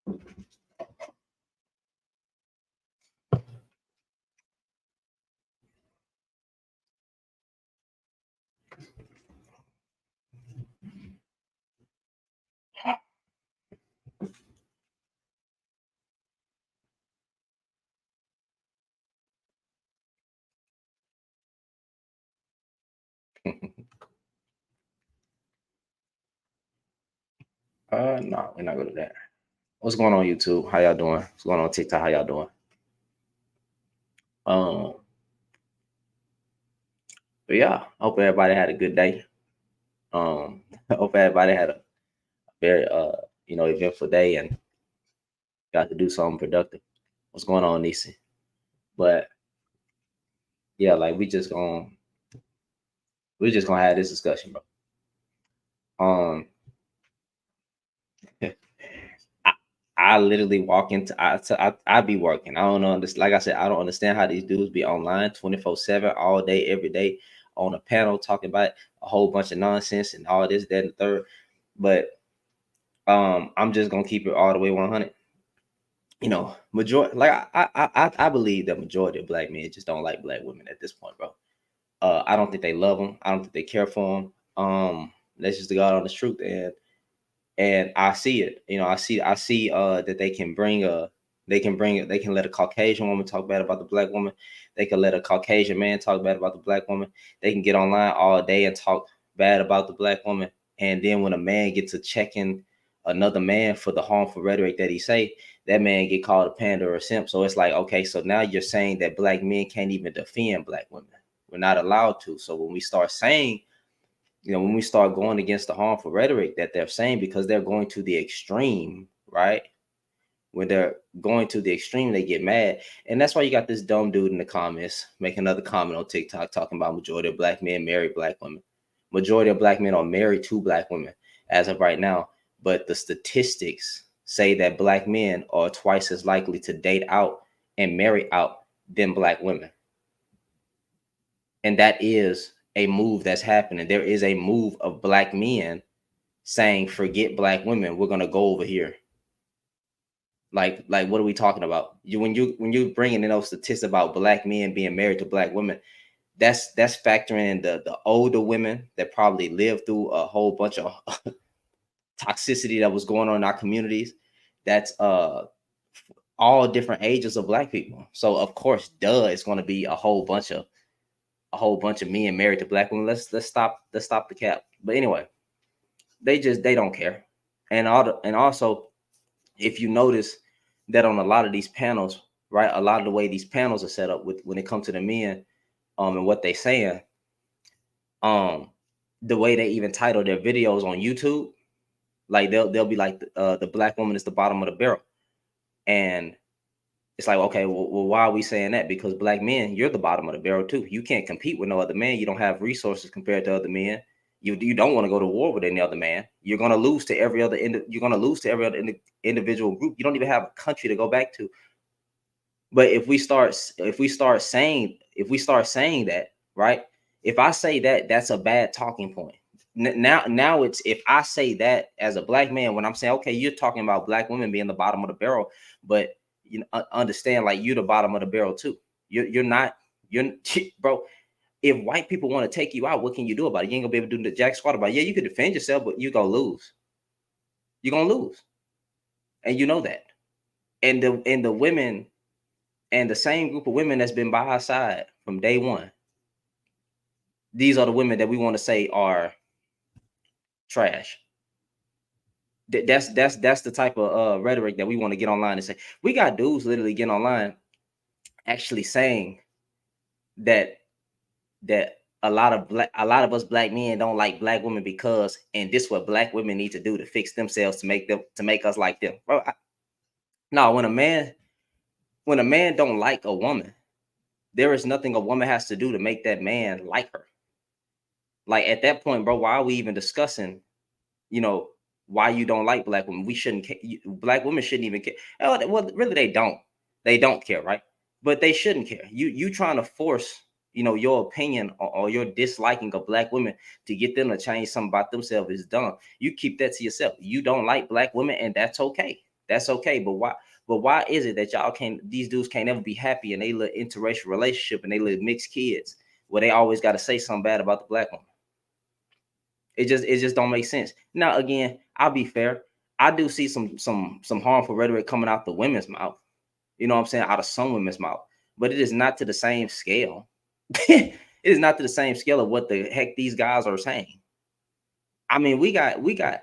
No, we're not gonna do that. What's going on YouTube? How y'all doing? What's going on TikTok? How y'all doing? Um, but yeah, hope everybody had a good day. Hope everybody had a very eventful day and got to do something productive. What's going on, Nisi? But yeah, like we just gonna have this discussion, bro. Um, I, I literally walk into I be working. I don't know this. Like I said, I don't understand how these dudes be online 24/7 all day, every day on a panel talking about a whole bunch of nonsense and all this, that, and the third. But I'm just gonna keep it all the way 100. Majority like I believe that majority of black men just don't like black women at this point, bro. I don't think they love them. I don't think they care for them. That's just the God honest truth, and I see it. I see that they can let a Caucasian woman talk bad about the black woman. They can let a Caucasian man talk bad about the black woman. They can get online all day and talk bad about the black woman. And then when a man gets to checking another man for the harmful rhetoric that he say, that man get called a panda or a simp. So it's like, okay, so now you're saying that black men can't even defend black women. We're not allowed to. So when we start saying, when we start going against the harmful rhetoric that they're saying, because they're going to the extreme, right? When they're going to the extreme, they get mad. And that's why you got this dumb dude in the comments make another comment on TikTok talking about majority of black men marry black women. Majority of black men are married to black women as of right now. But the statistics say that black men are twice as likely to date out and marry out than black women. And that is a move that's happening. There is a move of black men saying, forget black women, we're gonna go over here. Like what are we talking about? When you bringing in those statistics about black men being married to black women, that's factoring in the older women that probably lived through a whole bunch of toxicity that was going on in our communities. That's all different ages of black people. So of course, it's going to be a whole bunch of men married to black women. Let's stop the cap. But anyway, they don't care. And also, if you notice that on a lot of these panels, right, a lot of the way these panels are set up with when it comes to the men, and what they saying, um, the way they even title their videos on YouTube, like they'll be like the black woman is the bottom of the barrel, and it's like, okay, well, why are we saying that? Because black men, you're the bottom of the barrel too. You can't compete with no other man. You don't have resources compared to other men. You don't want to go to war with any other man. You're gonna lose to every other. You're gonna lose to every other individual group. You don't even have a country to go back to. But if we start saying that, right? If I say that, that's a bad talking point. Now it's, if I say that as a black man, when I'm saying, okay, you're talking about black women being the bottom of the barrel, but understand, like, you're the bottom of the barrel too. You're not, you're bro. If white people want to take you out, what can you do about it? You ain't gonna be able to do the jack squat about it. Yeah, you could defend yourself, but you're gonna lose. You're gonna lose, and you know that. And the women, and the same group of women that's been by our side from day one, these are the women that we want to say are trash. That's the type of rhetoric that we want to get online and say. We got dudes literally getting online actually saying that a lot of us black men don't like black women because, and this what black women need to do to fix themselves to make us like them. Bro, no, when a man don't like a woman, there is nothing a woman has to do to make that man like her. Like, at that point, bro, why are we even discussing, you know, why you don't like black women? We shouldn't black women shouldn't even care. Oh, well, really, they don't care, right? But they shouldn't care. You trying to force, your opinion, or your disliking of black women to get them to change something about themselves is dumb. You keep that to yourself. You don't like black women, and that's okay. That's okay. But why is it that y'all can't, these dudes can't ever be happy and they live interracial relationship and they live mixed kids where they always got to say something bad about the black woman? It just don't make sense. Now again, I'll be fair. I do see some harmful rhetoric coming out the women's mouth. You know what I'm saying? Out of some women's mouth, but it is not to the same scale. It is not to the same scale of what the heck these guys are saying. I mean, we got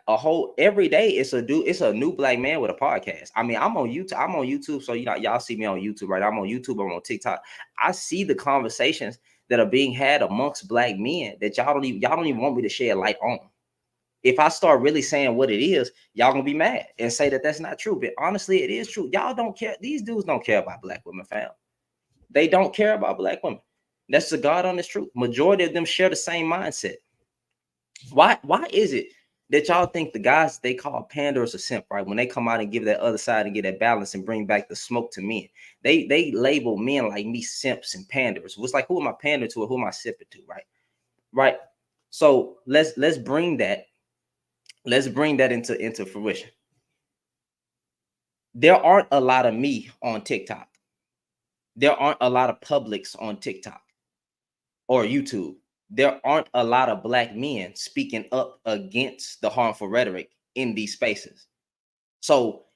a whole every day. It's a new black man with a podcast. I mean, I'm on YouTube. So y'all see me on YouTube, right? I'm on YouTube. I'm on TikTok. I see the conversations that are being had amongst black men that y'all don't even want me to shed light on. If I start really saying what it is, y'all gonna be mad and say that that's not true. But honestly, it is true. Y'all don't care. These dudes don't care about black women, fam. They don't care about black women. That's the God honest truth. Majority of them share the same mindset. Why is it that y'all think the guys they call panders or simp, right? When they come out and give that other side and get that balance and bring back the smoke to men, they label men like me simps and panders. It's like, who am I pandering to or who am I sipping to, right? Right. So let's bring that into fruition. There aren't a lot of me on TikTok. There aren't a lot of publics on TikTok or YouTube. There aren't a lot of black men speaking up against the harmful rhetoric in these spaces. So,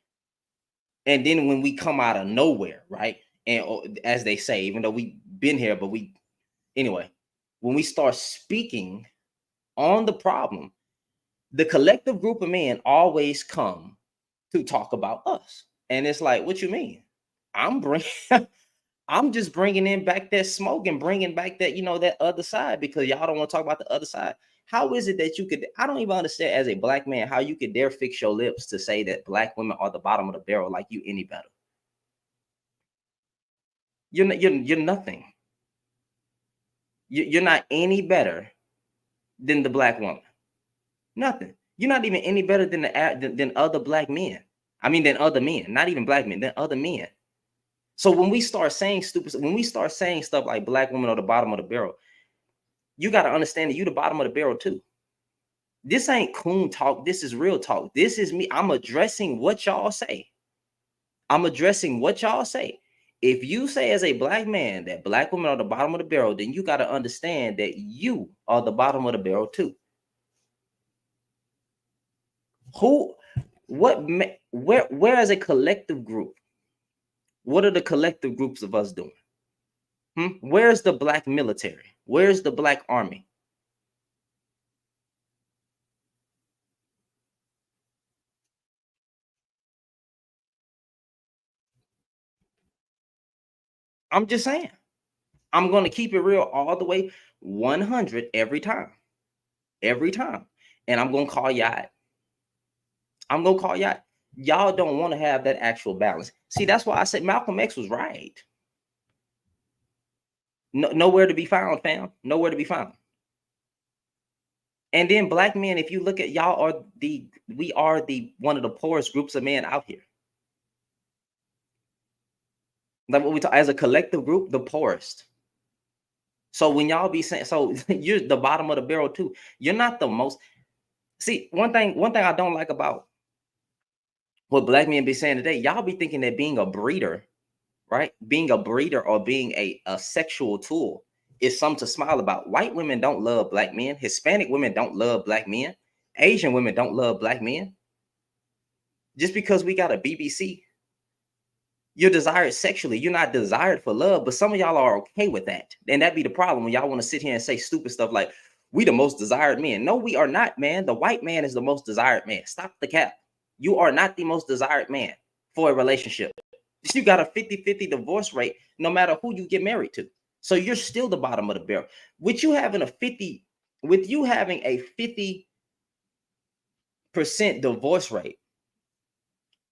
and then when we come out of nowhere, right? And as they say, even though we've been here, but anyway, when we start speaking on the problem, the collective group of men always come to talk about us. And it's like, what you mean? I'm bringing I'm just bringing in back that smoke and bringing back that, that other side because y'all don't want to talk about the other side. How is it that you could, I don't even understand as a black man, how you could dare fix your lips to say that black women are the bottom of the barrel like you any better? You're nothing. You're not any better than the black woman. Nothing. You're not even any better than other black men. I mean, than other men, not even black men, than other men. So when we start saying stuff like black women are the bottom of the barrel, you got to understand that you the bottom of the barrel too. This ain't coon talk. This is real talk. This is me. I'm addressing what y'all say. If you say as a black man that black women are the bottom of the barrel, then you got to understand that you are the bottom of the barrel too. Where as a collective group, what are the collective groups of us doing? Where's the black military? Where's the black army? I'm just saying. I'm going to keep it real all the way 100 every time. Every time. And I'm going to call y'all out. Y'all don't want to have that actual balance. See, that's why I said Malcolm X was right. Nowhere to be found, fam. Nowhere to be found. And then black men, if you look at we are the one of the poorest groups of men out here. Like what we talk as a collective group, the poorest. So when y'all be saying, so you're the bottom of the barrel too. You're not the most. See, one thing I don't like about what black men be saying today, y'all be thinking that being a breeder, right? Being a breeder or being a sexual tool is something to smile about. White women don't love black men. Hispanic women don't love black men. Asian women don't love black men. Just because we got a BBC, you're desired sexually. You're not desired for love, but some of y'all are okay with that. And that be the problem when y'all want to sit here and say stupid stuff like, we the most desired men. No, we are not, man. The white man is the most desired man. Stop the cap. You are not the most desired man for a relationship. You got a 50-50 divorce rate no matter who you get married to. So you're still the bottom of the barrel. With you having a 50% divorce rate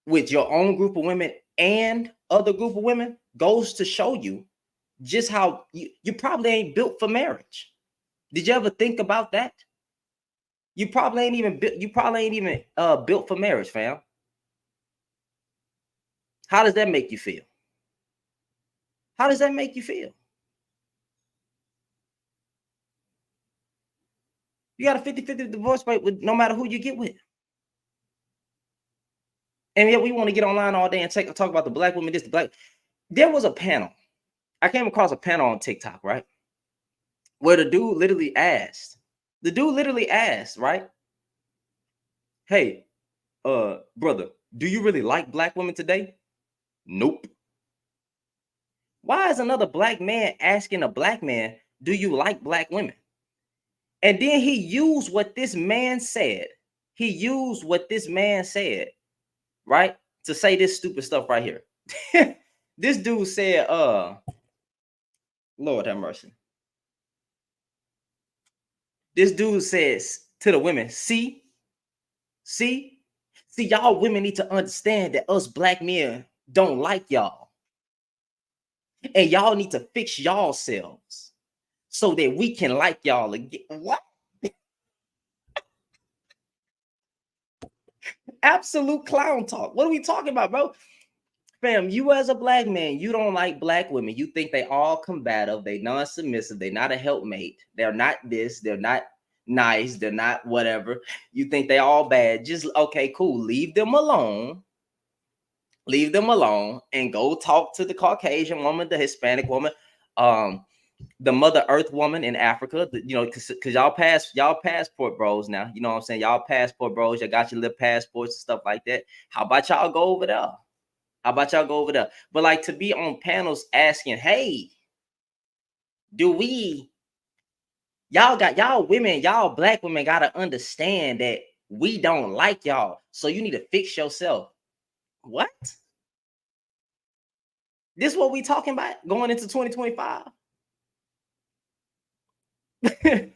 with your own group of women and other group of women goes to show you just how you probably ain't built for marriage. Did you ever think about that? You probably ain't even built for marriage, fam. How does that make you feel? How does that make you feel? You got a 50-50 divorce rate with no matter who you get with. And yet we want to get online all day and talk about the black women, this, the black. There was a panel. I came across a panel on TikTok, right? Where the dude literally asked, right? Hey, brother, do you really like black women today? Nope. Why is another black man asking a black man, do you like black women? And then he used what this man said. He used what this man said, right? To say this stupid stuff right here. This dude said, Lord have mercy. This dude says to the women, see, y'all women need to understand that us black men don't like y'all. And y'all need to fix y'all selves so that we can like y'all again. What? Absolute clown talk. What are we talking about, bro? Fam, you as a black man, you don't like black women. You think they all combative, they non-submissive, they're not a helpmate, they're not this, they're not nice, they're not whatever. You think they all bad. Just okay, cool. Leave them alone. Leave them alone and go talk to the Caucasian woman, the Hispanic woman, the Mother Earth woman in Africa. You know, because y'all passport bros now. You know what I'm saying? Y'all passport bros. You got your little passports and stuff like that. How about y'all go over there? How about y'all go over there? But like to be on panels asking, hey, do we, y'all women, y'all black women gotta understand that we don't like y'all. So you need to fix yourself. What? This what we talking about going into 2025? This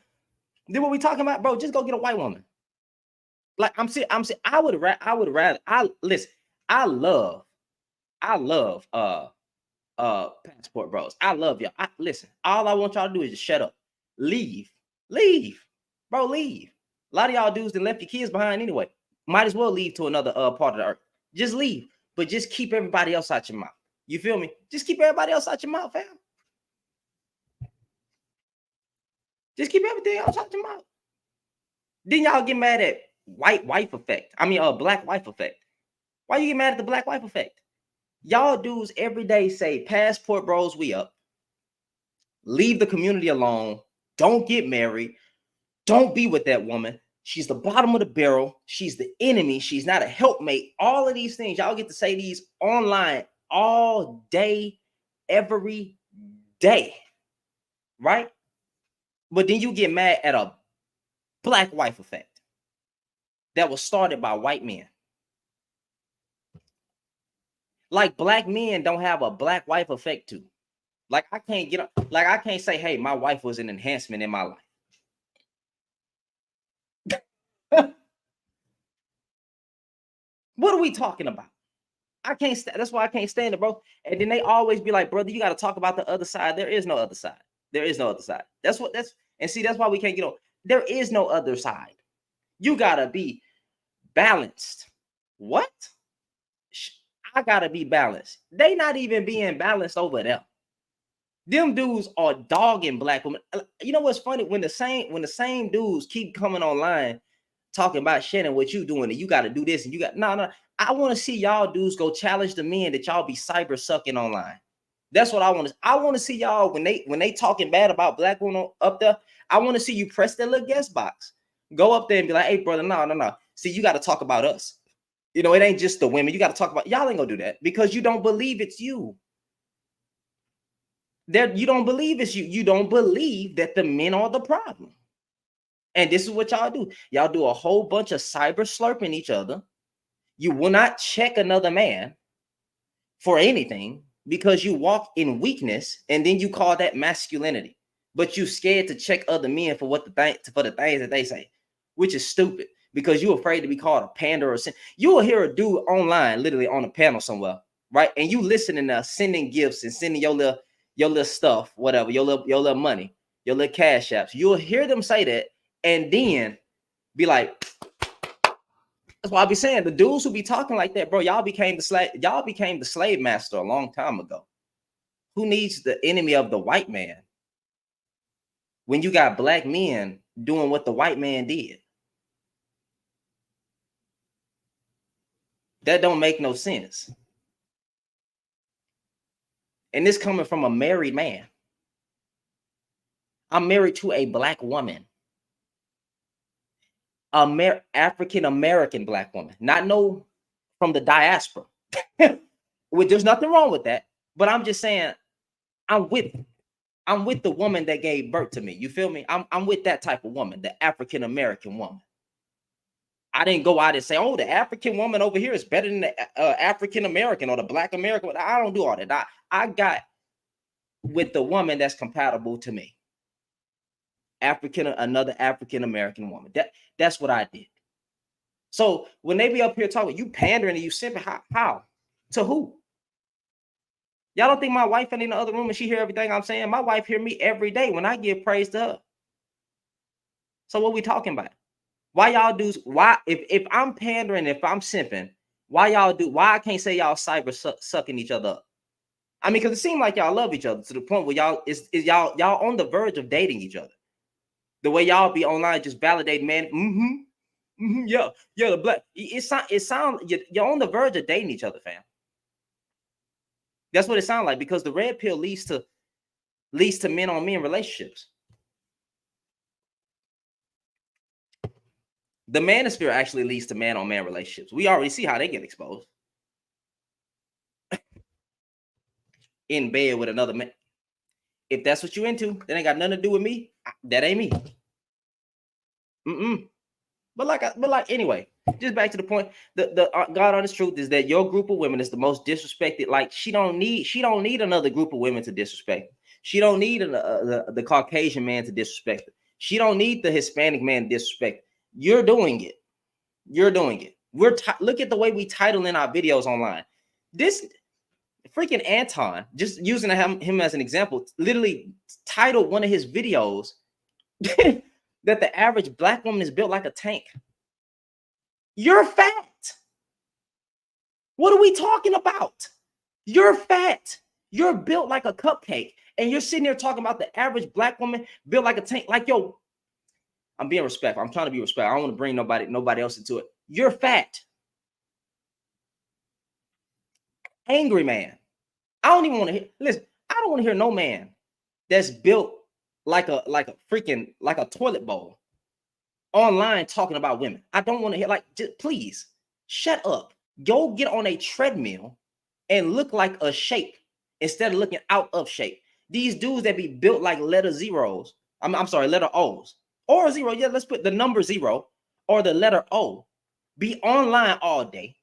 what we talking about, bro? Just go get a white woman. Like I'm saying, I would rather. Listen. I love passport bros. I love y'all. Listen, all I want y'all to do is just shut up. Leave. Bro, leave. A lot of y'all dudes that left your kids behind anyway. Might as well leave to another part of the earth. Just leave. But just keep everybody else out your mouth. You feel me? Just keep everybody else out your mouth, fam. Just keep everything else out your mouth. Then y'all get mad at white wife effect. I mean, black wife effect. Why you get mad at the black wife effect? Y'all dudes every day say, passport bros, we up. Leave the community alone. Don't get married. Don't be with that woman. She's the bottom of the barrel. She's the enemy. She's not a helpmate. All of these things, y'all get to say these online all day, every day, right? But then you get mad at a black wife effect that was started by white men. Like black men don't have a black wife effect too. Like I can't say, hey, my wife was an enhancement in my life. What are we talking about? I can't. That's why I can't stand it, bro. And then they always be like, brother, you got to talk about the other side. There is no other side. There is no other side. And see, that's why we can't get on. There is no other side. You gotta be balanced. What? I gotta be balanced. They not even being balanced over there. Them dudes are dogging black women. You know what's funny? When the same dudes keep coming online talking about Shannon, what you doing, and you got to do this, and you got no. I want to see y'all dudes go challenge the men that y'all be cyber sucking online. That's what I want to. I want to see y'all when they talking bad about black women up there. I want to see you press that little guest box, go up there and be like, hey brother, no. See, you got to talk about us. You know, it ain't just the women. You got to talk about y'all. Ain't gonna do that because you don't believe it's you. You don't believe it's you. You don't believe that the men are the problem. And this is what y'all do. Y'all do a whole bunch of cyber slurping each other. You will not check another man for anything because you walk in weakness, and then you call that masculinity. But you scared to check other men for the things that they say, which is stupid because you're afraid to be called a pander or you will hear a dude online, literally on a panel somewhere, right? And you listening to sending gifts and sending your little stuff, whatever, your little money, your little cash apps. You'll hear them say that, and then be like, that's why I be saying the dudes who be talking like that, bro, y'all became the slave master a long time ago. Who needs the enemy of the white man when you got black men doing what the white man did? That don't make no sense. And this coming from a married man. I'm married to a black woman. African American black woman, not no from the diaspora. There's nothing wrong with that, but I'm just saying I'm with the woman that gave birth to me. You feel me? I'm with that type of woman, the African American woman. I didn't go out and say, oh, the African woman over here is better than the African American or the black American. I don't do all that. I got with the woman that's compatible to me. Another African American woman. That's what I did. So when they be up here talking, you pandering and you simping, how? To who? Y'all don't think my wife ain't in the other room and she hear everything I'm saying? My wife hear me every day when I give praise to her. So what we talking about? Why y'all do? Why if I'm pandering, if I'm simping, why I can't say y'all sucking each other up? I mean, because it seems like y'all love each other to the point where y'all is y'all on the verge of dating each other. The way y'all be online just validate, man. Yeah, the black. It sounds you're on the verge of dating each other, fam. That's what it sounds like, because the red pill leads to men on men relationships. The manosphere actually leads to man on man relationships. We already see how they get exposed. In bed with another man. If that's what you into, that ain't got nothing to do with me. That ain't me. But anyway, just back to the point. The God honest truth is that your group of women is the most disrespected. Like she don't need another group of women to disrespect. She don't need the Caucasian man to disrespect her. She don't need the Hispanic man to disrespect her. You're doing it. You're doing it. Look at the way we title in our videos online. This freaking Anton, just using him as an example, literally titled one of his videos that the average black woman is built like a tank. You're fat. What are we talking about? You're fat. You're built like a cupcake. And you're sitting there talking about the average black woman built like a tank. Like, yo, I'm being respectful. I'm trying to be respectful. I don't want to bring nobody else into it. You're fat. Angry man. I don't even want to hear. Listen, I don't want to hear no man that's built like a toilet bowl online talking about women. I don't want to hear, just please shut up. Go get on a treadmill and look like a shape instead of looking out of shape. These dudes that be built like letter zeros. I'm sorry, letter O's or zero. Yeah, let's put the number 0 or the letter O. Be online all day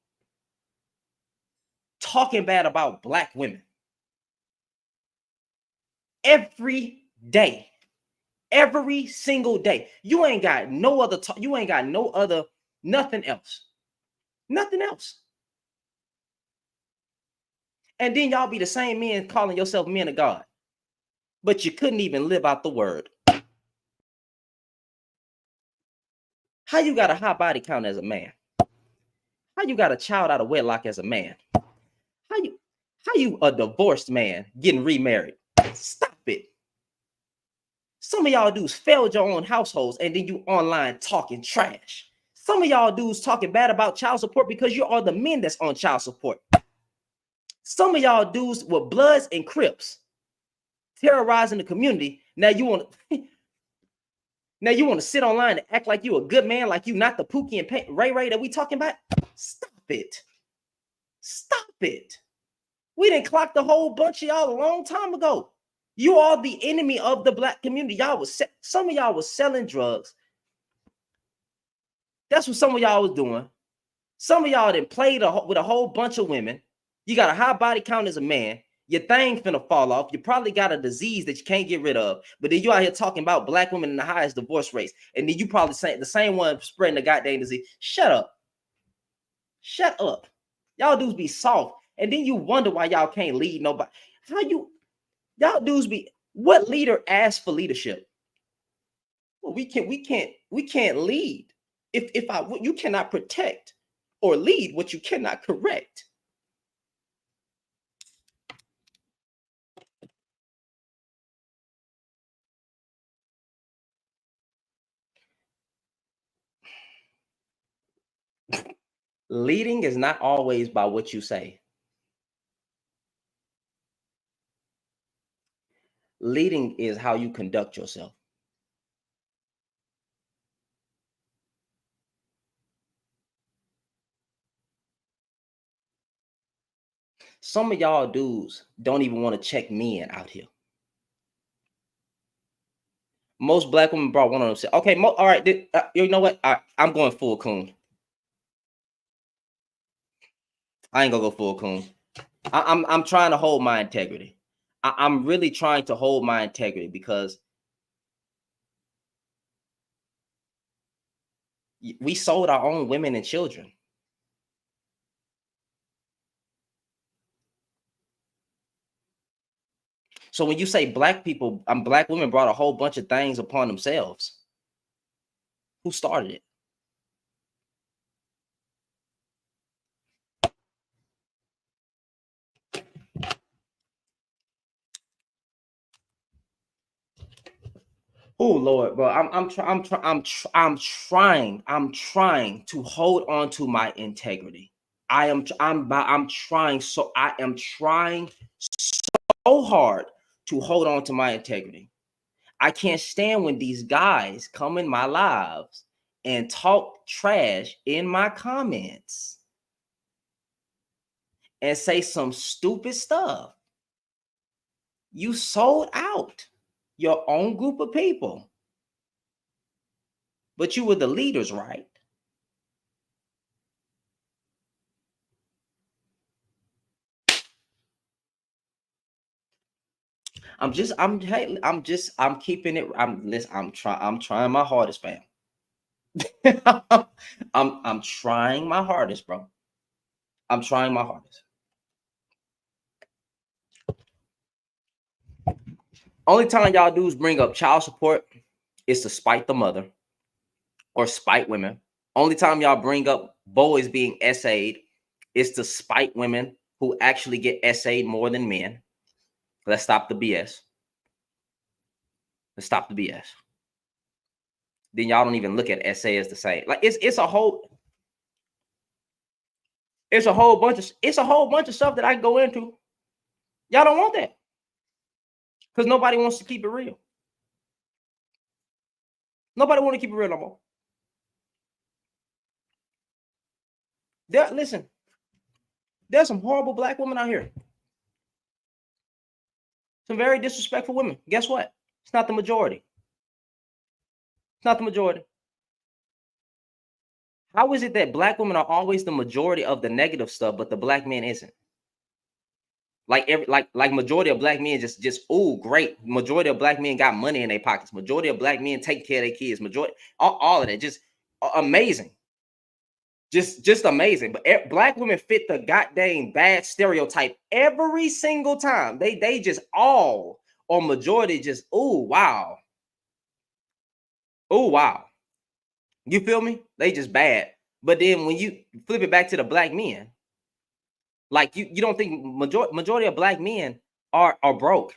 talking bad about black women every day. Every single day. You ain't got no other you ain't got no other nothing else. Nothing else. And then y'all be the same men calling yourself men of God. But you couldn't even live out the word. How you got a high body count as a man? How you got a child out of wedlock as a man? How you a divorced man getting remarried? Stop it. Some of y'all dudes failed your own households and then you online talking trash. Some of y'all dudes talking bad about child support because you are the men that's on child support. Some of y'all dudes were Bloods and Crips terrorizing the community. Now you want to sit online and act like you a good man, like you not the Pookie and Ray that we talking about? Stop it. Stop it. We didn't clock the whole bunch of y'all a long time ago. You are the enemy of the black community. Some of y'all was selling drugs. That's what some of y'all was doing. Some of y'all done played with a whole bunch of women. You got a high body count as a man. Your thing finna fall off. You probably got a disease that you can't get rid of. But then you out here talking about black women in the highest divorce rates. And then you probably say the same one spreading the goddamn disease. Shut up. Shut up. Y'all dudes be soft. And then you wonder why y'all can't lead nobody. Y'all dudes be, what leader asks for leadership? Well, we can't lead. You cannot protect or lead what you cannot correct. Leading is not always by what you say. Leading is how you conduct yourself. Some of y'all dudes don't even want to check men out here. Most black women brought one of them. Said, okay, all right, you know what? I'm going full coon. I ain't gonna go full coon. I'm trying to hold my integrity. I'm really trying to hold my integrity because we sold our own women and children. So when you say black people, black women brought a whole bunch of things upon themselves. Who started it? Oh Lord, bro, I'm trying to hold on to my integrity. I'm trying so hard to hold on to my integrity. I can't stand when these guys come in my lives and talk trash in my comments and say some stupid stuff. You sold out your own group of people, but you were the leaders, right? I'm keeping it. I'm trying my hardest, fam. I'm trying my hardest, bro. I'm trying my hardest. Only time y'all dudes bring up child support is to spite the mother or spite women. Only time y'all bring up boys being SA'd is to spite women who actually get SA'd more than men. Let's stop the BS. Let's stop the BS. Then y'all don't even look at SA as the same. Like it's a whole bunch of stuff that I can go into. Y'all don't want that because nobody wants to keep it real. Nobody want to keep it real no more. Listen, there's some horrible black women out here. Some very disrespectful women. Guess what? It's not the majority. It's not the majority. How is it that black women are always the majority of the negative stuff, but the black man isn't? Like majority of black men just oh great. Majority of black men got money in their pockets. Majority of black men take care of their kids. Majority all of that just amazing. Just amazing. But black women fit the goddamn bad stereotype every single time. They just all or majority just oh wow. Oh wow. You feel me? They just bad. But then when you flip it back to the black men, like you don't think majority of black men are broke.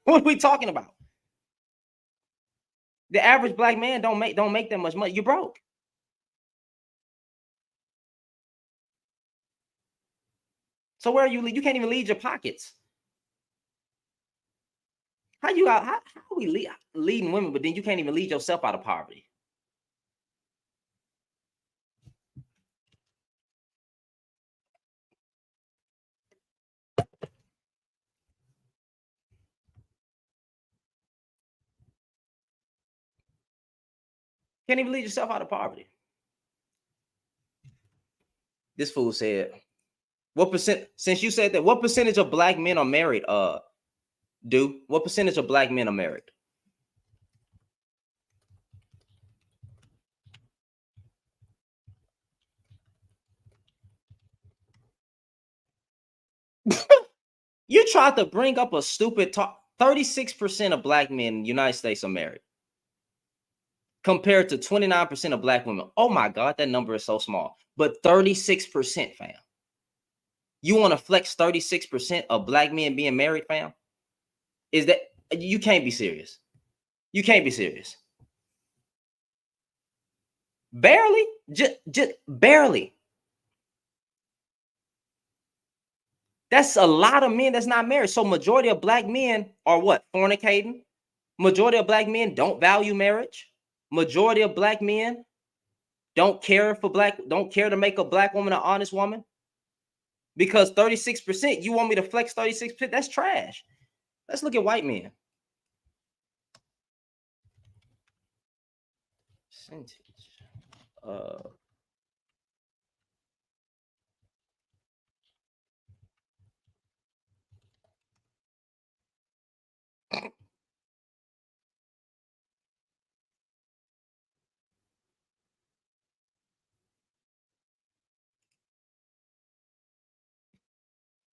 What are we talking about? The average black man don't make that much money. You're broke. So where are you? You can't even lead your pockets. How you out? How are we leading women, but then you can't even lead yourself out of poverty? Can't even lead yourself out of poverty. This fool said, "What percent?" Since you said that, what percentage of black men are married? What percentage of black men are married? You tried to bring up a stupid talk. 36% of black men in the United States are married, compared to 29% of black women. Oh my God, that number is so small. But 36%, fam. You want to flex 36% of black men being married, fam? Is that you can't be serious? You can't be serious. Barely, just barely. That's a lot of men that's not married. So majority of black men are what? Fornicating. Majority of black men don't value marriage. Majority of black men don't care to make a black woman an honest woman. Because 36%, you want me to flex 36%? That's trash. Let's look at white men. Percentage.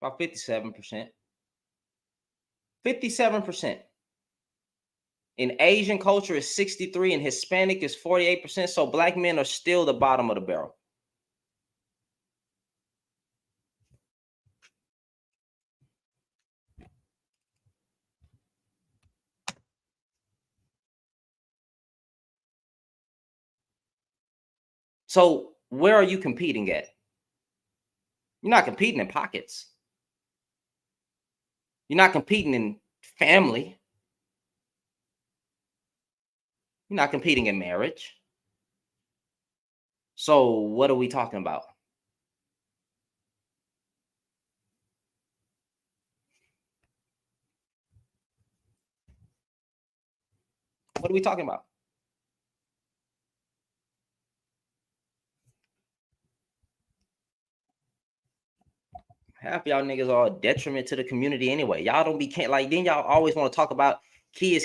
57%. 57%. In Asian culture is 63, and Hispanic is 48%. So black men are still the bottom of the barrel. So where are you competing at? You're not competing in pockets. You're not competing in family. You're not competing in marriage. So what are we talking about? What are we talking about? Half y'all niggas are a detriment to the community anyway. Y'all don't be like, then y'all always want to talk about kids.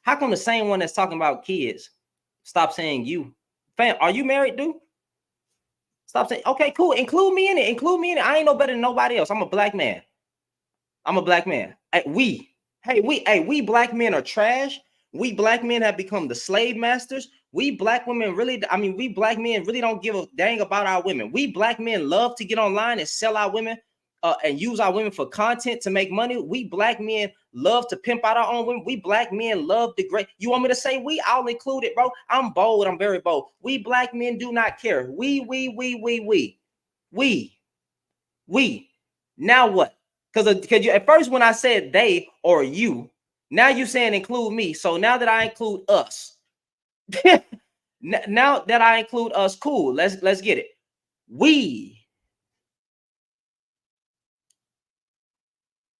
How come the same one that's talking about kids stop saying you? Fam, are you married, dude? Stop saying, okay, cool. Include me in it. I ain't no better than nobody else. I'm a black man. We black men are trash. We black men have become the slave masters. We black women we black men really don't give a dang about our women. We black men love to get online and sell our women and use our women for content to make money. We black men love to pimp out our own women. We black men love the great. You want me to say we? I'll include it, bro. I'm bold. I'm very bold. We black men do not care. We. Now what? Because at first when I said they or you, now you saying include me. So now that I include us, now that I include us, cool. Let's get it. We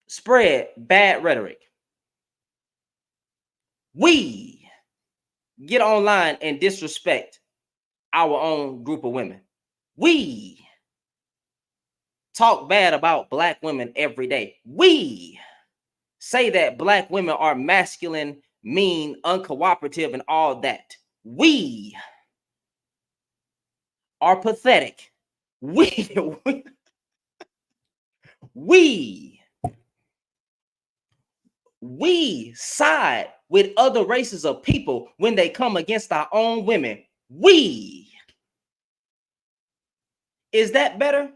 spread bad rhetoric. We get online and disrespect our own group of women. We talk bad about black women every day. We say that black women are masculine, mean, uncooperative, and all that. We are pathetic. We side with other races of people when they come against our own women. Is that better?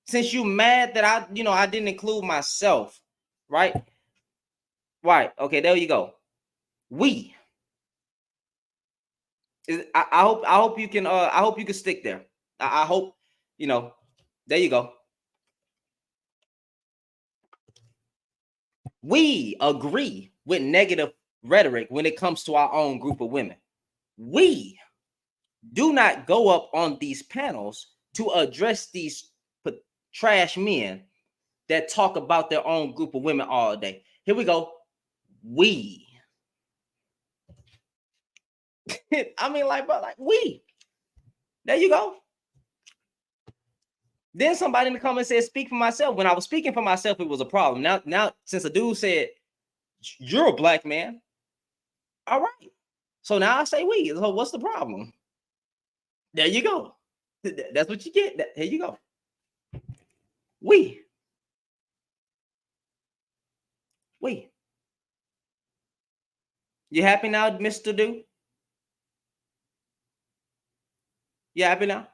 Since you mad that I didn't include myself, right? Right. Okay, there you go. I hope you can stick there. I hope, there you go. We agree with negative rhetoric when it comes to our own group of women. We do not go up on these panels to address these trash men that talk about their own group of women all day. Here we go. We. I mean, we. There you go. Then somebody in the comments said, speak for myself. When I was speaking for myself, it was a problem. Now, since a dude said, you're a black man. All right. So now I say we. So what's the problem? There you go. That's what you get. Here you go. We. You happy now, Mr. Dude? You happy now?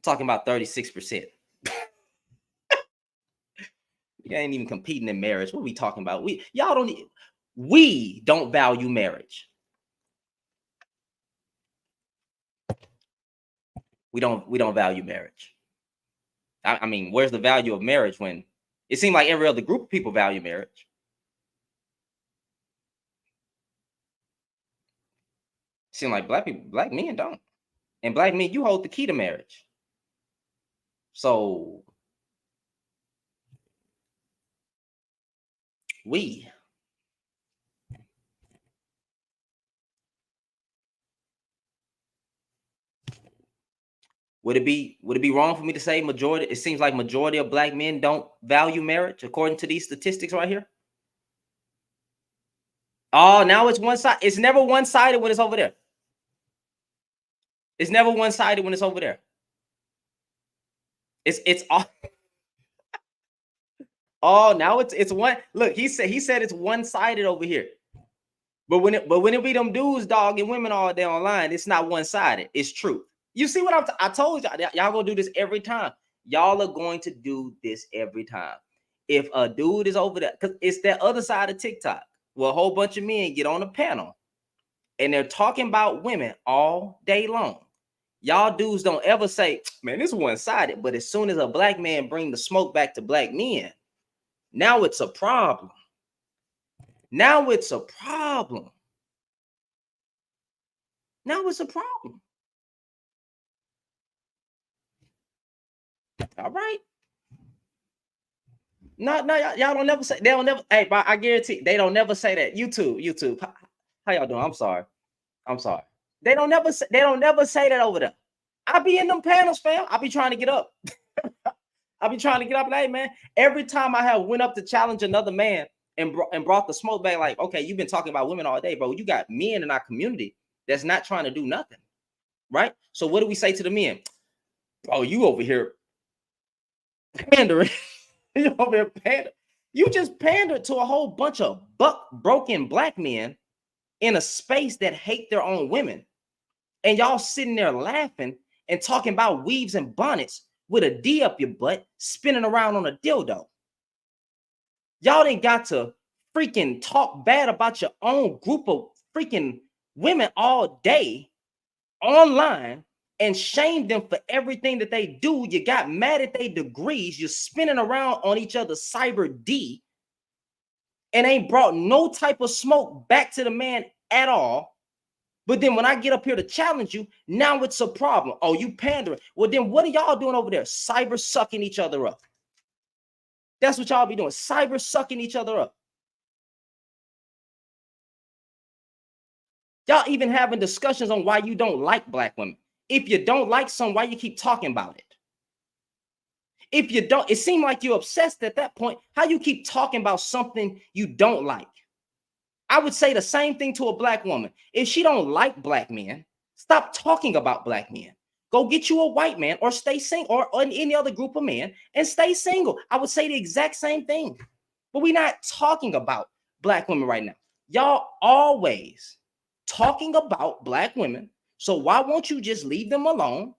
Talking about 36%. You ain't even competing in marriage. What are we talking about? We don't value marriage. We don't value marriage. I mean, where's the value of marriage when it seems like every other group of people value marriage? Seem like black people, black men don't. And black men, you hold the key to marriage. So we would it be wrong for me to say majority? It seems like majority of black men don't value marriage according to these statistics right here. Oh, now it's one side. It's never one-sided when it's over there. It's never one-sided when it's over there. It's all. Oh, now it's one. Look, he said it's one-sided over here. But when it be them dudes dogging women all day online, it's not one-sided. It's truth. You see what I told y'all? Y'all gonna do this every time. Y'all are going to do this every time. If a dude is over there, because it's that other side of TikTok, where a whole bunch of men get on a panel and they're talking about women all day long. Y'all dudes don't ever say, man, this one-sided. But as soon as a black man bring the smoke back to black men, now it's a problem. Now it's a problem. Now it's a problem. All right. No, y'all don't never say. They don't never. Hey, but I guarantee they don't never say that. YouTube. How y'all doing? I'm sorry. They don't never. They don't never say that over there. I be in them panels, fam. I be trying to get up. I be trying to get up. And hey, man, every time I have went up to challenge another man and brought the smoke back, like, okay, you've been talking about women all day, bro. You got men in our community that's not trying to do nothing, right? So what do we say to the men? Oh, you over here pandering. You over here pandering. You just pandered to a whole bunch of broken black men in a space that hate their own women. And y'all sitting there laughing and talking about weaves and bonnets with a D up your butt, spinning around on a dildo. Y'all ain't got to freaking talk bad about your own group of freaking women all day online and shame them for everything that they do. You got mad at their degrees. You're spinning around on each other's cyber D and ain't brought no type of smoke back to the man at all. But then when I get up here to challenge you, now it's a problem. Oh, you pandering. Well, then what are y'all doing over there? Cyber sucking each other up. That's what y'all be doing. Cyber sucking each other up. Y'all even having discussions on why you don't like black women. If you don't like some, why you keep talking about it? If you don't, it seems like you're obsessed at that point. How you keep talking about something you don't like? I would say the same thing to a black woman. If she don't like black men, stop talking about black men. Go get you a white man or stay single or any other group of men and stay single. I would say the exact same thing. But we're not talking about black women right now. Y'all always talking about black women. So why won't you just leave them alone?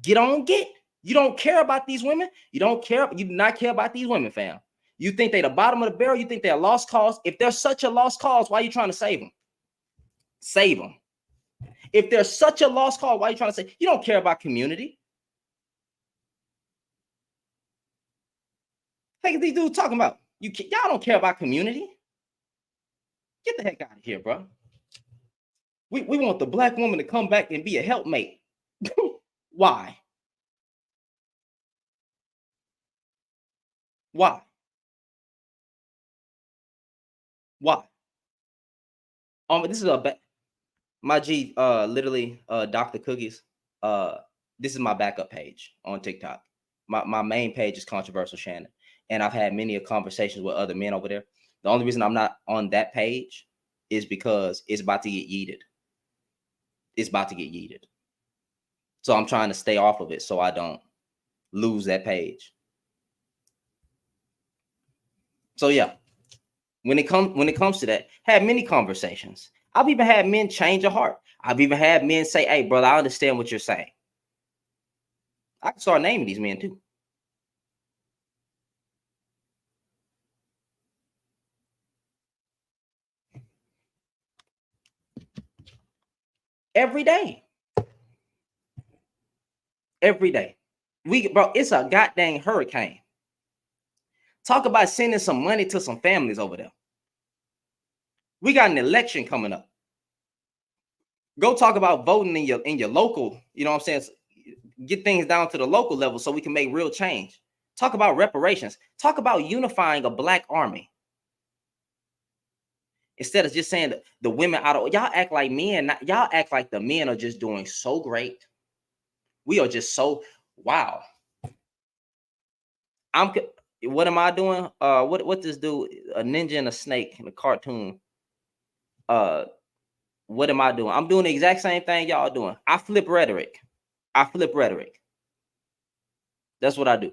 Get on, get. You don't care about these women. You don't care. You do not care about these women, fam. You think they the bottom of the barrel. You think they're a lost cause. If they're such a lost cause, why are you trying to save them? Save them. If they're such a lost cause, why are you trying to say? You don't care about community. Hey, these dudes talking about y'all don't care about community. Get the heck out of here, bro. We want the black woman to come back and be a helpmate. Why? Why? Why? This is my G. Literally, Dr. Cookies. This is my backup page on TikTok. My main page is Controversial Shannon, and I've had many conversations with other men over there. The only reason I'm not on that page is because it's about to get yeeted. It's about to get yeeted. So I'm trying to stay off of it so I don't lose that page. So yeah, when it comes to that, had many conversations. I've even had men change a heart. I've even had men say, "Hey, brother, I understand what you're saying." I can start naming these men too. Every day. Every day. Bro, it's a goddamn hurricane. Talk about sending some money to some families over there. We got an election coming up. Go talk about voting in your local, you know what I'm saying? Get things down to the local level so we can make real change. Talk about reparations. Talk about unifying a black army. Instead of just saying the women out of y'all act like men, y'all act like the men are just doing so great. We are just so wow. What am I doing? What this dude, a ninja and a snake in a cartoon. What am I doing? I'm doing the exact same thing y'all doing. I flip rhetoric. That's what I do.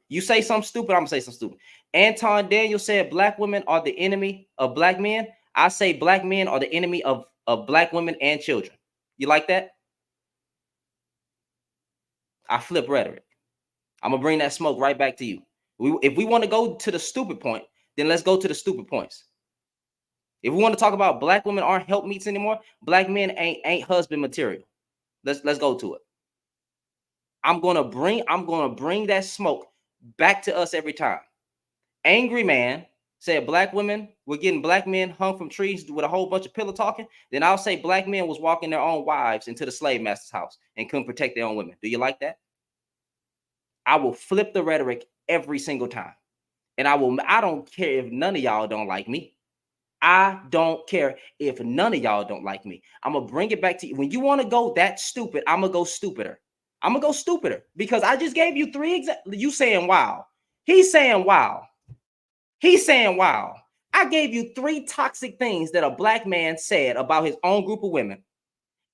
You say something stupid, I'm gonna say something stupid. Anton Daniel said black women are the enemy of black men. I say black men are the enemy of black women and children. You like that? I flip rhetoric. I'm gonna bring that smoke right back to you. If we want to go to the stupid point, then let's go to the stupid points. If we want to talk about black women aren't helpmeets anymore, black men ain't husband material. Let's go to it. I'm gonna bring that smoke back to us every time. Angry man said black women were getting black men hung from trees with a whole bunch of pillow talking. Then I'll say black men was walking their own wives into the slave master's house and couldn't protect their own women. Do you like that? I will flip the rhetoric every single time. And I don't care if none of y'all don't like me. I don't care if none of y'all don't like me. I'm going to bring it back to you. When you want to go that stupid, I'm going to go stupider. Because I just gave you 3 examples. You saying wow. He's saying wow. I gave you 3 toxic things that a black man said about his own group of women.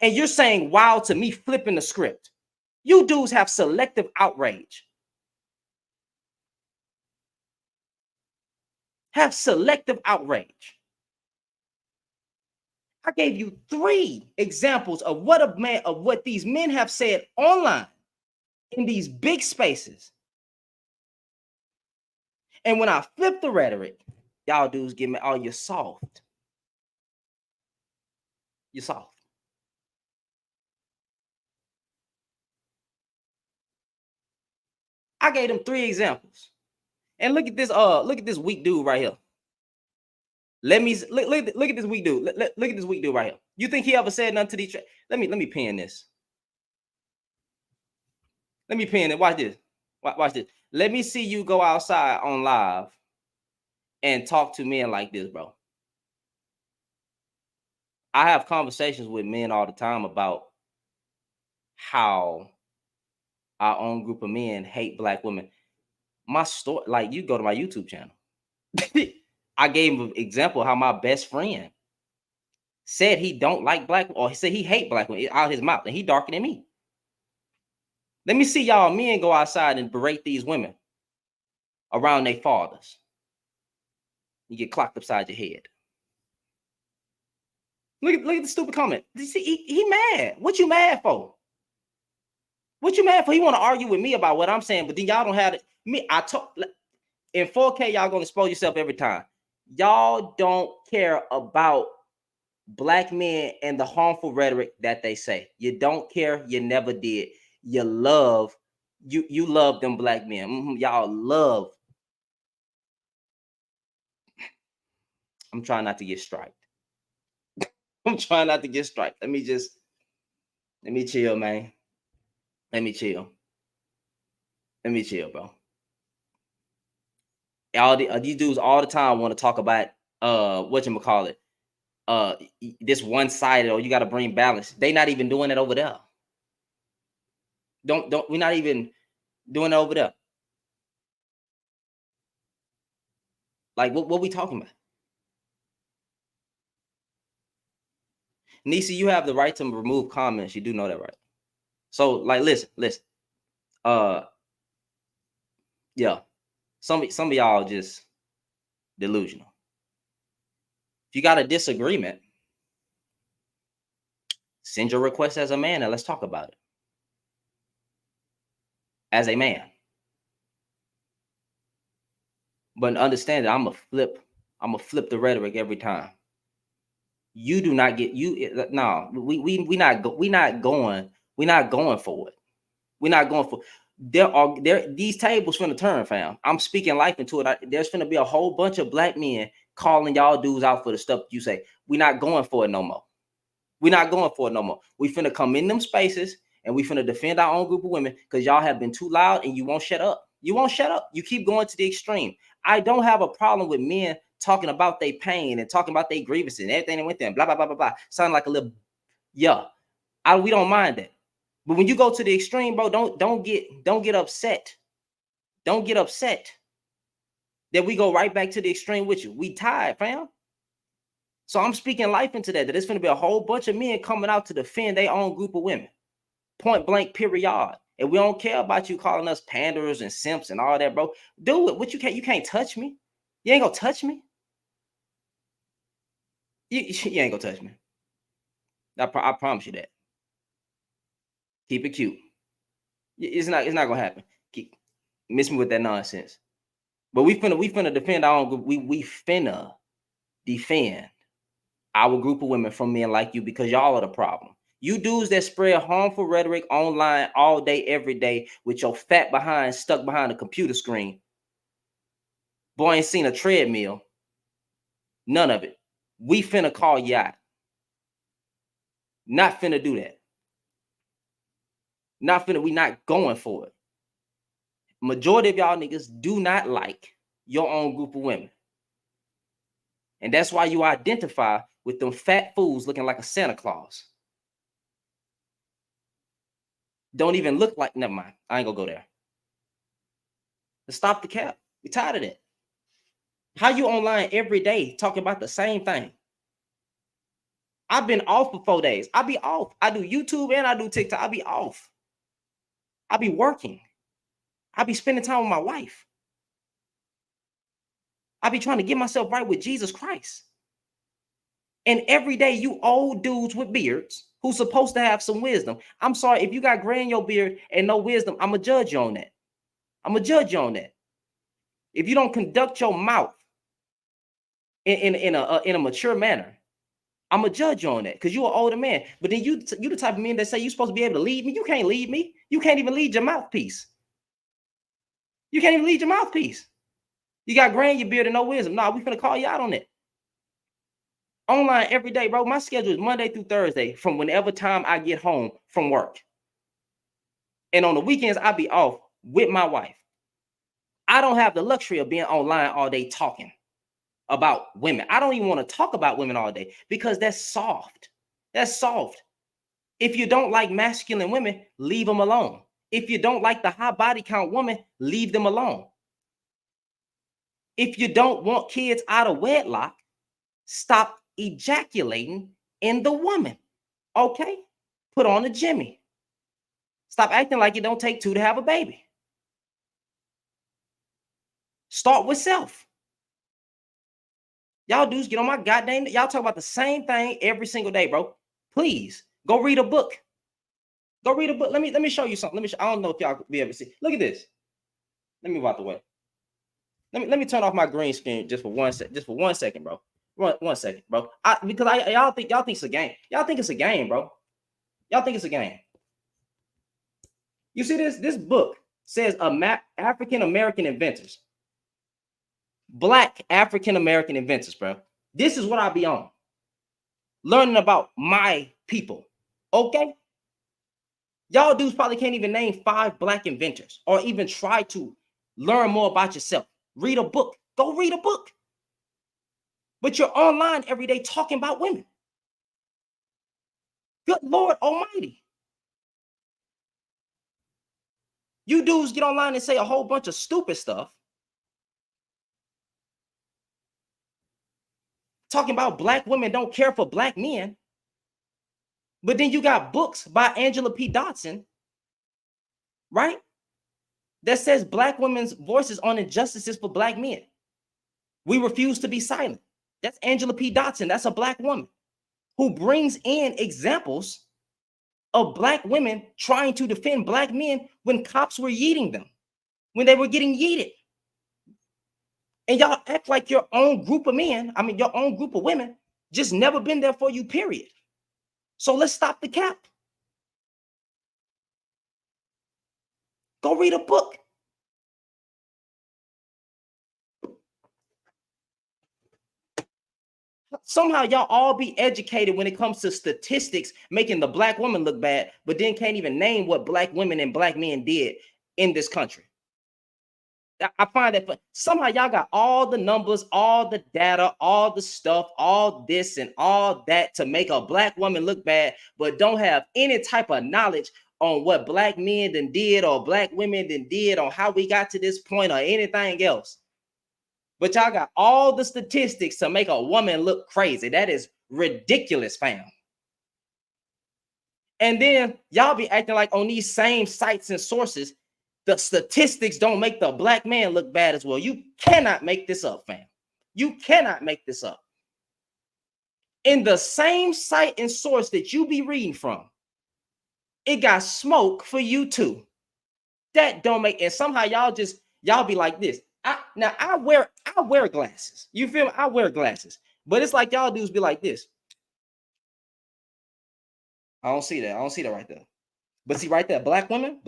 And you're saying wow to me flipping the script. You dudes have selective outrage. I gave you 3 examples of what these men have said online in these big spaces. And when I flip the rhetoric, y'all dudes give me, you're soft. You're soft. I gave them 3 examples. And look at this weak dude right here. Look at this weak dude. Look at this weak dude right here. You think he ever said nothing to these? Let me pin this. Let me pin it. Watch this. Watch this. Let me see you go outside on live and talk to men like this, bro. I have conversations with men all the time about how our own group of men hate black women. My story, like, you go to my YouTube channel. I gave an example of how my best friend said he don't like black, or he said he hate black women out of his mouth, and he darker than me. Let me see y'all men go outside and berate these women around their fathers. You get clocked upside your head. Look at the stupid comment. You see, he mad. What you mad for? He want to argue with me about what I'm saying, but then y'all don't have it. I talk in 4K. Y'all gonna expose yourself every time. Y'all don't care about black men and the harmful rhetoric that they say. You don't care. You never did. You love them black men. Y'all love. I'm trying not to get striked. Let me chill, man. Let me chill, bro. These dudes all the time want to talk about whatchamacallit, this one-sided, or you got to bring balance. They not even doing it over there. We're not even doing it over there. Like, what we talking about? Nisi, you have the right to remove comments. You do know that, right? So, like, listen. Yeah. Some of y'all just delusional. If you got a disagreement, send your request as a man and let's talk about it. As a man. But understand that I'm gonna flip the rhetoric every time. You do not get we not going for it. We're not going for. These tables finna turn, fam. I'm speaking life into it. There's finna be a whole bunch of black men calling y'all dudes out for the stuff you say. We're not going for it no more. We're not going for it no more. We finna come in them spaces and we finna defend our own group of women because y'all have been too loud and you won't shut up. You won't shut up. You keep going to the extreme. I don't have a problem with men talking about their pain and talking about their grievances and everything that went there. Blah blah blah blah blah. Sound like a little, yeah. We don't mind that. But when you go to the extreme, bro, don't get upset. Don't get upset that we go right back to the extreme with you. We tired, fam. So I'm speaking life into that. That it's going to be a whole bunch of men coming out to defend their own group of women. Point blank, period. And we don't care about you calling us panders and simps and all that, bro. Do it. What you can't touch me. You ain't gonna touch me. You ain't gonna touch me. I promise you that. Keep it cute. It's not gonna happen. Miss me with that nonsense. But we finna defend our own group. We finna defend our group of women from men like you because y'all are the problem. You dudes that spread harmful rhetoric online all day, every day with your fat behind stuck behind a computer screen. Boy, ain't seen a treadmill. None of it. We finna call you out. Not finna do that. We not going for it. Majority of y'all niggas do not like your own group of women. And that's why you identify with them fat fools looking like a Santa Claus. Don't even look like, never mind. I ain't gonna go there. Let's stop the cap. We tired of that. How you online every day talking about the same thing? I've been off for 4 days. I be off. I do YouTube and I do TikTok. I be off. I be working. I be spending time with my wife. I be trying to get myself right with Jesus Christ. And every day you old dudes with beards who's supposed to have some wisdom. I'm sorry, if you got gray in your beard and no wisdom, I'm going to judge you on that. I'm going to judge you on that. If you don't conduct your mouth in a mature manner, I'm going to judge you on that because you're an older man. But then you the type of man that say you're supposed to be able to lead me. You can't lead me. You can't even lead your mouthpiece. You can't even lead your mouthpiece. You got gray in your beard and no wisdom. Nah, we finna call you out on it. Online every day, bro. My schedule is Monday through Thursday from whenever time I get home from work. And on the weekends, I be off with my wife. I don't have the luxury of being online all day talking about women. I don't even want to talk about women all day because that's soft. That's soft. If you don't like masculine women, leave them alone. If you don't like the high body count woman, leave them alone. If you don't want kids out of wedlock, stop ejaculating in the woman. Okay? Put on a Jimmy. Stop acting like it don't take two to have a baby. Start with self. Y'all dudes get on my goddamn. Y'all talk about the same thing every single day, bro. Please go read a book. Go read a book. Let me show you something. I don't know if y'all be able to see. Look at this. Let me move out the way. Let me turn off my green screen just for 1 second. Just for 1 second, bro. 1 second, bro. Because y'all think it's a game. Y'all think it's a game, bro. Y'all think it's a game. You see this? This book says African American inventors. Black African American inventors, bro. This is what I be on. Learning about my people. Okay? Y'all dudes probably can't even name 5 black inventors or even try to learn more about yourself. Read a book. Go read a book. But you're online every day talking about women. Good Lord Almighty. You dudes get online and say a whole bunch of stupid stuff. Talking about black women don't care for black men. But then you got books by Angela P. Dodson, right? That says black women's voices on injustices for black men. We refuse to be silent. That's Angela P. Dodson. That's a black woman who brings in examples of black women trying to defend black men when cops were yeeting them, when they were getting yeeted. And y'all act like your own group of men, your own group of women, just never been there for you, period. So let's stop the cap. Go read a book. Somehow y'all all be educated when it comes to statistics, making the black woman look bad, but then can't even name what black women and black men did in this country. I find that somehow y'all got all the numbers, all the data, all the stuff, all this and all that to make a black woman look bad, but don't have any type of knowledge on what black men then did or black women then did on how we got to this point or anything else. But y'all got all the statistics to make a woman look crazy. That is ridiculous, fam. And then y'all be acting like on these same sites and sources, the statistics don't make the black man look bad as well. You cannot make this up, fam. You cannot make this up. In the same site and source that you be reading from, it got smoke for you too. That don't make, and somehow y'all be like this. I wear glasses. You feel me? I wear glasses, but it's like y'all dudes be like this. I don't see that. I don't see that right there. But see right there, black women,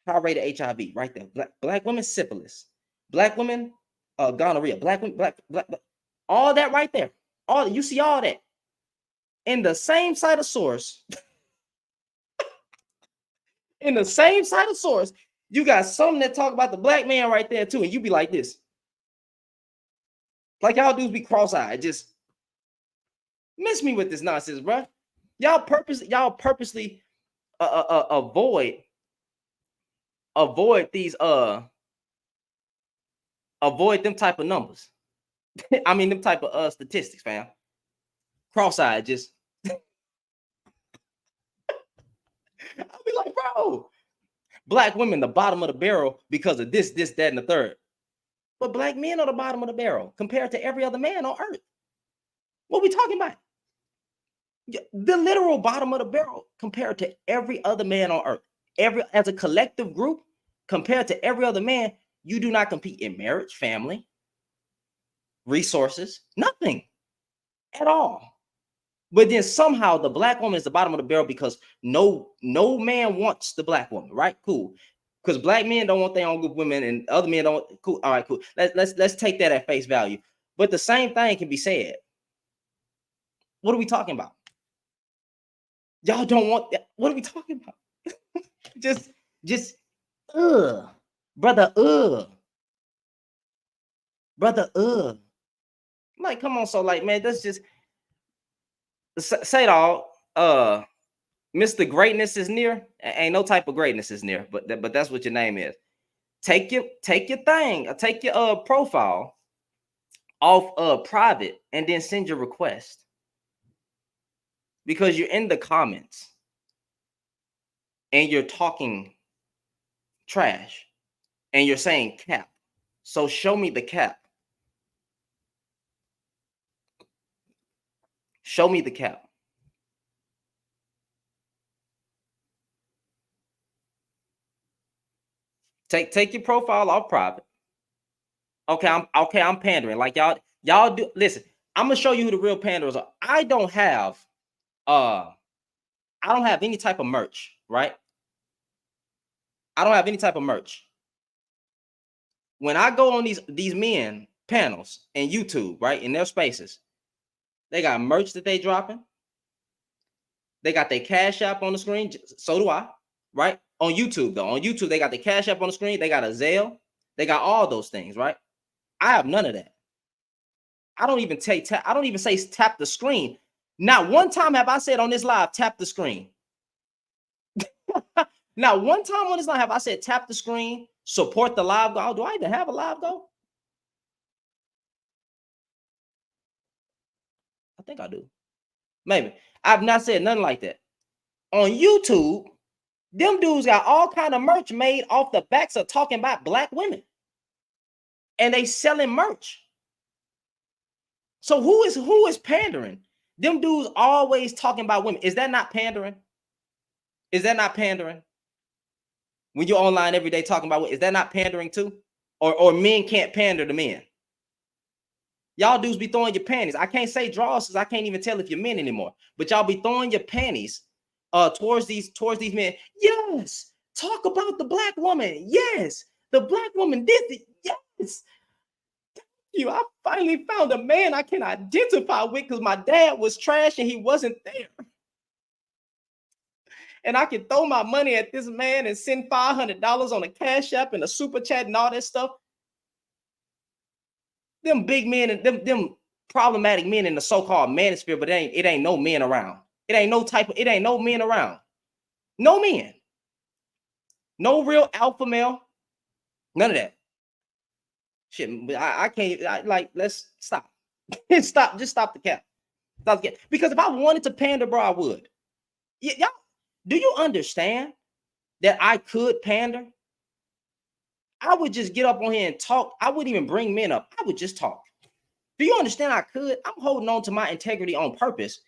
high rate of HIV, right there. Black women, syphilis. Black women, gonorrhea. Black women, black, all that right there. All you see all that in the same site of source. In the same site of source, you got something that talk about the black man right there too, and you be like this. Like y'all dudes be cross-eyed, just miss me with this nonsense, bro. Y'all purposely avoid these avoid them type of numbers. I mean them type of statistics, fam. Cross-eyed, just I'll be like, bro, black women the bottom of the barrel because of this, that, and the third. But black men are the bottom of the barrel compared to every other man on earth. What are we talking about? The literal bottom of the barrel compared to every other man on earth. As a collective group, compared to every other man, you do not compete in marriage, family, resources, nothing at all. But then somehow the black woman is the bottom of the barrel because no man wants the black woman, right? Cool. Because black men don't want their own group of women and other men don't. Cool. All right, cool. Let's take that at face value. But the same thing can be said. What are we talking about? Y'all don't want that. What are we talking about? just brother, like, come on. So like, man, that's just say it all. Mr. Greatness is near. Ain't no type of greatness is near, but that's what your name is. Take your thing, take your profile off private and then send your request. Because you're in the comments and you're talking trash and you're saying cap. So show me the cap. Show me the cap. Take your profile off private. Okay, I'm pandering. Like y'all do. Listen, I'm gonna show you who the real panderers are. I don't have any type of merch, right? I don't have any type of merch. When I go on these men panels and YouTube, right, in their spaces, they got merch that they dropping. They got their Cash App on the screen. So do I, right? On YouTube, though. On YouTube, they got the Cash App on the screen. They got a Zelle. They got all those things, right? I have none of that. I don't even say tap the screen. Not one time have I said on this live, tap the screen. Now, one time on this live have I said tap the screen, support the live goal. Do I even have a live goal? I think I do. Maybe. I've not said nothing like that. On YouTube, them dudes got all kind of merch made off the backs of talking about black women. And they selling merch. So who is pandering? Them dudes always talking about women. Is that not pandering? Is that not pandering? When you're online every day talking about women, is that not pandering too? Or men can't pander to men? Y'all dudes be throwing your panties. I can't say draws because I can't even tell if you're men anymore. But y'all be throwing your panties towards these men. Yes, Talk about the black woman. Yes, the black woman did it. Yes. I finally found a man I can identify with because my dad was trash and he wasn't there. And I can throw my money at this man and send $500 on a cash app and a super chat and all that stuff. Them big men and them problematic men in the so-called manosphere, but it ain't no men around. It ain't no men around. No men. No real alpha male. None of that. Shit, I can't let's stop. Stop, just stop the cap. Stop the cap. Because if I wanted to pander, bro, I would. Y'all, do you understand that I could pander? I would just get up on here and talk. I wouldn't even bring men up. I would just talk. Do you understand I could? I'm holding on to my integrity on purpose.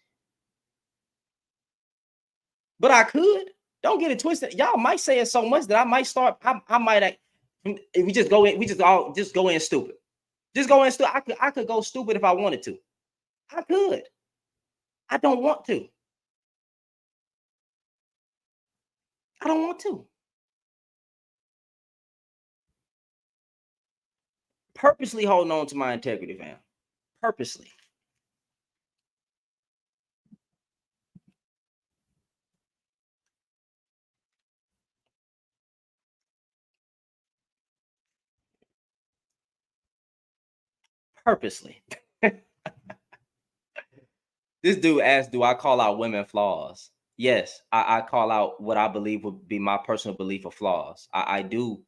But I could. Don't get it twisted. Y'all might say it so much that I might start. I might. If we just go in, we just all just go in stupid. Just go in stupid. I could go stupid if I wanted to. I could. I don't want to. I don't want to. Purposely holding on to my integrity, fam. Purposely. Purposely. This dude asked, do I call out women flaws? Yes, I call out what I believe would be my personal belief of flaws. I do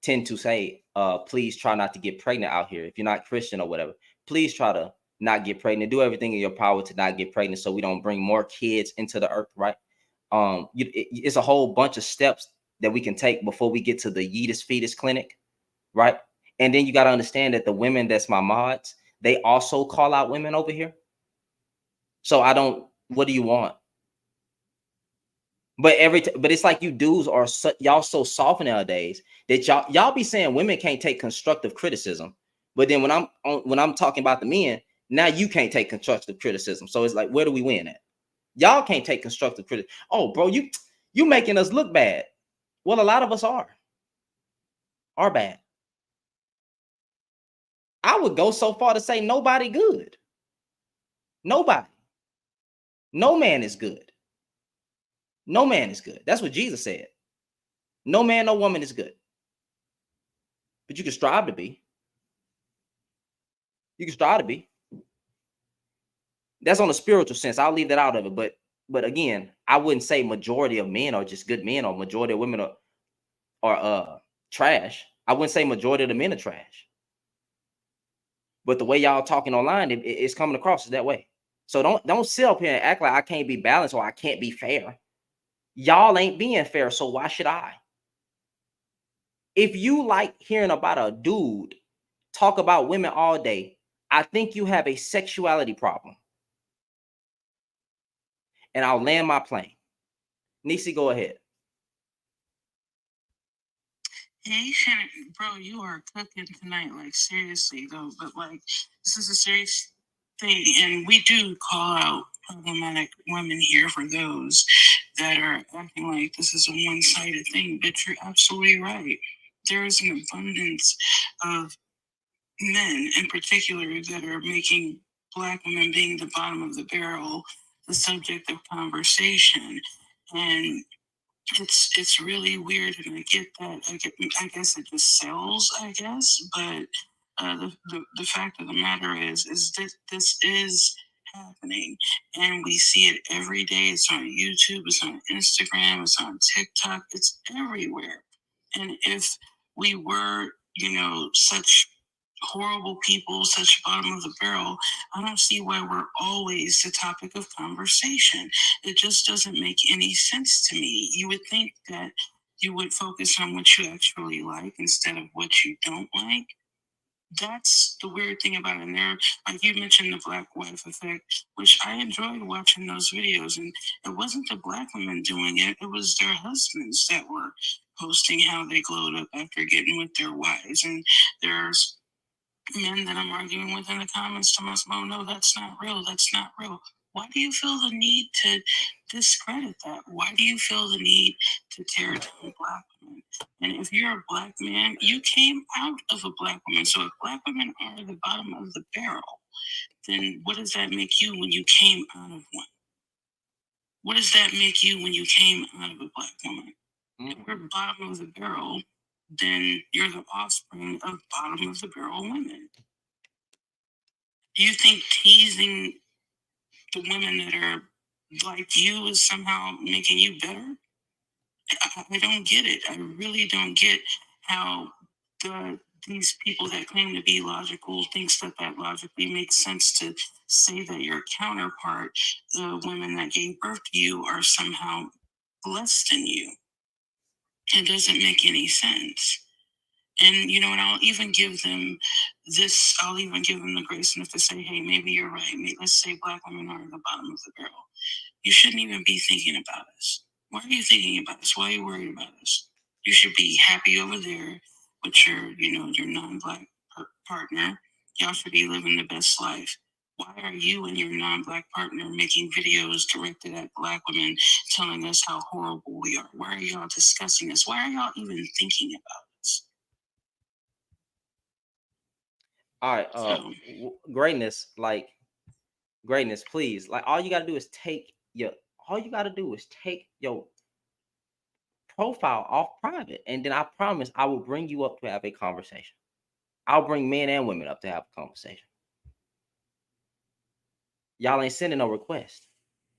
tend to say, please try not to get pregnant out here. If you're not Christian or whatever, please try to not get pregnant. Do everything in your power to not get pregnant so we don't bring more kids into the earth, right? It's a whole bunch of steps that we can take before we get to the Yeetus Fetus Clinic, right? And then you got to understand that the women that's my mods, they also call out women over here. So I don't, what do you want? But but it's like you dudes are y'all so soft nowadays that y'all be saying women can't take constructive criticism. But then when I'm talking about the men, now you can't take constructive criticism. So it's like, where do we win at? Y'all can't take constructive criticism. Oh, bro, you making us look bad. Well, a lot of us are bad. I would go so far to say nobody good. Nobody. No man is good. No man is good. That's what Jesus said. No man, no woman is good. But you can strive to be. You can strive to be. That's on a spiritual sense. I'll leave that out of it. But again, I wouldn't say majority of men are just good men or majority of women are trash. I wouldn't say majority of the men are trash. But the way y'all talking online, it's coming across as that way. So don't sit up here and act like I can't be balanced or I can't be fair. Y'all ain't being fair, so why should I? If you like hearing about a dude talk about women all day, I think you have a sexuality problem. And I'll land my plane. Nisi, go ahead. Hey, Shannon, bro, you are cooking tonight. Like, seriously, though. But, like, this is a serious thing. And we do call out problematic women here for those that are acting like this is a one sided thing. But you're absolutely right. There is an abundance of men in particular that are making Black women being the bottom of the barrel the subject of conversation. And it's really weird, and I get that. I guess it just sells, I guess. But the fact of the matter is that this is happening, and we see it every day. It's on YouTube, it's on Instagram, it's on TikTok, it's everywhere. And if we were, such horrible people, such bottom of the barrel, I don't see why we're always the topic of conversation. It just doesn't make any sense to me. You would think that you would focus on what you actually like instead of what you don't like. That's the weird thing about it. And there, like you mentioned, the Black wife effect, which I enjoyed watching those videos. And it wasn't the Black women doing it; it was their husbands that were posting how they glowed up after getting with their wives. And there's men that I'm arguing with in the comments to myself, oh no, that's not real. That's not real. Why do you feel the need to discredit that? Why do you feel the need to tear down black women? And if you're a black man, you came out of a black woman. So if black women are the bottom of the barrel, then what does that make you when you came out of one? What does that make you when you came out of a black woman? If we're bottom of the barrel, then you're the offspring of bottom of the barrel women. Do you think teasing the women that are like you is somehow making you better? I don't get it. I really don't get how these people that claim to be logical thinks that logically makes sense to say that your counterpart, the women that gave birth to you, are somehow less than you. It doesn't make any sense. And you know, and I'll even give them this. I'll even give them the grace enough to say, "Hey, maybe you're right. Let's say black women are at the bottom of the barrel. You shouldn't even be thinking about us. Why are you thinking about us? Why are you worried about us? You should be happy over there with your, your non-black partner. Y'all should be living the best life. Why are you and your non-black partner making videos directed at black women, telling us how horrible we are? Why are y'all discussing us? Why are y'all even thinking about us?" All right. Greatness, like greatness, please. Like all you gotta do is take your profile off private, and then I promise I will bring you up to have a conversation. I'll bring men and women up to have a conversation. Y'all ain't sending no request.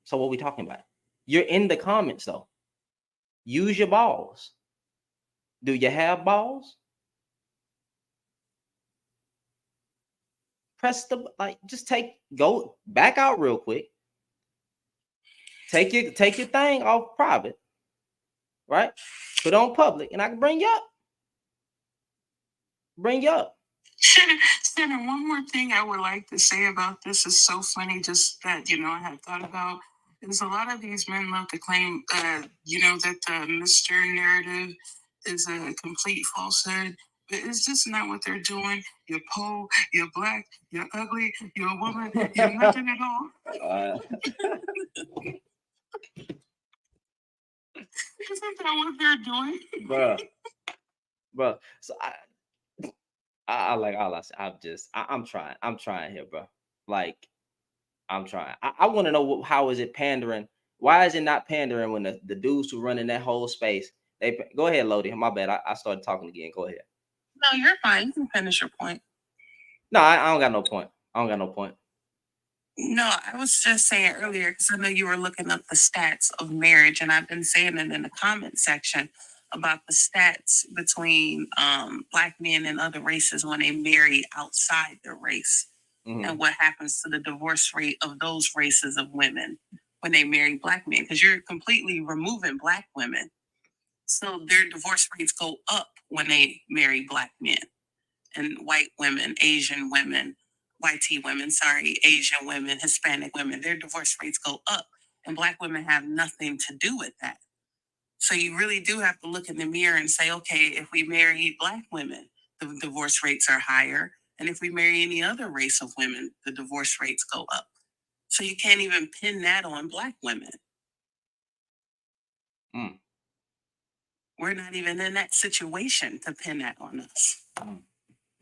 So what we talking about? You're in the comments though. Use your balls. Do you have balls? Press the just go back out real quick. Take your thing off private, right? Put on public, and I can bring you up. Bring you up. Senator, one more thing I would like to say about this is so funny, just that, I had thought about, is a lot of these men love to claim, that the Mr. narrative is a complete falsehood. But it's just not what they're doing. You're poor, you're black, you're ugly, you're a woman, you're nothing at all. Isn't that what they're doing? Bro. So I like all I said. I'm trying here, bro. Like, I'm trying. I want to know how is it pandering? Why is it not pandering when the dudes who run in that whole space? Go ahead, Lodi. My bad. I started talking again. Go ahead. No, you're fine. You can finish your point. No, I don't got no point. I don't got no point. No, I was just saying earlier, because I know you were looking up the stats of marriage, and I've been saying it in the comment section about the stats between black men and other races when they marry outside their race, and what happens to the divorce rate of those races of women when they marry black men, because you're completely removing black women. So their divorce rates go up when they marry black men, and white women, Asian women, YT women, Asian women, Hispanic women, their divorce rates go up, and black women have nothing to do with that. So you really do have to look in the mirror and say, okay, if we marry black women, the divorce rates are higher. And if we marry any other race of women, the divorce rates go up. So you can't even pin that on black women. We're not even in that situation to pin that on us.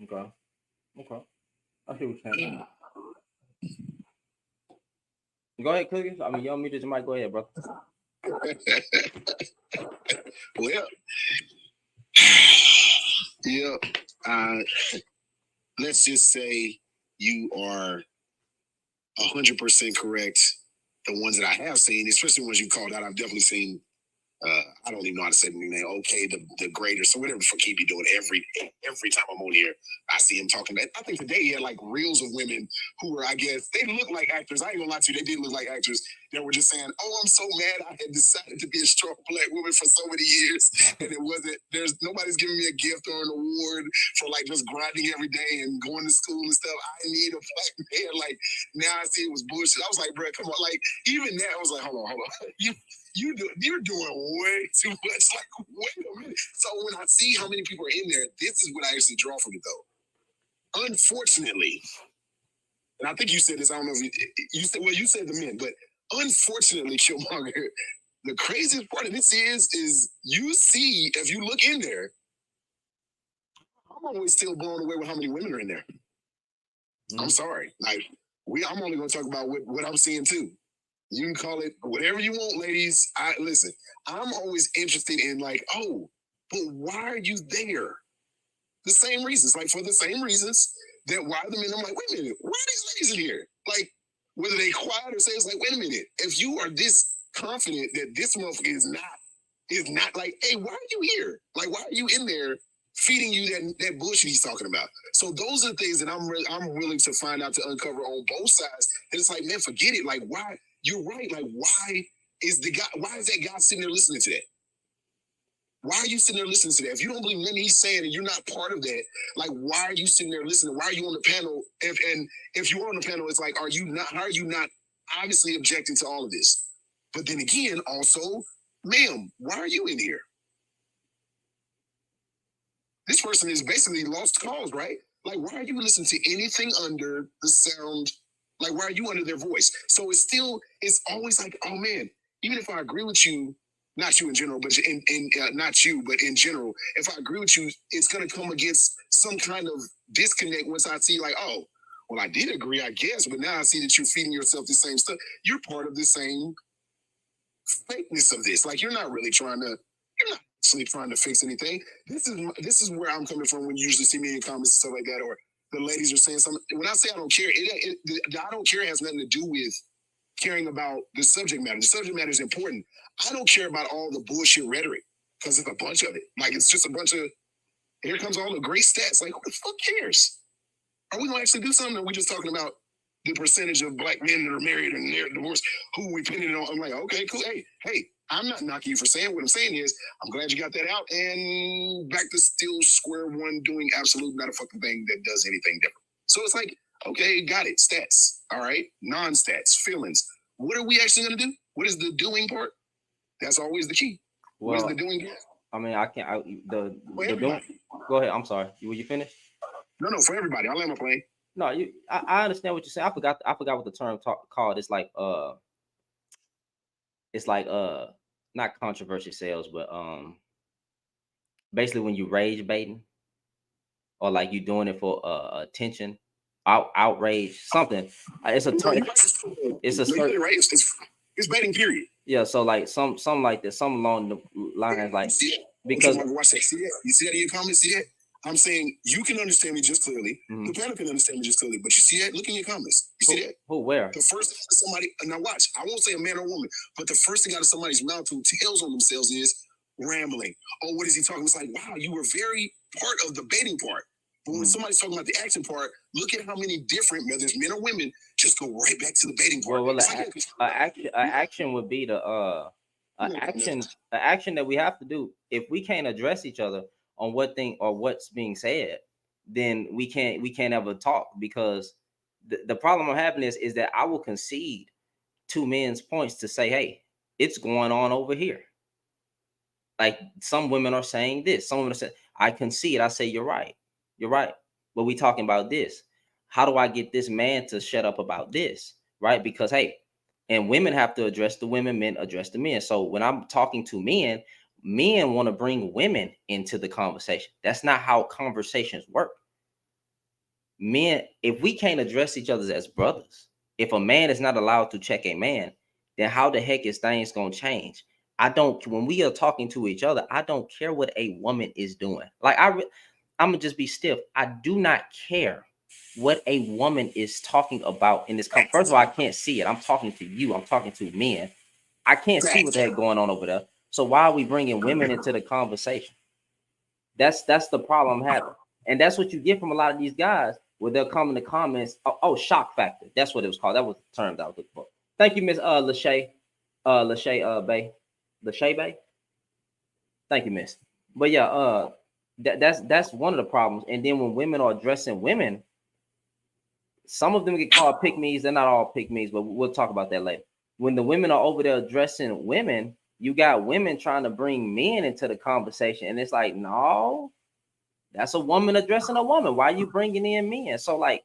Okay. I hear what you're saying. Go ahead, Cookies. I mean, you muted your mic. Go ahead, bro. Well, yeah. Let's just say you are 100% correct. The ones that I have seen, especially the ones you called out, I've definitely seen. I don't even know how to say the name. Okay, the greater. So whatever for keep you doing every time I'm on here, I see him talking. I think today he had like reels of women who were, I guess, they look like actors. I ain't gonna lie to you, they did look like actors. They were just saying, "Oh, I'm so mad. I had decided to be a strong black woman for so many years, and it wasn't. Nobody's giving me a gift or an award for like just grinding every day and going to school and stuff. I need a black man. Like now I see it was bullshit. I was like, bro, come on. Like even that, I was like, hold on. You're doing way too much. Like, wait a minute. So when I see how many people are in there, this is what I actually draw from it, though. Unfortunately, and I think you said this. I don't know if you said, well, you said the men, but unfortunately, Killmonger, the craziest part of this is you see, if you look in there, I'm always still blown away with how many women are in there. I'm sorry. Like, I'm only going to talk about what I'm seeing too. You can call it whatever you want, ladies. Listen, I'm always interested in like, oh, but why are you there? The same reasons, like for the same reasons that why the men, I'm like, wait a minute, why are these ladies in here? Like, whether they quiet or say, it's like, wait a minute, if you are this confident that this motherfucker is not like, hey, why are you here? Like, why are you in there feeding you that bullshit he's talking about? So those are the things that I'm willing to find out, to uncover on both sides. And it's like, man, forget it. Like, why? You're right. Like, why is that guy sitting there listening to that? Why are you sitting there listening to that? If you don't believe nothing he's saying and you're not part of that, like, why are you sitting there listening? Why are you on the panel? If you're on the panel, it's like, how are you not obviously objecting to all of this? But then again, also, ma'am, why are you in here? This person is basically lost cause, right? Like, why are you listening to anything under the sound? Like, why are you under their voice? So it's always like, oh man, even if I agree with you, not you in general, but not you, but in general, if I agree with you, it's going to come against some kind of disconnect once I see like, oh, well, I did agree, I guess, but now I see that you're feeding yourself the same stuff. You're part of the same fakeness of this. Like, you're not actually trying to fix anything. This is where I'm coming from when you usually see me in comments and stuff like that, or the ladies are saying something. When I say I don't care, I don't care has nothing to do with caring about the subject matter. The subject matter is important. I don't care about all the bullshit rhetoric because it's a bunch of it. Like, it's just a bunch of, here comes all the great stats. Like, who the fuck cares? Are we going to actually do something, or are we just talking about the percentage of black men that are married and they're divorced, who we pinning it on? I'm like, okay, cool. Hey, I'm not knocking you for saying. What I'm saying is, I'm glad you got that out, and back to still square one, doing absolutely not a fucking thing that does anything different. So it's like, okay, got it. Stats. All right. Non-stats, feelings. What are we actually going to do? What is the doing part? That's always the key. What is the doing part? I mean, I can't. The doing. Go ahead. I'm sorry. Will you finish? No, for everybody. I'll let my plane. No, I understand what you're saying. I forgot what the term called. It's like not controversy sales, but basically when you rage baiting, or like you doing it for attention, outrage, something. It's a term. It's a certain, right. It's baiting, period. Yeah. So like some like that, some along the lines, like, because watch that. See that? You see that in your comments? See that? I'm saying you can understand me just clearly. The panel can understand me just clearly. But you see that? Look in your comments. You see that? Who? Where? The first thing somebody, now watch, I won't say a man or a woman, but the first thing out of somebody's mouth who tells on themselves is rambling. Oh, what is he talking? It's like, wow, you were very part of the baiting part. But when somebody's talking about the action part, look at how many different, whether it's men or women, just go right back to the baiting part. Well, action would be the action that we have to do. If we can't address each other on what thing or what's being said, then we can't ever talk, because the problem I'm having is that I will concede two men's points to say, hey, it's going on over here. Like, some women are saying this, some women are saying, I concede, I say you're right, but we talking about this. How do I get this man to shut up about this? Right? Because hey, and women have to address the women, men address the men. So when I'm talking to men want to bring women into the conversation. That's not how conversations work. Men, if we can't address each other as brothers, if a man is not allowed to check a man, then how the heck is things going to change? When we are talking to each other, I don't care what a woman is doing. Like, I'm going to just be stiff. I do not care what a woman is talking about in this. First of all, I can't see it. I'm talking to you. I'm talking to men. I can't see what the heck going on over there. So why are we bringing women into the conversation? That's the problem I'm having. And that's what you get from a lot of these guys, where they'll come in the comments. Oh, shock factor. That's what it was called. That was the term that I was looking for. Thank you, Miss Lachey Bay. Lachey Bay. Thank you, Miss. But yeah, that's one of the problems. And then when women are addressing women, some of them get called pick-me's. They're not all pick-me's, but we'll talk about that later. When the women are over there addressing women, you got women trying to bring men into the conversation. And it's like, no, that's a woman addressing a woman. Why are you bringing in men? So like,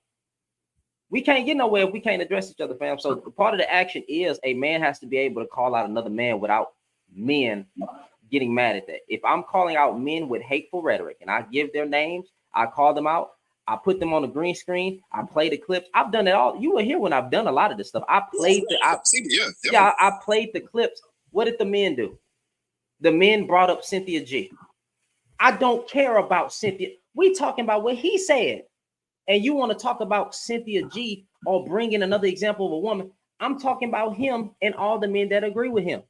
We can't get nowhere if we can't address each other, fam. So part of the action is a man has to be able to call out another man without men getting mad at that. If I'm calling out men with hateful rhetoric and I give their names, I call them out, I put them on the green screen, I play the clips. I've done it all. You were here when I've done a lot of this stuff. I played I played the clips. What did the men do? The men brought up Cynthia G. I don't care about Cynthia. We talking about what he said. And you want to talk about Cynthia G or bring in another example of a woman. I'm talking about him and all the men that agree with him.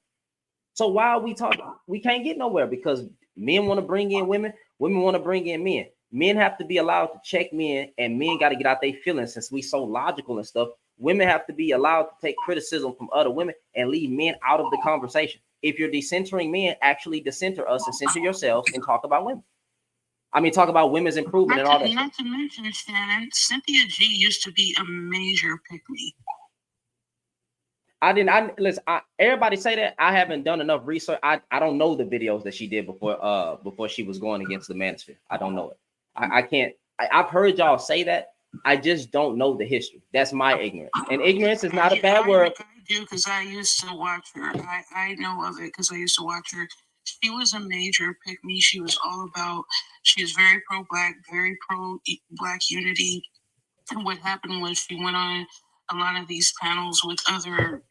So why are we talking? We can't get nowhere because men want to bring in women, women want to bring in men. Men have to be allowed to check men, and men got to get out their feelings since we so logical and stuff. Women have to be allowed to take criticism from other women and leave men out of the conversation. If you're decentering men, actually decenter us and center yourselves and talk about women. I mean, talk about women's improvement and all that. Not to mention, Shannon, Cynthia G used to be a major pick-me. Listen, everybody say that. I haven't done enough research. I don't know the videos that she did before she was going against the Manosphere. I don't know it. I can't. I've heard y'all say that. I just don't know the history. That's my ignorance. And ignorance is not a bad word. I do because I used to watch her. I know of it because I used to watch her. She was a major pick-me. She was all about, she was very pro-black, very pro-black unity. And what happened was she went on a lot of these panels with other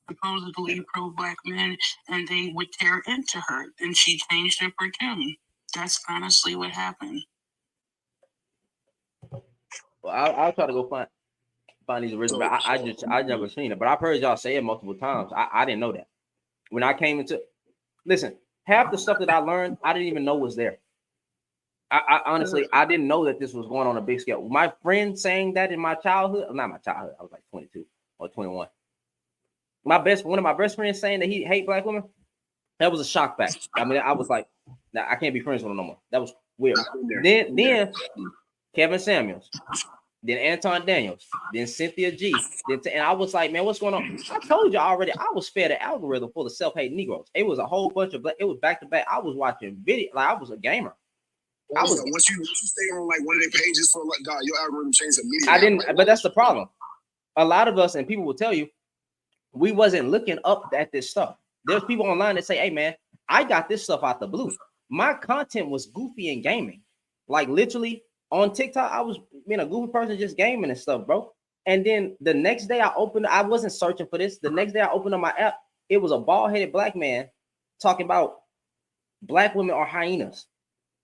supposedly pro-black men, and they would tear into her, and she changed up her tune. That's honestly what happened. Well, I'll try to go find these original. I never seen it, but I've heard y'all say it multiple times. I didn't know that. When I came into, listen, half the stuff that I learned, I didn't even know was there. I honestly, I didn't know that this was going on a big scale. My friend saying that in my childhood, not my childhood, I was like 22 or 21. One of my best friends saying that he hate black women, that was a shock factor. I mean, I was like, nah, I can't be friends with him no more. That was weird. Then Kevin Samuels, then Anton Daniels, then Cynthia G, and I was like, man, what's going on? I told you already, I was fed an algorithm full of self-hate Negroes. It was a whole bunch of it was back to back. I was watching video, like I was a gamer. Once you stay on like one of their pages for like God, your algorithm changed immediately. But that's the problem. A lot of us, and people will tell you, we wasn't looking up at this stuff. There's people online that say, hey man, I got this stuff out the blue. My content was goofy and gaming. Like literally on TikTok, I was being a goofy person just gaming and stuff, bro. And then the next day I wasn't searching for this. The next day I opened up my app, it was a bald-headed black man talking about black women are hyenas.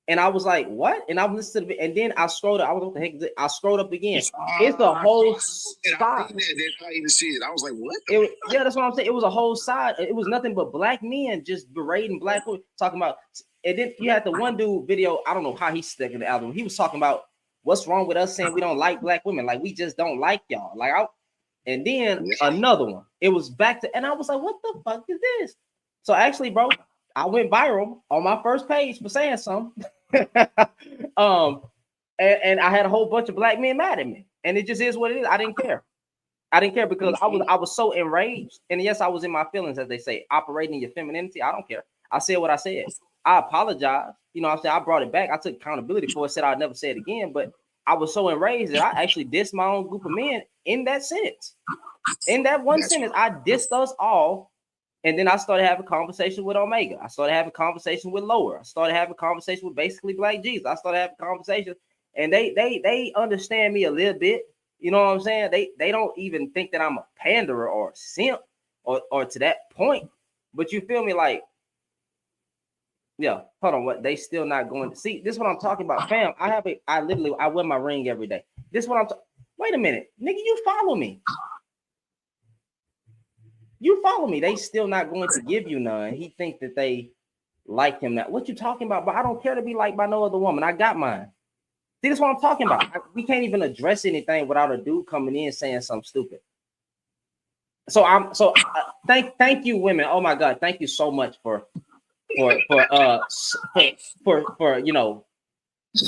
And I was like, what? And I listened to it, and then I scrolled up. I was what the heck is it? I scrolled up again. It's a whole side. I was like, what? Yeah, that's what I'm saying. It was a whole side. It was nothing but black men just berating black women, talking about. And then you had the one dude video. I don't know how he's sticking the album. He was talking about what's wrong with us saying we don't like black women. Like we just don't like y'all. And then another one. It was back to, and I was like, what the fuck is this? So actually, bro, I went viral on my first page for saying something. And I had a whole bunch of black men mad at me, and it just is what it is. I didn't care because I was so enraged, and yes, I was in my feelings, as they say, operating your femininity. I don't care. I said what I said. I apologize. You know what I'm saying? I brought it back. I took accountability for it. Said I'd never say it again, but I was so enraged that I actually dissed my own group of men in that sentence. In that one sentence, I dissed us all. And then I started having conversation with Omega. I started having conversation with Lower. I started having conversation with basically Black Jesus. I started having conversations, and they understand me a little bit. You know what I'm saying? They don't even think that I'm a panderer or a simp or to that point. But you feel me? Like, yeah, hold on. What they still not going to see? This is what I'm talking about, fam. I wear my ring every day. This is what I'm talking. Wait a minute, nigga, you follow me. You follow me. They still not going to give you none. He think that they like him. Now, what you talking about? But I don't care to be liked by no other woman. I got mine. See, this is what I'm talking about. We can't even address anything without a dude coming in saying something stupid. Thank you, women. Oh my God, thank you so much for you know,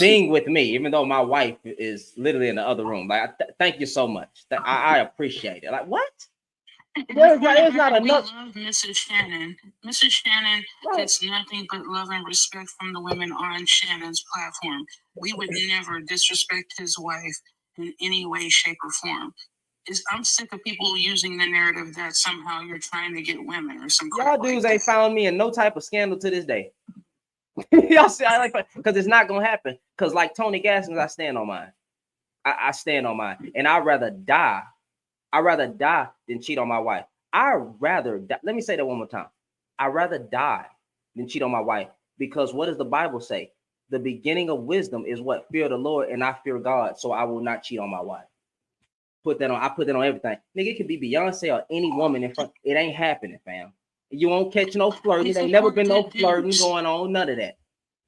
being with me, even though my wife is literally in the other room. Like, thank you so much. I appreciate it. Like, what? There's not enough. We love Mrs. Shannon. Mrs. Shannon gets nothing but love and respect from the women on Shannon's platform. We would never disrespect his wife in any way, shape, or form. I'm sick of people using the narrative that somehow you're trying to get women or some Y'all crap dudes like ain't that. found me in no type of scandal to this day. Y'all see, I like, because it's not gonna happen. Because like Tony Gaskins, I stand on mine. I stand on mine, and I'd rather die. I'd rather die than cheat on my wife. I'd rather die. Let me say that one more time. I'd rather die than cheat on my wife, because what does the Bible say? The beginning of wisdom is what? Fear the Lord, and I fear God, so I will not cheat on my wife. I put that on everything. Nigga, it could be Beyonce or any woman in front. It ain't happening, fam. You won't catch no flirting. There ain't never been no flirting going on. None of that.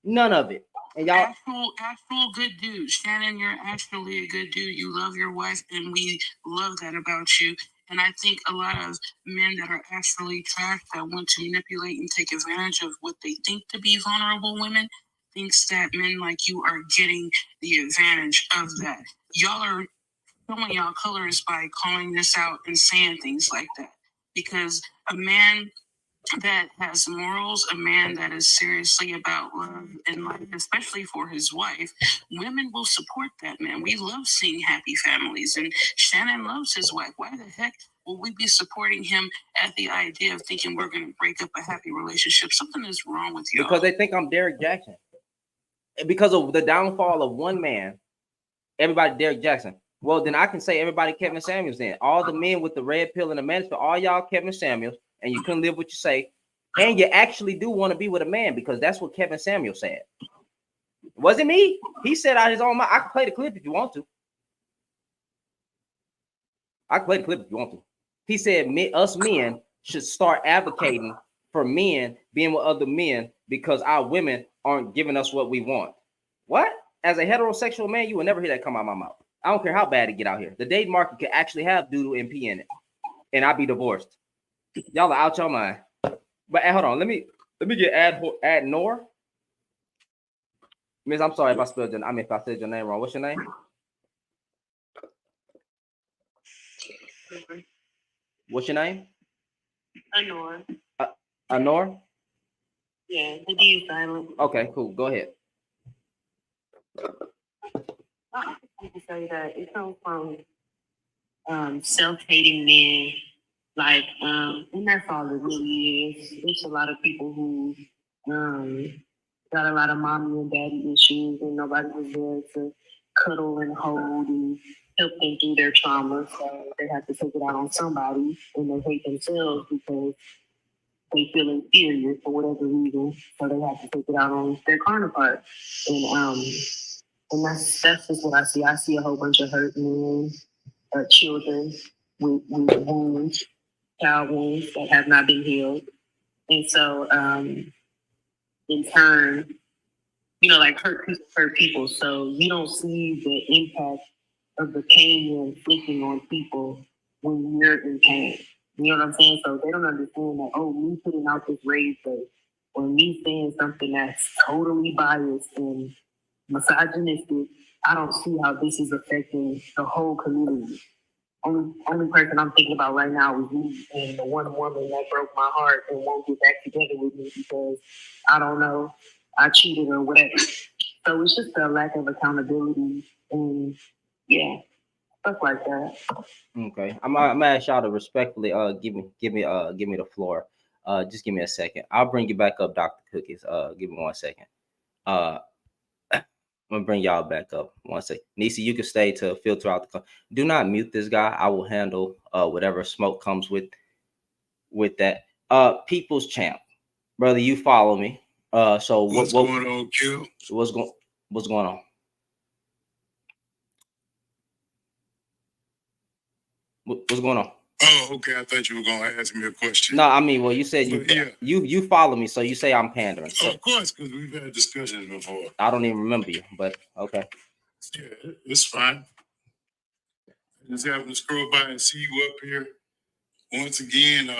None of it. And y'all, actual good dude. Shannon, you're actually a good dude. You love your wife, and we love that about you. And I think a lot of men that are actually trash, that want to manipulate and take advantage of what they think to be vulnerable women, thinks that men like you are getting the advantage of that. Y'all are showing y'all colors by calling this out and saying things like that. Because a man that has morals, a man that is seriously about love and life, especially for his wife, women will support that man. We love seeing happy families, and Shannon loves his wife. Why the heck will we be supporting him at the idea of thinking we're going to break up a happy relationship? Something is wrong with y'all. because they think I'm Derek Jackson. And because of the downfall of one man, everybody Derek Jackson. Well, then I can say everybody Kevin Samuels then. All the men with the red pill and the management, all y'all Kevin Samuels, and you couldn't live what you say. And you actually do want to be with a man, because that's what Kevin Samuel said. It wasn't me. He said out his own mouth. I can play the clip if you want to. I can play the clip if you want to. He said us men should start advocating for men being with other men because our women aren't giving us what we want. What? As a heterosexual man, you will never hear that come out of my mouth. I don't care how bad it get out here. The dating market could actually have doodle and pee in it, and I'd be divorced. Y'all are out your mind. But hold on, let me get Ad Nor. Miss, I'm sorry if I spelled your. I mean, if I said your name wrong. What's your name? What's your name? Anor. Anor? Yeah, the D is silent. Okay, cool. Go ahead. I can say that it comes from self-hating men, like, and that's all it really is. There's a lot of people who got a lot of mommy and daddy issues, and nobody was there to cuddle and hold and help them through their trauma. So they have to take it out on somebody, and they hate themselves because they feel inferior for whatever reason. So they have to take it out on their counterpart. And that's just what I see. I see a whole bunch of hurt men, children with wounds, child wounds that have not been healed. And so, in turn, like hurt people. So you don't see the impact of the pain you're inflicting on people when you're in pain. You know what I'm saying? So they don't understand that, oh, me putting out this rage bait, or me saying something that's totally biased and misogynistic, I don't see how this is affecting the whole community. Only person I'm thinking about right now is me and the one woman that broke my heart and won't get back together with me because I don't know, I cheated or whatever. So it's just a lack of accountability and yeah, stuff like that. Okay, I'm gonna ask y'all to respectfully give me the floor. Just give me a second. I'll bring you back up, Dr. Cookies. Give me 1 second. I'm gonna bring y'all back up 1 second. Nisi, you can stay to filter out the. Do not mute this guy. I will handle whatever smoke comes with that. People's Champ, brother, you follow me. So what's going on, Q? What's going on? What's going on? Oh, okay. I thought you were gonna ask me a question. No, I mean, well, you said yeah. you follow me, so you say I'm pandering. So. Of course, because we've had discussions before. I don't even remember you, but okay. Yeah, it's fine. I just happened to scroll by and see you up here once again,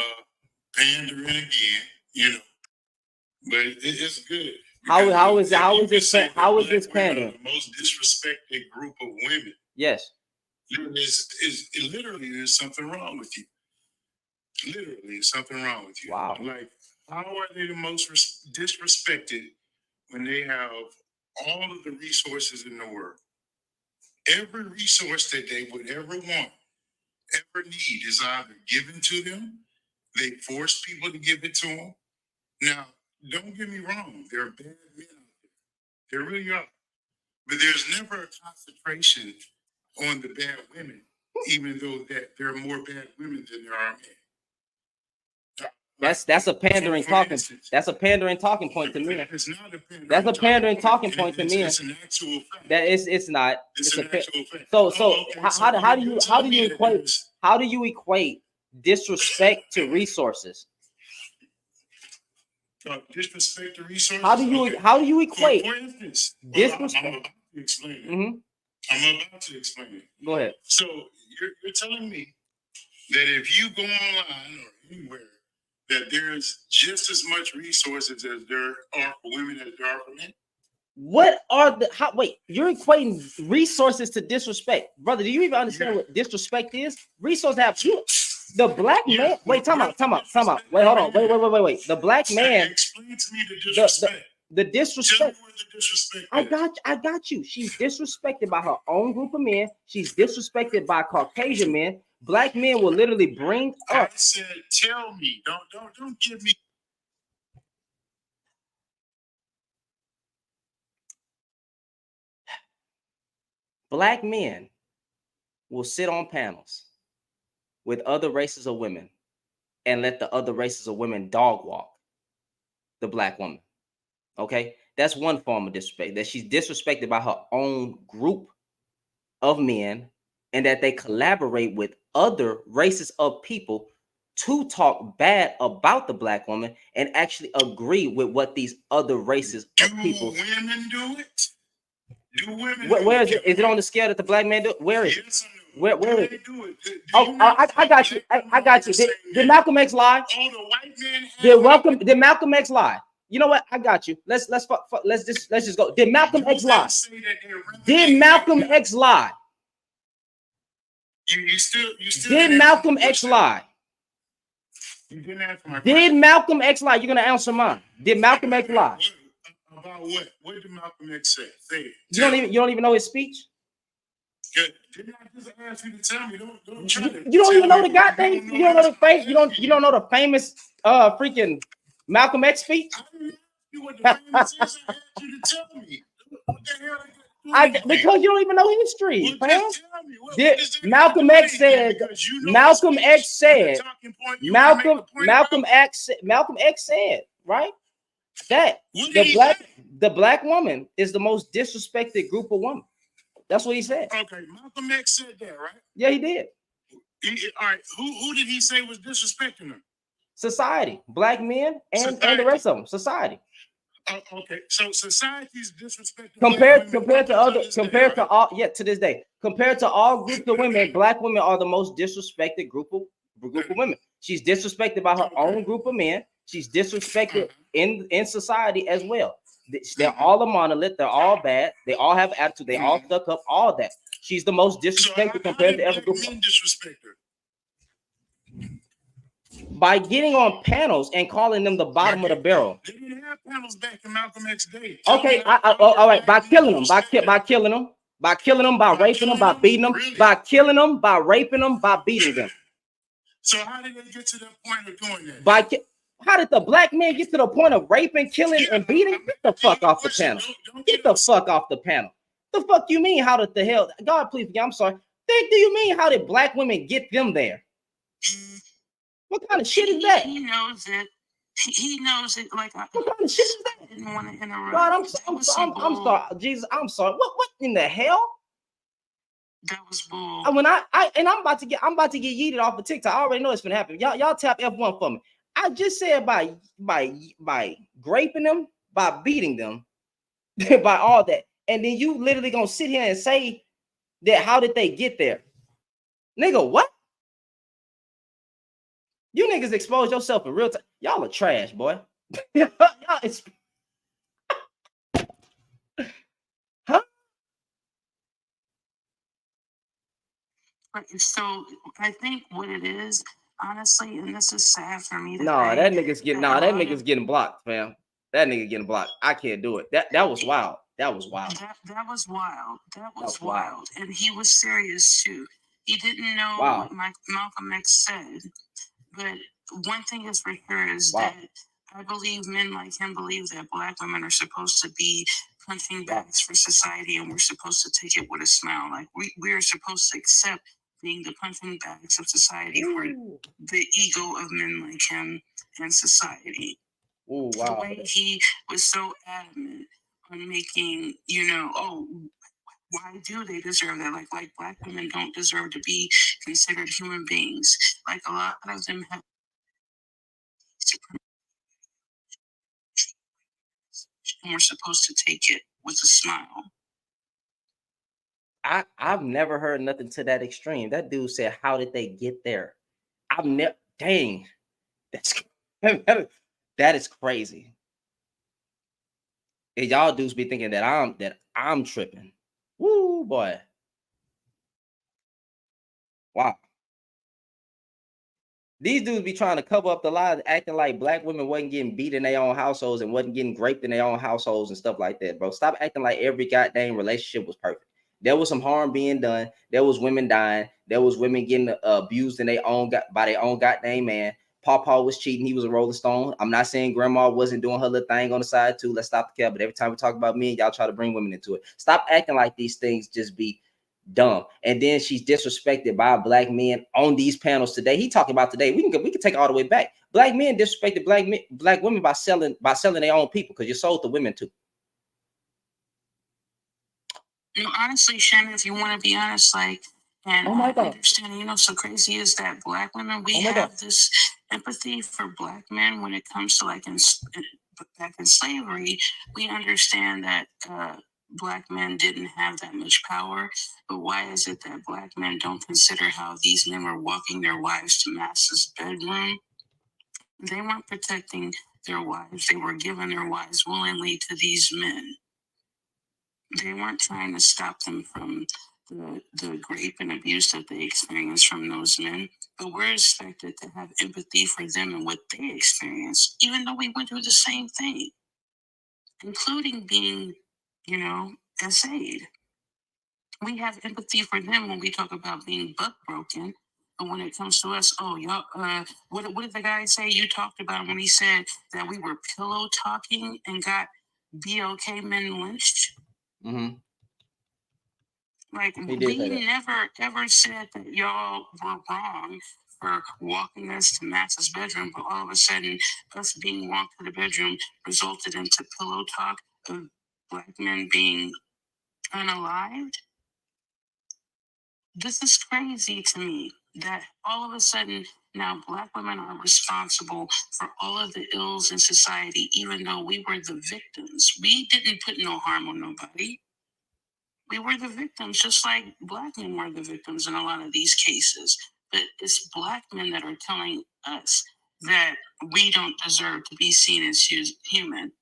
pandering again, But it's good. How is this pandering? The most disrespected group of women. Yes. Literally, there's something wrong with you. Literally, there's something wrong with you. Wow. Like, how are they the most disrespected when they have all of the resources in the world? every resource that they would ever want, ever need is either given to them. They force people to give it to them. Now, don't get me wrong. There are bad men out there. There really are. But there's never a concentration on the bad women, even though that there are more bad women than there are men. That's a pandering For talking. instance, That's a pandering talking point to me. It's not a pandering. That's a pandering talking point to It's- me. It's an actual fact. That it's not. It's an actual fact. So Okay, how do you're you telling me that equate there's- how do you equate disrespect to resources? disrespect to resources? How do you Okay. equate? For instance, disrespect? I'm about to explain it. Hmm. I'm about to explain it. Go ahead. So you're telling me that if you go online or anywhere, that there's just as much resources as there are for women as there are for men? What are the how? Wait, you're equating resources to disrespect, brother. Do you even understand what disrespect is? Resources have you. The black man. Wait, time out. Wait, hold on. Wait. The black man. Explain to me the disrespect. The Tell disrespect. me where the disrespect I got you. She's disrespected by her own group of men. She's disrespected by Caucasian men. Black men will literally bring I up. said, tell me. Don't give me. Black men will sit on panels with other races of women and let the other races of women dog walk the black woman. Okay, that's one form of disrespect, that she's disrespected by her own group of men and that they collaborate with other races of people to talk bad about the black woman and actually agree with what these other races Do of people. women do it? Do women? Where is it? Is it on the scale that the black man do? Where is it? Yes or no? Where Do is they it? do it? Do Oh, you not I got you. think black I got you. women Did say Malcolm X lie? that all the white men have Did Malcolm X lie? You know what? I got you. Let's just go. Did Malcolm X lie? Did Malcolm X lie? You still Did Malcolm X lie? You didn't answer my question. Did Malcolm X lie? You're gonna answer mine. Did Malcolm X lie? About what? What did Malcolm X say? Say it. You don't even know his speech. Good. Didn't I just ask you to tell me? Don't try to. You don't even know the tell me. goddamn. You don't know the face. You don't know the famous freaking Malcolm X speech. I didn't ask you what the famous is. I asked you to tell me. What the hell? Because you don't even know history, Well, fam. just tell me. What Did does that Malcolm have to X do with anything? said- Because you know Malcolm the X speech, the said- talking point you wanna make a point Malcolm X said, right, that What did he the black woman is the most disrespected group of women. That's what he said. say? Okay, Malcolm X said that, right? Yeah, he did. All right, who did he say was disrespecting her? Society, black men and the Society. rest of them. Society. Okay, so society's disrespecting Compared black women to up other until this day, compared to right? all to this day, compared to all groups of women, black women are the most disrespected group of women. She's disrespected by her Okay. own group of men. She's disrespected Uh-huh. in society as well. They're all a monolith. They're all bad. They all have attitude. They all stuck up. All that. She's the most So disrespected how compared did to every black group. men disrespect her? By getting on panels and calling them the bottom of the barrel. They didn't have panels back in Malcolm X day. Okay, Tell me how all right. By black killing men them, by disrespect killing them, by raping them, by beating them, Really? by killing them, by raping them, by beating them. her. So how did they get to that point of doing that? How did the black man get to the point of raping, killing, and beating? Get the fuck off the panel. Get the fuck off the panel. The fuck you mean? How did the hell? God, please forgive. I'm sorry. Do you mean how did black women get them there? What kind of shit is that? He knows it. He knows it. Like I What kind of shit is that? didn't want to interrupt. God, That was some I'm bull. sorry. Jesus, I'm sorry. What in the hell? That was bull. When I'm about to get yeeted off of TikTok. I already know it's gonna happen. Y'all tap F1 for me. I just said by graping them, by beating them, by all that, and then you literally gonna sit here and say that how did they get there, nigga? What? You niggas expose yourself in real time. Y'all are trash, boy. Y'all is So I think what it is, honestly, and this is sad for me to nah. say, That nigga's getting that a lot of- nigga's getting blocked, fam. That nigga getting blocked. I can't do it. That was wild. That was wild. That was wild. That was wild. wild. And he was serious too. He didn't know Wow. what Malcolm X said. But one thing is for sure is Wow. that I believe men like him believe that Black women are supposed to be punching bags for society, and we're supposed to take it with a smile. Like we are supposed to accept being the punching bags of society for Ooh. the ego of men like him and society. Ooh, The wow. way he was so adamant on making, oh, why do they deserve that? Like Black women don't deserve to be considered human beings. Like a lot of them have, and we're supposed to take it with a smile. I've never heard nothing to that extreme. That dude said, "How did they get there?" I've never. Dang, that's that is crazy. And y'all dudes be thinking that I'm tripping. Woo, boy. Wow. These dudes be trying to cover up the lies, acting like Black women wasn't getting beat in their own households and wasn't getting raped in their own households and stuff like that, bro. Stop acting like every goddamn relationship was perfect. There was some harm being done. There was women dying. There was women getting abused in by their own goddamn man. Pawpaw was cheating. He was a Rolling Stone. I'm not saying Grandma wasn't doing her little thing on the side too. Let's stop the cap. But every time we talk about men, y'all try to bring women into it. Stop acting like these things just be dumb. And then she's disrespected by Black men on these panels today. He talking about today. We can take it all the way back. Black men disrespected Black women by selling their own people, because you sold the women too. Honestly, Shannon, if you want to be honest, and Oh my God. understanding, so crazy is that Black women, we Oh my have God. this empathy for Black men when it comes to back in slavery. We understand that Black men didn't have that much power, but why is it that Black men don't consider how these men were walking their wives to Mass's bedroom? They weren't protecting their wives. They were giving their wives willingly to these men. They weren't trying to stop them from the rape and abuse that they experienced from those men, but we're expected to have empathy for them and what they experienced, even though we went through the same thing, including being, SA'd. We have empathy for them when we talk about being buck broken. But when it comes to us, oh, y'all, what did the guy say? You talked about when he said that we were pillow talking and got BLK men lynched? Mm-hmm. Like, He did say that. we never ever said that y'all were wrong for walking us to Max's bedroom, but all of a sudden, us being walked to the bedroom resulted into pillow talk of Black men being unalived. This is crazy to me that all of a sudden now Black women are responsible for all of the ills in society, even though we were the victims. We didn't put no harm on nobody. We were the victims, just like Black men were the victims in a lot of these cases. But it's Black men that are telling us that we don't deserve to be seen as human.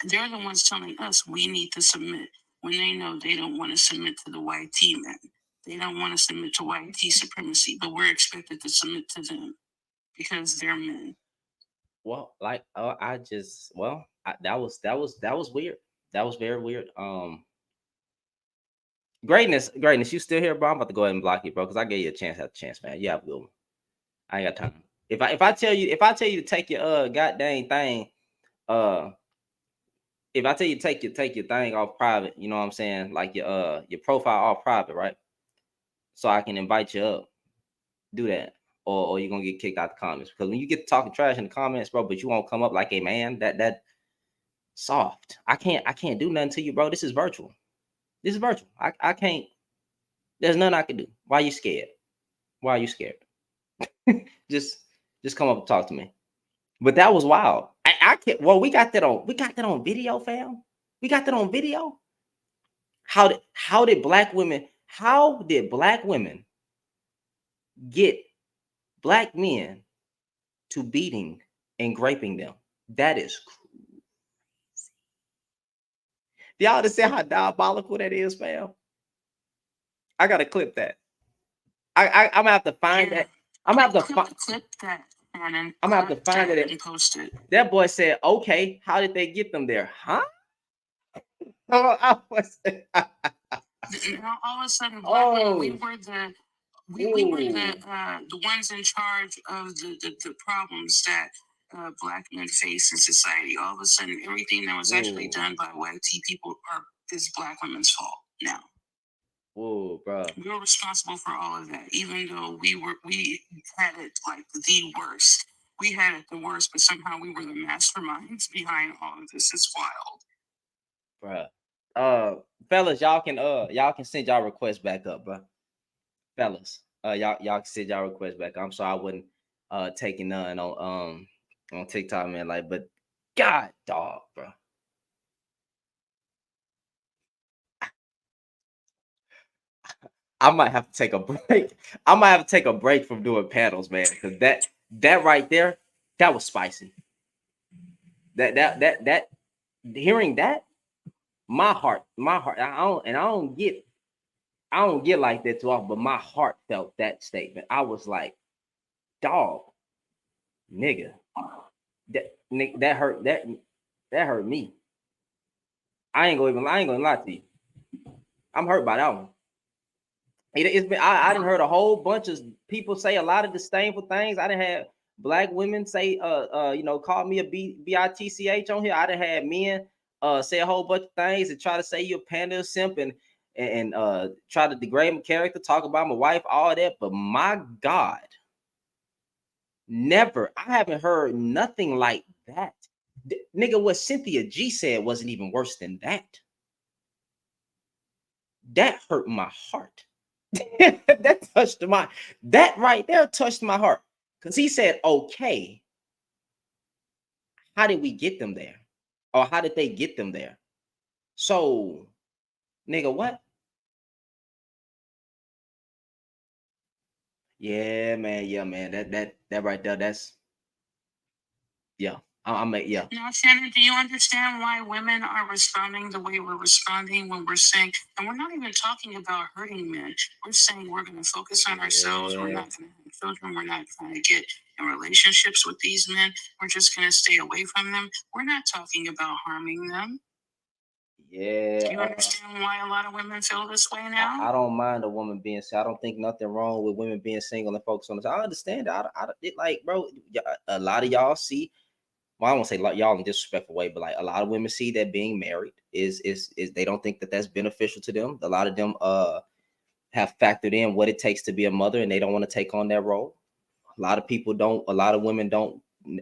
They're the ones telling us we need to submit when they know they don't want to submit to the white T men. They don't want to submit to white T supremacy, but we're expected to submit to them because they're men. Well, that was weird. That was very weird. Greatness, you still here, bro? I'm about to go ahead and block you, bro, because I gave you a chance after chance, man. You have a good one. I ain't got time. If I tell you to take your goddamn thing, if I tell you to take your thing off private, you know what I'm saying? Like your profile off private, right? So I can invite you up. Do that. Or you're gonna get kicked out the comments. Because when you get talking trash in the comments, bro, but you won't come up like a man, that soft. I can't do nothing to you, bro. This is virtual. I can't. There's nothing I can do. Why you scared? Why are you scared? just come up and talk to me. But that was wild. I can't. Well, we got that on video, fam. We got that on video. How did Black women get Black men to beating and raping them? That is crazy. Do y'all understand how diabolical that is, fam? I gotta clip that. I'm gonna have to find that. I'm gonna have to clip that, and I'm gonna have to find it and post it. That boy said, "Okay, how did they get them there, huh?" Oh, I was. Now all of a sudden, black women, we Oh, were we were ooh, the ones in charge of the problems that black men face in society. All of a sudden, everything that was actually ooh, done by white people is black women's fault now. ooh, bro. We were responsible for all of that, even though we had it like the worst. We had it the worst, but somehow we were the masterminds behind all of this. It's wild. Bruh. Fellas, y'all can send y'all requests back up, bro. Fellas, y'all can send y'all requests back. I'm sorry I wasn't taking none on TikTok, man. Like, but God dog, bro. I might have to take a break. I might have to take a break from doing panels, man, because that right there, that was spicy. That hearing that, my heart, I don't get like that too often, but my heart felt that statement. I was like, dog, nigga, that hurt that hurt me. I ain't gonna lie to you. I'm hurt by that one. It's been I didn't heard a whole bunch of people say a lot of disdainful things. I didn't have black women say call me a bitch on here. I didn't have men say a whole bunch of things and try to say you're a panda or simp and try to degrade my character, talk about my wife, all that. But my God, never. I haven't heard nothing like that. Nigga, what Cynthia G said wasn't even worse than that. That hurt my heart. That right there touched my heart. Because he said, okay, how did we get them there? Or how did they get them there? So, nigga, what? Yeah, man. Yeah, man. That right there, that's yeah. Yeah. Now, Shannon, do you understand why women are responding the way we're responding when we're saying, and we're not even talking about hurting men. We're saying we're going to focus on ourselves. We're Yeah. not going to have children. We're not trying to get in relationships with these men. We're just going to stay away from them. We're not talking about harming them. Yeah. Do you understand why a lot of women feel this way now? I don't mind a woman being single. I don't think nothing wrong with women being single and focus on this. I understand that. It like, bro, a lot of y'all see. Well, I won't say like y'all in a disrespectful way, but like a lot of women see that being married is they don't think that that's beneficial to them. A lot of them have factored in what it takes to be a mother, and they don't want to take on that role. A lot of people don't. A lot of women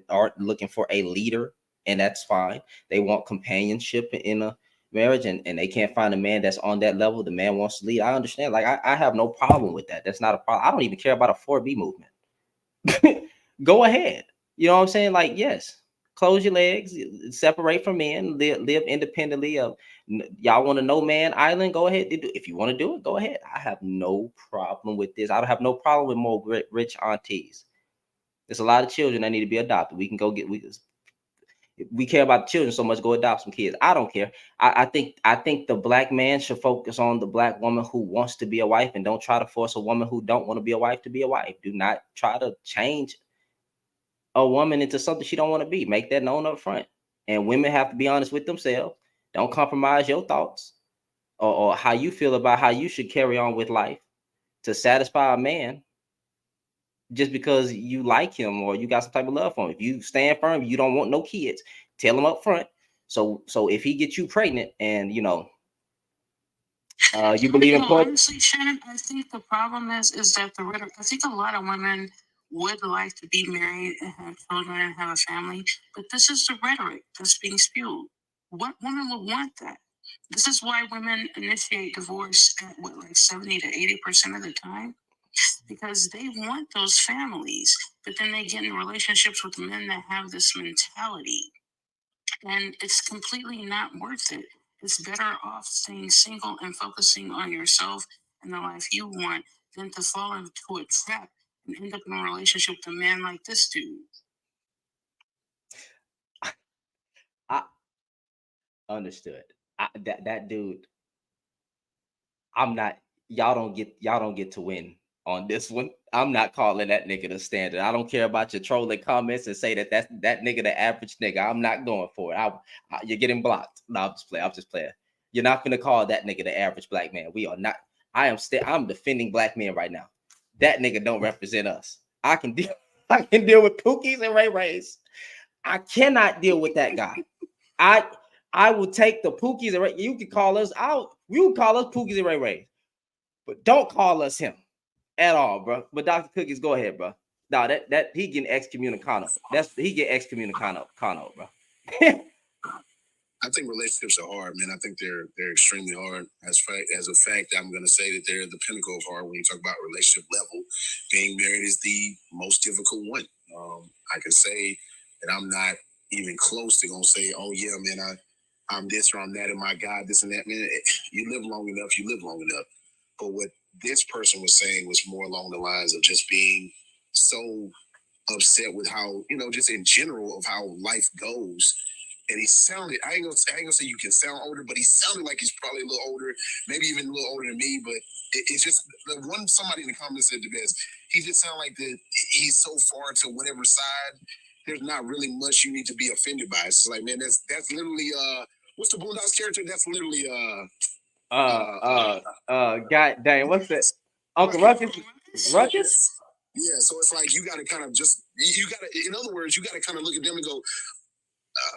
aren't looking for a leader, and that's fine. They want companionship in a marriage, and they can't find a man that's on that level. The man wants to lead. I understand. Like I have no problem with that. That's not a problem. I don't even care about a 4B movement. Go ahead. You know what I'm saying? Like, yes, close your legs, separate from men, live independently. Of y'all want to know man island? Go ahead. If you want to do it, go ahead. I have no problem with this. I don't have no problem with more rich aunties. There's a lot of children that need to be adopted. We can go get we care about the children so much. Go adopt some kids. I don't care. I think the black man should focus on the black woman who wants to be a wife, and don't try to force a woman who don't want to be a wife to be a wife. Do not try to change a woman into something she don't want to be. Make that known up front. And women have to be honest with themselves. Don't compromise your thoughts or how you feel about how you should carry on with life to satisfy a man just because you like him or you got some type of love for him. If you stand firm, you don't want no kids, tell him up front. So if he gets you pregnant and you believe in honestly, Shannon, I think the problem is that the rhetoric. I think a lot of women would like to be married and have children and have a family, but this is the rhetoric that's being spewed. What woman would want that? This is why women initiate divorce at what, like 70 to 80% of the time, because they want those families, but then they get in relationships with men that have this mentality, and it's completely not worth it. It's better off staying single and focusing on yourself and the life you want than to fall into a trap and end up in a relationship with a man like this dude. I understood. That dude, I'm not. Y'all don't get to win on this one. I'm not calling that nigga the standard. I don't care about your trolling comments and say that's that nigga the average nigga. I'm not going for it. You're getting blocked. No, I'm just playing. You're not gonna call that nigga the average black man. We are not. I'm defending black men right now. That nigga don't represent us. I can deal. I can deal with Pookies and Ray Rays. I cannot deal with that guy. I will take the Pookies and Ray. You can call us out. You can call us Pookies and Ray Rays, but don't call us him at all, bro. But Dr. Cookies, go ahead, bro. No, that he getting excommunicado. He get excommunicado, bro. I think relationships are hard, man. I think they're extremely hard. As a fact, I'm gonna say that they're the pinnacle of hard when you talk about relationship level. Being married is the most difficult one. I can say that I'm not even close to gonna say, oh yeah, man, I'm this or I'm that, and my God, this and that. Man, you live long enough, you live long enough. But what this person was saying was more along the lines of just being so upset with how, just in general of how life goes. And he sounded, I ain't gonna say you can sound older, but he sounded like he's probably a little older, maybe even a little older than me. But it's just the one, somebody in the comments said the best. He just sounded like he's so far to whatever side. There's not really much you need to be offended by. It's like, man, that's literally what's the Boondocks character? That's literally God dang, what's that? Uncle Ruckus? Ruckus? Yeah, so it's like you got to kind of you got to, in other words, you got to kind of look at them and go,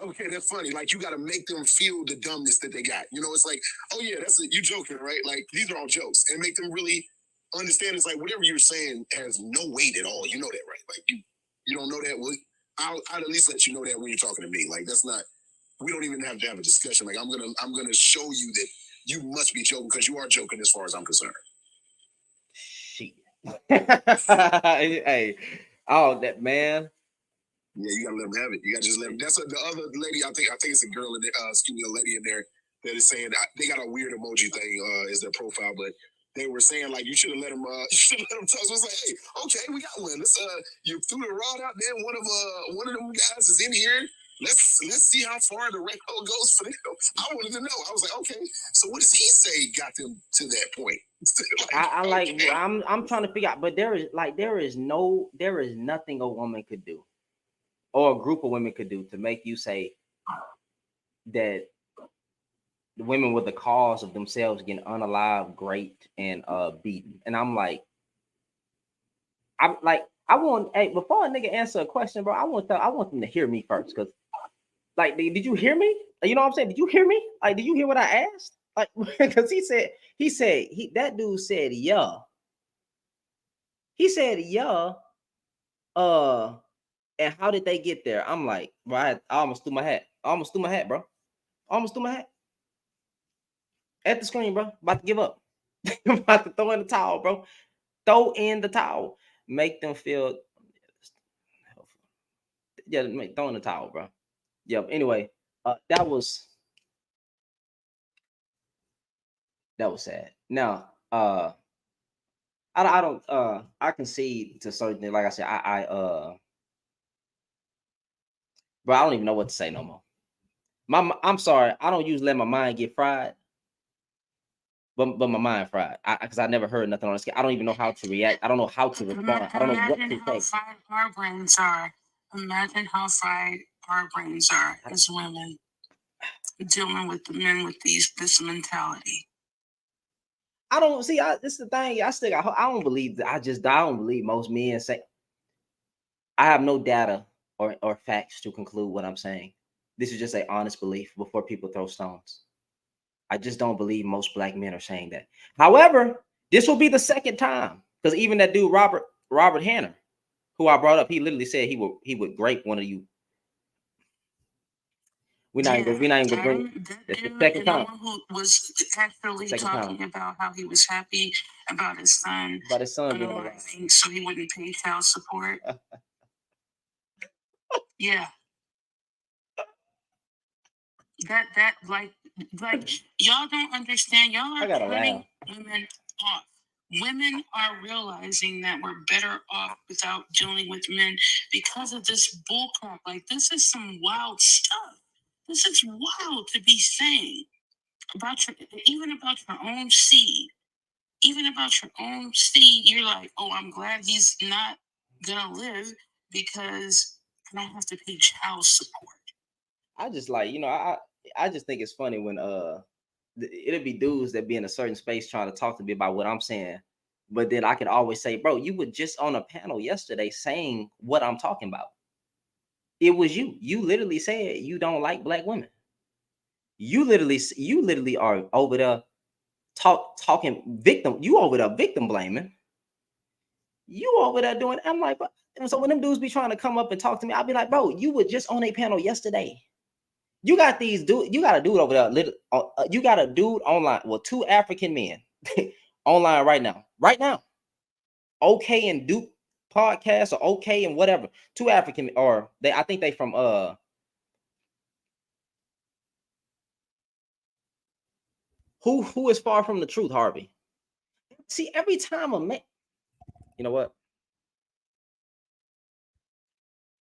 okay, that's funny. Like, you got to make them feel the dumbness that they got. It's like, oh yeah, you joking, right? Like, these are all jokes, and make them really understand. It's like whatever you're saying has no weight at all. You know that, right? Like, you don't know that. Well, I'll at least let you know that when you're talking to me. Like, that's not. We don't even have to have a discussion. Like, I'm gonna show you that you must be joking because you are joking as far as I'm concerned. Shit. Hey, oh, that man. Yeah, you gotta let them have it. You gotta just let them. That's the other lady. I think it's a girl in there. Excuse me, a lady in there that is saying they got a weird emoji thing as their profile, but they were saying like you should have let them. You should have let them talk. So it's like, hey, okay, we got one. Let's you threw the rod out there. One of them guys is in here. Let's see how far the record goes for them. I wanted to know. I was like, okay, so what does he say got them to that point? I'm trying to figure out, but there is nothing a woman could do or a group of women could do to make you say that the women were the cause of themselves getting unalive, raped, and beaten. And I'm like, hey, before a nigga answer a question, bro, I want them to hear me first, because like, did you hear me? You know what I'm saying? Did you hear me? Like, did you hear what I asked? Like, because that dude said, yeah. He said, yeah. And how did they get there? I'm like, bro, I almost threw my hat. Bro. Almost threw my hat. At the screen, bro. About to give up. About to throw in the towel, bro. Throw in the towel. Make them feel. Yeah, throw in the towel, bro. Yep. Anyway, that was sad. Now, I don't I concede to certain things. Like I said, bro, I don't even know what to say no more. I'm sorry, I don't usually let my mind get fried, but my mind fried. Because I never heard nothing on this. I don't even know how to react. I don't know how to respond. I don't know what to Imagine how say. fried our brains are. Imagine how fried our brains are as women dealing with the men with this mentality. I don't see. This is the thing. I don't believe that. I don't believe most men say. I have no data or facts to conclude what I'm saying. This is just an honest belief before people throw stones. I just don't believe most black men are saying that. However, this will be the second time, because even that dude Robert Hanner, who I brought up, he literally said he would grape one of you. We're not even gonna bring. That's the second time. Who was actually talking about how he was happy about his son. About his son being alive, so he wouldn't pay child support. Yeah. That like y'all don't understand. Y'all are cutting women off. Women are realizing that we're better off without dealing with men because of this bullcrap. Like, this is some wild stuff. This is wild to be saying about even about your own seed. Even about your own seed, you're like, oh, I'm glad he's not gonna live because I don't have to pay child support. I just like, I just think it's funny when it'll be dudes that be in a certain space trying to talk to me about what I'm saying, but then I could always say, bro, you were just on a panel yesterday saying what I'm talking about. It was you. You literally said you don't like black women. You literally are over there talking victim. You over there victim blaming. You over there doing. I'm like, but so when them dudes be trying to come up and talk to me, I'll be like, bro, you were just on a panel yesterday. You got these dude. You got a dude over there. You got a dude online. Well, 2 African men online right now. Right now. Okay, and Duke podcast or okay and whatever. 2 African or they. I think they from Who is far from the truth, Harvey? See, every time a man, you know what?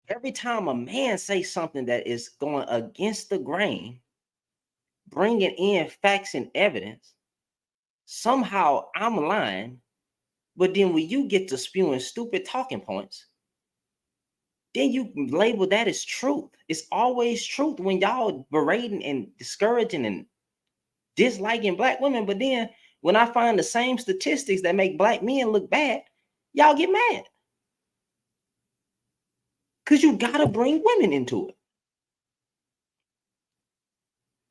Every time a man says something that is going against the grain, bringing in facts and evidence, somehow I'm lying. But then when you get to spewing stupid talking points, then you label that as truth. It's always truth when y'all berating and discouraging and disliking black women. But then when I find the same statistics that make black men look bad, y'all get mad. Because you got to bring women into it.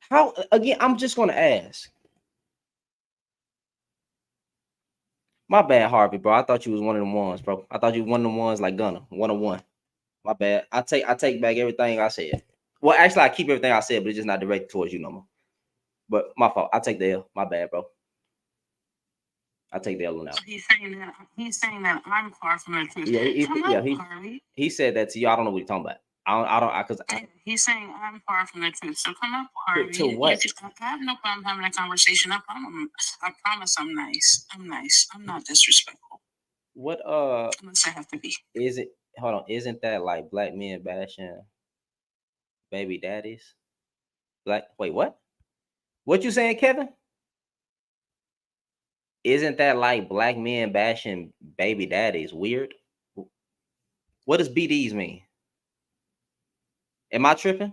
How, again, I'm just going to ask. My bad, Harvey, bro. I thought you was one of them ones, bro. I thought you was one of them ones like Gunner, 101. My bad. I take back everything I said. Well, actually, I keep everything I said, but it's just not directed towards you no more. But my fault. I take the L. My bad, bro. I take the L on that. So he's saying that I'm far from the truth. Yeah, he said that to you. I don't know what you're talking about. He's saying I'm far from the truth. So come up, Harvey. To what? I have no problem having a conversation. I promise I'm nice. I'm nice. I'm not disrespectful. What unless I have to be. Is it, hold on, isn't that like black men bashing baby daddies? Wait, what? What you saying, Kevin? Isn't that like black men bashing baby daddies? Weird. What does BDs mean? Am I tripping?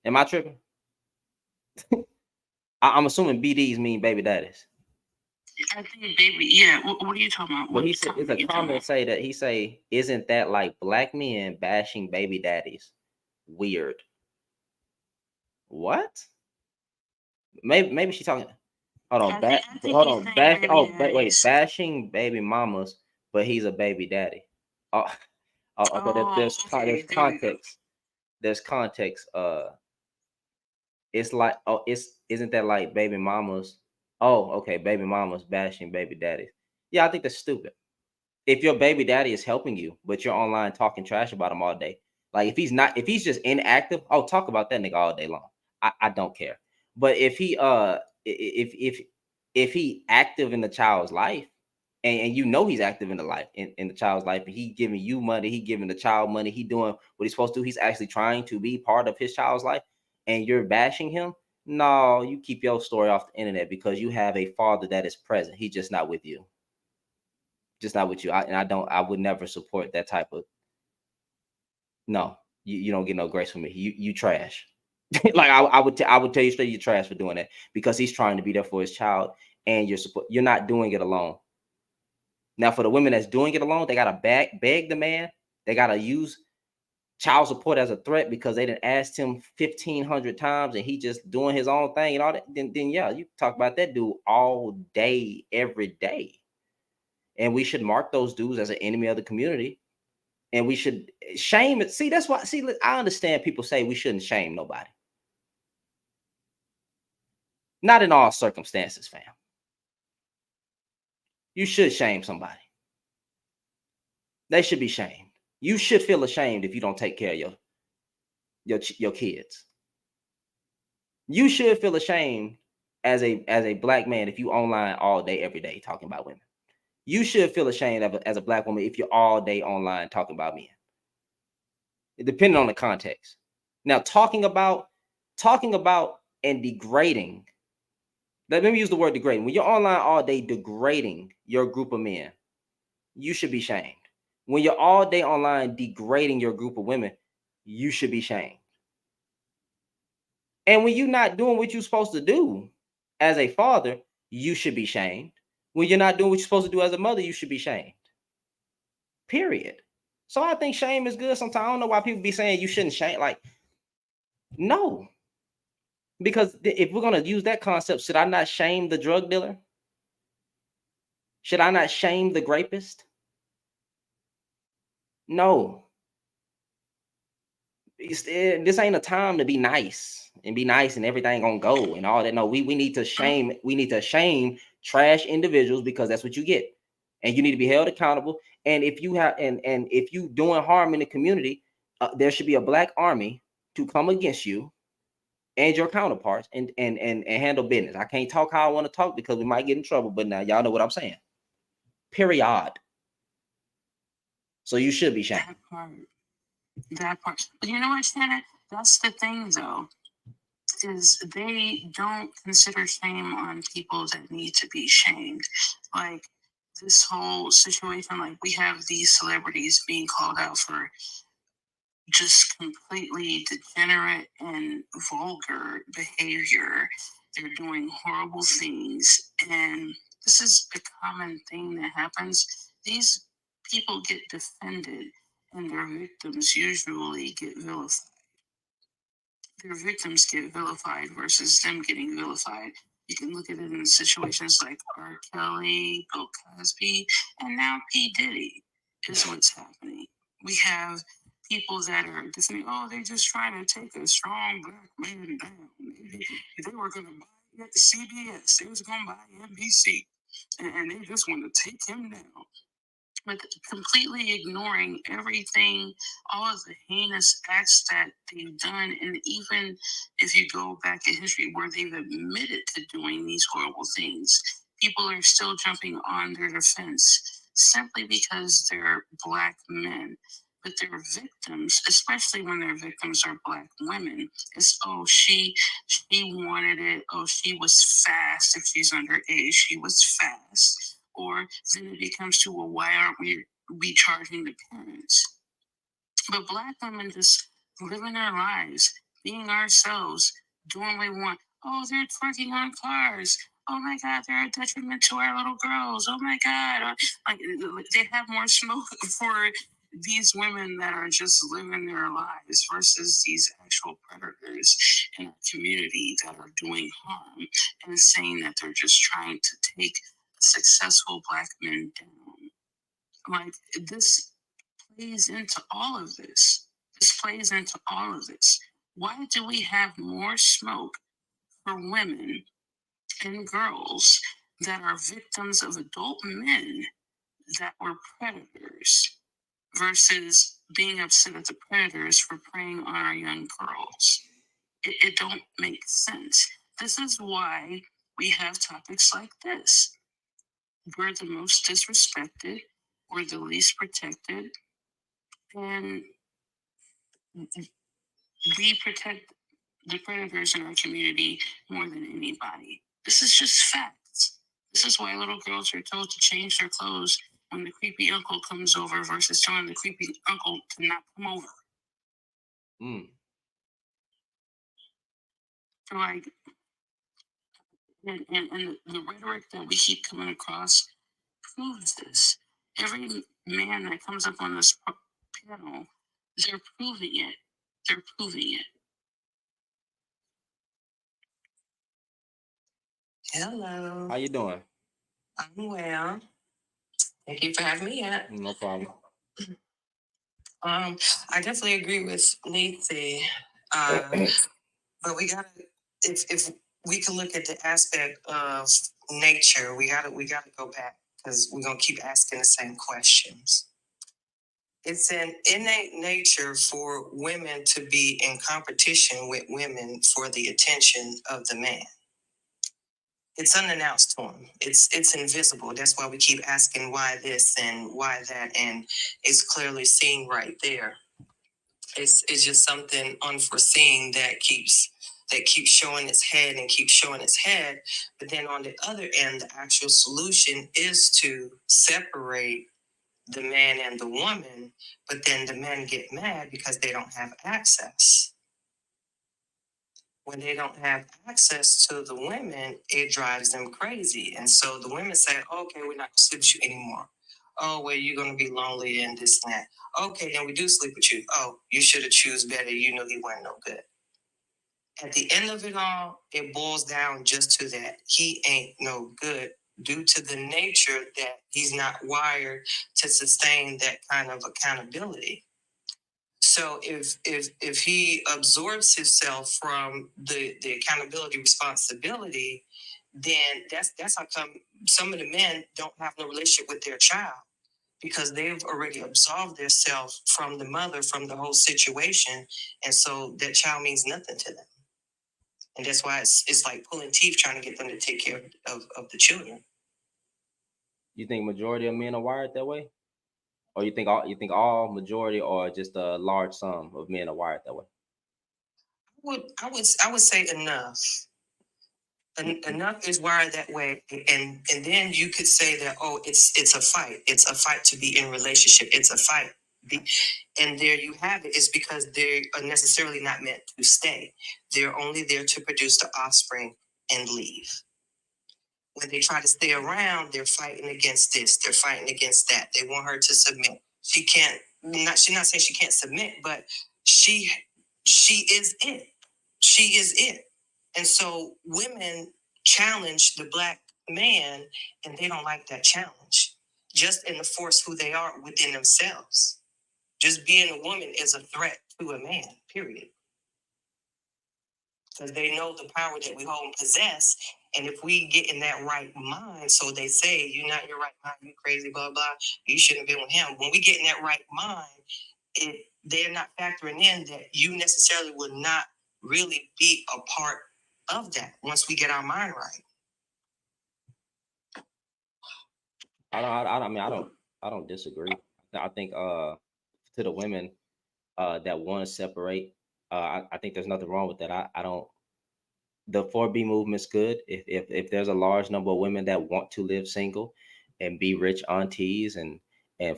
Am I tripping? I'm assuming BDs mean baby daddies. I think baby, yeah. What are you talking about? But he said it's a comment say that he say, isn't that like black men bashing baby daddies? Weird. What? Maybe she's talking. Hold on, bashing baby mamas, but he's a baby daddy. But there's context. There's context. It's like, isn't that like baby mamas? Oh, okay, baby mamas bashing baby daddies. Yeah, I think that's stupid. If your baby daddy is helping you, but you're online talking trash about him all day, like if he's just inactive, oh, talk about that nigga all day long. I don't care. But if he if he active in the child's life, and you know he's active in the child's life, and he giving you money, he giving the child money, he doing what he's supposed to do, he's actually trying to be part of his child's life, and you're bashing him. No, you keep your story off the internet because you have a father that is present. He's just not with you. Just not with you. I would never support that type of. No, you don't get no grace from me. You trash. Like I would tell you straight, you're trash for doing that because he's trying to be there for his child, and you're not doing it alone. Now, for the women that's doing it alone, they gotta beg the man. They gotta use child support as a threat because they didn't ask him 1,500 times and he just doing his own thing and all that. Then yeah, you talk about that dude all day, every day. And we should mark those dudes as an enemy of the community. And we should shame it. See, that's why. See, I understand people say we shouldn't shame nobody. Not in all circumstances, fam. You should shame somebody. They should be shamed. You should feel ashamed if you don't take care of your kids. You should feel ashamed as a black man if you online all day, every day talking about women. You should feel ashamed as a black woman if you're all day online talking about men. Depending on the context. Now, talking about and degrading. Let me use the word degrading. When you're online all day degrading your group of men, you should be shamed. When you're all day online degrading your group of women, you should be shamed. And when you're not doing what you're supposed to do as a father, you should be shamed. When you're not doing what you're supposed to do as a mother, you should be shamed. Period. So I think shame is good sometimes. I don't know why people be saying you shouldn't shame. Like, no. Because if we're going to use that concept, should I not shame the drug dealer? Should I not shame the rapist? No. This ain't a time to be nice and everything gonna go and all that. No, we need to shame trash individuals, because that's what you get, and you need to be held accountable. And if you have and if you doing harm in the community, there should be a black army to come against you and your counterparts and handle business. I can't talk how I want to talk because we might get in trouble, but now y'all know what I'm saying. Period. So you should be shamed. That part. But you know what, Shannon? That's the thing, though, is they don't consider shame on people that need to be shamed. Like this whole situation, like we have these celebrities being called out for just completely degenerate and vulgar behavior. They're doing horrible things. And this is a common thing that happens. These people get defended, and their victims usually get vilified. Their victims get vilified versus them getting vilified. You can look at it in situations like R. Kelly, Bill Cosby, and now P. Diddy is what's happening. We have people that are defending, oh, they're just trying to take a strong black man down. They were going to buy CBS, they was going to buy NBC, and they just want to take him down. But completely ignoring everything, all of the heinous acts that they've done, and even if you go back in history where they've admitted to doing these horrible things, people are still jumping on their defense simply because they're black men. But their victims, especially when their victims are black women, is, oh, she wanted it. Oh, she was fast. If she's underage, she was fast. Or then it becomes to, well, why aren't we charging the parents? But black women just living their lives, being ourselves, doing what we want. Oh, they're twerking on cars. Oh my God, they're a detriment to our little girls. Oh my God, like they have more smoke for these women that are just living their lives versus these actual predators in our community that are doing harm and saying that they're just trying to take successful black men down. Like this plays into all of this. This plays into all of this. Why do we have more smoke for women and girls that are victims of adult men that were predators versus being upset at the predators for preying on our young girls? It don't make sense. This is why we have topics like this. We're the most disrespected, we're the least protected, and we protect the predators in our community more than anybody. This is just facts. This is why little girls are told to change their clothes when the creepy uncle comes over versus telling the creepy uncle to not come over. So like, and the rhetoric that we keep coming across proves this. Every man that comes up on this panel, they're proving it. They're proving it. Hello, How you doing? I'm well. Thank you for having me yet. No problem. I definitely agree with Nathan. But we gotta, if we can look at the aspect of nature, we gotta go back because we're gonna keep asking the same questions. It's an innate nature for women to be in competition with women for the attention of the man. It's unannounced to them. It's invisible. That's why we keep asking why this and why that, and it's clearly seen right there. It's just something unforeseen that keeps showing its head and keeps showing its head. But then on the other end, the actual solution is to separate the man and the woman. But then the men get mad because they don't have access. when they don't have access to the women, it drives them crazy. And so the women say, okay, we're not gonna sleep with you anymore. Oh, well, you're gonna be lonely and this and that. Okay, then we do sleep with you. Oh, you should have choose better. You knew he wasn't no good. At the end of it all, it boils down just to that. He ain't no good due to the nature that he's not wired to sustain that kind of accountability. So if he absorbs himself from the accountability responsibility, then that's how come some of the men don't have no relationship with their child, because they've already absolved themselves from the mother, from the whole situation, and so that child means nothing to them. And that's why it's like pulling teeth trying to get them to take care of the children. You think majority of men are wired that way? Or you think all majority or just a large sum of men are wired that way? I would say enough. Enough is wired that way, and then you could say that, oh, it's a fight. It's a fight to be in relationship. It's a fight. And there you have it. It's because they are necessarily not meant to stay. They're only there to produce the offspring and leave. When they try to stay around, they're fighting against this. They're fighting against that. They want her to submit. She can't. She's not saying she can't submit, but she is it. She is it. And so women challenge the Black man, and they don't like that challenge. Just in the force who they are within themselves. Just being a woman is a threat to a man, period. Because they know the power that we hold and possess. And if we get in that right mind, so they say, you're not in your right mind, you crazy, blah, blah, you shouldn't have been with him. When we get in that right mind, they're not factoring in that you necessarily will not really be a part of that once we get our mind right. I don't disagree. I think to the women that want to separate, I think there's nothing wrong with that. I don't. The 4B movement's good. If there's a large number of women that want to live single and be rich aunties and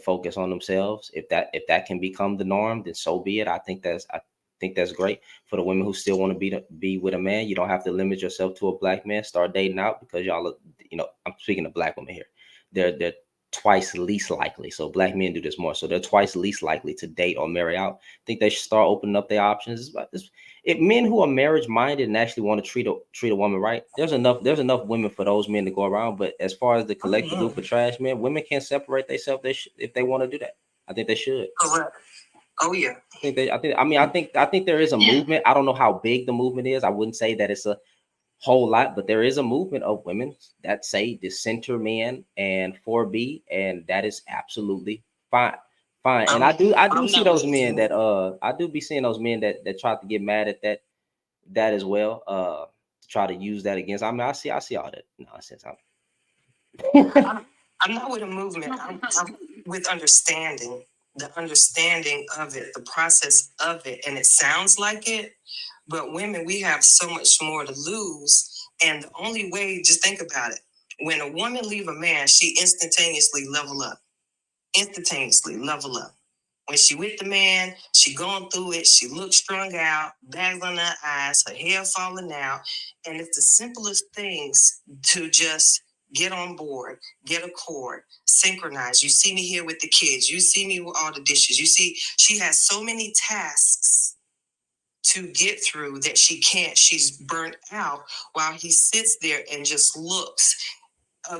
focus on themselves, if that can become the norm, then so be it. I think that's great. For the women who still want to be with a man, you don't have to limit yourself to a Black man. Start dating out, because y'all are, I'm speaking of Black women here. They're twice least likely. So Black men do this more. So they're twice least likely to date or marry out. I think they should start opening up their options. If men who are marriage minded and actually want to treat a woman right, there's enough women for those men to go around. But as far as the collective group of trash men, women can't separate themselves. If they want to do that, I think they should. Correct. Oh yeah. I think there is a movement. I don't know how big the movement is. I wouldn't say that it's a whole lot, but there is a movement of women that say dissenter men and 4B, and that is absolutely fine. And I do see those men that I do be seeing those men that try to get mad at that as well, to try to use that against. I mean, I see all that nonsense. I'm not with a movement. I'm with understanding, the understanding of it, the process of it, and it sounds like it, but women, we have so much more to lose. And the only way, just think about it. When a woman leave a man, she instantaneously level up. When she with the man, she going through it. She looks strung out, bags on her eyes, her hair falling out. And it's the simplest things to just get on board, get a cord, synchronize. You see me here with the kids. You see me with all the dishes. You see, she has so many tasks to get through that she's burnt out while he sits there and just looks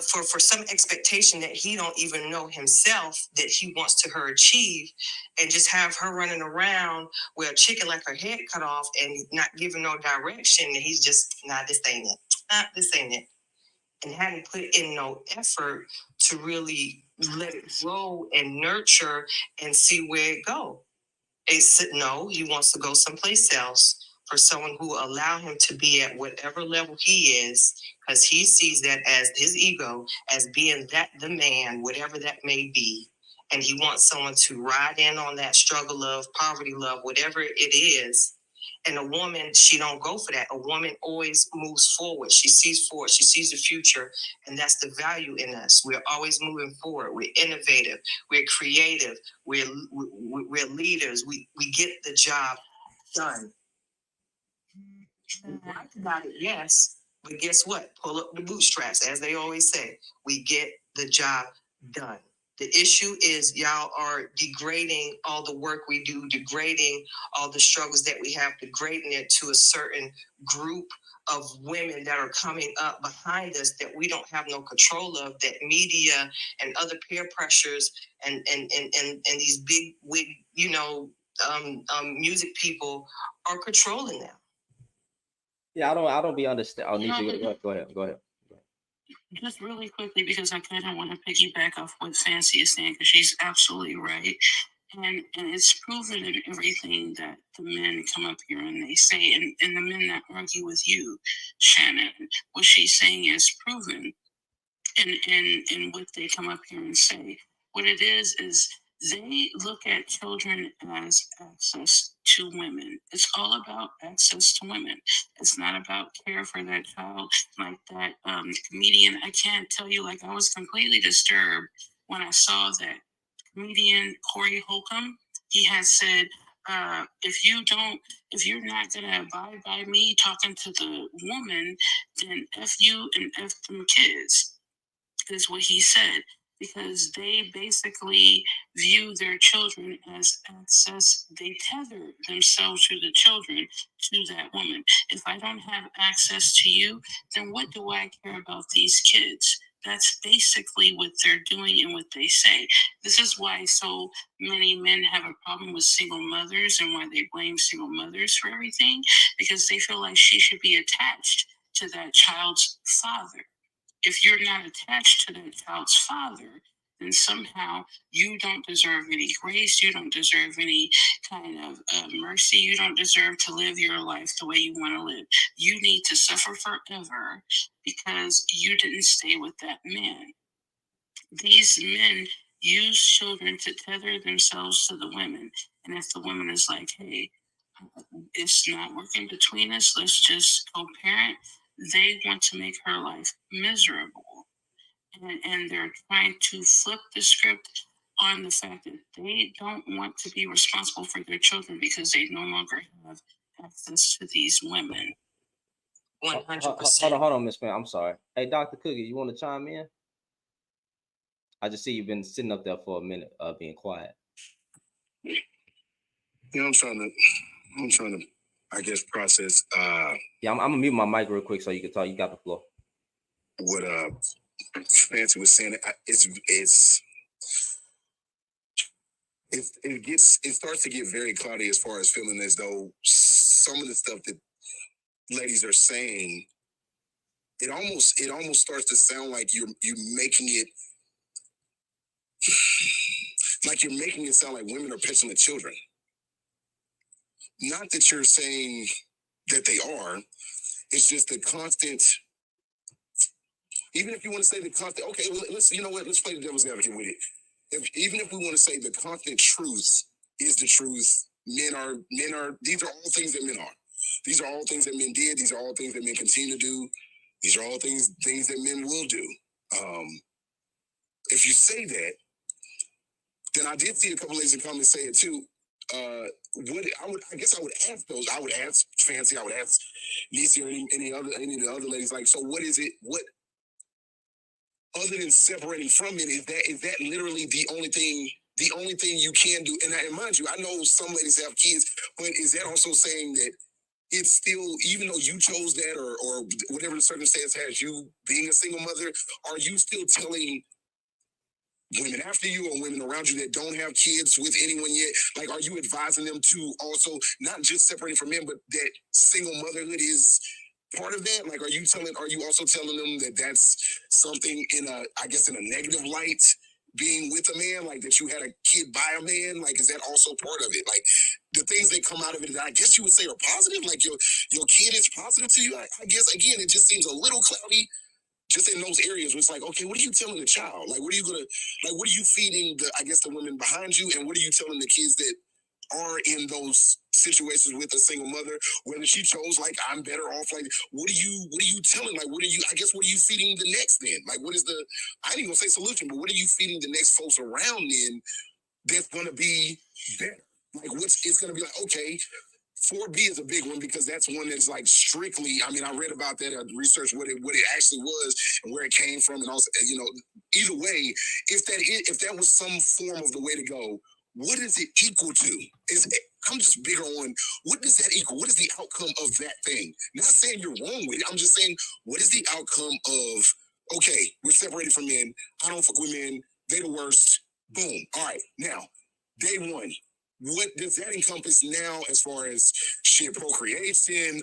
for some expectation that he don't even know himself that he wants to her achieve, and just have her running around with a chicken like her head cut off and not giving no direction. And he's just, this ain't it. And hadn't put in no effort to really let it grow and nurture and see where it go. No, he wants to go someplace else for someone who will allow him to be at whatever level he is, because he sees that as his ego, as being that the man, whatever that may be. And he wants someone to ride in on that struggle of poverty love, whatever it is. And a woman, she don't go for that. A woman always moves forward. She sees forward. She sees the future. And that's the value in us. We're always moving forward. We're innovative. We're creative. We're leaders. We get the job done. Right about it, yes. But guess what? Pull up the bootstraps, as they always say. We get the job done. The issue is y'all are degrading all the work we do, degrading all the struggles that we have, degrading it to a certain group of women that are coming up behind us that we don't have no control of, that media and other peer pressures and these big wig, music people are controlling them. Yeah, I don't be understand. Oh, You know, Nisha, go ahead. Go ahead. just really quickly, because I kind of want to piggyback off what Fancy is saying, because she's absolutely right. And it's proven in everything that the men come up here and they say, and the men that argue with you, Shannon, what she's saying is proven in what they come up here and say. What it is they look at children as access to women. It's all about access to women. It's not about care for that child. Like that comedian, I can't tell you, like I was completely disturbed when I saw that comedian Corey Holcomb. He has said, if you're not gonna abide by me talking to the woman, then F you and F them kids, is what he said, because they basically view their children as access. They tether themselves to the children to that woman. If I don't have access to you, then what do I care about these kids? That's basically what they're doing and what they say. This is why so many men have a problem with single mothers and why they blame single mothers for everything, because they feel like she should be attached to that child's father. If you're not attached to that child's father, then somehow you don't deserve any grace. You don't deserve any kind of mercy. You don't deserve to live your life the way you want to live. You need to suffer forever because you didn't stay with that man. These men use children to tether themselves to the women. And if the woman is like, hey, it's not working between us, let's just co-parent, they want to make her life miserable. And they're trying to flip the script on the fact that they don't want to be responsible for their children because they no longer have access to these women. 100%. Hold on, Miss Fan. I'm sorry. Hey, Dr. Cookie, you want to chime in? I just see you've been sitting up there for a minute, being quiet. I'm trying to, I guess, process Yeah, I'm gonna mute my mic real quick so you can talk. You got the floor. what Fancy was saying. It starts to get very cloudy as far as feeling as though some of the stuff that ladies are saying, it almost starts to sound like you're making it sound like women are petulant children. Not that you're saying that they are. It's just the constant. Even if you want to say the constant, okay, let's play the devil's advocate with it. Even if we want to say the constant truth is the truth, men are. These are all things that men are. These are all things that men did. These are all things that men continue to do. These are all things that men will do. If you say that, then I did see a couple ladies in comments say it too. I would ask those. I would ask Fancy. I would ask Nisi or any of the other ladies. Like, so what is it? What other than separating from men is that literally the only thing you can do? And mind you, I know some ladies have kids, but is that also saying that it's still, even though you chose that or whatever the circumstance has you being a single mother, are you still telling women after you or women around you that don't have kids with anyone yet, like, are you advising them to also not just separating from men, but that single motherhood is part of that? Like, are you also telling them that that's something in a negative light, being with a man, like that you had a kid by a man? Like, is that also part of it? Like, the things that come out of it that I guess you would say are positive, like your kid is positive to you. I guess, again, it just seems a little cloudy just in those areas where it's like, okay, what are you telling the child? Like, what are you feeding the women behind you? And what are you telling the kids that are in those situations with a single mother, whether she chose, like, I'm better off? Like, what are you telling? Like, what are you feeding the next then? Like, what is I ain't even gonna say solution, but what are you feeding the next folks around then that's gonna be better? Like, it's gonna be like, okay, 4B is a big one because that's one that's like strictly. I mean, I read about that. I researched what it actually was and where it came from, and also, you know, either way, if that was some form of the way to go, what is it equal to? I'm just bigger on what does that equal? What is the outcome of that thing? Not saying you're wrong with it. I'm just saying what is the outcome of? Okay, we're separated from men. I don't fuck with men. They the worst. Boom. All right. Now, day one. What does that encompass now as far as shit, procreation,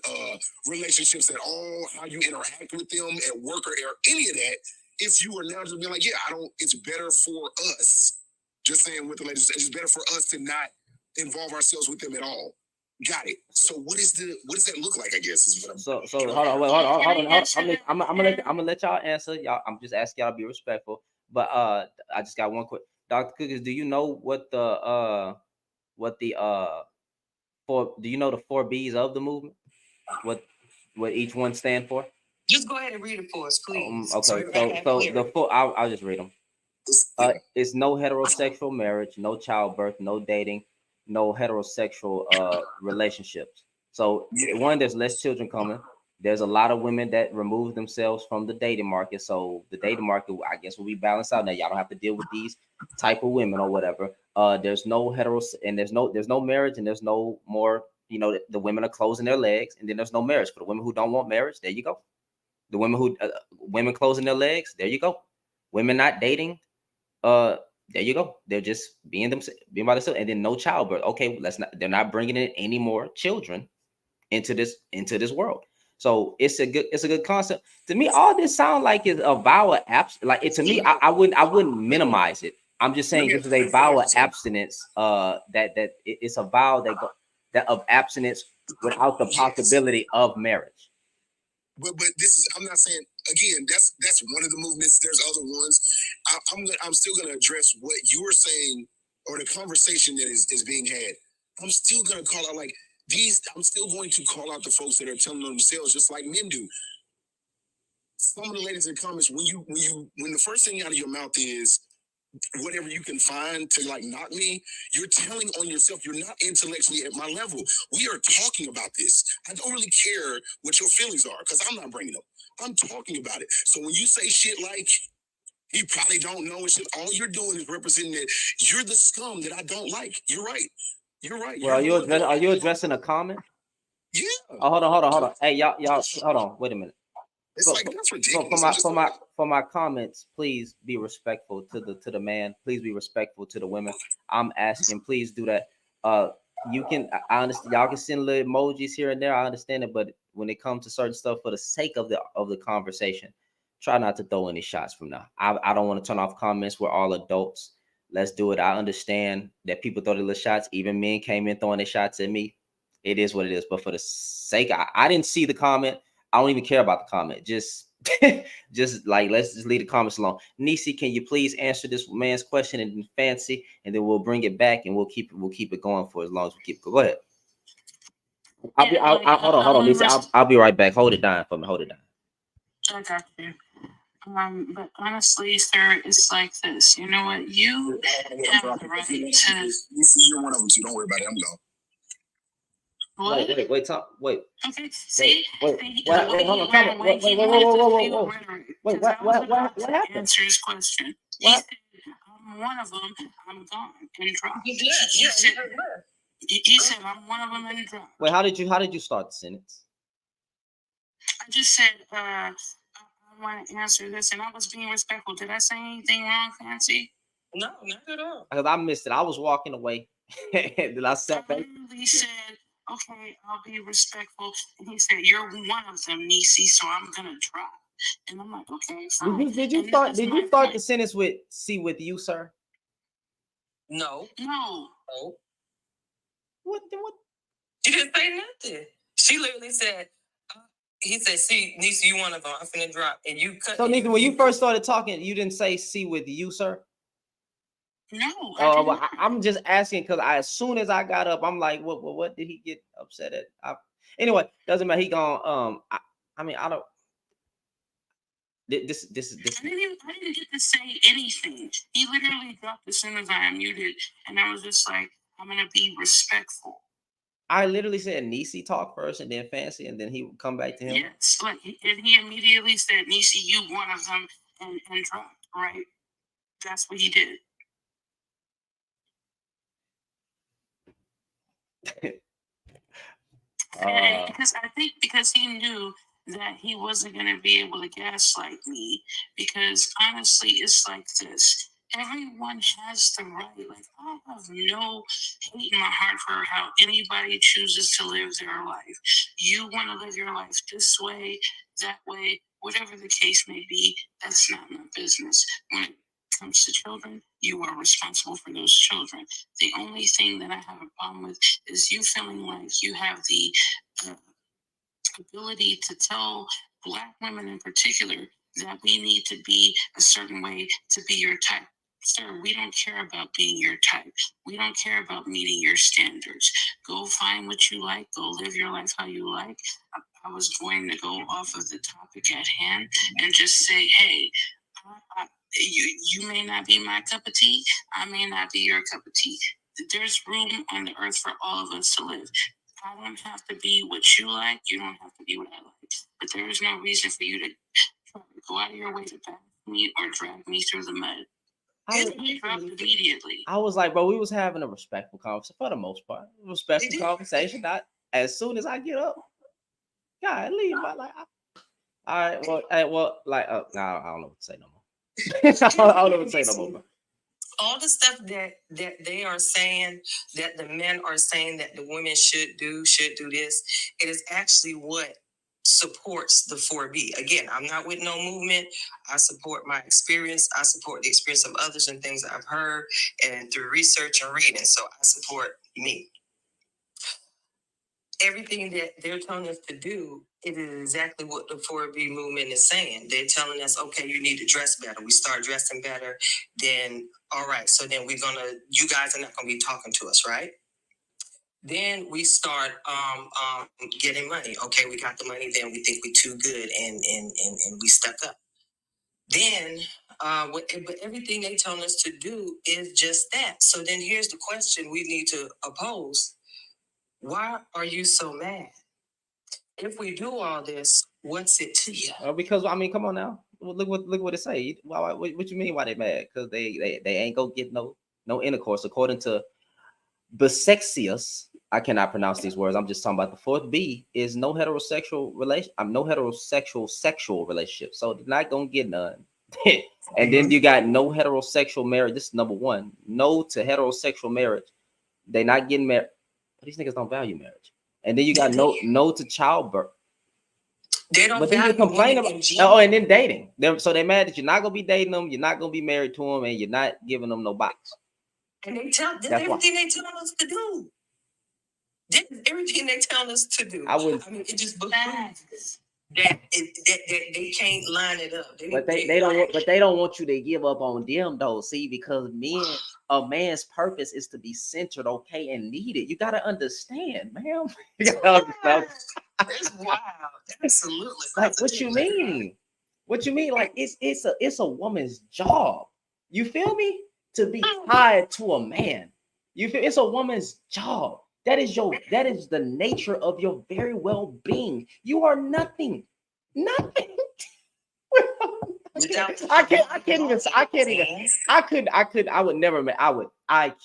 relationships at all, how you interact with them at work or any of that? If you are now just being like, yeah, it's better for us. Just saying with the ladies, it's better for us to not involve ourselves with them at all. Got it. So what does that look like? I guess is what I'm. So hold on, wait, hold on. I'm gonna let y'all answer. Y'all, I'm just asking y'all to be respectful. But I just got one quick. Dr. Cookies, do you know what the do you know the 4 B's of the movement? What each one stand for? Just go ahead and read it for us, please. Okay, so the 4, I'll just read them. It's no heterosexual marriage, no childbirth, no dating, no heterosexual relationships. So one, there's less children coming. There's a lot of women that remove themselves from the dating market. So the dating market, I guess, will be balanced out. Now y'all don't have to deal with these type of women or whatever. There's no heteros, and there's no marriage, and there's no more. You know, the women are closing their legs, and then there's no marriage for the women who don't want marriage. There you go. The women who women closing their legs. There you go. Women not dating. There you go. They're just being by themselves, and then no childbirth. Okay, they're not bringing in any more children into this world. So it's a good concept. To me, all this sounds like it's a vow of abstinence. Like it to me, I wouldn't minimize it. I'm just saying this is a vow of abstinence. It's a vow that of abstinence without the possibility of marriage. But this is, I'm not saying, again, that's one of the movements. There's other ones. I'm still going to address what you were saying or the conversation that is being had. I'm still going to call out like these. I'm still going to call out the folks that are telling themselves just like men do. Some of the ladies in the comments, when the first thing out of your mouth is whatever you can find to like knock me, you're telling on yourself. You're not intellectually at my level. We are talking about this. I don't really care what your feelings are because I'm not bringing them. I'm talking about it. So when you say shit like you probably don't know and shit, all you're doing is representing that you're the scum that I don't like. You're right. You're right. Well, are you addressing a comment? Yeah. Oh, hold on. Hey, y'all, hold on. Wait a minute. It's like that's ridiculous. For my comments, please be respectful to the man. Please be respectful to the women. I'm asking, please do that. You can, I understand. Y'all can send little emojis here and there. I understand it, but when it comes to certain stuff, for the sake of the conversation, try not to throw any shots from now. I don't want to turn off comments. We're all adults. Let's do it. I understand that people throw their little shots. Even men came in throwing their shots at me. It is what it is. But for the sake, I didn't see the comment. I don't even care about the comment. Just like let's just leave the comments alone. Nisi, can you please answer this man's question in fancy, and then we'll bring it back and we'll keep it going for as long as we keep. Go ahead. Hold on, Nisi. I'll be right back. Hold it down for me. Hold it down. I got you. But honestly, sir, it's like this. You know what? You have the right to. You're one of them too. Don't worry about it. I'm gone. What? Wait. Okay. See. Wait. Hold on. What happened? Answer his question. He said, "I'm one of them. I'm gone and dropped." He said, "I'm one of them and dropped." Wait. How did you start the sentence? I just said, I want to answer this, and I was being respectful. Did I say anything wrong, Fancy? No, not at all. Because I missed it. I was walking away. Then I sat back. He said, "Okay, I'll be respectful." And he said, "You're one of them, Nisi, so I'm gonna drop." And I'm like, "Okay, fine." Did you start the sentence with "see with you, sir"? No. What? She didn't say nothing. She literally said, he said, "See, Nisi, you one of them. I'm finna drop." And you cut. So, Nisi, when you first started talking, you didn't say "see with you, sir"? No. I'm just asking because as soon as I got up, I'm like, what did he get upset at? Anyway, doesn't matter. He gone. I don't. This. I didn't get to say anything. He literally dropped as soon as I unmuted, and I was just like, "I'm gonna be respectful." I literally said Niecy talk first and then Fancy, and then he would come back to him. Yes, like, and he immediately said, Nisi, you one of them, and dropped, right? That's what he did. And because I think because he knew that he wasn't going to be able to gaslight me, because honestly, it's like this. Everyone has the right. Like, I have no hate in my heart for how anybody chooses to live their life. You want to live your life this way, that way, whatever the case may be, that's not my business. When it comes to children, you are responsible for those children. The only thing that I have a problem with is you feeling like you have the uh, ability to tell Black women in particular that we need to be a certain way to be your type. Sir, we don't care about being your type. We don't care about meeting your standards. Go find what you like. Go live your life how you like. I was going to go off of the topic at hand and just say, hey, you may not be my cup of tea. I may not be your cup of tea. There's room on the earth for all of us to live. I don't have to be what you like. You don't have to be what I like. But there is no reason for you to try to go out of your way to bash me or drag me through the mud. He dropped immediately. I was like, bro, we was having a respectful conversation for the most part. Respectful conversation. Not as soon as I get up, God, leave my like. All right, well, like, I don't know what to say no more. I don't know what to say no more. Bro. All the stuff that they are saying, that the men are saying that the women should do this, it is actually what supports the 4B. Again, I'm not with no movement. I support my experience. I support the experience of others and things I've heard and through research and reading. So I support me. Everything that they're telling us to do, it is exactly what the 4B movement is saying. They're telling us, okay, you need to dress better. We start dressing better, then all right, so then you guys are not gonna be talking to us, right? Then we start getting money. Okay, we got the money, then we think we're too good and we stuck up. Then but everything they telling us to do is just that. So then here's the question we need to pose. Why are you so mad? If we do all this, what's it to you? Because I mean, come on now. Look what it say. What you mean? Why they mad? Because they ain't gonna get no intercourse according to Bisexius. I cannot pronounce these words. I'm just talking about the fourth B is no heterosexual relation. I'm no heterosexual sexual relationship. So they're not gonna get none. And then you got no heterosexual marriage. This is number one. No to heterosexual marriage. They not getting married. But these niggas don't value marriage. And then you got no to childbirth. They don't. But then you complain about and then dating. So they're mad that you're not gonna be dating them. You're not gonna be married to them, and you're not giving them no box. And they tell everything they tell us to do. Everything they tell us to do. I mean, it just behooves that they can't line it up. They don't want you to give up on them though. See, because a man's purpose is to be centered, okay, and needed. You gotta understand, man. That's wild. Absolutely. Like, what you mean? What you mean? Like, it's a woman's job. You feel me? To be tied to a man. You feel it's a woman's job. That is the nature of your very well-being. You are nothing. Nothing. I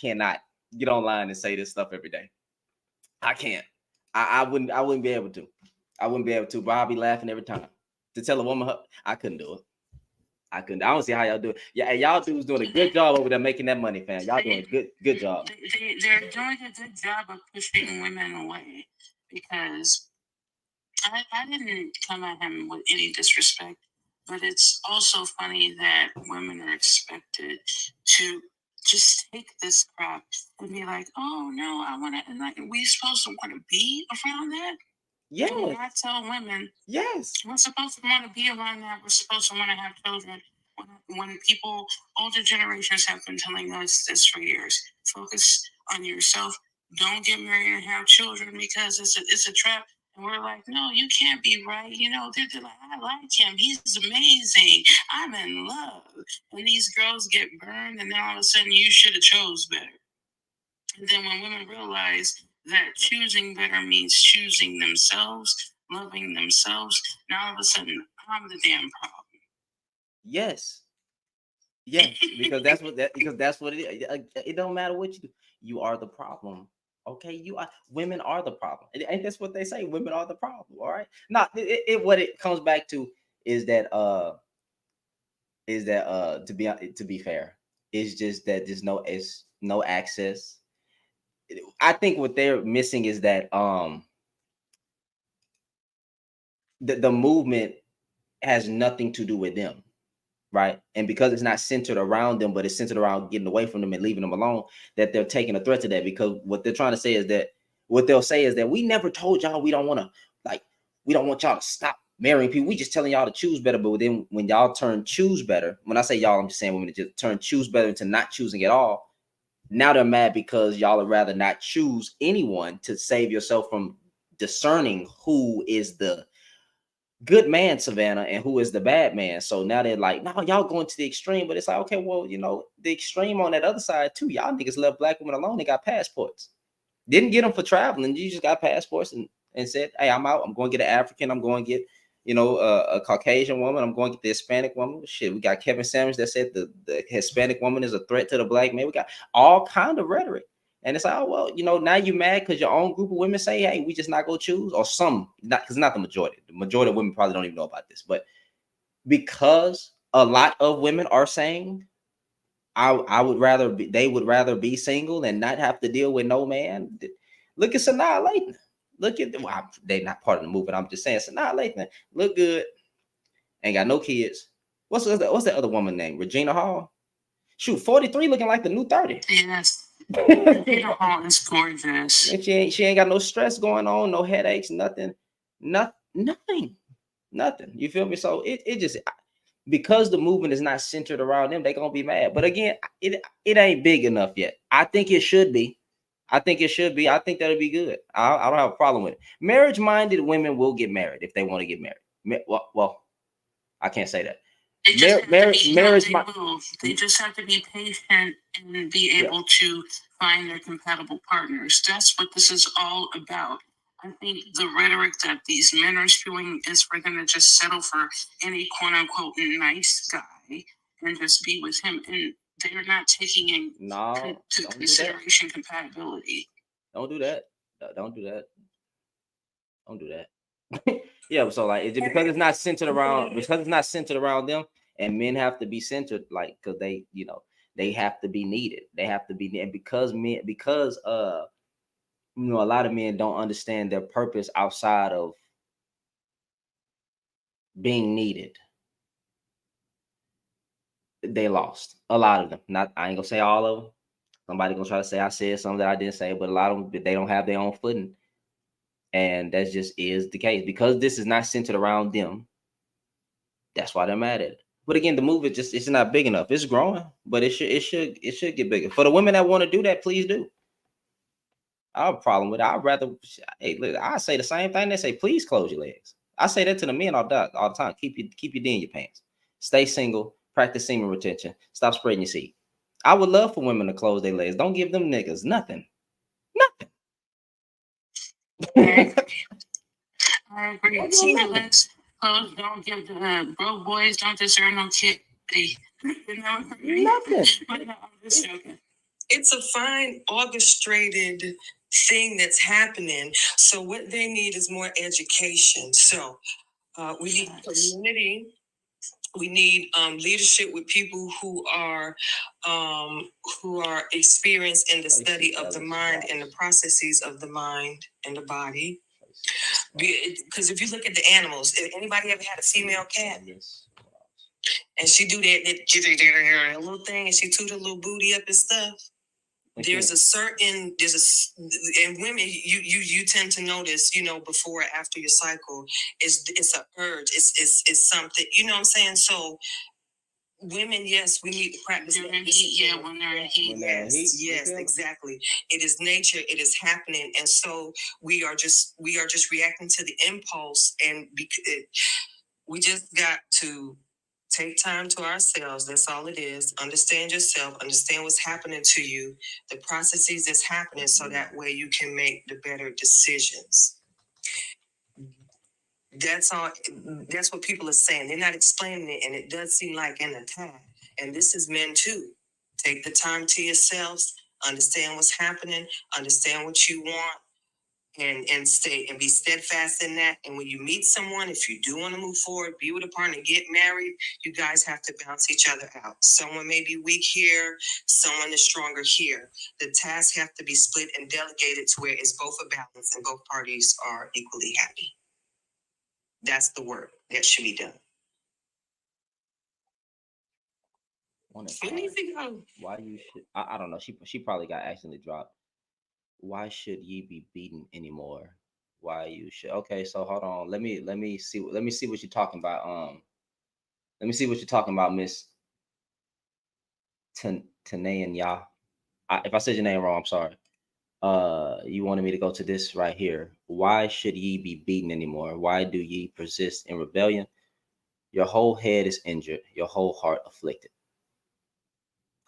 cannot get online and say this stuff every day. I can't. I wouldn't be able to. I wouldn't be able to, but I'll be laughing every time. To tell a woman I couldn't do it. I don't see how y'all do it. Yeah, y'all dudes doing a good job over there making that money, fam. Y'all doing a good job. They're doing a good job of pushing women away, because I didn't come at him with any disrespect, but it's also funny that women are expected to just take this crap and be like, oh no, I want to, and like, we supposed to want to be around that? Yes. And I tell women, yes, we're supposed to want to be around that. We're supposed to want to have children. When older generations have been telling us this for years, focus on yourself. Don't get married and have children because it's a trap. And we're like, no, you can't be right. You know, they're like, I like him. He's amazing. I'm in love. And these girls get burned, and then all of a sudden you should have chose better. And then when women realize that choosing better means choosing themselves, loving themselves. Now all of a sudden, I'm the damn problem. Yes. Yes, because that's what it is. It don't matter what you do. You are the problem. Okay, you are women are the problem. Ain't that's what they say? Women are the problem. All right. Not what it comes back to is that to be fair, it's just that there's no access. I think what they're missing is that the movement has nothing to do with them, right? And because it's not centered around them, but it's centered around getting away from them and leaving them alone, that they're taking a threat to that. Because what they're trying to say is that what they'll say is that we never told y'all we don't want to like we don't want y'all to stop marrying people. We just telling y'all to choose better. But then when y'all turn choose better, when I say y'all, I'm just saying women to just turn choose better into not choosing at all. Now they're mad because y'all would rather not choose anyone to save yourself from discerning who is the good man, Savannah, and who is the bad man. So now they're like, no, y'all going to the extreme, but it's like, okay, well, the extreme on that other side too. Y'all niggas left black women alone. They got passports. Didn't get them for traveling. You just got passports and said, hey, I'm out. I'm going to get an African. I'm going to get, a Caucasian woman. I'm going to get the Hispanic woman. Shit, we got Kevin Samuels that said the Hispanic woman is a threat to the black man. We got all kind of rhetoric. And it's like, oh, well, now you mad because your own group of women say, hey, we just not go choose, or some, not because not the majority. The majority of women probably don't even know about this, but because a lot of women are saying, I would rather they would rather be single and not have to deal with no man. Look at Sanaa Lathan. Look at they not part of the movement. I'm just saying Sanaa Lathan look good, ain't got no kids. What's the other woman name? Regina Hall. Shoot, 43 looking like the new 30. Yes. Regina Hall is gorgeous. And she ain't got no stress going on, no headaches, nothing. Nothing. You feel me? So it just because the movement is not centered around them, they're gonna be mad. But again, it ain't big enough yet. I think it should be. I think that'll be good. I don't have a problem with it. Marriage-minded women will get married if they want to get married. Well, I can't say that. They just have to be patient and be able to find their compatible partners. That's what this is all about. I think the rhetoric that these men are spewing is we're going to just settle for any quote unquote nice guy and just be with him. And they're not taking into consideration compatibility. Don't do that. Don't do that. Don't do that. Yeah, so like because it's not centered around them, and men have to be centered, like because they have to be needed. They have to be, and because a lot of men don't understand their purpose outside of being needed. They lost a lot of them. Not I ain't gonna say all of them. Somebody gonna try to say I said something that I didn't say, but a lot of them they don't have their own footing. And that just is the case because this is not centered around them. That's why they're mad at it. But again, the movement it's not big enough. It's growing, but it should get bigger. For the women that want to do that, please do. I have a problem with it. I'd rather look, I say the same thing. They say, please close your legs. I say that to the men all the time. Keep your D in your pants. Stay single. Practice semen retention. Stop spreading your seed. I would love for women to close their legs. Don't give them niggas nothing. I agree. See your legs closed. Don't give the broke boys don't deserve no kitty. Nothing. But no, I'm just joking. It's a fine orchestrated thing that's happening. So what they need is more education. So we need community. We need leadership with people who are experienced in the study of the mind and the processes of the mind and the body. Because if you look at the animals, if anybody ever had a female cat? And she do that little thing, and she toot her little booty up and stuff. There's and women, you tend to notice, before or after your cycle, it's an urge, it's something, you know what I'm saying? So women, yes, we need to practice. When they're in heat. Yes, exactly. It is nature. It is happening, and so we are just reacting to the impulse, and we just got to Take time to ourselves. That's all it is. Understand yourself. Understand what's happening to you, the processes that's happening, so that way you can make the better decisions. That's all. That's what people are saying. They're not explaining it, and it does seem like an attack. And this is men too. Take the time to yourselves. Understand what's happening. Understand what you want. And stay and be steadfast in that. And when you meet someone, if you do want to move forward, be with a partner, get married, you guys have to bounce each other out. Someone may be weak here, someone is stronger here. The tasks have to be split and delegated to where it's both a balance and both parties are equally happy. That's the work that should be done. Why you should? I don't know. She probably got accidentally dropped. Why should ye be beaten anymore? Why you should? Okay, so hold on. Let me see. Let me see what you're talking about. Let me see what you're talking about, Miss Tanayan Ya. If I said your name wrong, I'm sorry. You wanted me to go to this right here. Why should ye be beaten anymore? Why do ye persist in rebellion? Your whole head is injured, your whole heart afflicted.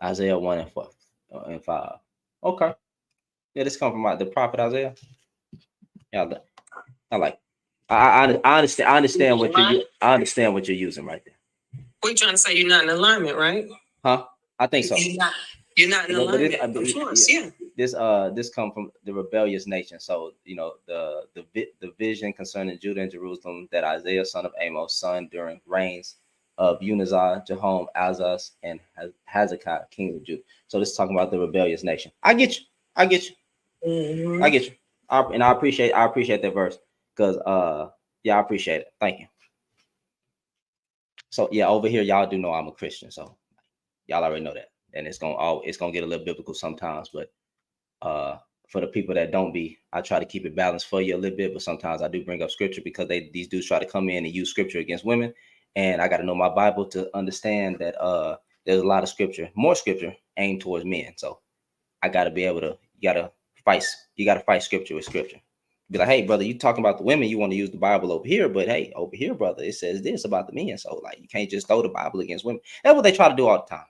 Isaiah 1 and 5. Okay. Yeah, this come from the prophet Isaiah. Yeah, I like. I understand what you're using right there. We're trying to say you're not in alignment, right? Huh? I think so. You're not in alignment. Of course, yeah. This come from the rebellious nation. So the vision concerning Judah and Jerusalem that Isaiah son of Amos son during reigns of Unazah, Jahom, Azaz, and Hezekiah, king of Judah. So this is talking about the rebellious nation. I get you. Mm-hmm. I get you. I appreciate that verse because I appreciate it. Thank you. So yeah, over here y'all do know I'm a Christian, so y'all already know that, and it's gonna get a little biblical sometimes, but for the people that don't be, I try to keep it balanced for you a little bit, but sometimes I do bring up scripture because these dudes try to come in and use scripture against women, and I got to know my Bible to understand that there's a lot of scripture, more scripture aimed towards men, so I got to be able to. You got to fight scripture with scripture. Be like, hey, brother, you talking about the women, you want to use the Bible over here, but hey, over here, brother, it says this about the men. So like, you can't just throw the Bible against women. That's what they try to do all the time.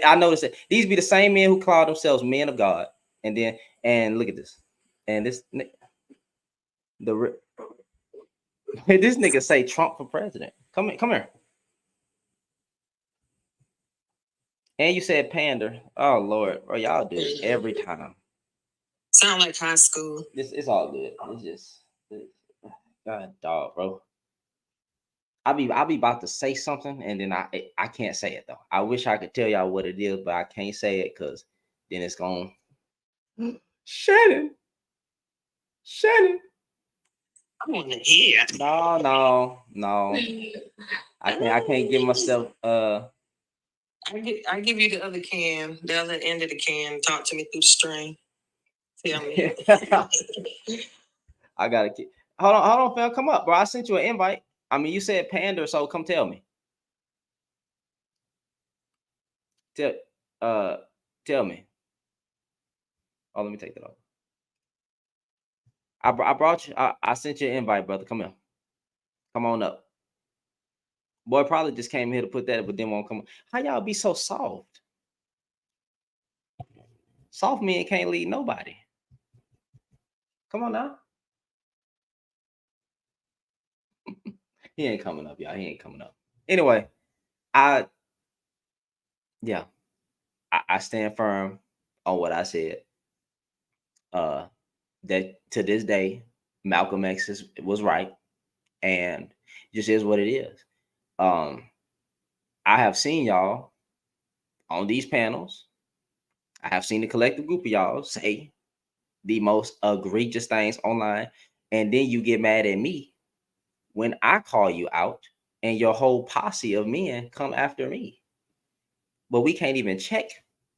I noticed that these be the same men who call themselves men of God, and look at this, and this this nigga say Trump for president. Come here. And you said pander. Oh Lord, bro, y'all do it every time. Sound like high school. It's all good. God, dog, bro. I'll be about to say something, and then I can't say it though. I wish I could tell y'all what it is, but I can't say it because then it's gone. Shannon. I want to hear. No. I can't give myself. I give you the other can, the other end of the can. Talk to me through the string. Tell me. I gotta keep. Hold on, fam. Come up, bro. I sent you an invite. I mean, you said pander, so come tell me. Tell me. Oh, let me take that off. I brought you. I sent you an invite, brother. Come here. Come on up. Boy, probably just came here to put that, but then won't come. How y'all be so soft? Soft men can't lead nobody. Come on now. He ain't coming up, y'all. He ain't coming up. Anyway, I stand firm on what I said. That to this day, Malcolm X was right, and it just is what it is. I have seen y'all on these panels. I have seen the collective group of y'all say the most egregious things online, and then you get mad at me when I call you out, and your whole posse of men come after me. But we can't even check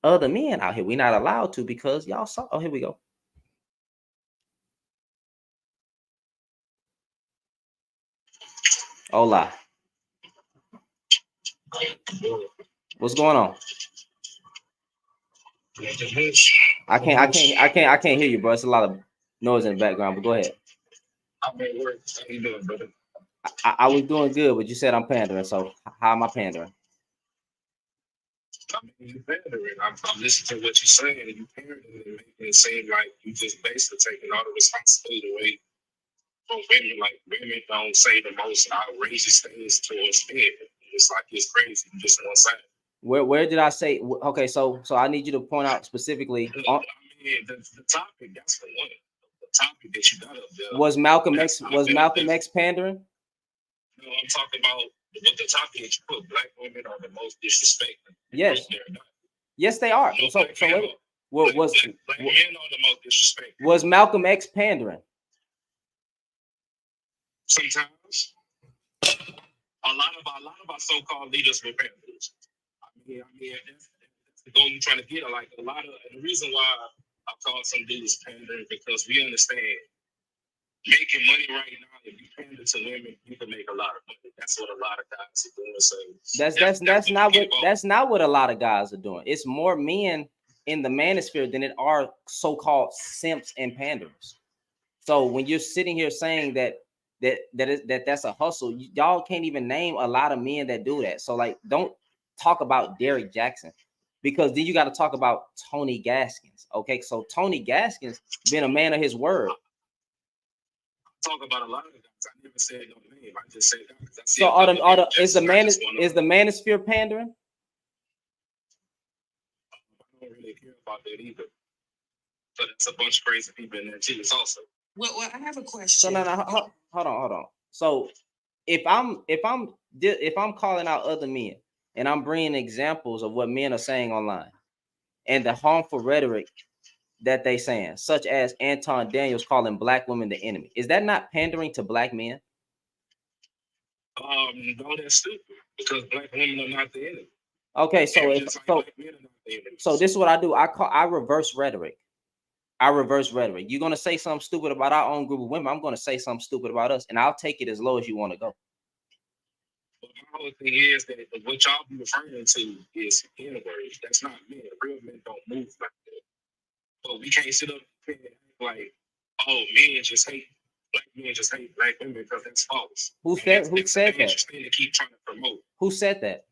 other men out here. We're not allowed to because y'all saw. Oh, here we go. Hola. What's going on? I can't hear you, bro. It's a lot of noise in the background, but go ahead. I'm at work. How you doing, brother? I was doing good, but you said I'm pandering. So how am I pandering? I mean, you pandering. I'm listening to what you're saying, and you pandering and making it seem like you just basically taking all the responsibility away from women. Like women don't say the most outrageous things towards men. It's like it's crazy. You just want to say. Where did I say? Okay, so I need you to point out specifically. I mean, the topic, that's the one. The topic that you got up there. Was Malcolm X That's- X pandering? No, I'm talking about what the topic that you put. Black women are the most disrespected. Yes. They're not. Yes, they are. No, So black men are. what was Black men are the most disrespected. was Malcolm X pandering? Sometimes a lot of our so-called leaders were panders. I mean, that's the goal you're trying to get. Like a lot of, and the reason why I call some dudes pandering because we understand making money right now. If you pander to women, you can make a lot of money. That's what a lot of guys are doing. So That's not what a lot of guys are doing. It's more men in the manosphere than it are so-called simps and panders. So when you're sitting here saying that's a hustle, y'all can't even name a lot of men that do that. So like, don't talk about Derrick Jackson, because then you got to talk about Tony Gaskins. Okay, so Tony Gaskins been a man of his word. Talk about a lot of guys. I never said no name. I just said that because I see. So is the manosphere pandering? I don't really care about that either. But it's a bunch of crazy people in there too. It's also. Well, I have a So question. hold on. So if I'm calling out other men and I'm bringing examples of what men are saying online and the harmful rhetoric that they saying, such as Anton Daniels calling black women the enemy, is that not pandering to black men? No, that's stupid because black women are not the enemy. Okay, so black men are not the enemy. So this is what I do. I reverse rhetoric. You're gonna say something stupid about our own group of women. I'm gonna say something stupid about us, and I'll take it as low as you want to go. But my whole thing is that what y'all be referring to is N-words. That's not men. Real men don't move like that. But we can't sit up and like, oh, men just hate black women because that's false. Who said that? Interesting to keep trying to promote. Who said that?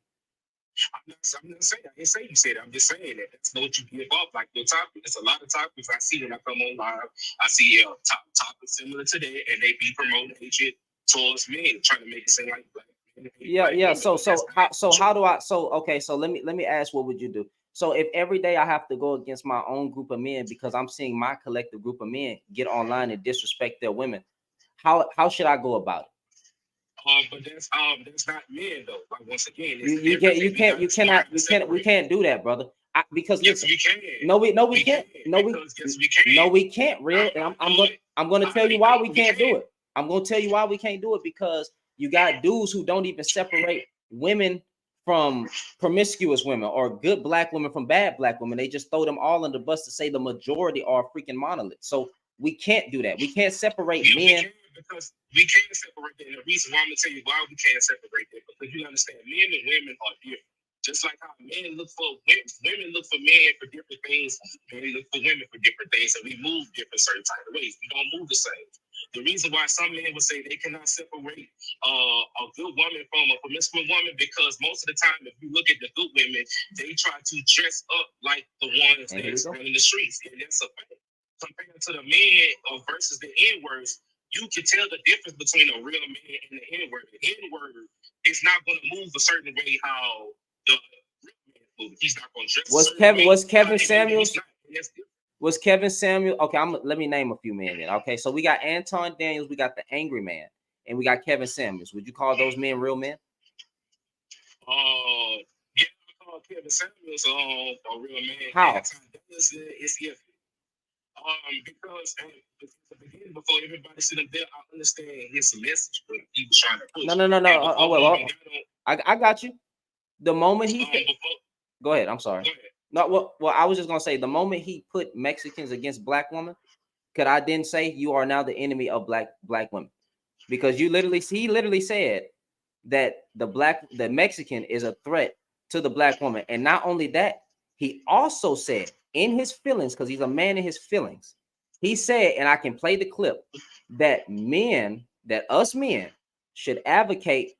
I'm not saying I didn't say you said it. I'm just saying that that's not what you give up. Like your topic, it's a lot of topics I see when I come on live. I see topics similar to that, and they be promoting hatred towards men, trying to make it seem like black men. Yeah. So how do I? So okay. So let me ask, what would you do? So if every day I have to go against my own group of men because I'm seeing my collective group of men get online and disrespect their women, how should I go about it? But that's not men though. Like once again, we can't do that, brother. Because yes, listen, we can. No, we can't. No, we can't. Real, and I'm going to tell you why we can't do it. I'm going to tell you why we can't do it, because you got dudes who don't even separate women from promiscuous women or good black women from bad black women. They just throw them all in the bus to say the majority are freaking monoliths. So we can't do that. We can't separate men. Because we can't separate that. And the reason why I'm gonna tell you why we can't separate that, because you understand, men and women are different. Just like how men look for women look for men for different things, men look for women for different things, and we move different certain type of ways. We don't move the same. The reason why some men would say they cannot separate a good woman from a promiscuous woman, because most of the time, if you look at the good women, they try to dress up like the ones that's running the streets, and that's a fact. Compared to the men versus the N-words, you can tell the difference between a real man and the N-word. The N-word is not going to move a certain way how the real man moves. He's not going to dress. Was Kevin Samuels? Was Kevin Samuel? Okay, let me name a few men then. Okay, so we got Anton Daniels, we got the Angry Man, and we got Kevin Samuels. Would you call those men real men? Yeah, I call Kevin Samuels a real man. How? It's iffy. Because before everybody sit up there, I understand his message, but he was trying to push. No. I got you. The moment he go ahead. I'm sorry. Go ahead. No, well, I was just gonna say, the moment he put Mexicans against black women, could I then say you are now the enemy of black women? Because he literally said that the Mexican is a threat to the black woman, and not only that, he also said in his feelings, because he's a man in his feelings, he said, and I can play the clip, that us men should advocate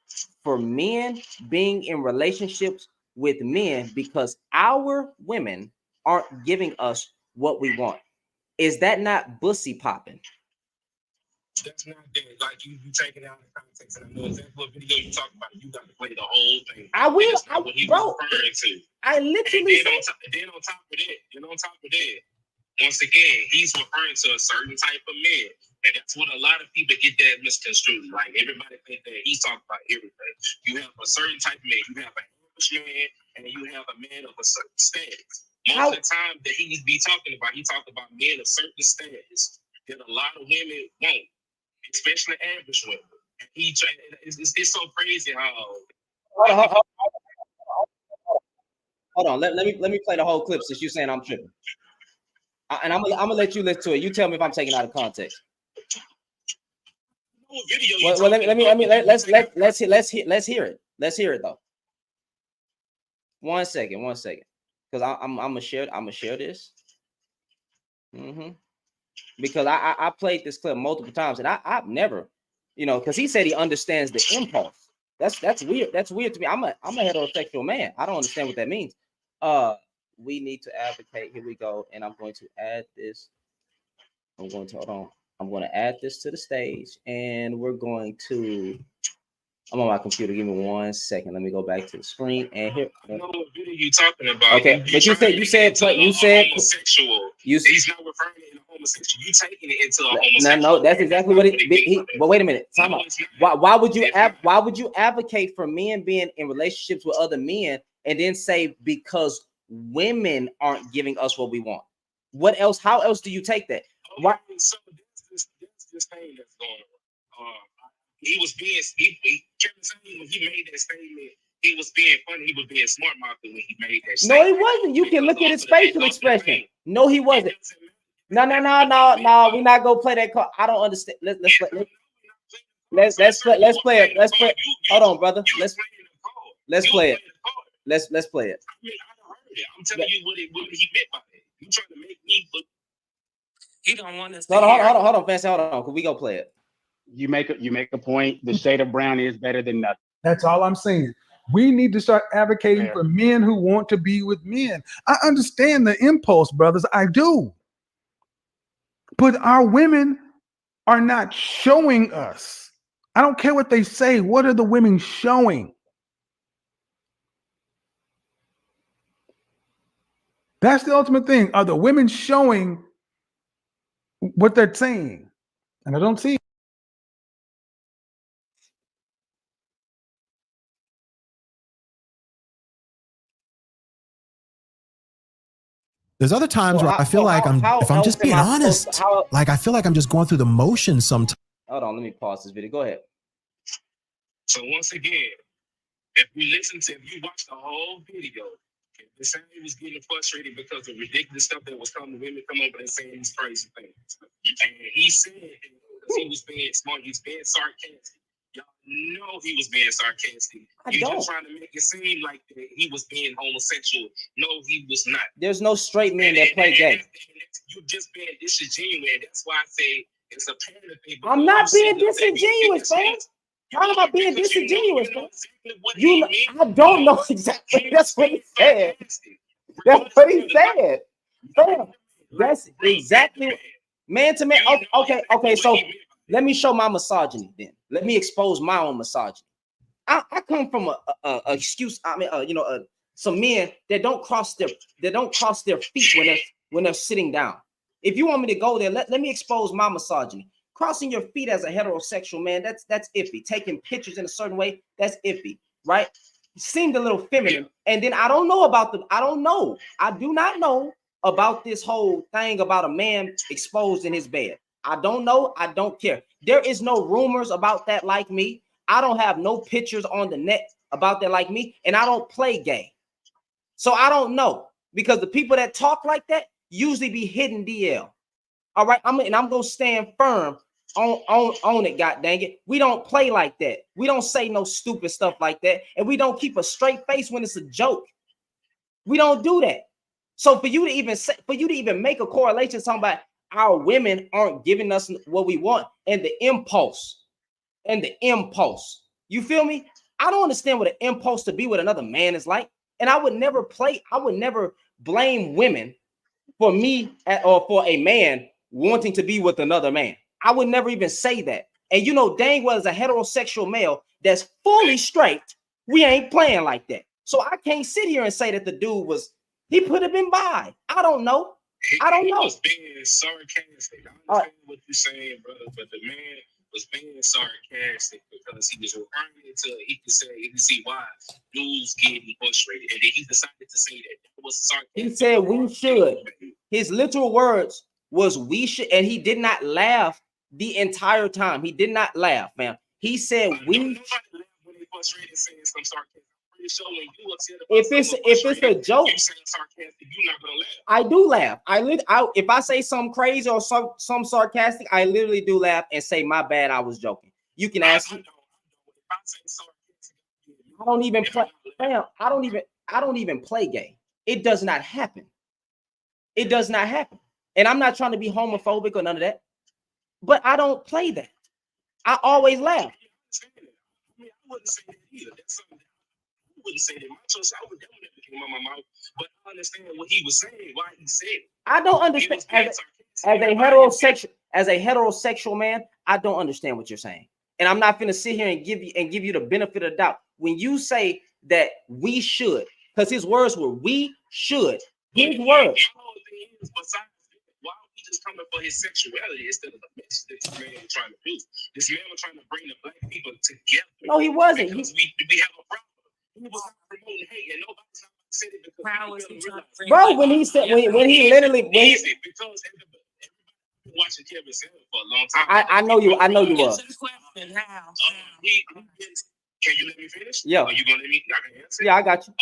for men being in relationships with men because our women aren't giving us what we want. Is that not bussy popping? That's not that. Like you taking it out of context, and I know exactly what video you talking about. You got to play the whole thing. I will, That's not what he bro. was referring to. I literally And then on top of that, once again, he's referring to a certain type of man. And that's what a lot of people get that misconstrued. Like everybody think that he's talking about everything. You have a certain type of man. You have an English man and you have a man of a certain status. Most of the time that he be talking about, he talked about men of certain status that a lot of women won't, especially average women. And it's so crazy how hold on. Let me play the whole clip since you're saying I'm tripping. And I'm gonna let you listen to it. You tell me if I'm taking out of context. Well, let's hear it. Let's hear it though. One second, because I'm gonna share this. Because I played this clip multiple times and I've never, because he said he understands the impulse. That's weird. That's weird to me. I'm a heterosexual man. I don't understand what that means. We need to advocate. Here we go. And I'm going to add this. I'm going to add this to the stage, and we're going to. I'm on my computer. Give me 1 second. Let me go back to the screen. And here. I know what video you talking about. Okay, but you said homosexual. He's not referring to it homosexual. You taking it into a homosexual. No, that's exactly what but wait a minute. Time out. Why would you advocate for men being in relationships with other men and then say because women aren't giving us what we want? What else? How else do you take that? Why? So this thing that's going on. He was being Kevin Samuels, when he made that statement, he was being funny. He was being smart mouth when he made that statement. No, he wasn't. You can look at his facial expression. No, he wasn't. No. We're not gonna play that card. I don't understand. Let's play it. Hold on, brother. Let's play it. Let's play it. I'm telling you what he meant by it. You trying to make me look. He don't want us. Hold on, Fancy. Hold on. Cause we go play it. You make a point. The shade of brown is better than nothing. That's all I'm saying. We need to start advocating for men who want to be with men. I understand the impulse, brothers. I do. But our women are not showing us. I don't care what they say. What are the women showing? That's the ultimate thing. Are the women showing what they're saying? And I don't see it. There's other times where I feel like if I'm just being honest, like I feel like I'm just going through the motions sometimes. Hold on, let me pause this video. Go ahead. So once again, if you watch the whole video, the same was getting frustrated because of ridiculous stuff that was coming. Women come over and saying these crazy things, and he said he was being smart. He's being sarcastic. Y'all know he was being sarcastic. He was trying to make it seem like he was being homosexual. No, he was not. There's no straight men that play gay. You just being disingenuous. That's why I say it's a parent thing. I'm not being disingenuous, man. How am I being disingenuous, man? I don't know exactly. That's what he said. That's what he said. That's exactly man to man. Okay. So let me show my misogyny then. Let me expose my own misogyny. I come from some men that don't cross their feet when they're sitting down. If you want me to go there, let me expose my misogyny. Crossing your feet as a heterosexual man, that's iffy. Taking pictures in a certain way, that's iffy, right? Seemed a little feminine. And then I do not know about this whole thing about a man exposed in his bed. I don't know. I don't care. There is no rumors about that like me. I don't have no pictures on the net about that like me, and I don't play gay. So I don't know, because the people that talk like that usually be hidden DL. All right, I'm gonna stand firm on it, god dang it. We don't play like that. We don't say no stupid stuff like that, and we don't keep a straight face when it's a joke. We don't do that. So for you to even make a correlation talking about our women aren't giving us what we want and the impulse, and the impulse. You feel me? I don't understand what an impulse to be with another man is like. And I would never blame women for me or for a man wanting to be with another man. I would never even say that. And you know, dang well, as a heterosexual male that's fully straight, we ain't playing like that. So I can't sit here and say that the dude he could have been bi. I don't know. He was being sarcastic. I understand what you're saying, brother, but the man was being sarcastic because he was referring to, he could see why dudes getting frustrated. And then he decided to say that was sarcastic. He said we should. His literal words was we should, and he did not laugh the entire time. He did not laugh, man. He said we. Nobody laughed when they frustrated saying some sarcasm. Sure when you upset if it's a joke, you saying sarcastic, you're not gonna laugh. I do laugh. If I say something crazy or some sarcastic, I literally do laugh and say my bad. I was joking. You can ask me. I don't even play. Fam, I don't even play gay. It does not happen. It does not happen. And I'm not trying to be homophobic or none of that. But I don't play that. I always laugh. I wouldn't say that either. That's something. I wouldn't say that my choice. I would definitely came out my mouth, but I understand what he was saying, why he said it. I don't understand as a heterosexual man. I don't understand what you're saying, and I'm not going to sit here and give you the benefit of the doubt when you say that we should, because his words were we should. His words. Why are we just coming for his sexuality instead of the message that this man was trying to do? This man was trying to bring the black people together. No, he wasn't. Because we have a problem. He was not promoting hate, and nobody's not said it because bro, when he said when he literally because everybody watching Kevin Samuels for a long time. I know you were. Can you let me finish? Yeah. Are you gonna let me? I can answer. Yeah, I got you.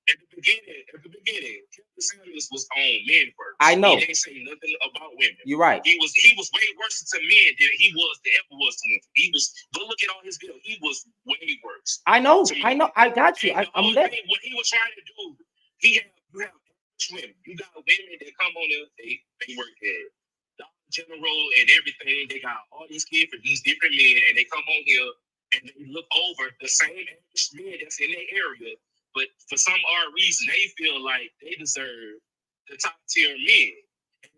At the beginning, Kevin Samuels was on men first. I know. He didn't say nothing about women. You're right. He was way worse to men than he ever was to women. He was. Go look at all his videos. He was way worse. I know. I got you. I'm there. What he was trying to do, you have women. You got women that come on there. They work at Dollar General and everything. They got all these kids for these different men, and they come on here and they look over the same men that's in their area. But for some odd reason, they feel like they deserve the top tier men.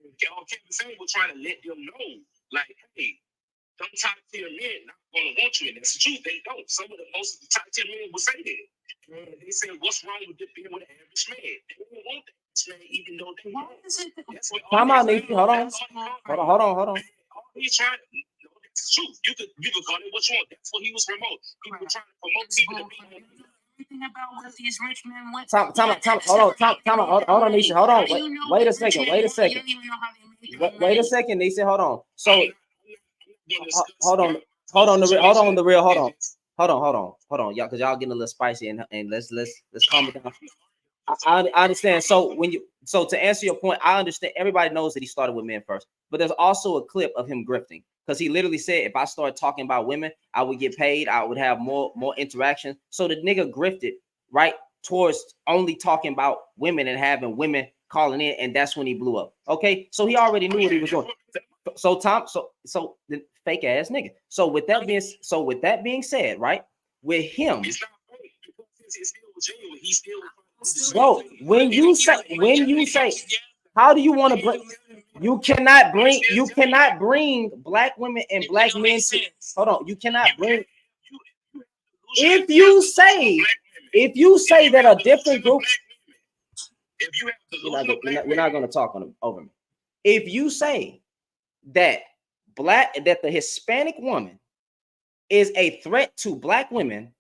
And Kevin Samuels was trying to let them know, like, hey, them top tier men not going to want you. And that's the truth. They don't. Most of the top tier men will say that. And they say, what's wrong with being with an average man? They don't want that man, even though they want it. Come on, Nathan. Hold on. He's trying to. That's the truth. You could call it what you want. That's what he was promoting. He was trying to promote people to be. About what these rich men went. Time. Hold on, Nisha. Hold on. Wait a second. Wait a second, Nisha. Hold on. So, hold on. Y'all, because y'all getting a little spicy and let's calm it down. I understand. So to answer your point, I understand. Everybody knows that he started with men first, but there's also a clip of him grifting. Because he literally said, if I start talking about women, I would get paid. I would have more interaction. So the nigga grifted right towards only talking about women and having women calling in, and that's when he blew up. Okay, so he already knew what he was doing. So so the fake ass nigga. So with that being said, right, with him, it's not fake because it's still genuine. He's still. Bro, when you say, how do you want to bring? You cannot bring black women and black men to. Hold on, you cannot bring. If you say that a different group, you're not going to talk over me. If you say that the Hispanic woman is a threat to black women,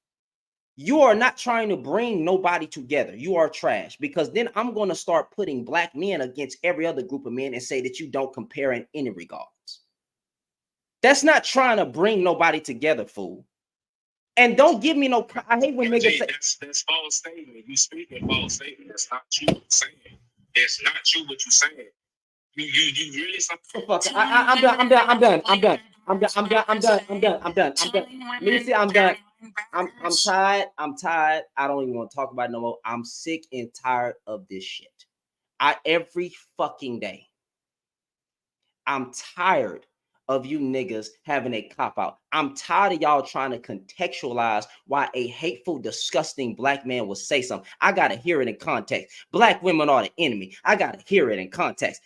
you are not trying to bring nobody together. You are trash, because then I'm going to start putting black men against every other group of men and say that you don't compare in any regards. That's not trying to bring nobody together, fool. And don't give me no. I hate when niggas say that's false statement. You speak a false statement. That's not true what you're saying. That's not true what you're saying. You really something. I'm done. Lisa, I'm done. I'm tired. I don't even want to talk about it no more. I'm sick and tired of this shit. Every fucking day. I'm tired of you niggas having a cop out. I'm tired of y'all trying to contextualize why a hateful, disgusting black man will say something. I gotta hear it in context. Black women are the enemy. I gotta hear it in context.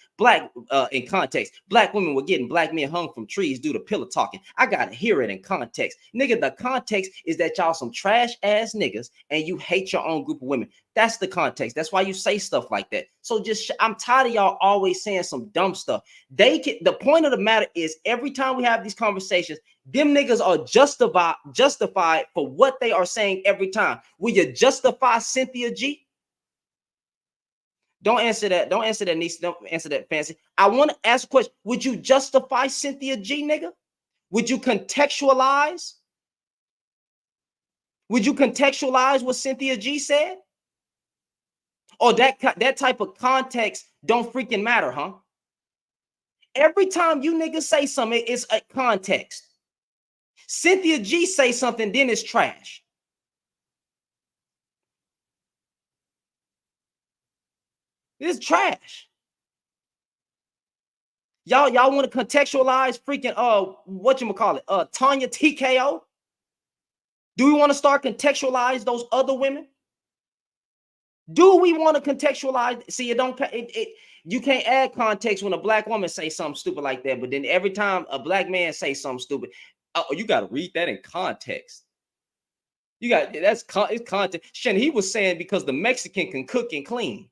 In context, black women were getting black men hung from trees due to pillow talking. I gotta hear it in context. Nigga, the context is that y'all some trash ass niggas and you hate your own group of women. That's the context. That's why you say stuff like that. So just, I'm tired of y'all always saying some dumb stuff. The point of the matter is every time we have these conversations, them niggas are justified for what they are saying every time. Will you justify Cynthia G? Don't answer that. Don't answer that, niece. Don't answer that, fancy. I want to ask a question. Would you justify Cynthia G, nigga? Would you contextualize? Would you contextualize what Cynthia G said? Or that type of context don't freaking matter, huh? Every time you niggas say something, it's a context. Cynthia G say something, then it's trash. It's trash. Y'all want to contextualize freaking whatchamacallit, Tanya TKO? Do we want to start contextualize those other women? Do we want to contextualize? See, you can't add context when a black woman say something stupid like that, but then every time a black man say something stupid, you got to read that in context. It's context. Shannon, he was saying because the Mexican can cook and clean.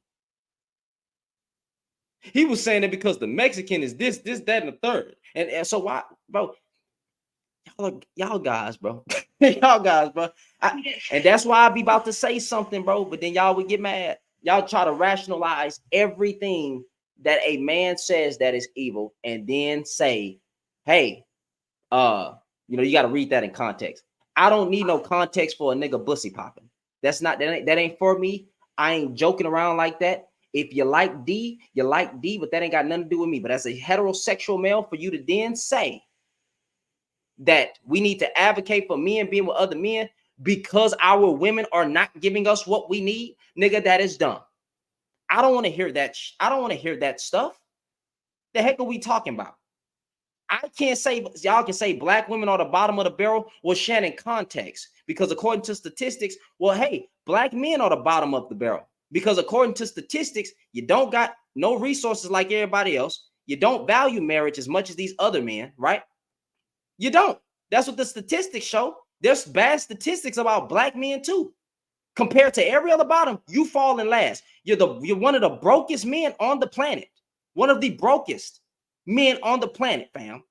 He was saying that because the Mexican is this, that, and the third. And so why, bro? Y'all guys, bro. Y'all guys, bro. And that's why I be about to say something, bro. But then y'all would get mad. Y'all try to rationalize everything that a man says that is evil, and then say, "Hey, you got to read that in context." I don't need no context for a nigga bussy popping. That ain't for me. I ain't joking around like that. If you like D, you like D, but that ain't got nothing to do with me. But as a heterosexual male, for you to then say that we need to advocate for men being with other men because our women are not giving us what we need, nigga, that is dumb. I don't want to hear that. I don't want to hear that stuff. The heck are we talking about? I can't say, y'all can say black women are the bottom of the barrel. Well, Shannon, context, because according to statistics, well, hey, black men are the bottom of the barrel because according to statistics, you don't got no resources like everybody else. You don't value marriage as much as these other men, right? You don't. That's what the statistics show. There's bad statistics about black men too. Compared to every other bottom, you fall in last. You're one of the brokest men on the planet. One of the brokest men on the planet, fam.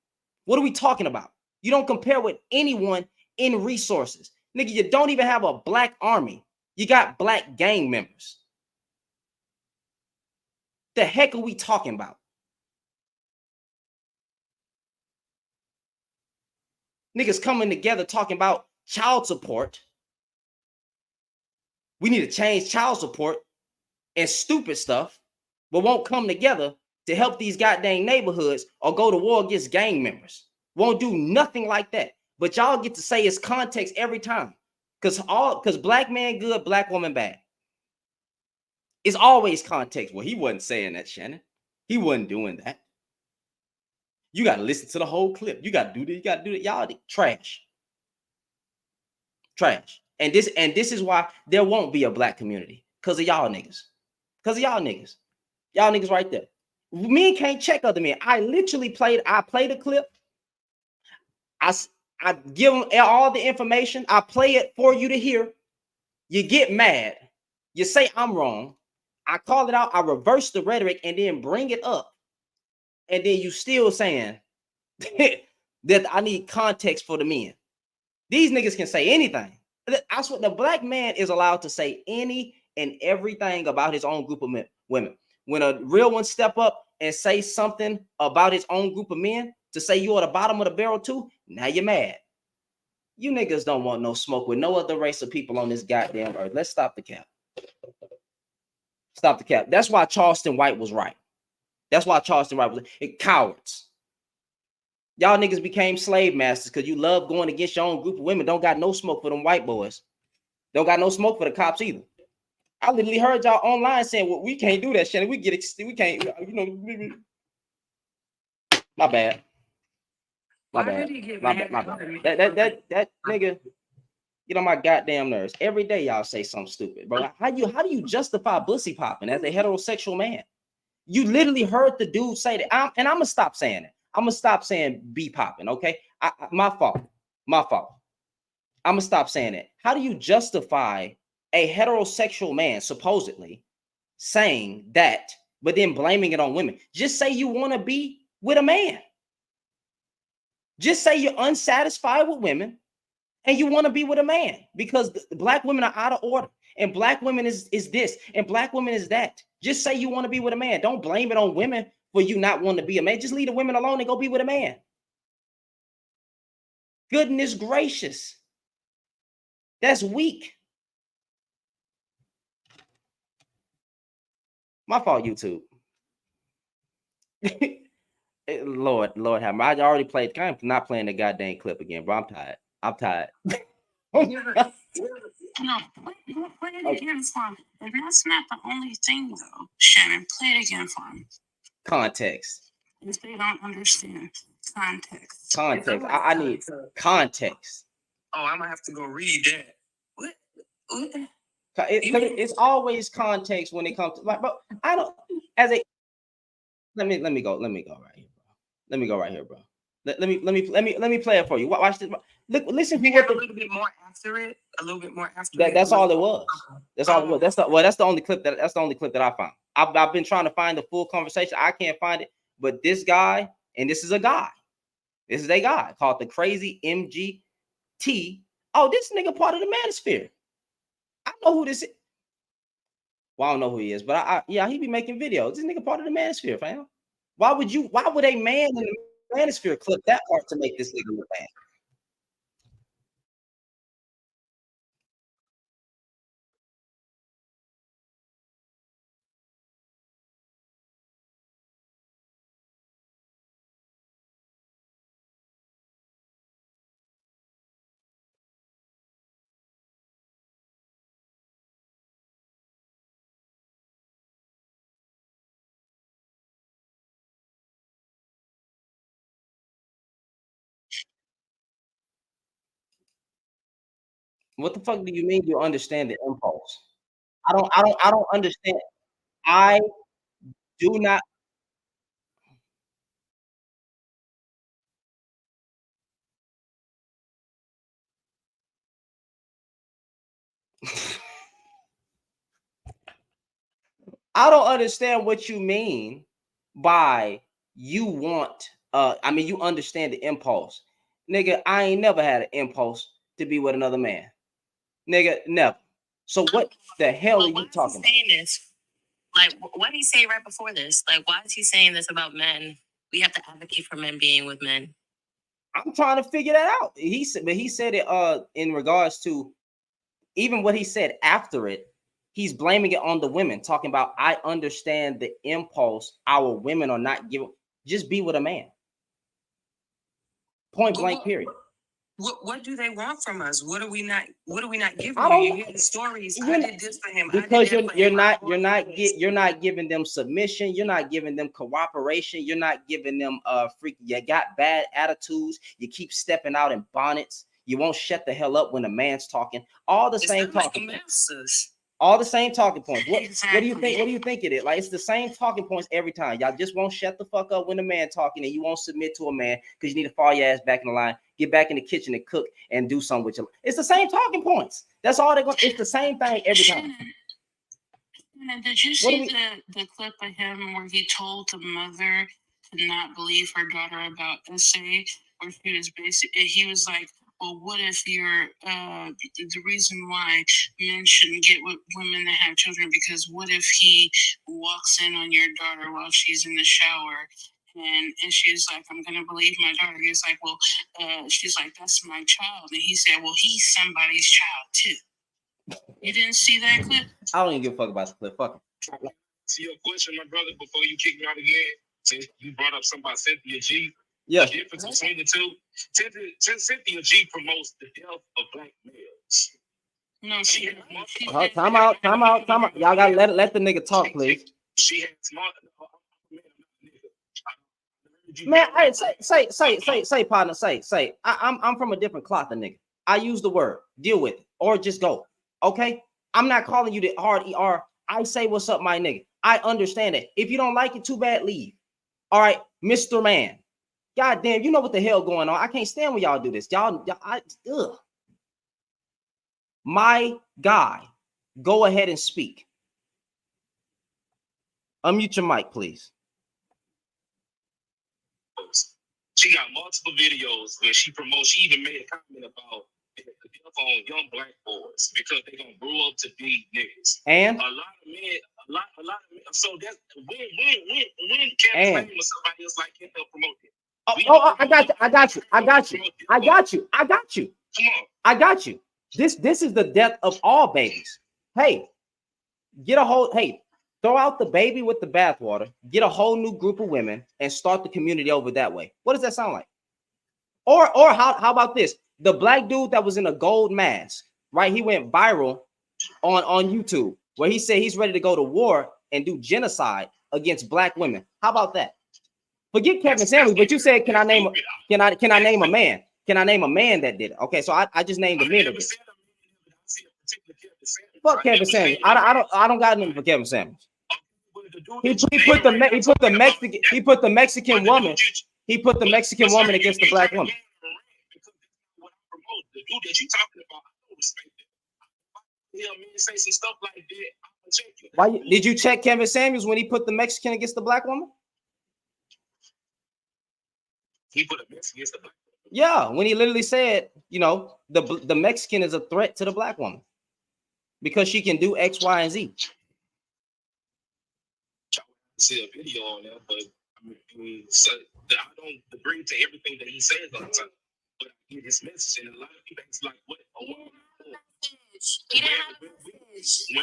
What are we talking about? You don't compare with anyone in resources. Nigga, you don't even have a black army. You got black gang members. The heck are we talking about? Niggas coming together talking about child support. We need to change child support and stupid stuff, but won't come together to help these goddamn neighborhoods or go to war against gang members. Won't do nothing like that. But y'all get to say it's context every time. Because black man good, black woman bad. It's always context. Well, he wasn't saying that, Shannon. He wasn't doing that. You got to listen to the whole clip. You got to do this. You got to do that. Y'all trash. Trash. And this is why there won't be a black community. Because of y'all niggas. Because of y'all niggas. Y'all niggas right there. Men can't check other men. I played a clip. I give them all the information. I play it for you to hear. You get mad. You say I'm wrong. I call it out. I reverse the rhetoric and then bring it up. And then you still saying that I need context for the men. These niggas can say anything. I swear the black man is allowed to say any and everything about his own group of women. When a real one step up and say something about his own group of men, to say you are the bottom of the barrel too, now you're mad. You niggas don't want no smoke with no other race of people on this goddamn earth. Let's stop the cap. Stop the cap. That's why Charleston White was right. That's why Charleston White was cowards. Y'all niggas became slave masters because you love going against your own group of women. Don't got no smoke for them white boys. Don't got no smoke for the cops either. I literally heard y'all online saying, well, we can't do that, Shannon. We can't, my bad. My Why bad. did he get My mad bad. My at me? bad. That nigga, get on my goddamn nerves. Every day y'all say something stupid, bro. How do you justify pussy popping as a heterosexual man? You literally heard the dude say that. And I'm gonna stop saying it. I'm gonna stop saying be popping. Okay, my fault. My fault. I'm gonna stop saying it. How do you justify a heterosexual man supposedly saying that, but then blaming it on women? Just say you want to be with a man. Just say you're unsatisfied with women and you want to be with a man because the black women are out of order and black women is this and black women is that. Just say you want to be with a man. Don't blame it on women for you not wanting to be a man. Just leave the women alone and go be with a man. Goodness gracious. That's weak. My fault, YouTube. Lord have mercy. I already played. I'm not playing the goddamn clip again, bro. I'm tired. I'm tired. No, play it again for him. And that's not the only thing, though. Shannon, play it again for him. Context. If they don't understand context. Context. I need context. Oh, I'm gonna have to go read that. What? It's always context when it comes to like, bro. I don't. As a let me go right here, bro. Let me go right here, bro. Let me play it for you. Watch this. Look, listen. You got a little bit more after it. A little bit more after it. That's all it was. That's all it was. That's the only clip that I found. I've been trying to find the full conversation. I can't find it. But this guy, and this is a guy. This is a guy called the Crazy MGT. Oh, this nigga part of the Manosphere. I know who this is. Well, I don't know who he is, but yeah, he be making videos. This nigga part of the Manosphere, fam. Why would a man in the Manosphere clip that part to make this nigga look bad? What the fuck do you mean you understand the impulse? I don't understand. I do not. I don't understand what you mean by you want I mean you understand the impulse. Nigga, I ain't never had an impulse to be with another man. Nigga, never. So what the hell are you talking about? This? Like, what did he say right before this? Like, why is he saying this about men? We have to advocate for men being with men. I'm trying to figure that out. He said it in regards to even what he said after it. He's blaming it on the women, talking about I understand the impulse our women are not giving. Just be with a man. Point blank, period. What do they want from us? What are we not giving I don't- you? You hear the stories. I did this for him. Because you're not giving them submission. You're not giving them cooperation. You're not giving them you got bad attitudes. You keep stepping out in bonnets. You won't shut the hell up when a man's talking. All the same talking points. All the same talking points. What do you think? What do you think it is? Like it's the same talking points every time. Y'all just won't shut the fuck up when a man talking, and you won't submit to a man because you need to fall your ass back in the line, get back in the kitchen and cook and do something with your. It's the same talking points. That's all they're going. It's the same thing every time. And did you see the clip of him where he told the mother to not believe her daughter about SA, where he was like, well, what if you're the reason why men shouldn't get with women that have children? Because what if he walks in on your daughter while she's in the shower? And she's like, I'm going to believe my daughter. He's like, well, she's like, that's my child. And he said, well, he's somebody's child too. You didn't see that clip? I don't even give a fuck about the clip. Fuck him. To your question, my brother, before you kick me out again, since you brought up something about Cynthia G. Yeah. The difference between the two, Cynthia G promotes the death of black males. No, Time out. Y'all gotta let the nigga talk, please. She had small. Man, hey, say, partner, say. I'm from a different cloth, a nigga. I use the word, deal with it, or just go. Okay, I'm not calling you the hard ER. I say what's up, my nigga. I understand it. If you don't like it, too bad, leave. All right, Mr. Man. God damn, you know what the hell going on. I can't stand when y'all do this. Ugh. My guy, go ahead and speak. Unmute your mic, please. She got multiple videos where she promotes. She even made a comment about the death on young black boys because they're gonna grow up to be niggas. And a lot of men, a lot of men. So that's when Kevin Samuel or somebody else like him help promote it. I got you. Come on. I got you. This is the death of all babies. Hey, get a whole, hey, throw out the baby with the bathwater, get a whole new group of women and start the community over that way. What does that sound like? Or how about this? The black dude that was in a gold mask, right? He went viral on YouTube where he said he's ready to go to war and do genocide against black women. How about that? Forget Kevin Samuels, but you said, can I name a man? Can I name a man that did it? Okay, so I just named a man that did it. Fuck Kevin Samuels. I don't got nothing for Kevin Samuels. He put the Mexican woman against the black woman. The dude that you talking about, I don't respect it. Yeah, man, say some stuff like that. I'm gonna check you. Why did you check Kevin Samuels when he put the Mexican against the black woman? He put a Mexican against the black woman. Yeah, when he literally said, you know, the Mexican is a threat to the black woman because she can do X, Y, and Z. I see a video on that, but I mean, so I don't agree to everything that he says all the time. But I get his message, and a lot of people it's like, what? When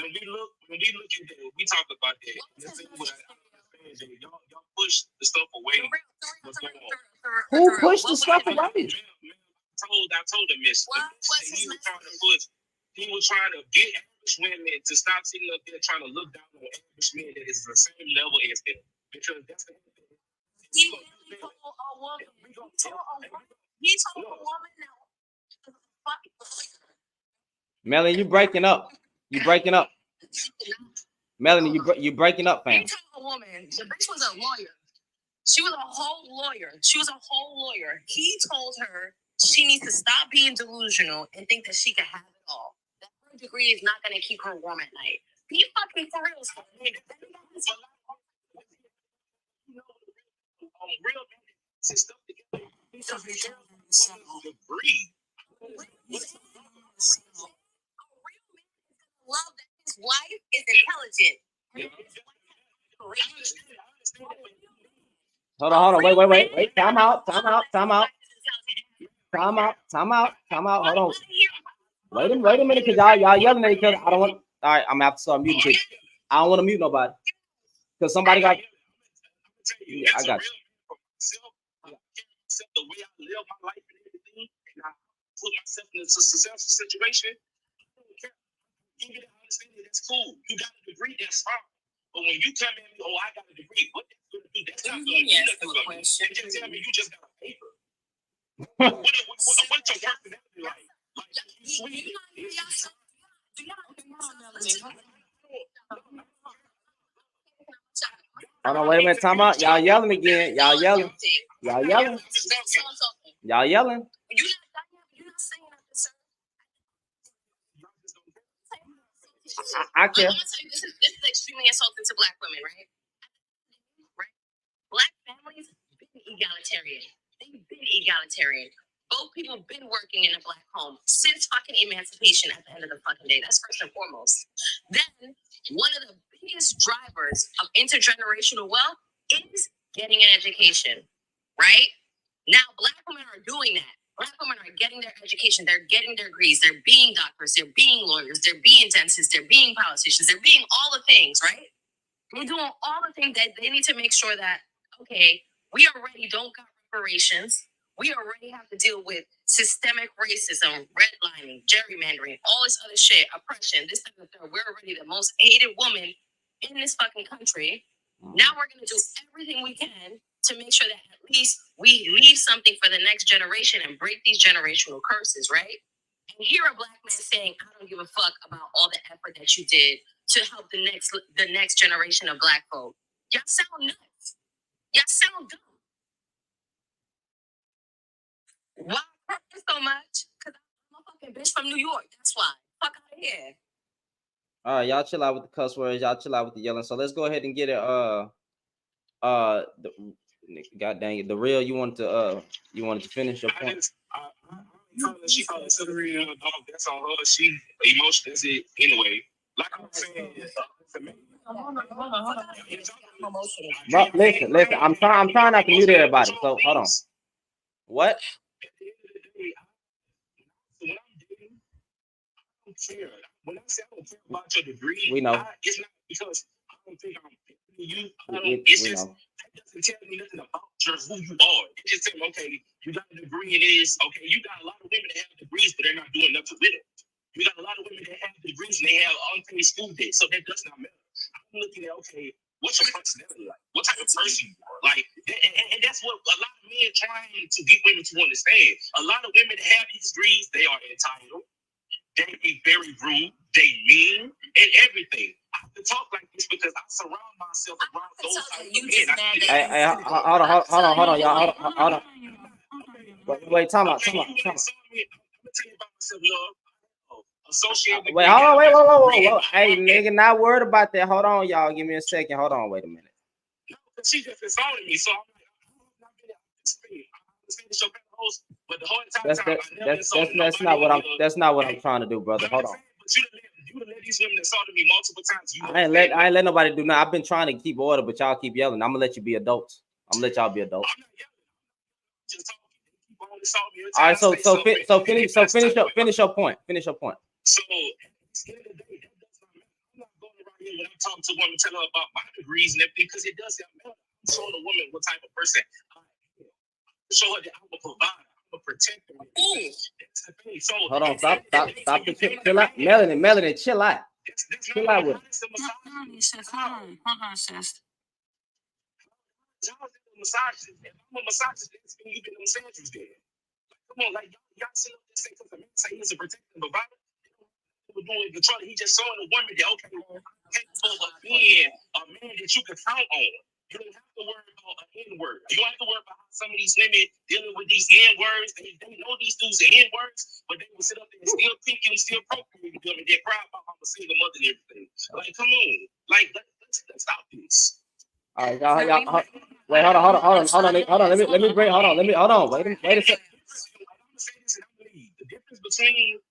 we look at that, we talk about that. This is what I understand. Y'all push the stuff away. What's going on? Who pushed the stuff away? I told him this. He was trying to get average women to stop sitting up there trying to look down on average men that is the same level as them. Because that's the He told a woman. He told a woman no. Melanie, you breaking up. You breaking up. Melanie, you breaking up, fam. He told a woman, the bitch was a lawyer. She was a whole lawyer. He told her she needs to stop being delusional and think that she can have it all. That her degree is not going to keep her warm at night. Be fucking for real. Real stuff together. Degree. Love that his wife is intelligent. Hold on. Wait. Time out. Hold on. Wait a minute, because y'all yelling at each other. I don't want. All right, I'm gonna have to start muting people. I don't want to mute nobody because somebody got. Yeah, I got you. The way I live my life and everything, and I put myself in a successful situation. You get to understand that that's cool. You got a degree, that's fine. But when you tell me, oh, I got a degree, what that's going to do? That's not going to do nothing for me. And just tell me you just got a paper. What's your personality like? Hold on, wait a minute. Time out. Y'all yelling again. Y'all yelling. You're not Y'all yelling. saying nothing, sir. I care. I'm gonna tell you, this is extremely insulting to black women, right? Black families been egalitarian. They've been egalitarian. Both people have been working in a black home since fucking emancipation at the end of the fucking day. That's first and foremost. Then one of the biggest drivers of intergenerational wealth is getting an education, right? Now, black women are doing that. Black women are getting their education. They're getting their degrees. They're being doctors. They're being lawyers. They're being dentists. They're being politicians. They're being all the things, right? They're doing all the things that they need to make sure that, okay, we already don't got reparations. We already have to deal with systemic racism, redlining, gerrymandering, all this other shit, oppression, this type of thing. We're already the most hated woman in this fucking country. Now we're going to do everything we can to make sure that at least we leave something for the next generation and break these generational curses, right? And hear a black man saying, I don't give a fuck about all the effort that you did to help the next generation of black folk. Y'all sound nuts. Y'all sound dumb. Why I purpose so much? Because I'm a fucking bitch from New York. That's why. Fuck out of here. All right, y'all chill out with the cuss words. Y'all chill out with the yelling. So let's go ahead and get it. God dang it, the real. You wanted to finish your point. She called it celery dog. That's on her. She emotion. That's it. Anyway, like I'm saying. Bro, listen. I'm trying not to mute everybody. So hold on. What? When I say I don't care about your degree, we know it's not because I don't think I'm you. It's just that doesn't tell me nothing about who you are. It just says, okay, you got a degree. It is okay. You got a lot of women that have degrees, but they're not doing nothing with it. You got a lot of women that have degrees and they have unpaid school debt, so that does not matter. I'm looking at okay, what's your personality like? What type of person you are? Like, and that's what a lot of men trying to get women to understand. A lot of women that have these degrees, they are entitled. They be very rude. They mean and everything. I have to talk like this because I surround myself around those type of men. Hey, hold on, y'all. Hold on. Wait, time out. I'm gonna tell you about myself, love. Wait, hold on, wait. Hey, nigga, not worried about that. Hold on, y'all. Give me a second. Hold on, wait a minute. No, she just insulted me, so I'm like, I'm not gonna finish your host, but the whole entire time that's not what I'm trying to do, brother. Hold on. But you let these women insulted me multiple times. I ain't let nobody do nothing. I've been trying to keep order, but y'all keep yelling. I'm gonna let you be adults. I'm gonna let y'all be adults. I'm not yelling. Just talking. Keep on insulting me. All right, finish your point. Finish your point. So at the end of the day, that does not matter. I'm not going around here when I'm talking to a woman, tell her about my degrees and everything, because it does not matter. I'm showing a woman what type of person I am. Show her that I'm a provider, I'm a protector. That's the thing. So hold on, stop. Chill out, Melanie, chill out. Chill out with it. Hold on, sis. I'm a misogynist. You've been a misogynist there. Come on, like y'all sit up there say because the man say he's a protector, provider. Doing control. He just showing a woman that okay, capable of being a man that you can count on. You don't have to worry about an N-word. You don't have to worry about how some of these women dealing with these N-words. They know these dudes are N-words, but they will sit up there and still pick and still procreate with them and they cry about how I'm a single mother and everything. Like, come on, like let's stop this. All right, y'all. Wait, hold on. Let me bring. Hold on. Wait a second. The difference between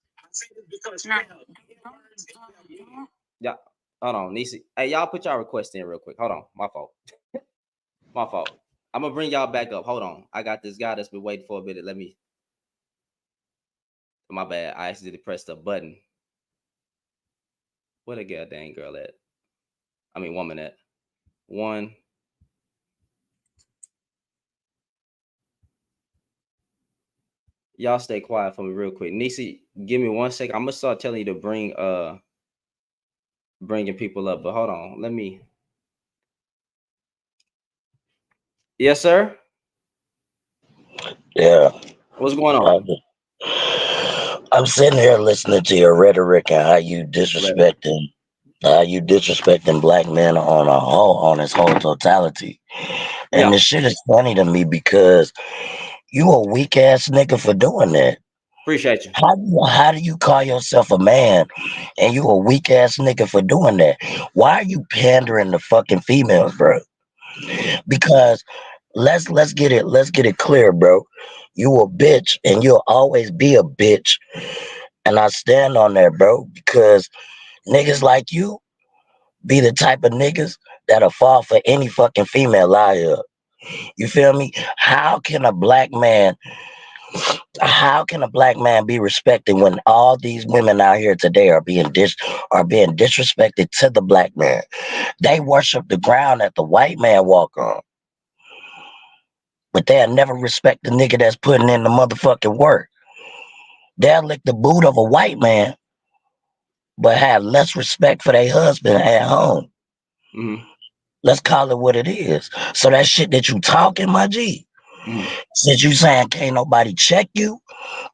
yeah, hold on, Nisi. Hey, y'all put y'all request in real quick. Hold on, my fault. I'm gonna bring y'all back up. Hold on, I got this guy that's been waiting for a minute. Let me. My bad. I accidentally pressed the button. Where the goddamn girl at? I mean, woman at. One. Y'all stay quiet for me real quick. Nisi, give me 1 second. I'm gonna start telling you to bringing people up, but hold on. Let me. Yes, sir. Yeah. What's going on? I'm sitting here listening to your rhetoric and how you disrespecting black men on his whole totality. And this shit is funny to me because you a weak ass nigga for doing that. Appreciate you. How do you call yourself a man and you a weak ass nigga for doing that? Why are you pandering to fucking females, bro? Because let's get it clear, bro. You a bitch and you'll always be a bitch. And I stand on that, bro, because niggas like you be the type of niggas that'll fall for any fucking female out here. You feel me? How can a black man be respected when all these women out here today are being disrespected to the black man? They worship the ground that the white man walk on. But they'll never respect the nigga that's putting in the motherfucking work. They'll lick the boot of a white man, but have less respect for their husband at home. Mm-hmm. Let's call it what it is. So that shit that you talking, my G, since you saying can't nobody check you,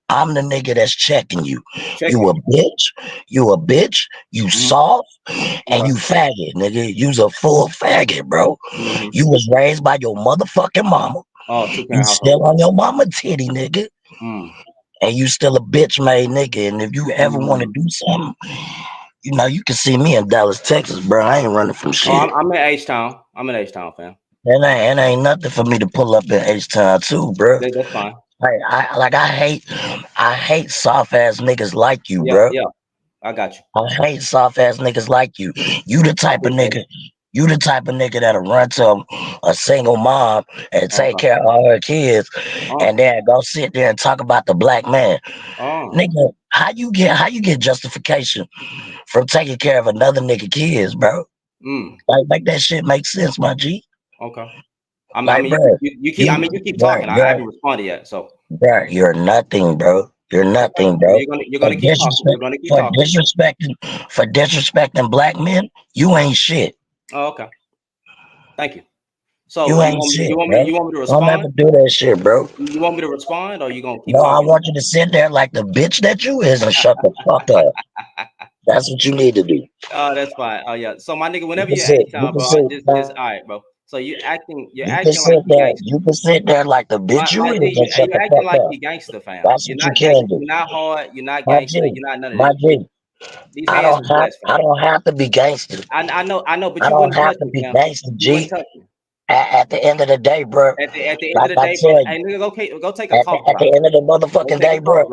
I'm the nigga that's checking you. You a bitch. You a bitch. You soft. And you faggot, nigga. You's a full faggot, bro. You was raised by your motherfucking mama. You still on your mama titty, nigga. And you still a bitch made nigga. And if you ever want to do something, you know, you can see me in Dallas, Texas, bro. I ain't running from shit. I'm in H-Town. I'm in H-Town, fam. And ain't nothing for me to pull up in H-Town too, bro. That's fine. I hate soft ass niggas like you, Yeah, bro. yeah. I got you. I hate soft ass niggas like you. You the type of nigga. You the type of nigga that'll run to a single mom and take care of all her kids, and then go sit there and talk about the black man. Nigga, how you get justification from taking care of another nigga kids, bro? Like, make that shit make sense, my G. Okay. You keep talking. I haven't responded yet. So, bro, you're nothing, bro. You're nothing, bro. You're gonna keep talking. You're gonna keep talking. For disrespecting black men, you ain't shit. Oh, okay. Thank you. So you ain't shit. You want me to respond? Don't ever do that shit, bro. You want me to respond, or you gonna keep No, talking? I want you to sit there like the bitch that you is and shut the fuck up. That's what you need to do. Oh, that's fine. Oh yeah. So my nigga, whenever you're H-Town, bro, just all right, bro. So you acting like you gangster. You can sit there like the bitch you is and shut the acting fuck like up. you gangster, fam. That's You're what you not can gangster. do. You're not hard. You're not My gangster. G, You're not none of my that. G. These I hands don't are blessed, fam. I don't have to be gangster. I know, but I you don't wouldn't have touch to me, be fam. gangster, You G. wouldn't touch me. At the end of the day, bro. At the end like of the I day, tell bro. you, Hey, nigga, go take a at cough the drop. end of the motherfucking day, bro.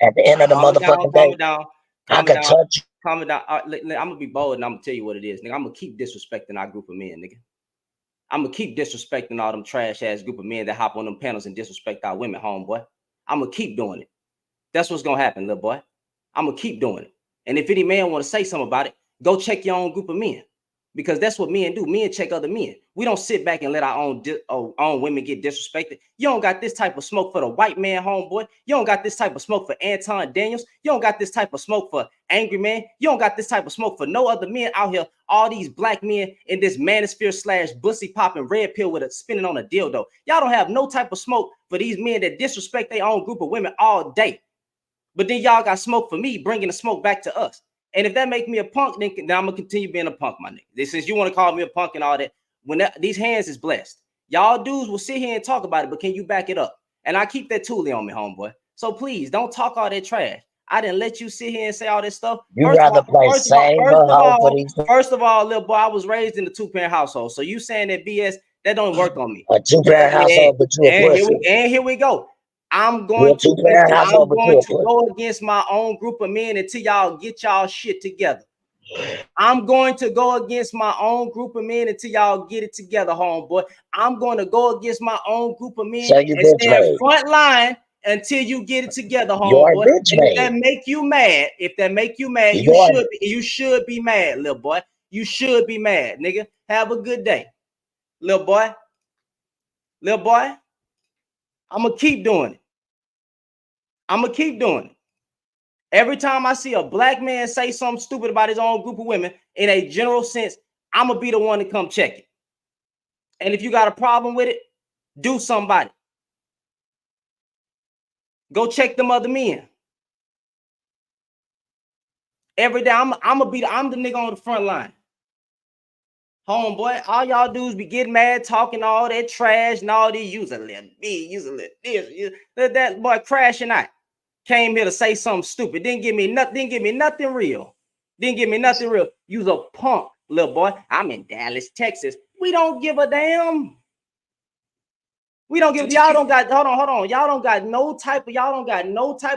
At the end of the motherfucking day, I can touch you. Calm it down. I'm gonna be bold and I'm gonna tell you what it is, nigga. I'm gonna keep disrespecting our group of men, nigga. I'm gonna keep disrespecting all them trash ass group of men that hop on them panels and disrespect our women, homeboy. I'm gonna keep doing it. That's what's gonna happen, little boy. I'm gonna keep doing it. And if any man want to say something about it, go check your own group of men, because that's what men do. Men check other men. We don't sit back and let our own women get disrespected. You don't got this type of smoke for the white man, homeboy. You don't got this type of smoke for Anton Daniels. You don't got this type of smoke for Angry Man. You don't got this type of smoke for no other men out here. All these black men in this manosphere / bussy popping red pill with a spinning on a dildo. Y'all don't have no type of smoke for these men that disrespect their own group of women all day. But then y'all got smoke for me, bringing the smoke back to us. And if that make me a punk, then I'm gonna continue being a punk, my nigga. Since you want to call me a punk and all that, these hands is blessed. Y'all dudes will sit here and talk about it, but can you back it up? And I keep that toolie on me, homeboy. So please don't talk all that trash. I didn't let you sit here and say all this stuff. First of all, little boy, I was raised in a 2-parent household. So you saying that BS, that don't work on me. A 2-parent household, but you a pussy. And here we go. I'm going to go against my own group of men until y'all get y'all shit together. I'm going to go against my own group of men until y'all get it together, homeboy. I'm going to go against my own group of men and stand front line until you get it together, homeboy. If that make you mad, you should be mad, little boy. You should be mad, nigga. Have a good day, little boy. Little boy, I'm gonna keep doing it. I'm gonna keep doing it. Every time I see a black man say something stupid about his own group of women in a general sense, I'm gonna be the one to come check it. And if you got a problem with it, do something about it. Go check them other men. Every day, I'm the nigga on the front line. Homeboy, all y'all dudes be getting mad, talking all that trash and all these. Use a little this, that boy crashing out. Came here to say something stupid. Didn't give me nothing real. You's a punk, little boy. I'm in Dallas, Texas. We don't give a damn. Y'all don't got, hold on. Y'all don't got no type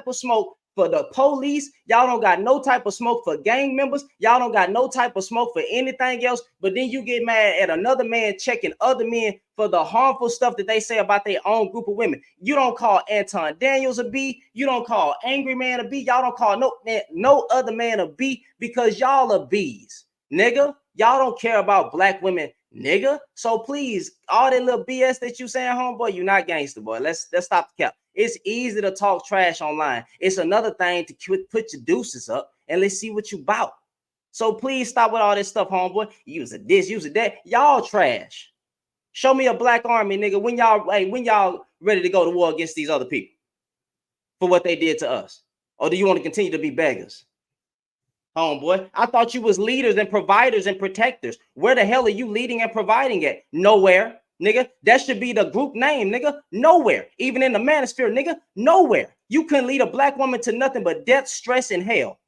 of smoke for the police. Y'all don't got no type of smoke for gang members. Y'all don't got no type of smoke for anything else. But then you get mad at another man checking other men for the harmful stuff that they say about their own group of women. You don't call Anton Daniels a B. You don't call Angry Man a B. Y'all don't call no other man a B because y'all are B's, nigga. Y'all don't care about black women, nigga. So please, all that little BS that you saying, homeboy, you not gangster, boy. Let's stop the cap. It's easy to talk trash online. It's another thing to put your deuces up and let's see what you about. So please stop with all this stuff, homeboy. Use a this, use a that. Y'all trash. Show me a black army, nigga, when y'all ready to go to war against these other people for what they did to us. Or do you want to continue to be beggars? Homeboy, I thought you was leaders and providers and protectors. Where the hell are you leading and providing at? Nowhere, nigga. That should be the group name, nigga. Nowhere. Even in the manosphere, nigga. Nowhere. You couldn't lead a black woman to nothing but death, stress, and hell.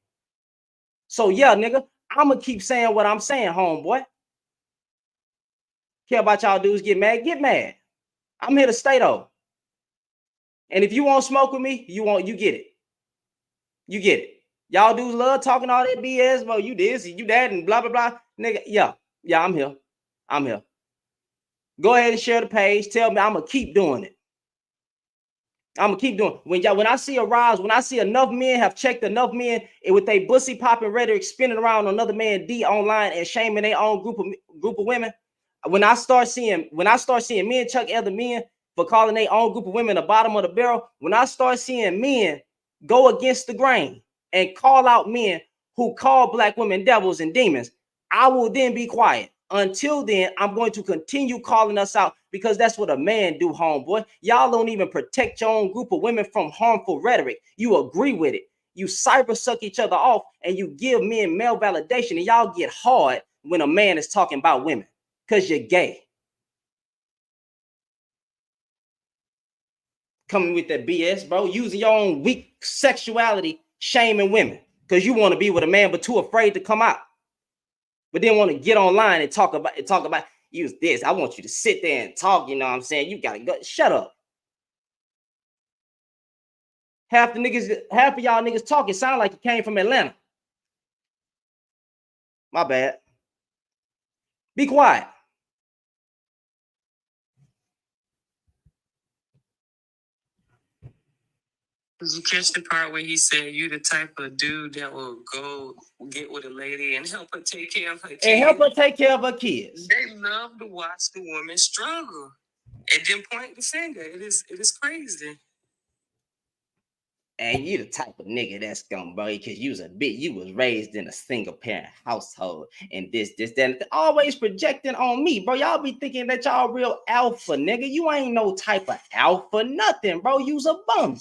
So yeah, nigga, I'ma keep saying what I'm saying, homeboy. Care about y'all dudes get mad? Get mad. I'm here to stay though. And if you want smoke with me, you get it. You get it. Y'all dudes love talking all that BS, bro. You this, you that, and blah, blah, blah. Nigga, yeah, I'm here. I'm here. Go ahead and share the page. Tell me I'm going to keep doing it. I'm going to keep doing it. When I see a rise, when I see enough men have checked enough men with a bussy popping rhetoric spinning around another man D online and shaming their own group of women, when I start seeing men chuck other men for calling their own group of women the bottom of the barrel, when I start seeing men go against the grain and call out men who call black women devils and demons, I will then be quiet. Until then, I'm going to continue calling us out because that's what a man do, homeboy. Y'all don't even protect your own group of women from harmful rhetoric. You agree with it. You cyber suck each other off and you give men male validation, and y'all get hard when a man is talking about women because you're gay. Coming with that BS, bro. Using your own weak sexuality, shaming women because you want to be with a man but too afraid to come out. But then want to get online and talk about use this. I want you to sit there and talk, you know what I'm saying? You gotta go. Shut up. Half of y'all niggas talking sound like you came from Atlanta. My bad. Be quiet. Did you catch the part where he said you the type of dude that will go get with a lady and help her take care of her kids? And help her take care of her kids. They love to watch the woman struggle and then point the finger. It is crazy. And you the type of nigga that's gonna bro, because you was raised in a single parent household and this, that, and always projecting on me, bro. Y'all be thinking that y'all real alpha, nigga. You ain't no type of alpha, nothing, bro. You's a bum.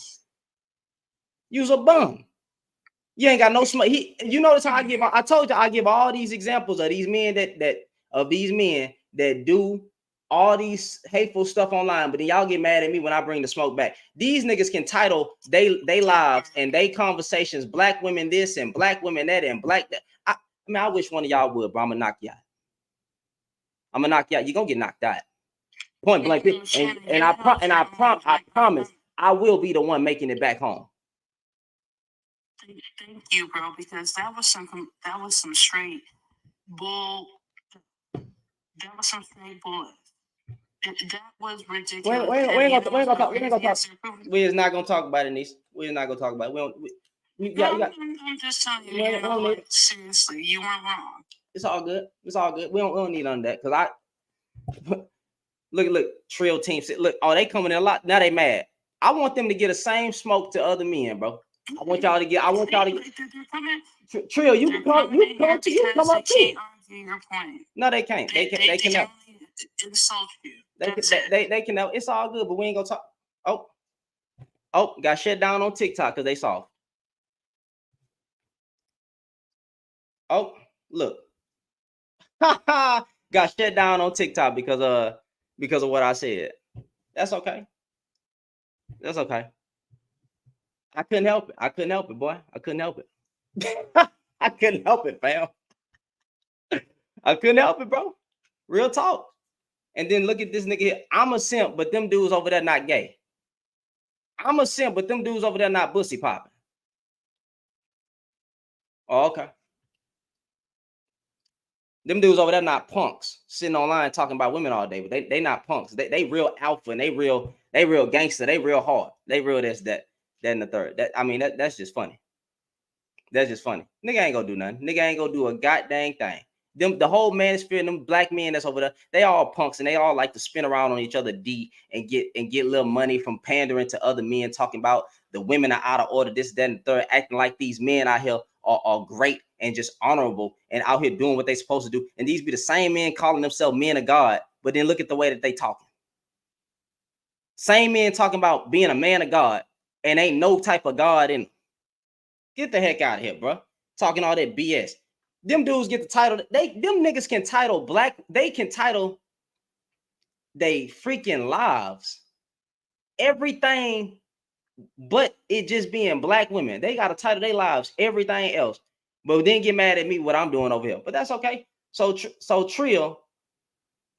You's a bum. You ain't got no smart. You notice how I told you I give all these examples of these men that do all these hateful stuff online, but then y'all get mad at me when I bring the smoke back. These niggas can title they lives and they conversations black women this and black women that and black that. I mean, I wish one of y'all would, but I'm gonna knock you out. I'm gonna knock you out. You're gonna get knocked out. Point blank. And I promise I will be the one making it back home. Thank you, bro, because that was some straight bull. That was some straight bull. That was ridiculous. We ain't gonna talk. We're not gonna talk about it, niece. We're not gonna talk about it. I'm just telling you, seriously, you weren't wrong. It's all good. It's all good. We don't need none of that because look, Trill team. Look, they coming in a lot. Now they mad. I want them to get the same smoke to other men, bro. I want y'all to get. Trill, you come up too. No, they can't. They can help. Insult you. They can help. It's all good, but we ain't gonna talk. Oh, got shut down on TikTok because they soft. Oh, look. Got shut down on TikTok because of what I said. That's okay. That's okay. I couldn't help it, boy. I couldn't help it. I couldn't help it, fam. I couldn't help it, bro. Real talk. And then look at this nigga here. I'm a simp, but them dudes over there not gay. I'm a simp, but them dudes over there not pussy popping. Oh, okay. Them dudes over there not punks sitting online talking about women all day, but they not punks. They real alpha and they real gangster. They real hard. They real this, that, and the third. That's just funny. That's just funny. Nigga ain't gonna do nothing. Nigga ain't gonna do a goddamn thing. The whole manosphere, them black men that's over there, they all punks and they all like to spin around on each other and get little money from pandering to other men talking about the women are out of order, this, that, and the third, acting like these men out here are great and just honorable and out here doing what they're supposed to do. And these be the same men calling themselves men of God, but then look at the way that they talking. Same men talking about being a man of God and ain't no type of God in. Get the heck out of here, bro. Talking all that BS. Them dudes get the title. Them niggas can title they can title they freaking lives everything, but it just being black women. They got to title their lives everything else, but then get mad at me what I'm doing over here. But that's okay. So Trill,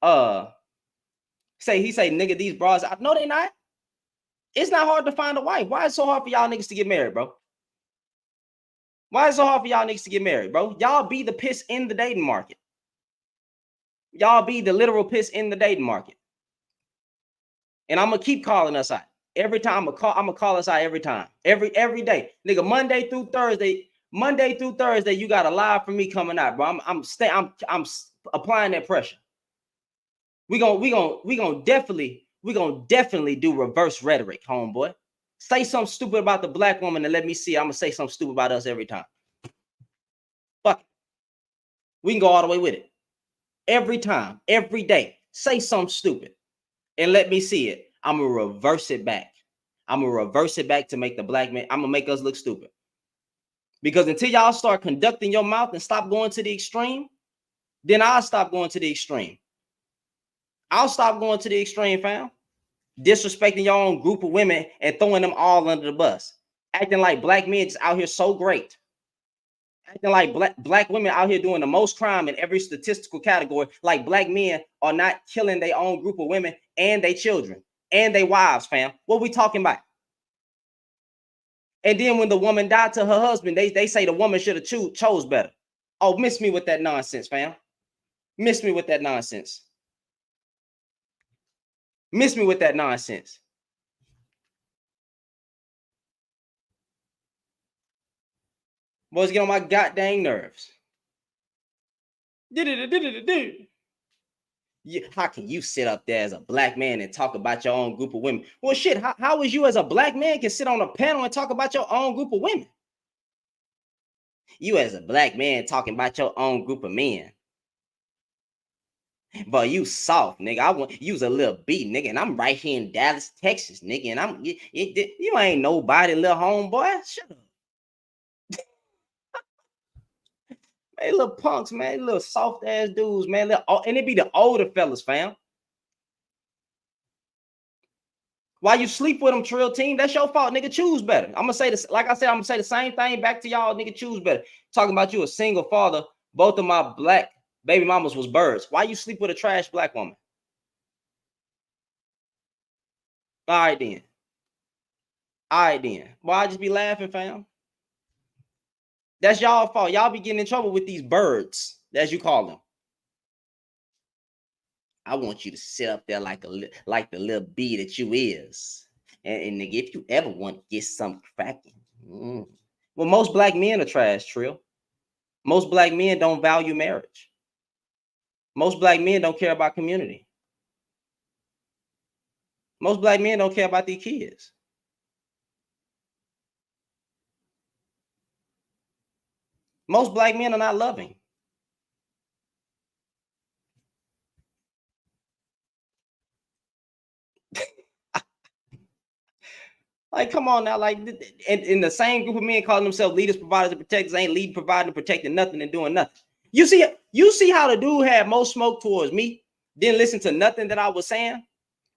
he say, nigga, these bras. No, they not. It's not hard to find a wife. Why is it so hard for y'all niggas to get married, bro? Why is it so hard for y'all niggas to get married, bro? Y'all be the piss in the dating market. Y'all be the literal piss in the dating market. And I'm gonna keep calling us out every time. I'm gonna call us out every time, every day, nigga. Monday through Thursday, you got a live from me coming out, bro. I'm applying that pressure. We gonna definitely do reverse rhetoric, homeboy. Say something stupid about the black woman and let me see. I'm gonna say something stupid about us every time. Fuck it. We can go all the way with it. Every time, every day, say something stupid and let me see it. I'm gonna reverse it back. I'm gonna reverse it back to make the black man. I'm gonna make us look stupid. Because until y'all start conducting your mouth and stop going to the extreme, then I'll stop going to the extreme. I'll stop going to the extreme, fam. Disrespecting your own group of women and throwing them all under the bus. Acting like black men just out here so great. Acting like black women out here doing the most crime in every statistical category. Like black men are not killing their own group of women and their children and their wives, fam. What we talking about? And then when the woman died to her husband, they say the woman should have chose better. Oh, miss me with that nonsense, fam. Miss me with that nonsense. Miss me with that nonsense. Boys get on my goddamn nerves. How can you sit up there as a black man and talk about your own group of women? Well, shit, how is you as a black man can sit on a panel and talk about your own group of women? You as a black man talking about your own group of men. But you soft, nigga. I want you's a little beat, nigga, and I'm right here in Dallas, Texas, nigga, and you ain't nobody, little homeboy. Shut up. Hey, little punks, man, little soft ass dudes, man. And it be the older fellas, fam. Why you sleep with them, Trill team? That's your fault, nigga. Choose better. I'm gonna say this, like I said, I'm gonna say the same thing back to y'all, nigga. Choose better. Talking about you a single father. Both of my black baby mamas was birds. Why you sleep with a trash black woman? All right then. Why I just be laughing, fam? That's y'all fault. Y'all be getting in trouble with these birds, as you call them. I want you to sit up there like the little bee that you is. And nigga, if you ever want to get something cracking. Well, most black men are trash, Trill. Most black men don't value marriage. Most black men don't care about community. Most black men don't care about their kids. Most black men are not loving. Like, come on now, like, in the same group of men calling themselves leaders, providers, and protectors, ain't leading, providing, protecting nothing, and doing nothing. You see how the dude had most smoke towards me, didn't listen to nothing that I was saying,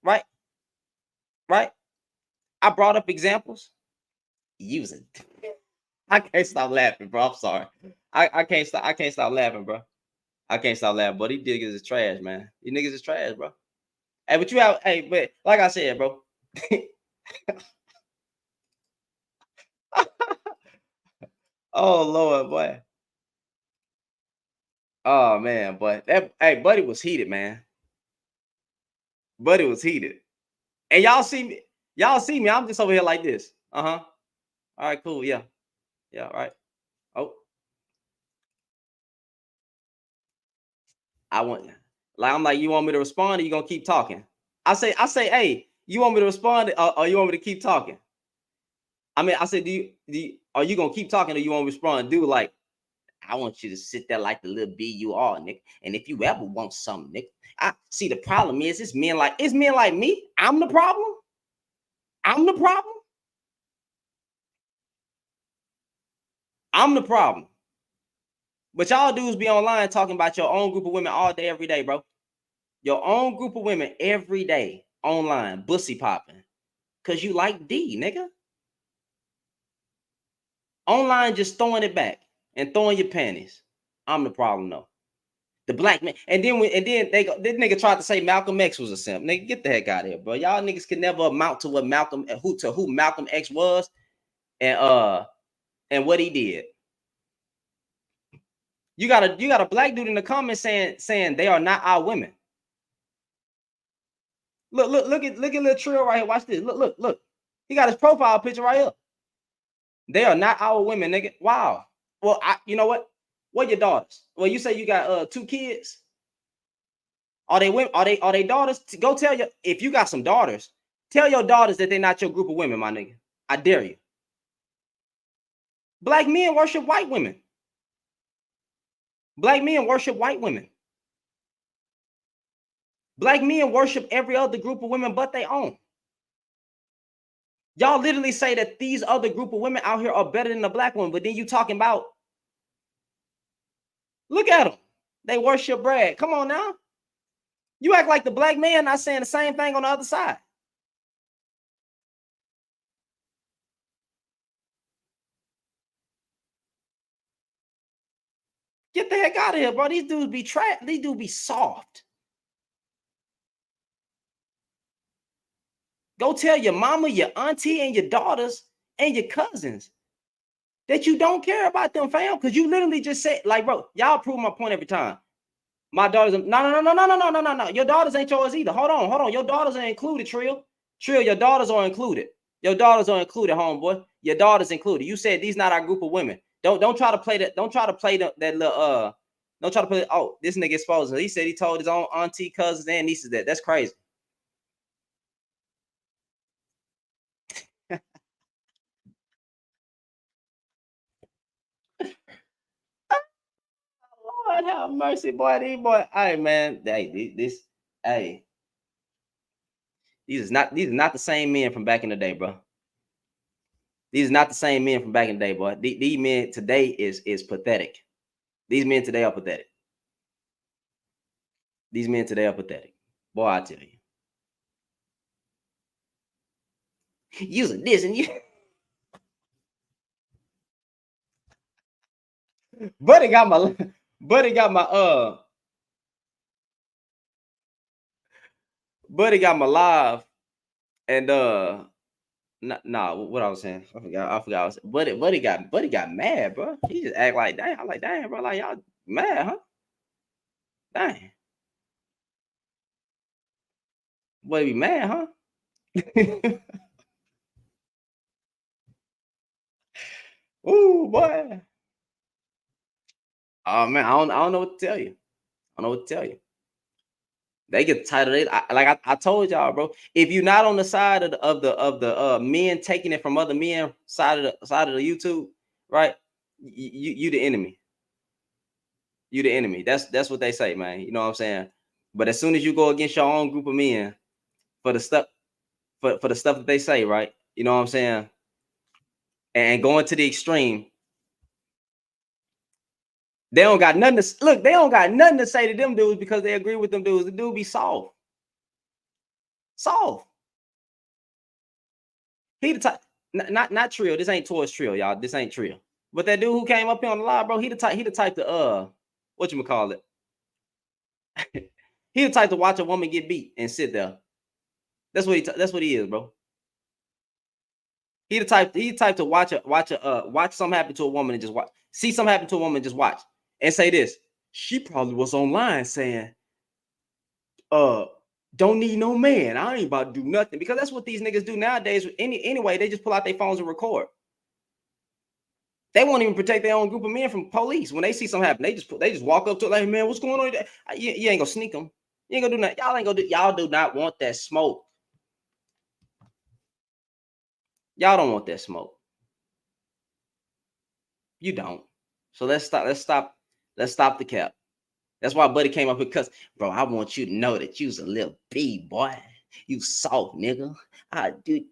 right? Right? I brought up examples. I can't stop laughing, bro. I'm sorry. I can't stop laughing, bro. I can't stop laughing, but these niggas is trash, man. These niggas is trash, bro. Hey, but like I said, bro. Oh Lord, boy. Oh man, but Buddy was heated, man. Buddy was heated. And y'all see me. I'm just over here like this. All right, cool. Yeah. All right. Oh. I'm like, you want me to respond or you gonna keep talking? I say, hey, you want me to respond or you want me to keep talking? I mean, I said, are you gonna keep talking or you won't respond? Dude, like, I want you to sit there like the little bee you are, nigga. And if you ever want something, nigga, I see the problem is it's men like me. I'm the problem. I'm the problem. I'm the problem. But y'all dudes be online talking about your own group of women all day, every day, bro. Your own group of women every day online, bussy popping. Cause you like D, nigga. Online just throwing it back and throwing your panties. I'm the problem though. The black man. And then this nigga tried to say Malcolm X was a simp. Nigga, get the heck out of here, bro. Y'all niggas can never amount to what who Malcolm X was and what he did. You got a black dude in the comments saying they are not our women. Look at little Trill right here. Watch this. Look. He got his profile picture right here. They are not our women, nigga. Wow. Well, you know what? What your daughters? Well, you say you got 2 kids. Are they women? Are they daughters? Go tell your, if you got some daughters, tell your daughters that they're not your group of women, my nigga. I dare you. Black men worship white women. Black men worship white women. Black men worship every other group of women but their own. Y'all literally say that these other group of women out here are better than the black one, but then you talking about, look at them. They worship Brad. Come on now. You act like the black man not saying the same thing on the other side. Get the heck out of here, bro. These dudes be trapped. These dudes be soft. Go tell your mama, your auntie, and your daughters and your cousins that you don't care about them, fam. Because you literally just said, like, bro, y'all prove my point every time. My daughters, no. Your daughters ain't yours either. Hold on. Your daughters are included, Trill. Your daughters are included. Your daughters are included, homeboy. Your daughters included. You said these not our group of women. Don't try to play that. Don't try to play that little Don't try to play. Oh, this nigga exposed. He said he told his own auntie, cousins, and nieces that. That's crazy. Lord have mercy, boy. These boy. Hey man, these are not the same men from back in the day, bro. These are not the same men from back in the day, boy. These men today is pathetic. These men today are pathetic. These men today are pathetic. Boy, I tell you. Using this and you. Buddy got my live and what I was saying. I forgot. Buddy got mad, bro. He just act like damn. I'm like, damn, bro, like y'all mad, huh? Dang. Boy, be mad, huh? Ooh, boy. Oh man, I don't know what to tell you. I don't know what to tell you. They get tired of it. I told y'all, bro. If you're not on the side of the men taking it from other men side of the YouTube, right? You the enemy. You the enemy. That's what they say, man. You know what I'm saying? But as soon as you go against your own group of men for the stuff that they say, right? You know what I'm saying? And going to the extreme, they don't got nothing to look. They don't got nothing to say to them dudes because they agree with them dudes. The dude be soft. He the type, not Trill. This ain't towards Trill, y'all. This ain't Trill. But that dude who came up here on the live, bro, he the type to what you call it? He the type to watch a woman get beat and sit there. That's what he is, bro. He the type to watch something happen to a woman and just watch. See something happen to a woman and just watch and say this. She probably was online saying, don't need no man. I ain't about to do nothing, because that's what these niggas do nowadays. Anyway, they just pull out their phones and record. They won't even protect their own group of men from police. When they see something happen, they just walk up to it like, man, what's going on? You ain't gonna sneak them. You ain't gonna do nothing. Y'all do not want that smoke. Y'all don't want that smoke. You don't. So let's stop the cap. That's why Buddy came up with, because, bro, I want you to know that you's a little B, boy. You soft, nigga. I do.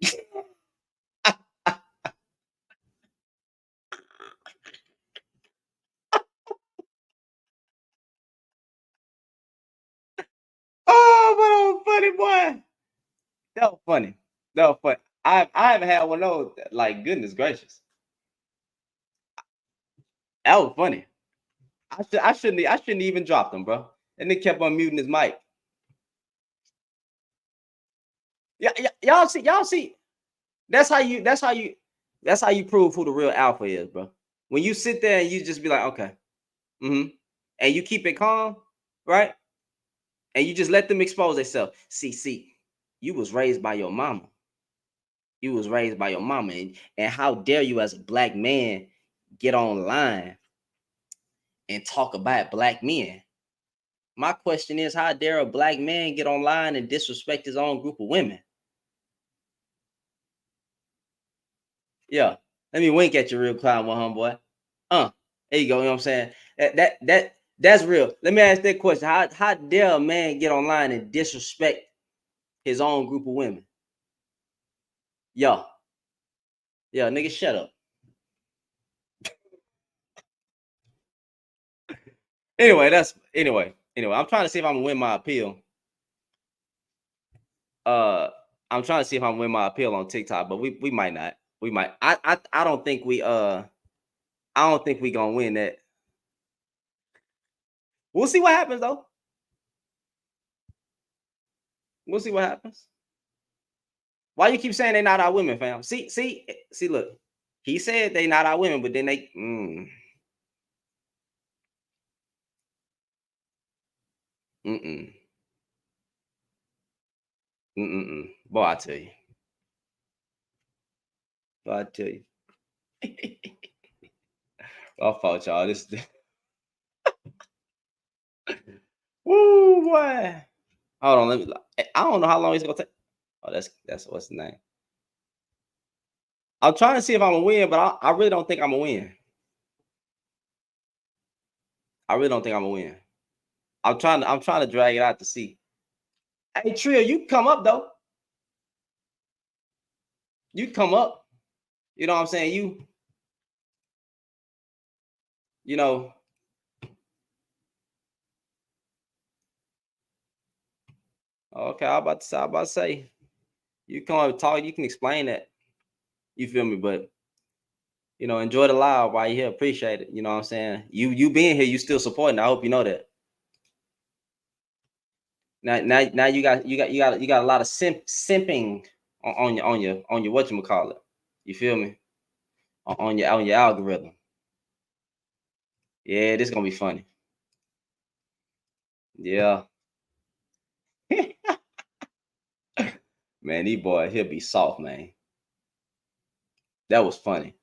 Oh, but old funny boy. That was funny. That was funny. I haven't had one of those. Like, goodness gracious. That was funny. I shouldn't even drop them, bro. And they kept on muting his mic. Yeah, y'all see. That's how you prove who the real alpha is, bro. When you sit there and you just be like, okay, and you keep it calm, right? And you just let them expose themselves. See, you was raised by your mama. You was raised by your mama, and how dare you as a black man get online and talk about black men? My question is, how dare a black man get online and disrespect his own group of women? Yeah, let me wink at you real quick, one homeboy. There you go. You know what I'm saying? That's real. Let me ask that question. How dare a man get online and disrespect his own group of women? Yeah, nigga, shut up. Anyway, I'm trying to see if I'm gonna win my appeal. I'm trying to see if I'm gonna win my appeal on TikTok, but we might not. We might. I don't think we gonna win that. We'll see what happens though. We'll see what happens. Why you keep saying they not our women, fam? See, look. He said they not our women, but then they Boy, I tell you. I fault y'all. This woo boy. Hold on, let me. I don't know how long it's gonna take. Oh, that's what's the name. I'm trying to see if I'm gonna win, but I really don't think I'm gonna win. I really don't think I'm gonna win. I'm trying to drag it out to see. Hey, Trill, you come up though. You come up. You know what I'm saying? You know. Okay, I'm about to say, you come up and talk, you can explain that. You feel me? But enjoy the live while you're here. Appreciate it. You know what I'm saying? You being here, you still supporting. I hope you know that. Now you got a lot of simping on your whatchamacallit. You feel me? On your algorithm. Yeah, this is gonna be funny. Yeah. Man, these boys, he'll be soft, man. That was funny.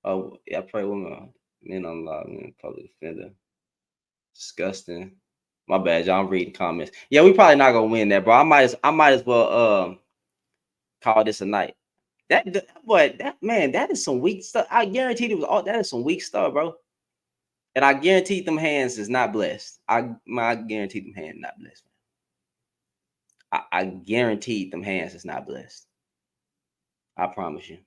Oh, yeah, I pray women, men unlocked, men public defender. Disgusting. My bad, y'all. I'm reading comments. Yeah, we probably not gonna win that, bro. I might as well call this a night. That is some weak stuff. I guaranteed it was all that is some weak stuff, bro. And I guaranteed them hands is not blessed. I guaranteed them hands not blessed. I guaranteed them hands is not blessed. I promise you.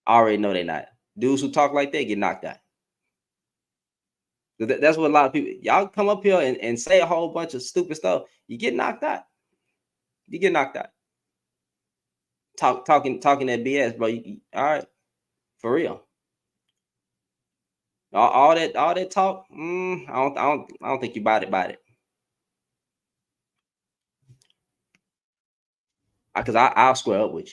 I already know they're not. Dudes who talk like that get knocked out. That's what a lot of people, y'all come up here and say a whole bunch of stupid stuff. You get knocked out. You get knocked out. Talking that BS, bro. All right, for real. All that talk. I don't think you bought it. Because I'll square up with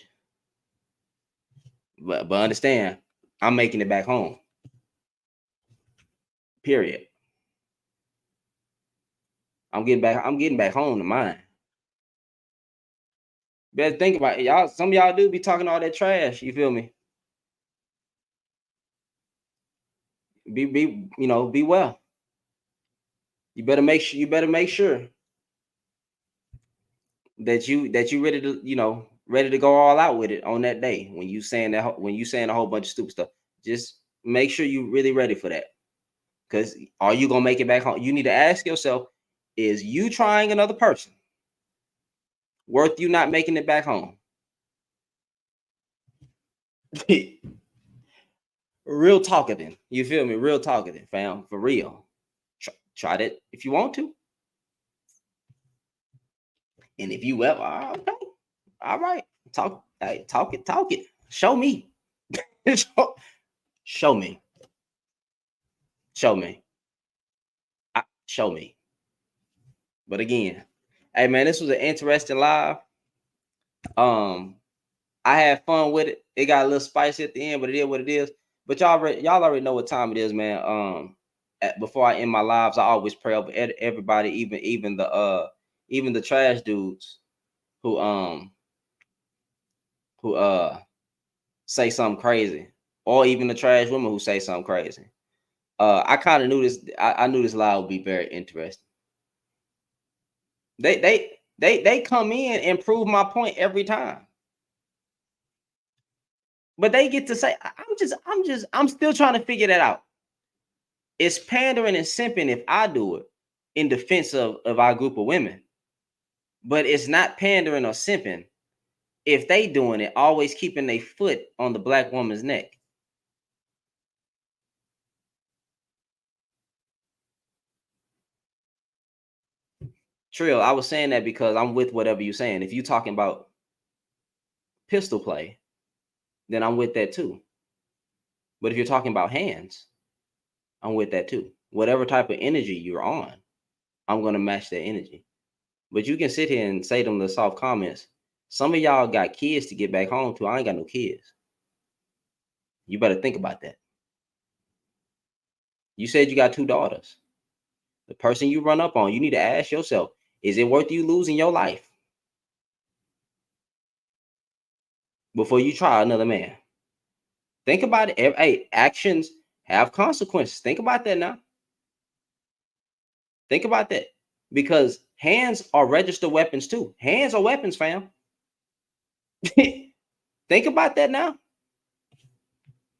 you. But understand, I'm making it back home. Period. I'm getting back home to mine. Better think about it, y'all. Some of y'all do be talking all that trash. You feel me? Be well. You better make sure that you ready to go all out with it on that day when you saying a whole bunch of stupid stuff. Just make sure you're really ready for that. Because are you gonna make it back home? You need to ask yourself, is you trying another person worth you not making it back home? Real talkative. You feel me? Real talkative, fam. For real. Try that if you want to. And if you ever, okay, all right, talk it. Show me. Show me. Show me. Show me. But again, hey man, this was an interesting live. I had fun with it. It got a little spicy at the end, but it is what it is. But y'all already know what time it is, man. Before I end my lives, I always pray over everybody, even the trash dudes who say something crazy, or even the trash women who say something crazy. I kind of knew this. I knew this live would be very interesting. They come in and prove my point every time. But they get to say, I'm still trying to figure that out. It's pandering and simping if I do it in defense of our group of women. But it's not pandering or simping if they doing it, always keeping their foot on the black woman's neck. Trill, I was saying that because I'm with whatever you're saying. If you're talking about pistol play, then I'm with that too. But if you're talking about hands, I'm with that too. Whatever type of energy you're on, I'm going to match that energy. But you can sit here and say them the soft comments. Some of y'all got kids to get back home to. I ain't got no kids. You better think about that. You said you got 2 daughters. The person you run up on, you need to ask yourself, is it worth you losing your life before you try another man? Think about it. Hey, actions have consequences. Think about that now. Think about that. Because hands are registered weapons too. Hands are weapons, fam. Think about that now.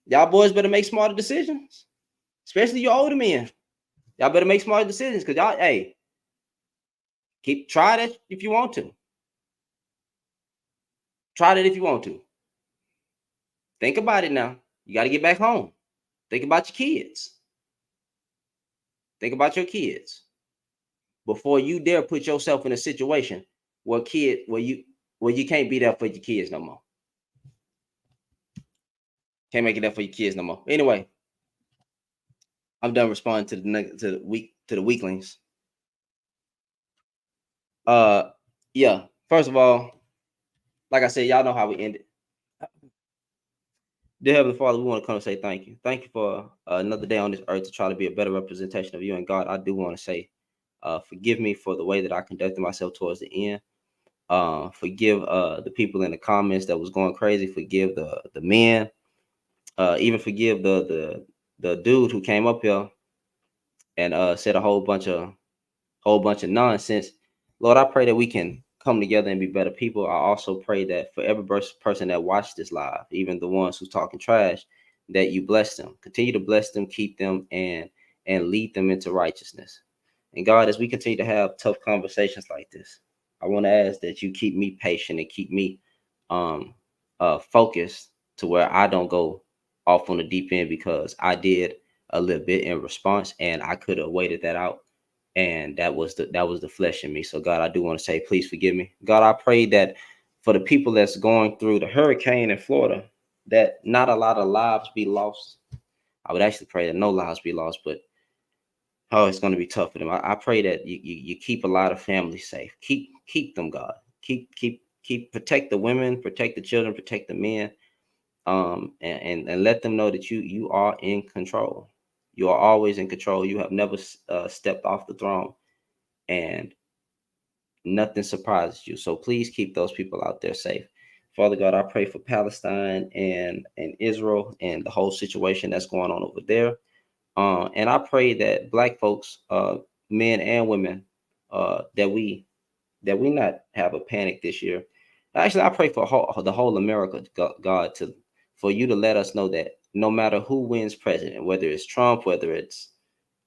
Y'all boys better make smarter decisions. Especially you older men. Y'all better make smarter decisions because y'all, hey, try that if you want to. Try that if you want to. Think about it now. You got to get back home. Think about your kids. Think about your kids before you dare put yourself in a situation where you can't be there for your kids no more. Can't make it there for your kids no more. Anyway, I'm done responding to the weaklings. Yeah. First of all, like I said, y'all know how we ended. Dear Heavenly Father, we want to come and say thank you. Thank you for another day on this earth to try to be a better representation of you. And God, I do want to say, forgive me for the way that I conducted myself towards the end. Forgive the people in the comments that was going crazy. Forgive the men. Even forgive the dude who came up here and said a whole bunch of nonsense. Lord, I pray that we can come together and be better people. I also pray that for every person that watched this live, even the ones who's talking trash, that you bless them. Continue to bless them, keep them, and lead them into righteousness. And God, as we continue to have tough conversations like this, I want to ask that you keep me patient and keep me focused to where I don't go off on the deep end, because I did a little bit in response and I could have waited that out. And that was the flesh in me. So God, I do want to say, please forgive me. God, I pray that for the people that's going through the hurricane in Florida, that not a lot of lives be lost. I would actually pray that no lives be lost, but it's going to be tough for them. I pray that you keep a lot of families safe. Keep them, God. Keep protect the women, protect the children, protect the men, and let them know that you are in control. You are always in control. You have never stepped off the throne, and nothing surprises you. So please keep those people out there safe. Father God, I pray for Palestine and Israel and the whole situation that's going on over there. And I pray that Black folks, men and women, that we not have a panic this year. Actually, I pray for the whole America, God, for you to let us know that no matter who wins president, whether it's Trump, whether it's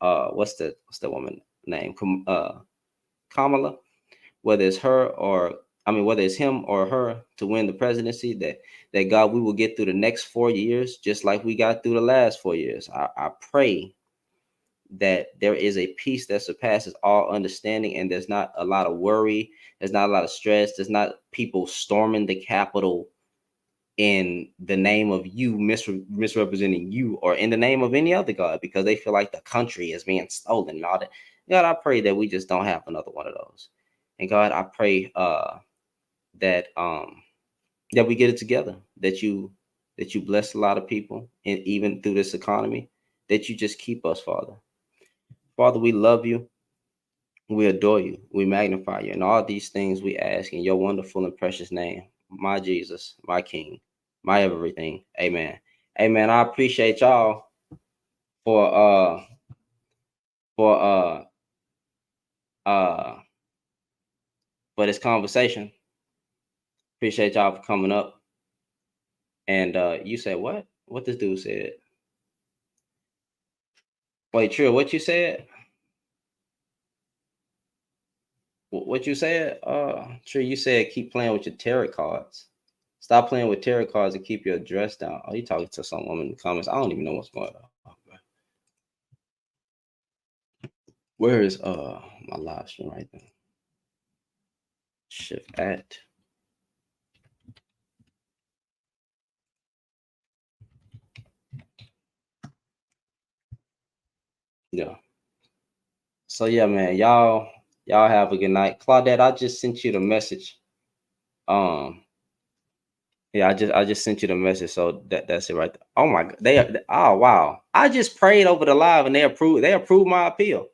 what's the woman name, Kamala, whether it's her or whether it's him or her to win the presidency, that God, we will get through the next 4 years just like we got through the last 4 years. I pray that there is a peace that surpasses all understanding, and there's not a lot of worry, there's not a lot of stress, there's not people storming the Capitol in the name of you, misrepresenting you, or in the name of any other God, because they feel like the country is being stolen and all that. God, I pray that we just don't have another one of those. And God, I pray that we get it together, that you bless a lot of people, and even through this economy, that you just keep us, Father. Father, we love you. We adore you. We magnify you. And all these things we ask in your wonderful and precious name, my Jesus, my King, my everything. Amen. Amen. I appreciate y'all for this conversation. Appreciate y'all for coming up. And you said what? What this dude said? Wait, Trill, what you said? What you said? Trill, you said keep playing with your tarot cards. Stop playing with tarot cards and keep your address down. Oh, you talking to some woman in the comments? I don't even know what's going on. Where is my live stream right there? Shift at. Yeah. So yeah, man, y'all have a good night. Claudette, I just sent you the message. Yeah, I just sent you the message. So that's it right there. Oh my God. Oh wow. I just prayed over the live and they approved my appeal.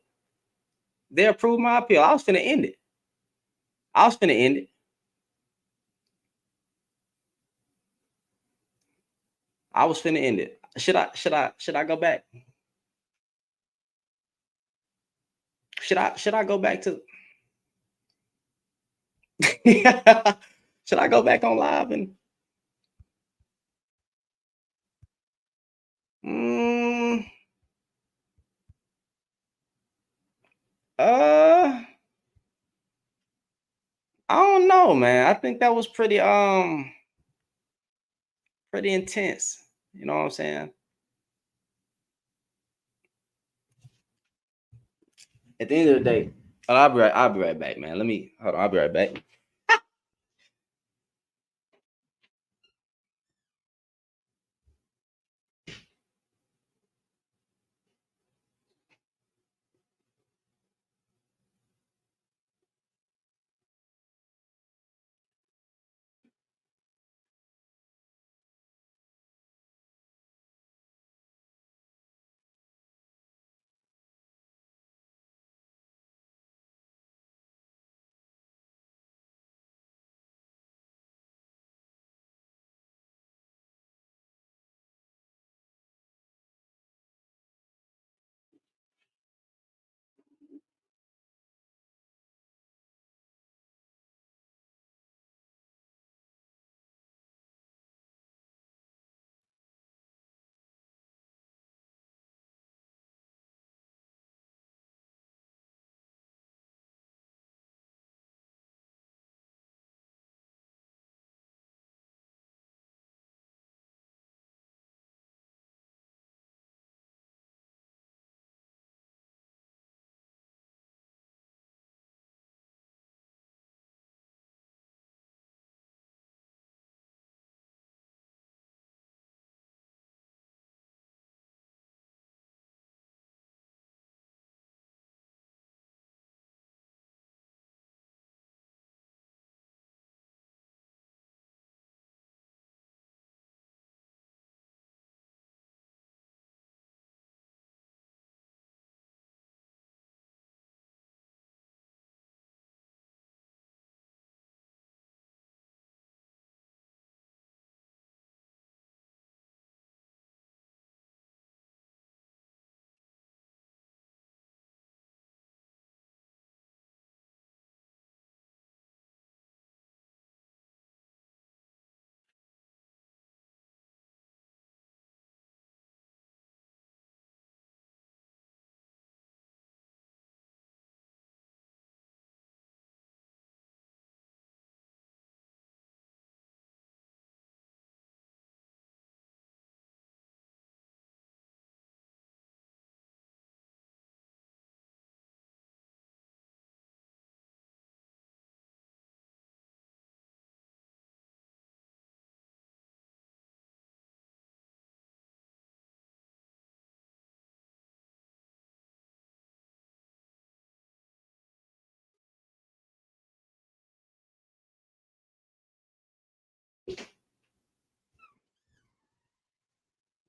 They approved my appeal. I was finna end it. I was finna end it. I was finna end it. Should I go back? Should I go back to should I go back on live and I don't know, man. I think that was pretty intense. You know what I'm saying? At the end of the day, I'll be right back, man. Hold on, I'll be right back.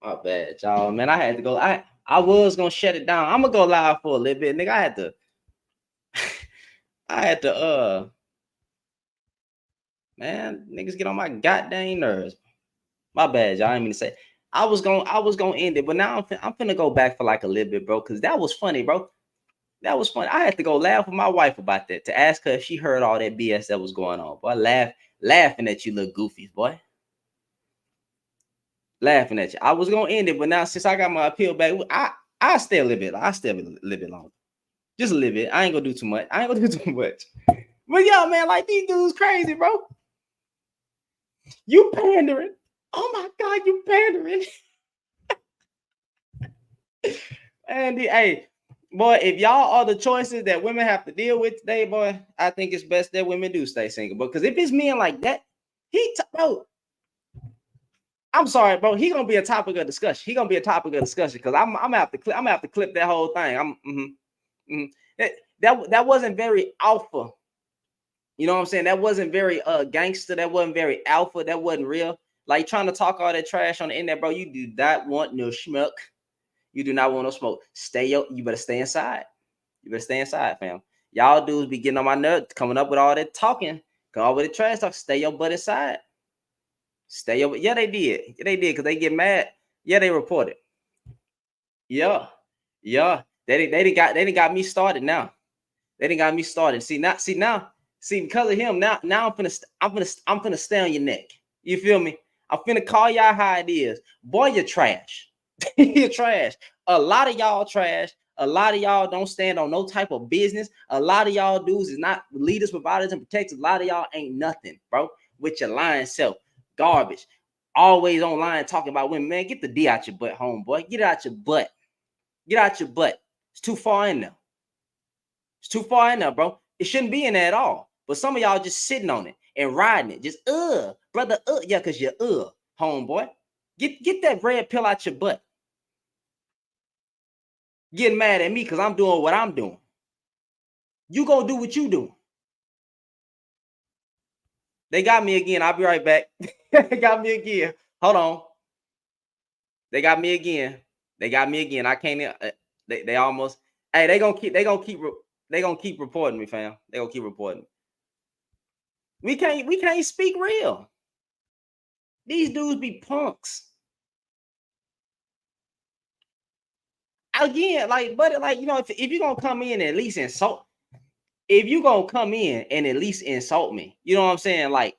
My bad, y'all. Man, I had to go. I was gonna shut it down. I'm gonna go live for a little bit, nigga. I had to man, niggas get on my goddamn nerves. My bad, y'all. I didn't mean to say. I was gonna end it, but now I'm finna go back for like a little bit, bro, because that was funny, bro. That was funny. I had to go laugh with my wife about that to ask her if she heard all that BS that was going on. Boy, laughing at you little goofies, boy. Laughing at you. I was gonna end it, but now since I got my appeal back, I stay a little bit. I stay a little bit longer. Just a little bit. I ain't gonna do too much. But yeah, man, like these dudes crazy, bro. You pandering. Oh my God, you pandering. And hey, boy, if y'all are the choices that women have to deal with today, boy, I think it's best that women do stay single. Because if it's men like that, bro, I'm sorry, bro. He gonna be a topic of discussion. Because I'm gonna have to clip that whole thing. That wasn't very alpha. You know what I'm saying? That wasn't very gangster. That wasn't very alpha. That wasn't real. Like trying to talk all that trash on the internet, bro. You do not want no smoke. You do not want no smoke. You better stay inside. You better stay inside, fam. Y'all dudes be getting on my nerves, coming up with all that talking, coming up with the trash talk. Stay your butt inside. Yeah, they did. Because they get mad. Yeah, they reported. Yeah. They didn't got me started now. They didn't got me started. See, because of him, now I'm finna stay on your neck. You feel me? I'm finna call y'all how it is. Boy, you're trash. You're trash. A lot of y'all trash. A lot of y'all don't stand on no type of business. A lot of y'all dudes is not leaders, providers, and protectors. A lot of y'all ain't nothing, bro. With your lying self. Garbage. Always online talking about women. Man, get the D out your butt, homeboy. Get it out your butt. Get out your butt. It's too far in there. It's too far in there, bro. It shouldn't be in there at all. But some of y'all just sitting on it and riding it. Just brother, yeah, because you're homeboy. Get that red pill out your butt. Getting mad at me because I'm doing what I'm doing. You gonna do what you do. They got me again. I'll be right back. They got me again. Hold on. They got me again. I can't. They almost. Hey, they gonna keep reporting me, fam. They gonna keep reporting me. We can't speak real. These dudes be punks. Again, but you know, if you're gonna come in and at least insult, if you're gonna come in and at least insult me, you know what I'm saying? Like,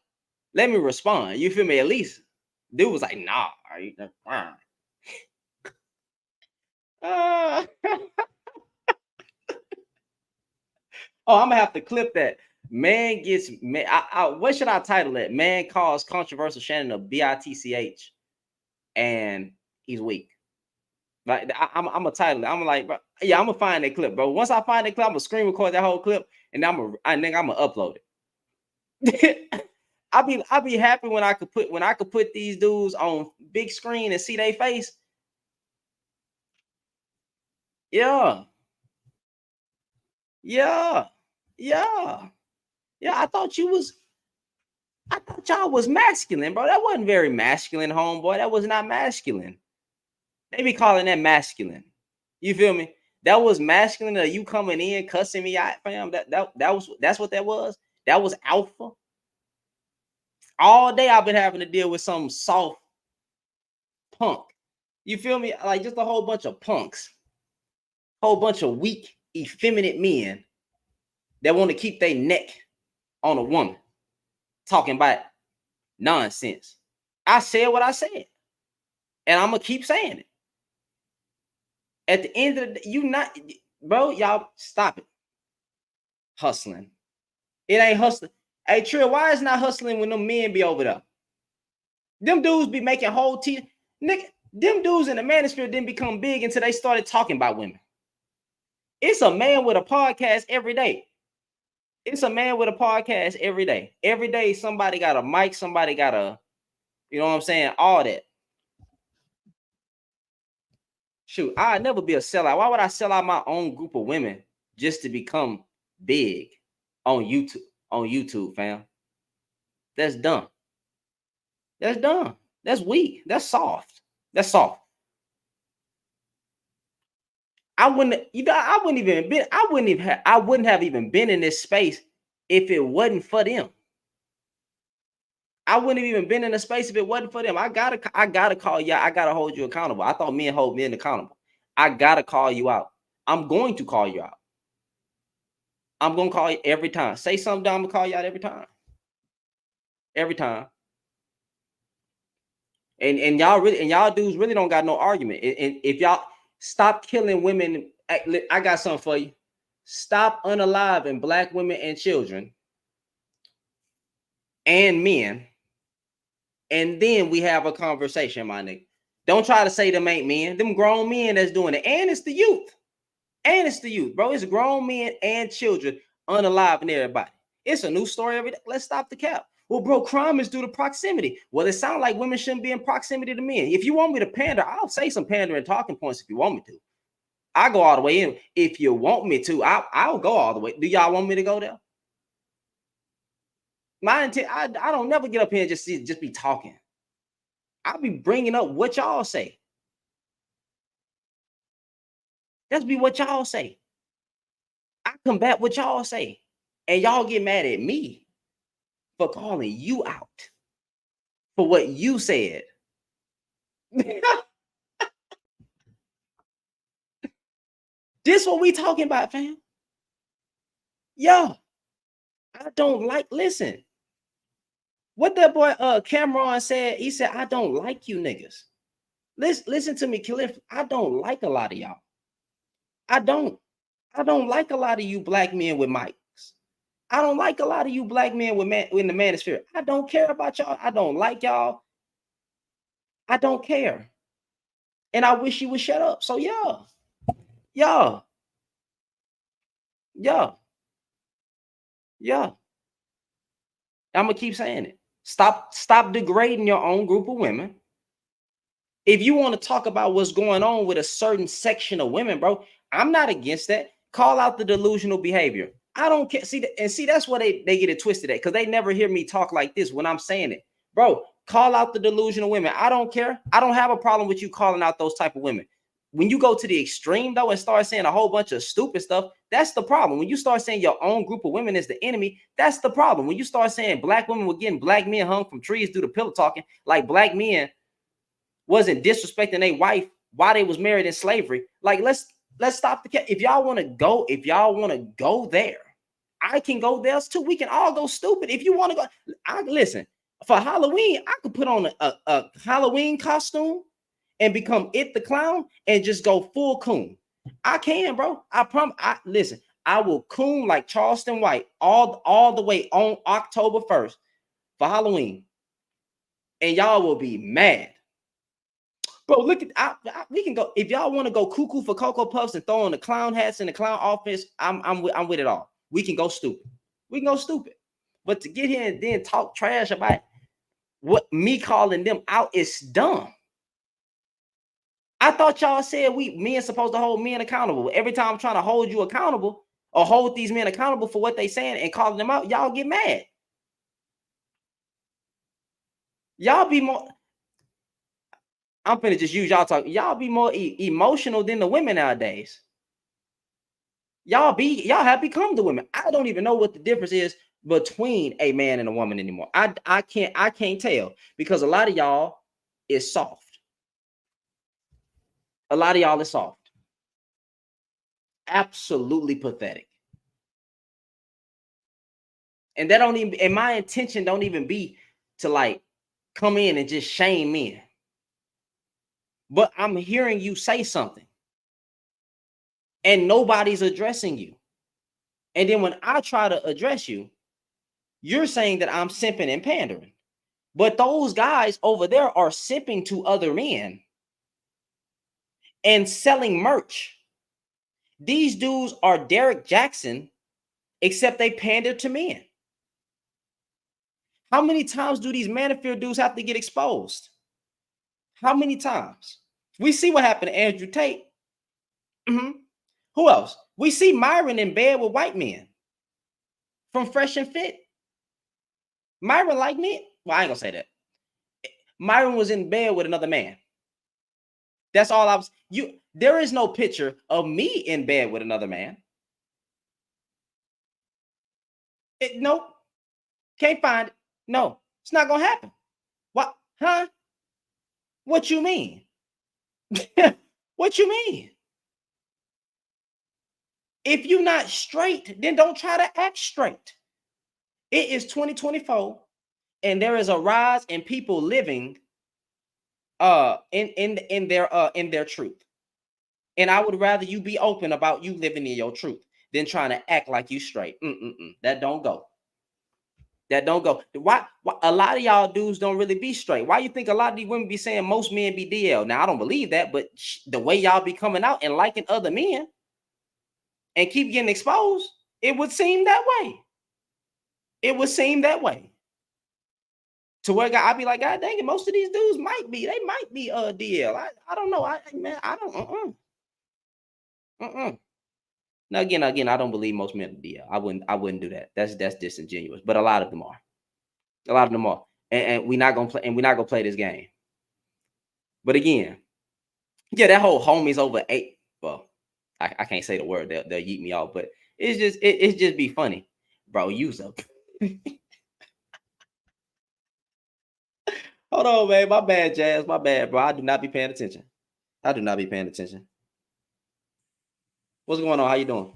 let me respond. You feel me? At least dude was like, nah, fine. Oh, I'm gonna have to clip that. Man gets man. What should I title it? Man calls controversial Shannon a bitch, and he's weak. Like I'm gonna title it. I'm like, bro, yeah, I'm gonna find that clip, bro. Once I find that clip, I'm gonna screen record that whole clip, and I'm gonna upload it. I'll be happy when I could put these dudes on big screen and see their face. Yeah. I thought y'all was masculine, bro. That wasn't very masculine, homeboy. That was not masculine. They be calling that masculine. You feel me? That was masculine. You coming in cussing me out, fam. That's what that was. That was alpha. All day I've been having to deal with some soft punk. You feel me? Like just a whole bunch of punks. Whole bunch of weak, effeminate men that want to keep their neck on a woman. Talking about nonsense. I said what I said. And I'm gonna keep saying it. At the end of the day, bro, y'all stop it. Hustling. It ain't hustling. Hey, Trill, why is not hustling when them men be over there? Them dudes be making whole teeth. Nigga, them dudes in the manosphere didn't become big until they started talking about women. It's a man with a podcast every day. Every day, somebody got a mic, somebody got a, you know what I'm saying? All that. Shoot, I'd never be a sellout. Why would I sell out my own group of women just to become big on YouTube? On YouTube, fam. That's dumb. That's dumb. That's weak. That's soft. I wouldn't have even been in this space if it wasn't for them. I wouldn't have even been in a space if it wasn't for them. I gotta call you. I gotta hold you accountable. I thought men hold men accountable. I gotta call you out. I'm going to call you out. I'm gonna call you every time. Say something dumb, I'm gonna call you out every time. Every time. And y'all dudes really don't got no argument. And if y'all stop killing women, I got something for you. Stop unaliving black women and children and men. And then we have a conversation, my nigga. Don't try to say them ain't men. Them grown men that's doing it. And it's the youth. And it's the youth, bro. It's grown men and children unaliving everybody. It's a new story every day. Let's stop the cap. Well, bro, crime is due to proximity. Well, it sounds like women shouldn't be in proximity to men. If you want me to pander, I'll say some pandering talking points if you want me to. I go all the way in. If you want me to, I'll go all the way. Do y'all want me to go there? My intent, I don't never get up here and just be talking. I'll be bringing up what y'all say. That's be what y'all say. I combat what y'all say. And y'all get mad at me for calling you out for what you said. This what we talking about, fam. Yo, I don't like, listen. What that boy Cameron said, he said, I don't like you niggas. Listen to me, Cliff. I don't like a lot of y'all. I don't like a lot of you black men with mics. I don't like a lot of you black men with in the manosphere. I don't care about y'all. I don't like y'all. I don't care. And I wish you would shut up. So yeah. I'm gonna keep saying it. Stop degrading your own group of women. If you want to talk about what's going on with a certain section of women, bro, I'm not against that. Call out the delusional behavior. I don't care. See, that's where they get it twisted at, because they never hear me talk like this when I'm saying it. Bro, call out the delusional women. I don't care. I don't have a problem with you calling out those type of women. When you go to the extreme, though, and start saying a whole bunch of stupid stuff, that's the problem. When you start saying your own group of women is the enemy, that's the problem. When you start saying black women were getting black men hung from trees due to pillow talking, like black men wasn't disrespecting their wife while they was married in slavery. Like, let's stop the cap. If y'all want to go there, I can go there too. We can all go stupid. If you want to go, listen, for Halloween, I could put on a Halloween costume and become It the Clown and just go full coon. I can, bro. I promise. Listen, I will coon like Charleston White all the way on October 1st for Halloween. And y'all will be mad. Bro, look at we can go. If y'all want to go cuckoo for Cocoa Puffs and throw on the clown hats and the clown offense, I'm with it all. We can go stupid. We can go stupid. But to get here and then talk trash about what me calling them out is dumb. I thought y'all said men supposed to hold men accountable. Every time I'm trying to hold you accountable or hold these men accountable for what they saying and calling them out, y'all get mad. Y'all be more. I'm finna just use y'all talk. Y'all be more emotional than the women nowadays. Y'all have become the women. I don't even know what the difference is between a man and a woman anymore. I can't tell, because a lot of y'all is soft. A lot of y'all is soft. Absolutely pathetic. And that don't even, and my intention don't even be to like come in and just shame men. But I'm hearing you say something and nobody's addressing you. And then when I try to address you, you're saying that I'm simping and pandering. But those guys over there are simping to other men and selling merch. These dudes are Derek Jackson, except they pander to men. How many times do these Manosphere dudes have to get exposed? How many times? We see what happened to Andrew Tate. Who else? We see Myron in bed with white men from Fresh and Fit. Myron like me? Well, I ain't gonna say that. Myron was in bed with another man. That's all I was. There is no picture of me in bed with another man. Nope. Can't find it. No, it's not gonna happen. What? Huh? What you mean? What you mean? If you're not straight, then don't try to act straight. It is 2024, and there is a rise in people living in their truth. And I would rather you be open about you living in your truth than trying to act like you straight. That don't go. That don't go. Why a lot of y'all dudes don't really be straight? Why you think a lot of these women be saying most men be DL? Now I don't believe that, but the way y'all be coming out and liking other men and keep getting exposed, it would seem that way. It would seem that way. To where I'd be like, God dang it, most of these dudes might be DL. I don't know. I don't. Now again, I don't believe most men are DL. I wouldn't do that. That's disingenuous. But a lot of them are. A lot of them are. And we're not gonna play this game. But again, yeah, that whole homies over 8. Well, I can't say the word. They'll yeet me off. But it's just be funny, bro. Use up. Hold on, man. My bad, Jazz. My bad, bro. I do not be paying attention. What's going on? How you doing?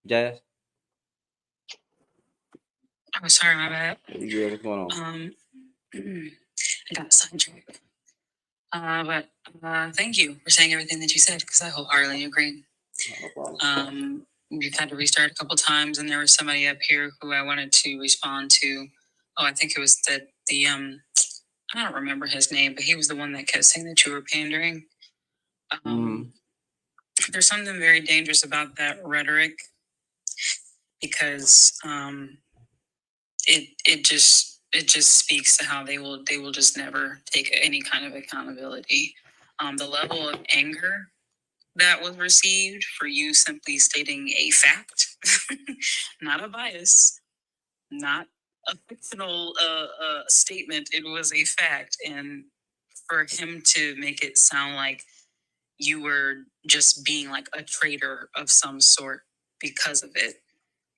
Jazz? Oh, sorry, my bad. Yeah, what's going on? I got sidetracked. But thank you for saying everything that you said, because I wholeheartedly agree. No problem. We've had to restart a couple times, and there was somebody up here who I wanted to respond to. Oh, I think it was the I don't remember his name, but he was the one that kept saying that you were pandering. There's something very dangerous about that rhetoric, because it just speaks to how they will just never take any kind of accountability. The level of anger that was received for you simply stating a fact, not a bias, not a fictional statement. It was a fact, and for him to make it sound like you were just being like a traitor of some sort because of it.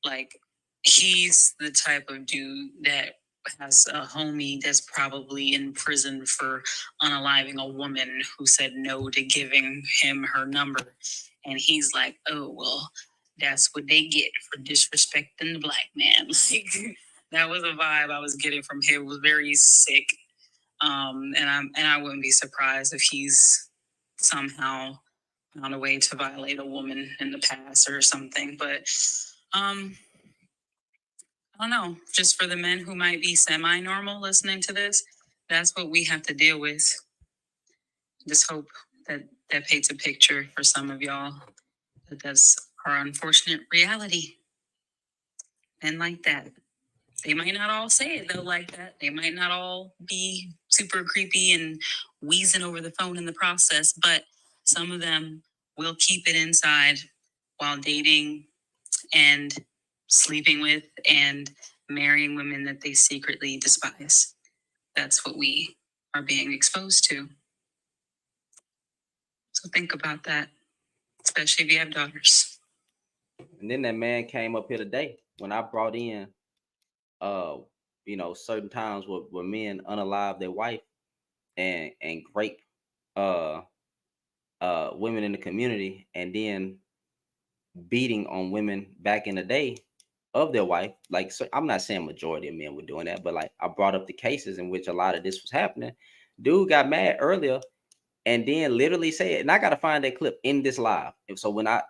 Like, he's the type of dude that has a homie that's probably in prison for unaliving a woman who said no to giving him her number. And he's like, oh, well, that's what they get for disrespecting the black man. Like, that was a vibe I was getting from him. It was very sick. And I wouldn't be surprised if he's somehow found a way to violate a woman in the past or something. But I don't know, just for the men who might be semi-normal listening to this, that's what we have to deal with. Just hope that paints a picture for some of y'all, that that's our unfortunate reality. Men like that. They might not all say it though like that. They might not all be super creepy and wheezing over the phone in the process, but some of them will keep it inside while dating and sleeping with and marrying women that they secretly despise. That's what we are being exposed to. So think about that, especially if you have daughters. And then that man came up here today when I brought in certain times where men unalive their wife and rape women in the community, and then beating on women back in the day of their wife. Like, so I'm not saying majority of men were doing that, but like I brought up the cases in which a lot of this was happening. Dude got mad earlier and then literally said, and I gotta find that clip in this live. And so not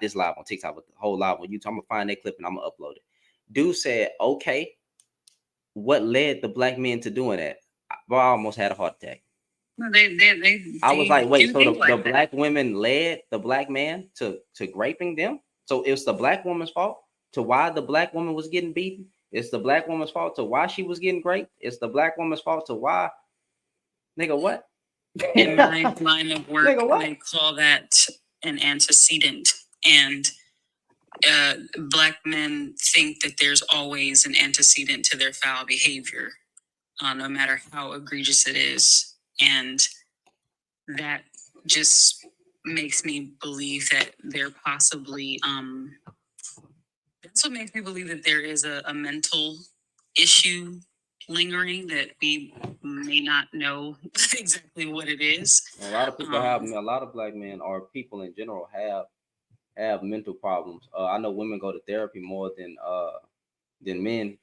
this live on TikTok, but the whole live on YouTube, I'm gonna find that clip and I'm gonna upload it. Dude said, okay, what led the black men to doing that? Bro, I almost had a heart attack. I was like, wait, so the black women led the black man to raping them? So it's the black woman's fault to why the black woman was getting beaten? It's the black woman's fault to why she was getting raped? It's the black woman's fault to why? Nigga, what? In my line of work, they call that an antecedent. And black men think that there's always an antecedent to their foul behavior. no matter how egregious it is. And that just makes me believe that there possibly, that's what makes me believe that there is a mental issue lingering that we may not know exactly what it is. A lot of people have, a lot of black men or people in general have mental problems. I know women go to therapy more than men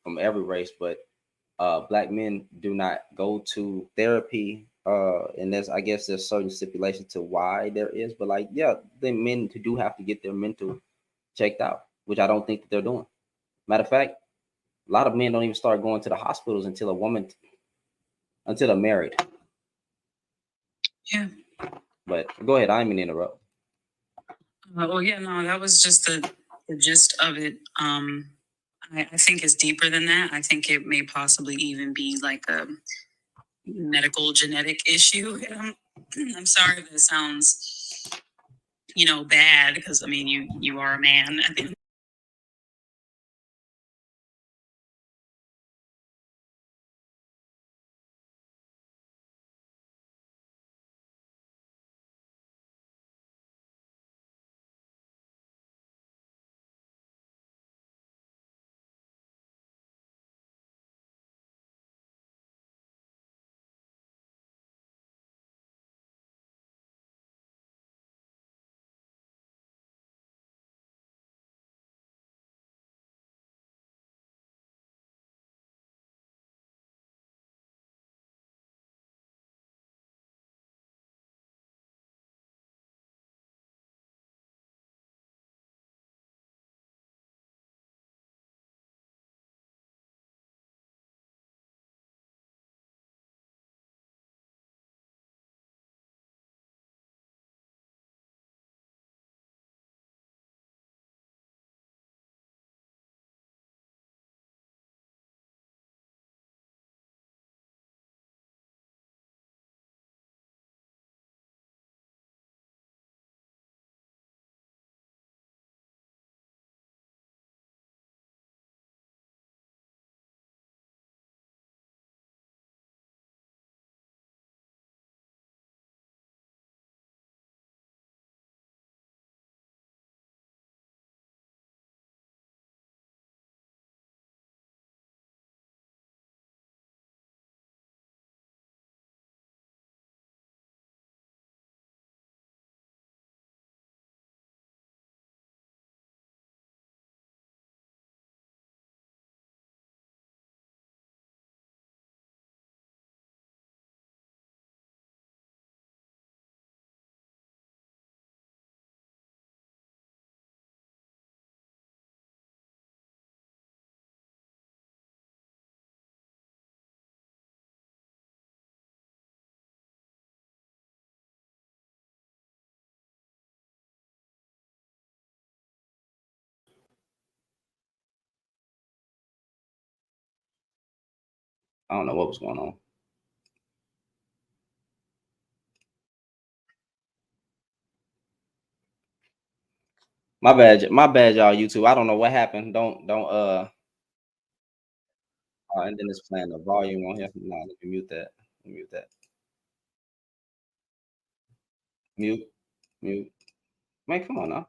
from every race, but black men do not go to therapy. And there's, I guess there's certain stipulation to why there is, but like, yeah, the men do have to get their mental checked out, which I don't think that they're doing. Matter of fact, a lot of men don't even start going to the hospitals until until they're married. Yeah. But go ahead, I didn't mean to interrupt. Well, yeah, no, that was just the gist of it. I think it's deeper than that. I think it may possibly even be like a medical genetic issue. I'm sorry if it sounds, bad, because I mean, you are a man. I think. I don't know what was going on. My bad, y'all. YouTube. I don't know what happened. Don't. And then it's playing the volume on here. No, let me mute that. Mute that. Mute. Mute. Man, come on now.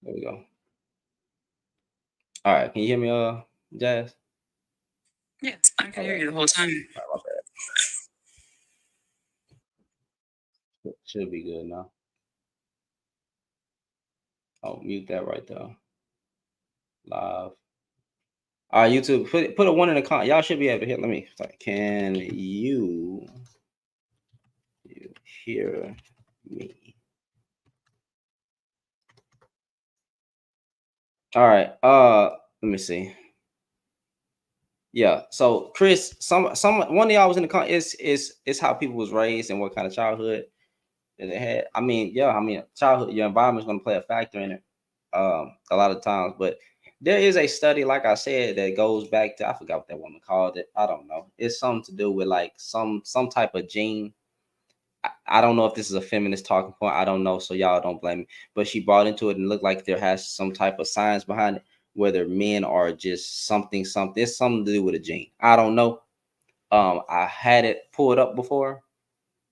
There we go. All right. Can you hear me, Jazz? Yes, I can hear you the whole time. All right, my bad. Should be good now. Oh, mute that right there. Live. All right, YouTube. Put a 1 in the comment. Y'all should be able to hear. Let me. Can you hear me? All right. Let me see. Yeah. So Chris, one of y'all was in the comment. Is how people was raised and what kind of childhood that they had. I mean, yeah. I mean, childhood, your environment is going to play a factor in it. A lot of times, but there is a study, like I said, that goes back to, I forgot what that woman called it. I don't know. It's something to do with like some type of gene. I don't know if this is a feminist talking point. I don't know. So y'all don't blame me. But she brought into it and looked like there has some type of science behind it. whether men are just something. It's something to do with a gene. I don't know. I had it pulled up before.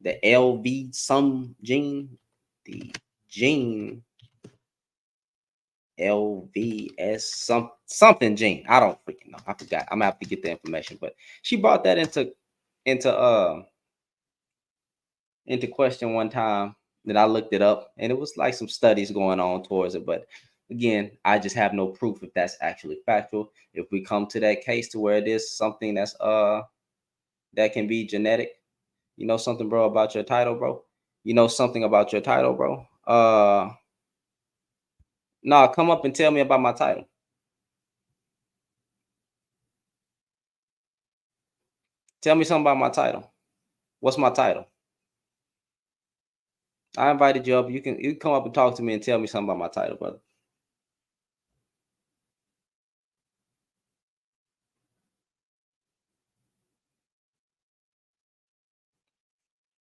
The LV some gene, the gene LVS something gene. I don't freaking know. I forgot. I'm gonna have to get the information. But she brought that into question one time. That I looked it up, and it was like some studies going on towards it. But again, I just have no proof if that's actually factual. If we come to that case to where it is something that's that can be genetic, you know something, bro, about your title, bro. You know something about your title, bro. Nah, come up and tell me about my title. Tell me something about my title. What's my title? I invited you up. You can come up and talk to me and tell me something about my title, brother.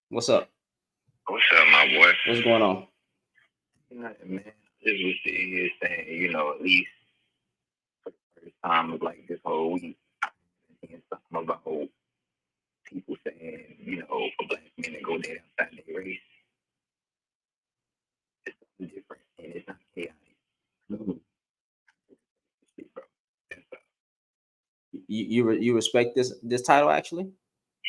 What's up? What's up, my boy? What's going on? Nothing, man. Just was sitting here saying, you know, at least for the first time of like this whole week, I've been seeing something about people saying, you know, for black men to go date outside their race. It's something different and it's not chaotic. Bro. That's You respect this title actually?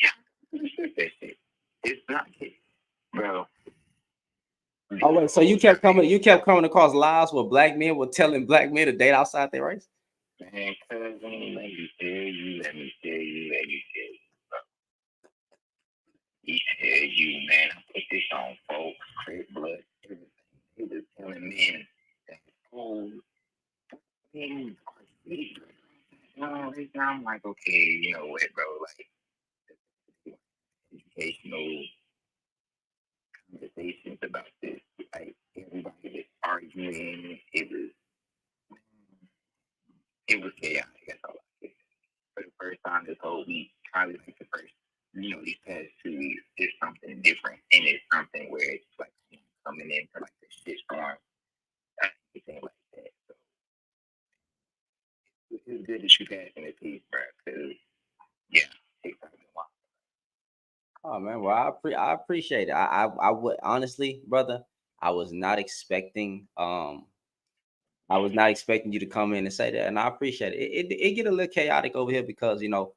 Yeah, I respect that shit. It's not chaotic, bro. Oh wait, so you kept coming across lies where black men were telling black men to date outside their race? Man, cousin, let me tell you, bro. He said, you, man, I put this on folks, Crip blood, everything. He was telling men that, oh, men are sweet. No, I'm like, okay, you know what, bro, like, educational conversations about this, like, everybody was arguing, it was chaotic, that's all I said. For the first time this whole week, probably like the first, you know, these past 2 weeks, it's something different, and it's something where it's like coming into like the shit storm, anything like that. So it's good that you passing the piece, bro. Cause yeah, TikTok been wild. Oh man, well I appreciate it. I would honestly, brother, I was not expecting you to come in and say that, and I appreciate it. It get a little chaotic over here because you know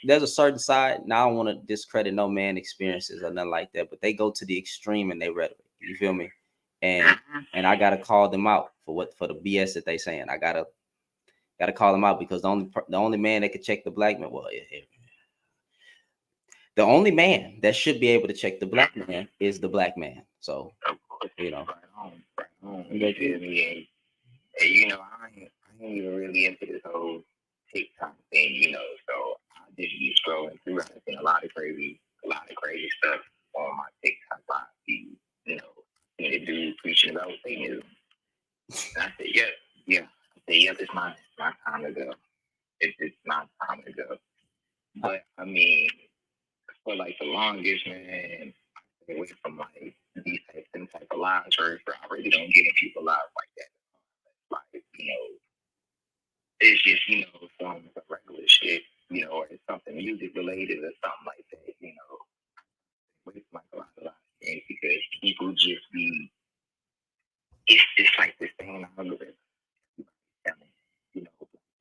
there's a certain side. Now I don't want to discredit no man experiences or nothing like that, but they go to the extreme in their rhetoric. You feel me? And I gotta call them out for the BS that they saying. I gotta call them out because the only man that could check the black man, the only man that should be able to check the black man is the black man. So you know, Right on. You feel me? And you know, I ain't even really into this whole TikTok thing, you know. So I just be scrolling through. I've seen a lot of crazy stuff on my TikTok live feed. You know, seen a dude preaching about Satanism. And I said, yeah. I said, yep, it's my time to go. It's my time to go. But I mean, for like the longest, man, I stay away from like these type of lives where I really don't get in people lives like that. Like, you know, it's just, you know, some regular shit, you know, or it's something music related or something like that, you know. With like a lot of things because people just be, it's just like the same algorithm. You know,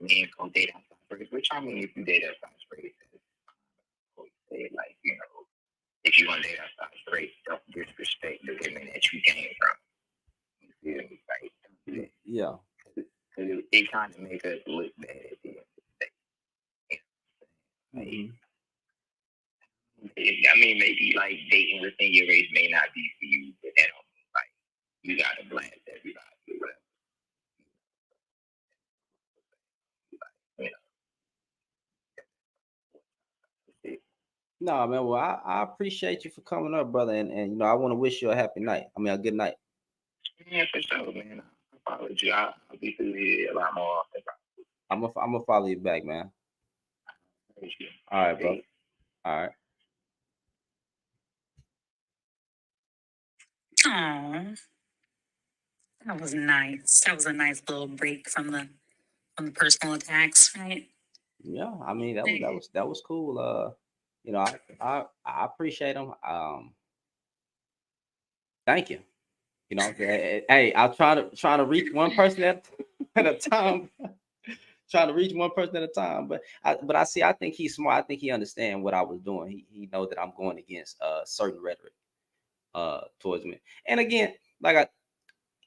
men go date outside race, which I mean, if you date outside race, say like, you know, if you want to date outside race, don't disrespect the women that you came from. You feel me? Like, don't do that. yeah. Because it kind of make us look bad at the end of the day. You know? I mean, maybe like dating within your race may not be for you, but that don't mean like you gotta blast everybody or whatever. You know. No, man. Well, I appreciate you for coming up, brother, and you know I want to wish you a happy night. I mean, a good night. Yeah, for sure, man. I apologize. I'll be through here a lot more often. I'm gonna follow you back, man. All right, bro. All right. Oh, that was nice. That was a nice little break from the from the personal attacks, right? Yeah, I mean that was cool. You know, I appreciate them. Thank you. You know, hey, I'm trying to reach one person at a time. Trying to reach one person at a time. But I think he's smart. I think he understands what I was doing. He know that I'm going against certain rhetoric towards me. And again, like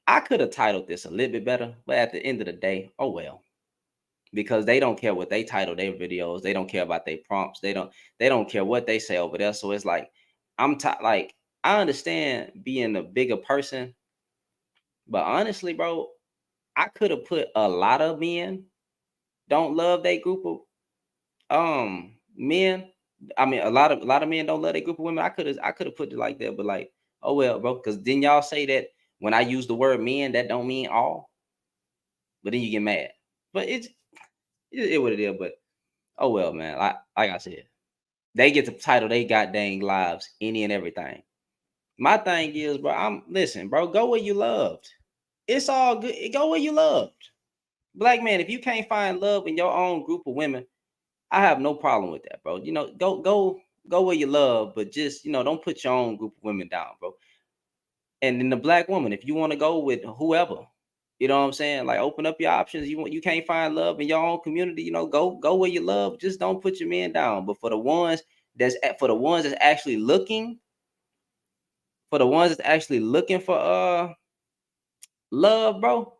I could have titled this a little bit better, but at the end of the day, oh well. Because they don't care what they title their videos, they don't care about their prompts, they don't care what they say over there. So it's like like I understand being a bigger person, but honestly, bro, I could have put a lot of men don't love their group of men. I mean, a lot of men don't love their group of women. I could have put it like that, but like, oh well, bro, because then y'all say that when I use the word men, that don't mean all, but then you get mad. But it's what it is. But oh well, man. Like I said, they get to title they goddamn lives any and everything. My thing is, bro, listen, bro, go where you loved. It's all good. Go where you loved. Black man, if you can't find love in your own group of women, I have no problem with that, bro. You know, go where you love, but just, you know, don't put your own group of women down, bro. And then the black woman, if you want to go with whoever, you know what I'm saying? Like, open up your options. You can't find love in your own community, you know, go where you love. Just don't put your men down. But for the ones that's actually looking, for love, bro,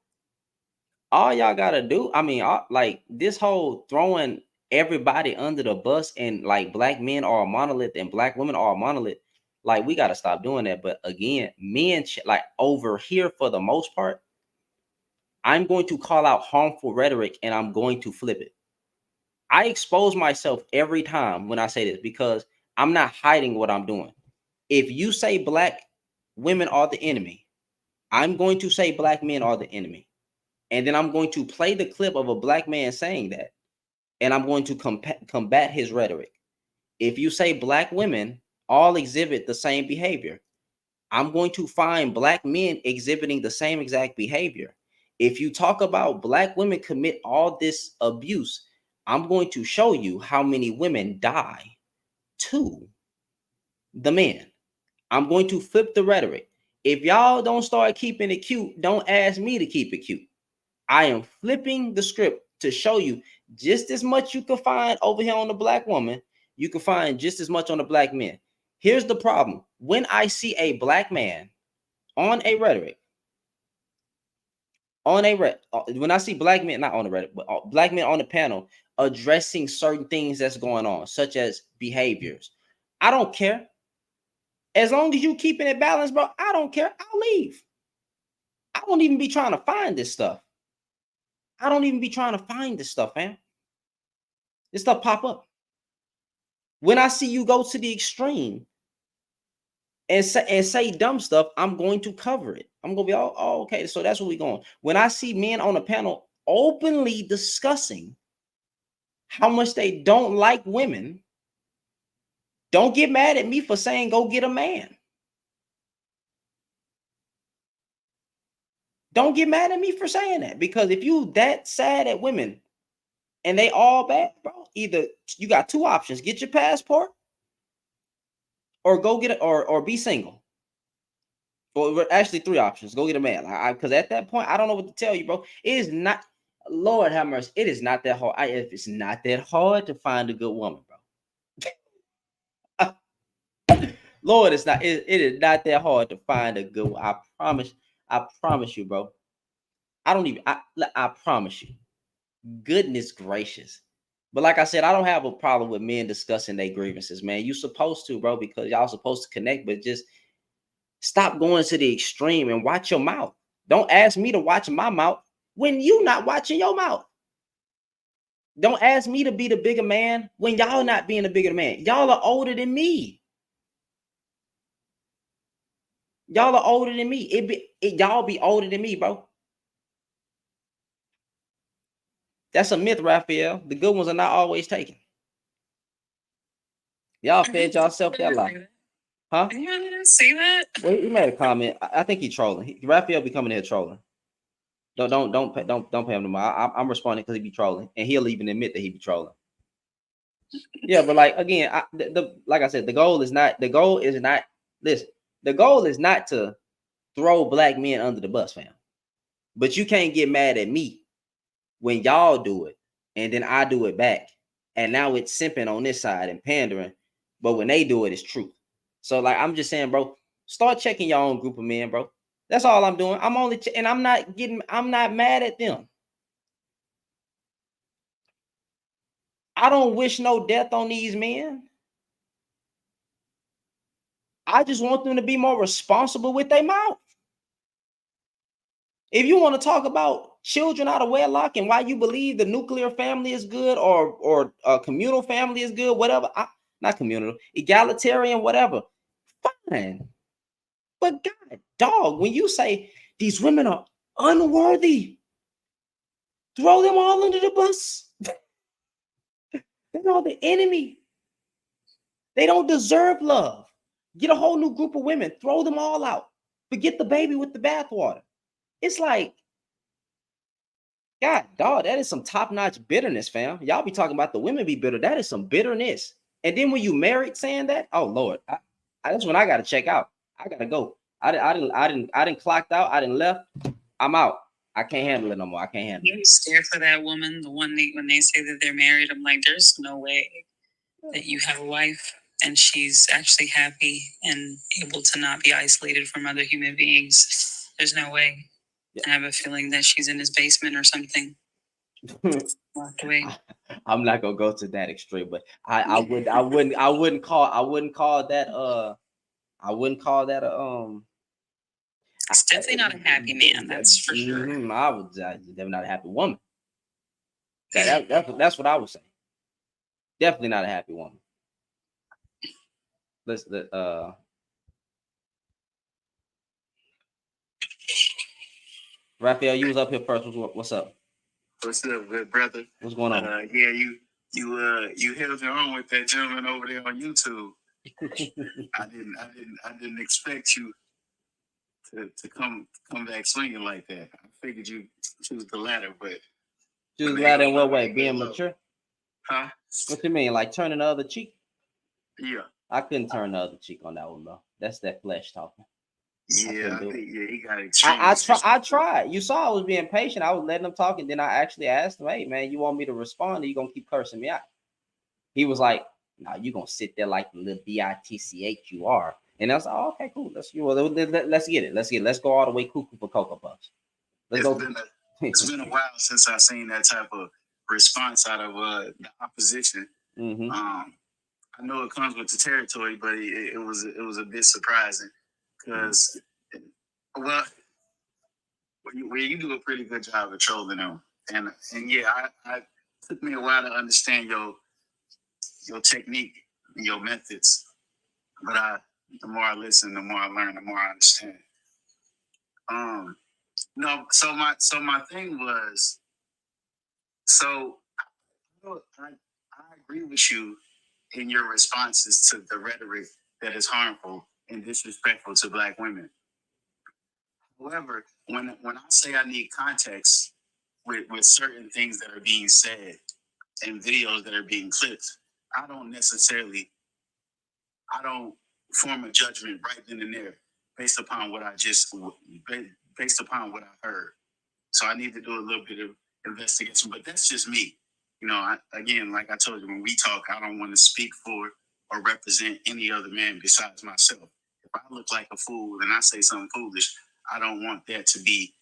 all y'all gotta do, I mean, like this whole throwing everybody under the bus and like black men are a monolith and black women are a monolith, like we gotta stop doing that. But again, men like over here, for the most part, I'm going to call out harmful rhetoric and I'm going to flip it. I expose myself every time when I say this because I'm not hiding what I'm doing. If you say black women are the enemy, I'm going to say black men are the enemy. And then I'm going to play the clip of a black man saying that. And I'm going to combat his rhetoric. If you say black women all exhibit the same behavior, I'm going to find black men exhibiting the same exact behavior. If you talk about black women commit all this abuse, I'm going to show you how many women die to the men. I'm going to flip the rhetoric. If y'all don't start keeping it cute, don't ask me to keep it cute. I am flipping the script to show you just as much you can find over here on the black woman, you can find just as much on the black men. Here's the problem. When I see a black man on a rhetoric, when I see black men, not on the rhetoric, but black men on the panel addressing certain things that's going on, such as behaviors, I don't care. As long as you keeping it balanced, bro, I don't care. I'll leave. I won't even be trying to find this stuff. I don't even be trying to find this stuff, man. This stuff pop up. When I see you go to the extreme and say dumb stuff, I'm going to cover it. I'm going to be, oh, okay, so that's where we're going. When I see men on the panel openly discussing how much they don't like women, don't get mad at me for saying go get a man. Don't get mad at me for saying that, because if you that sad at women and they all bad, bro, either you got two options: get your passport, or go get it, or be single. Well, actually, three options: go get a man. Because at that point, I don't know what to tell you, bro. It is not, Lord have mercy, it is not that hard. It's not that hard to find a good woman, bro. Lord, it's not. It is not that hard to find a good one. I promise you, bro. I promise you. Goodness gracious. But like I said, I don't have a problem with men discussing their grievances, man. You supposed to, bro, because y'all supposed to connect, but just stop going to the extreme and watch your mouth. Don't ask me to watch my mouth when you not watching your mouth. Don't ask me to be the bigger man when y'all not being the bigger man. Y'all are older than me. Y'all are older than me. Y'all be older than me, bro. That's a myth, Raphael. The good ones are not always taken. Y'all fed yourself that lie. Huh? Did you say that? Well, he made a comment. I think he's trolling. Raphael be coming here trolling. Don't pay him no more. I'm responding because he be trolling, and he'll even admit that he be trolling. Yeah, but like again, like I said, the goal is not listen. The goal is not to throw black men under the bus, fam. But you can't get mad at me when y'all do it, and then I do it back, and now it's simping on this side and pandering. But when they do it, it's truth. So like I'm just saying, bro, start checking your own group of men, bro. That's all I'm doing. I'm only and I'm not mad at them. I don't wish no death on these men. I just want them to be more responsible with their mouth. If you want to talk about children out of wedlock and why you believe the nuclear family is good or a communal family is good, whatever, not communal, egalitarian, whatever, fine. But God, dog, when you say these women are unworthy, throw them all under the bus. They're all the enemy. They don't deserve love. Get a whole new group of women, throw them all out. Forget the baby with the bathwater. It's like, God, dog, that is some top-notch bitterness, fam. Y'all be talking about the women be bitter. That is some bitterness. And then when you married saying that, oh Lord, that's when I gotta check out. I gotta go. I didn't clocked out. I didn't left. I'm out. I can't handle it no more. I can't handle it. You scared for that woman, the one when they say that they're married. I'm like, there's no way that you have a wife and she's actually happy and able to not be isolated from other human beings. There's no way. I have a feeling that she's in his basement or something. Walked away. I'm not gonna go to that extreme, but I wouldn't call that It's definitely not a happy man, that's for sure. I would definitely not a happy woman. That's what I would say. Definitely not a happy woman. Raphael, you was up here first. What's up? What's up, good brother? What's going on? Yeah, you held your own with that gentleman over there on YouTube. I didn't expect you to come back swinging like that. I figured you choose the latter, but choose the latter in what way? Being mature? Huh? What you mean? Like turning the other cheek? Yeah. I couldn't turn the other cheek on that one, bro. That's that flesh talking. Yeah, he got I tried. You saw I was being patient. I was letting him talk, and then I actually asked him, "Hey, man, you want me to respond, or you gonna keep cursing me out?" He was like, "Nah, you gonna sit there like the little bitch you are." And I was like, "Oh, okay, cool. Let's get it. Let's go all the way cuckoo for Cocoa Puffs. It's been a while since I've seen that type of response out of the opposition. Mm-hmm. I know it comes with the territory, but it was a bit surprising. Because, well, you do a pretty good job of trolling them, and yeah, I took me a while to understand your technique, and your methods. But the more I listen, the more I learn, the more I understand. No, so my thing was, I agree with you in your responses to the rhetoric that is harmful and disrespectful to Black women. However, when I say I need context with certain things that are being said and videos that are being clipped, I don't form a judgment right then and there based upon what I heard. So I need to do a little bit of investigation, but that's just me. You know, again, like I told you, when we talk, I don't want to speak for or represent any other man besides myself. If I look like a fool and I say something foolish, I don't want that to be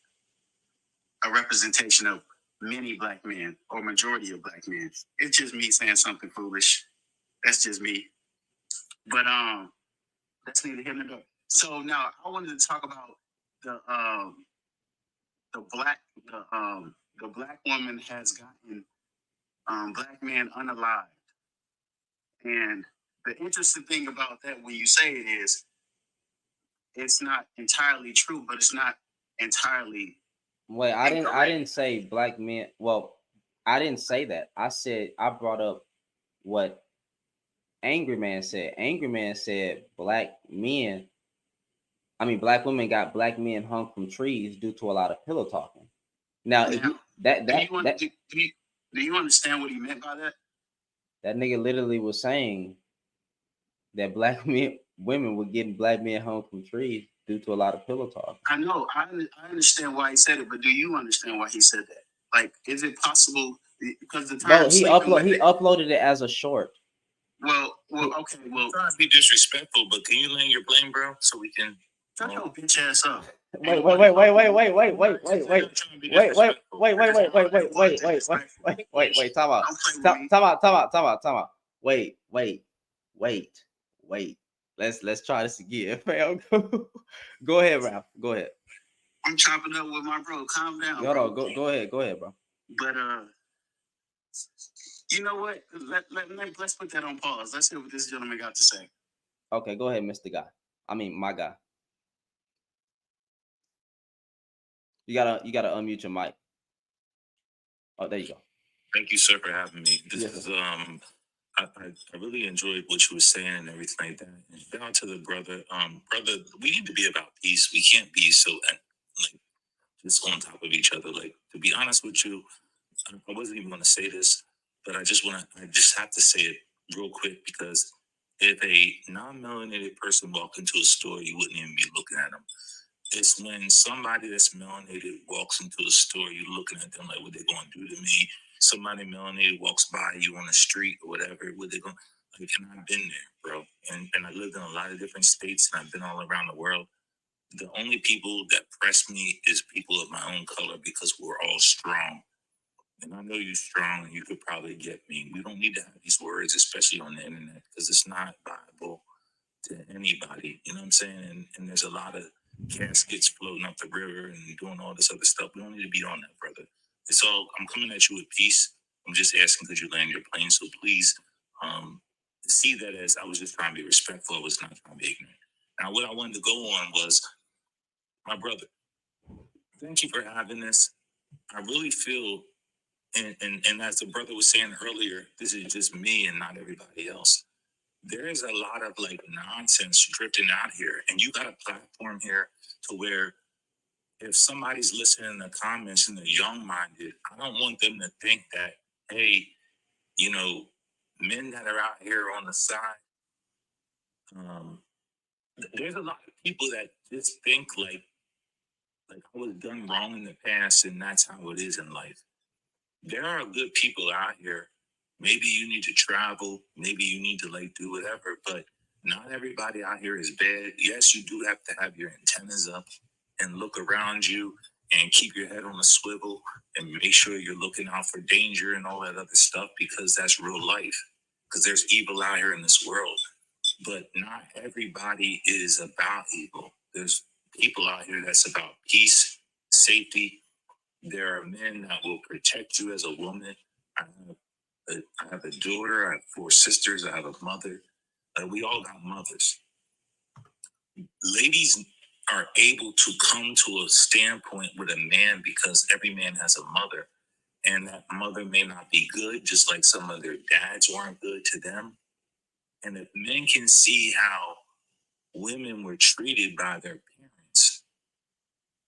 a representation of many Black men or majority of Black men. It's just me saying something foolish. That's just me. But that's neither here nor there. So now I wanted to talk about the Black woman has gotten Black men unalived. And the interesting thing about that when you say it is, it's not entirely true, but it's not entirely. Wait, I didn't say Black men. Well, I didn't say that. I brought up what Angry Man said. Angry Man said Black women got Black men hung from trees due to a lot of pillow talking. Now, if you, that do you understand what he meant by that? That nigga literally was saying that women were getting black men hung from trees due to a lot of pillow talk. I know. I understand why he said it, but do you understand why he said that? Like, is it possible? Because the time he uploaded it as a short. Well, okay. Well, Trying to be disrespectful, but can you land your plane, bro, so we can? Shut your bitch ass up. Wait, time out. Wait. Let's try this again, fam. Go ahead, Ralph. Go ahead. I'm chopping up with my bro. Calm down. Hold on. Go ahead, bro. But you know what? Let's put that on pause. Let's hear what this gentleman got to say. Okay, go ahead, Mr. Guy. I mean, my guy. You gotta unmute your mic. Oh, there you go. Thank you, sir, for having me. This is I really enjoyed what you were saying and everything like that. And down to the brother, brother, we need to be about peace. We can't be so like just on top of each other. Like, to be honest with you, I wasn't even going to say this, but I just have to say it real quick, because if a non-melanated person walked into a store, you wouldn't even be looking at them. It's when somebody that's melanated walks into a store, you're looking at them like, what they going to do to me? Somebody melanated walks by you on the street or whatever, what they going to, like, and I've been there, bro. And I lived in a lot of different states, and I've been all around the world. The only people that press me is people of my own color, because we're all strong. And I know you're strong, and you could probably get me. We don't need to have these words, especially on the internet, because it's not viable to anybody. You know what I'm saying? And there's a lot of caskets floating up the river and doing all this other stuff. We don't need to be on that, brother. It's all, I'm coming at you with peace. I'm just asking, could you land your plane? So please see that as I was just trying to be respectful. I was not trying to be ignorant. Now, what I wanted to go on was, my brother, thank you for having this. I really feel, and as the brother was saying earlier, this is just me and not everybody else. There is a lot of like nonsense drifting out here, and you got a platform here to where if somebody's listening in the comments and they're young-minded, I don't want them to think that, hey, you know, men that are out here on the side, there's a lot of people that just think like I was done wrong in the past, and that's how it is in life. There are good people out here. Maybe you need to travel. Maybe you need to like do whatever, but not everybody out here is bad. Yes, you do have to have your antennas up and look around you and keep your head on a swivel and make sure you're looking out for danger and all that other stuff, because that's real life. Because there's evil out here in this world, but not everybody is about evil. There's people out here that's about peace, safety. There are men that will protect you as a woman. I have a daughter. I have 4 sisters. I have a mother. We all got mothers. Ladies are able to come to a standpoint with a man because every man has a mother, and that mother may not be good, just like some of their dads weren't good to them. And if men can see how women were treated by their parents,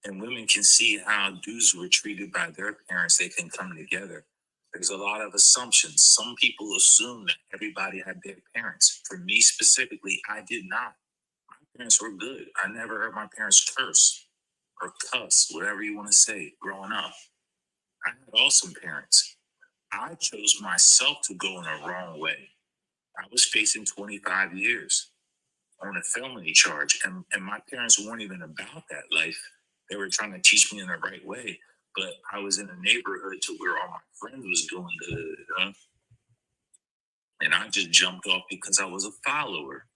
and women can see how dudes were treated by their parents, they can come together. There's a lot of assumptions. Some people assume that everybody had their parents. For me specifically, I did not. My parents were good. I never heard my parents curse or cuss, whatever you want to say, growing up. I had awesome parents. I chose myself to go in a wrong way. I was facing 25 years on a felony charge, and my parents weren't even about that life. They were trying to teach me in the right way, but I was in a neighborhood to where all my friends was doing and I just jumped off because I was a follower.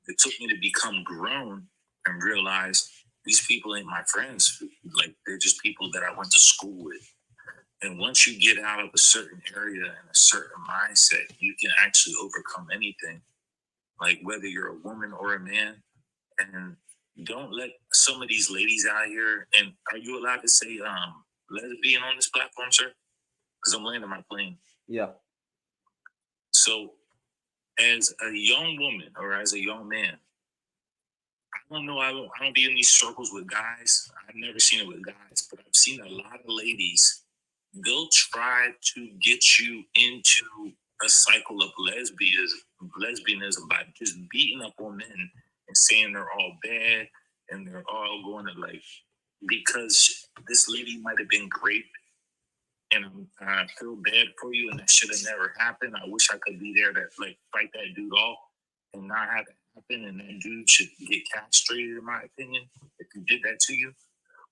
It took me to become grown and realize these people ain't my friends. Like, they're just people that I went to school with. And once you get out of a certain area and a certain mindset, you can actually overcome anything. Like, whether you're a woman or a man. And don't let some of these ladies out here, and are you allowed to say lesbian on this platform, sir? Because I'm landing my plane. Yeah. So as a young woman or as a young man, I don't know. I don't be in these circles with guys. I've never seen it with guys, but I've seen a lot of ladies. They'll try to get you into a cycle of lesbianism by just beating up on men and saying they're all bad and they're all going to like, because this lady might have been raped and I feel bad for you and that should have never happened. I wish I could be there to like fight that dude off and not have it happen, and that dude should get castrated, in my opinion, if he did that to you.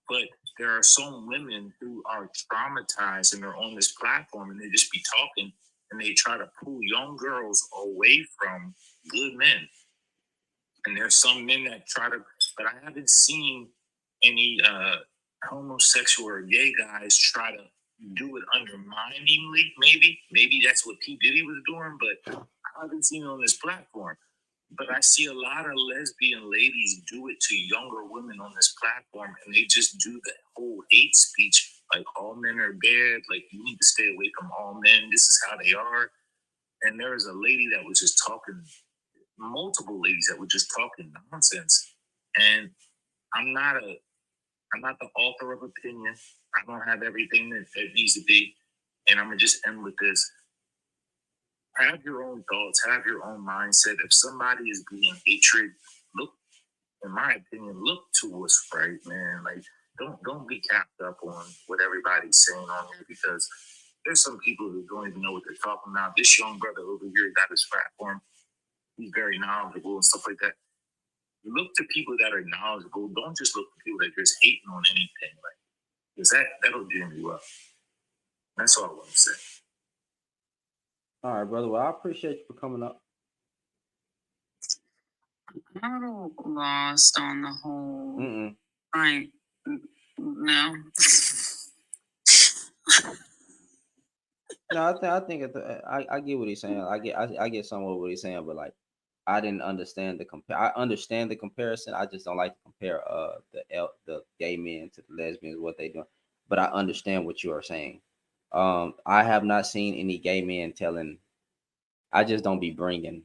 But there are some women who are traumatized and they're on this platform and they just be talking and they try to pull young girls away from good men. And there's some men that try to, but I haven't seen any homosexual or gay guys try to do it underminingly. Maybe that's what P. Diddy was doing, but I haven't seen it on this platform. But I see a lot of lesbian ladies do it to younger women on this platform, and they just do the whole hate speech, like all men are bad, like you need to stay away from all men, this is how they are. And there was a lady that was just talking, multiple ladies that were just talking nonsense. And I'm not the author of opinion. I don't have everything that needs to be. And I'm gonna just end with this. Have your own thoughts, have your own mindset. If somebody is being hatred, look, in my opinion, look to what's right, man. Like, don't be capped up on what everybody's saying on here, because there's some people who don't even know what they're talking about. This young brother over here got his platform. He's very knowledgeable and stuff like that. Look to people that are knowledgeable. Don't just look to people that are just hating on anything, like, because that'll jam you up. That's all I want to say. All right, brother. Well, I appreciate you for coming up. I'm a little lost on the whole. Right. No. No, I think I get what he's saying. I get some of what he's saying, but like, I didn't understand the compare. I understand the comparison. I just don't like to compare the gay men to the lesbians, what they doing. But I understand what you are saying. I have not seen any gay men telling. I just don't be bringing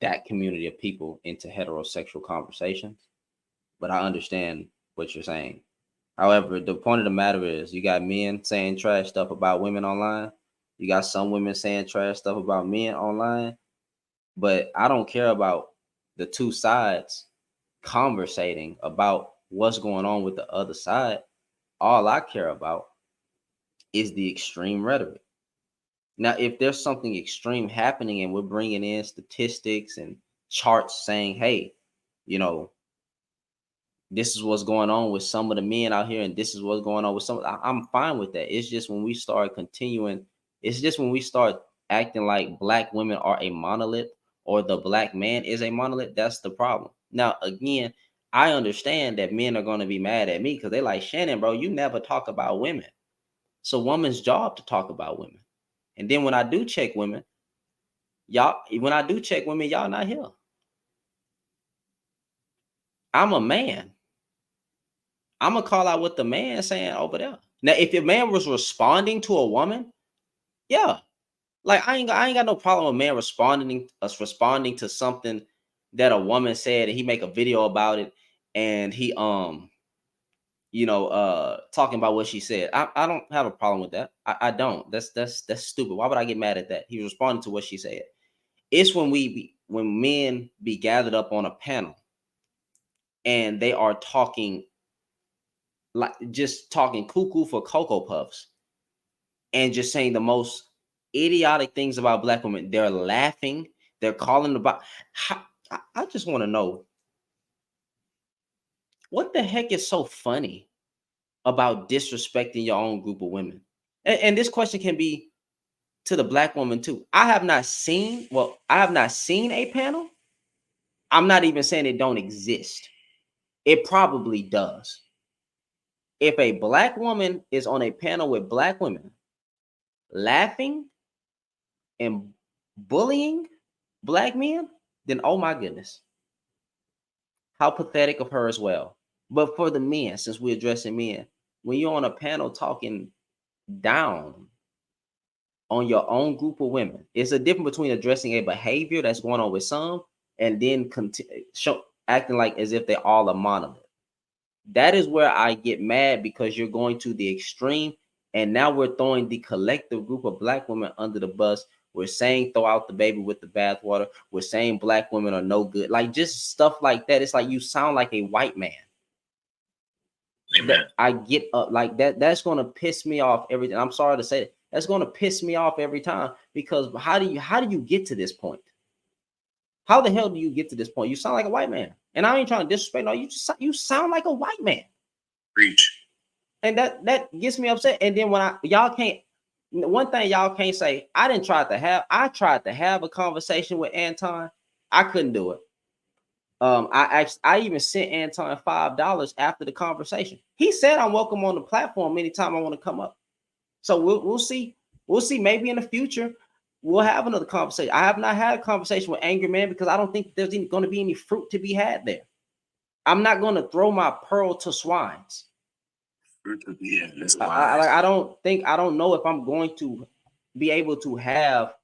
that community of people into heterosexual conversations. But I understand what you're saying. However, the point of the matter is, you got men saying trash stuff about women online. You got some women saying trash stuff about men online. But I don't care about the two sides conversating about what's going on with the other side. All I care about is the extreme rhetoric. Now, if there's something extreme happening and we're bringing in statistics and charts saying, hey, you know, this is what's going on with some of the men out here, and this is what's going on with some. I'm fine with that. It's just when we start acting like black women are a monolith or the black man is a monolith, that's the problem. Now, again, I understand that men are going to be mad at me because they're like, Shannon, bro, you never talk about women. It's a woman's job to talk about women. And then when I do check women, y'all not here. I'm a man. I'm gonna call out what the man saying over there. Now, if your man was responding to a woman, yeah, like I ain't got no problem with a man responding to something that a woman said, and he make a video about it, and he talking about what she said. I don't have a problem with that. I don't. That's stupid. Why would I get mad at that? He was responding to what she said. It's when men be gathered up on a panel and they are talking cuckoo for Cocoa Puffs and just saying the most idiotic things about black women. They're laughing. They're calling about. I just want to know, what the heck is so funny about disrespecting your own group of women? And this question can be to the black woman too. I have not seen a panel. I'm not even saying it don't exist. It probably does. If a black woman is on a panel with black women laughing and bullying black men, then oh my goodness, how pathetic of her as well. But for the men, since we're addressing men, when you're on a panel talking down on your own group of women, it's a difference between addressing a behavior that's going on with some and then acting like as if they're all a monolith. That is where I get mad, because you're going to the extreme, and now we're throwing the collective group of black women under the bus. We're saying throw out the baby with the bathwater. We're saying black women are no good. Like, just stuff like that. It's like you sound like a white man. I get up like that. That's gonna piss me off every time. I'm sorry to say it. That's gonna piss me off every time, because how do you get to this point? How the hell do you get to this point? You sound like a white man, and I ain't trying to disrespect. No, you sound like a white man. Preach. And that gets me upset. And then when y'all can't, one thing y'all can't say, I tried to have a conversation with Anton. I couldn't do it. I even sent Anton $5 after the conversation. He said I'm welcome on the platform anytime I want to come up. So we'll see. We'll see. Maybe in the future we'll have another conversation. I have not had a conversation with Angry Man because I don't think there's going to be any fruit to be had there. I'm not going to throw my pearl to swines. Yeah, I don't know if I'm going to be able to have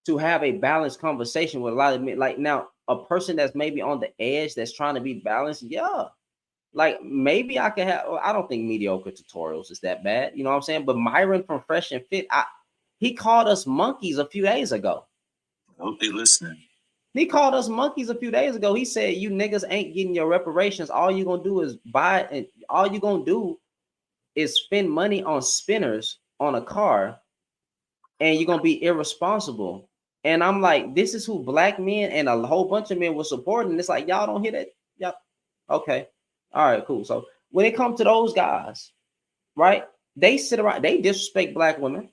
a balanced conversation with a lot of men. Like, now, a person that's maybe on the edge that's trying to be balanced, yeah. Like, maybe I can have, I don't think mediocre tutorials is that bad, you know what I'm saying? But Myron from Fresh and Fit, he called us monkeys a few days ago. I hope they listening. He called us monkeys a few days ago. He said, you niggas ain't getting your reparations. All you're going to do is buy, and all you're going to do is spend money on spinners on a car, and you're going to be irresponsible. And I'm like, this is who black men and a whole bunch of men were supporting. It's like, y'all don't hear that? Y'all, okay. All right, cool. So when it comes to those guys, right, they sit around, they disrespect black women.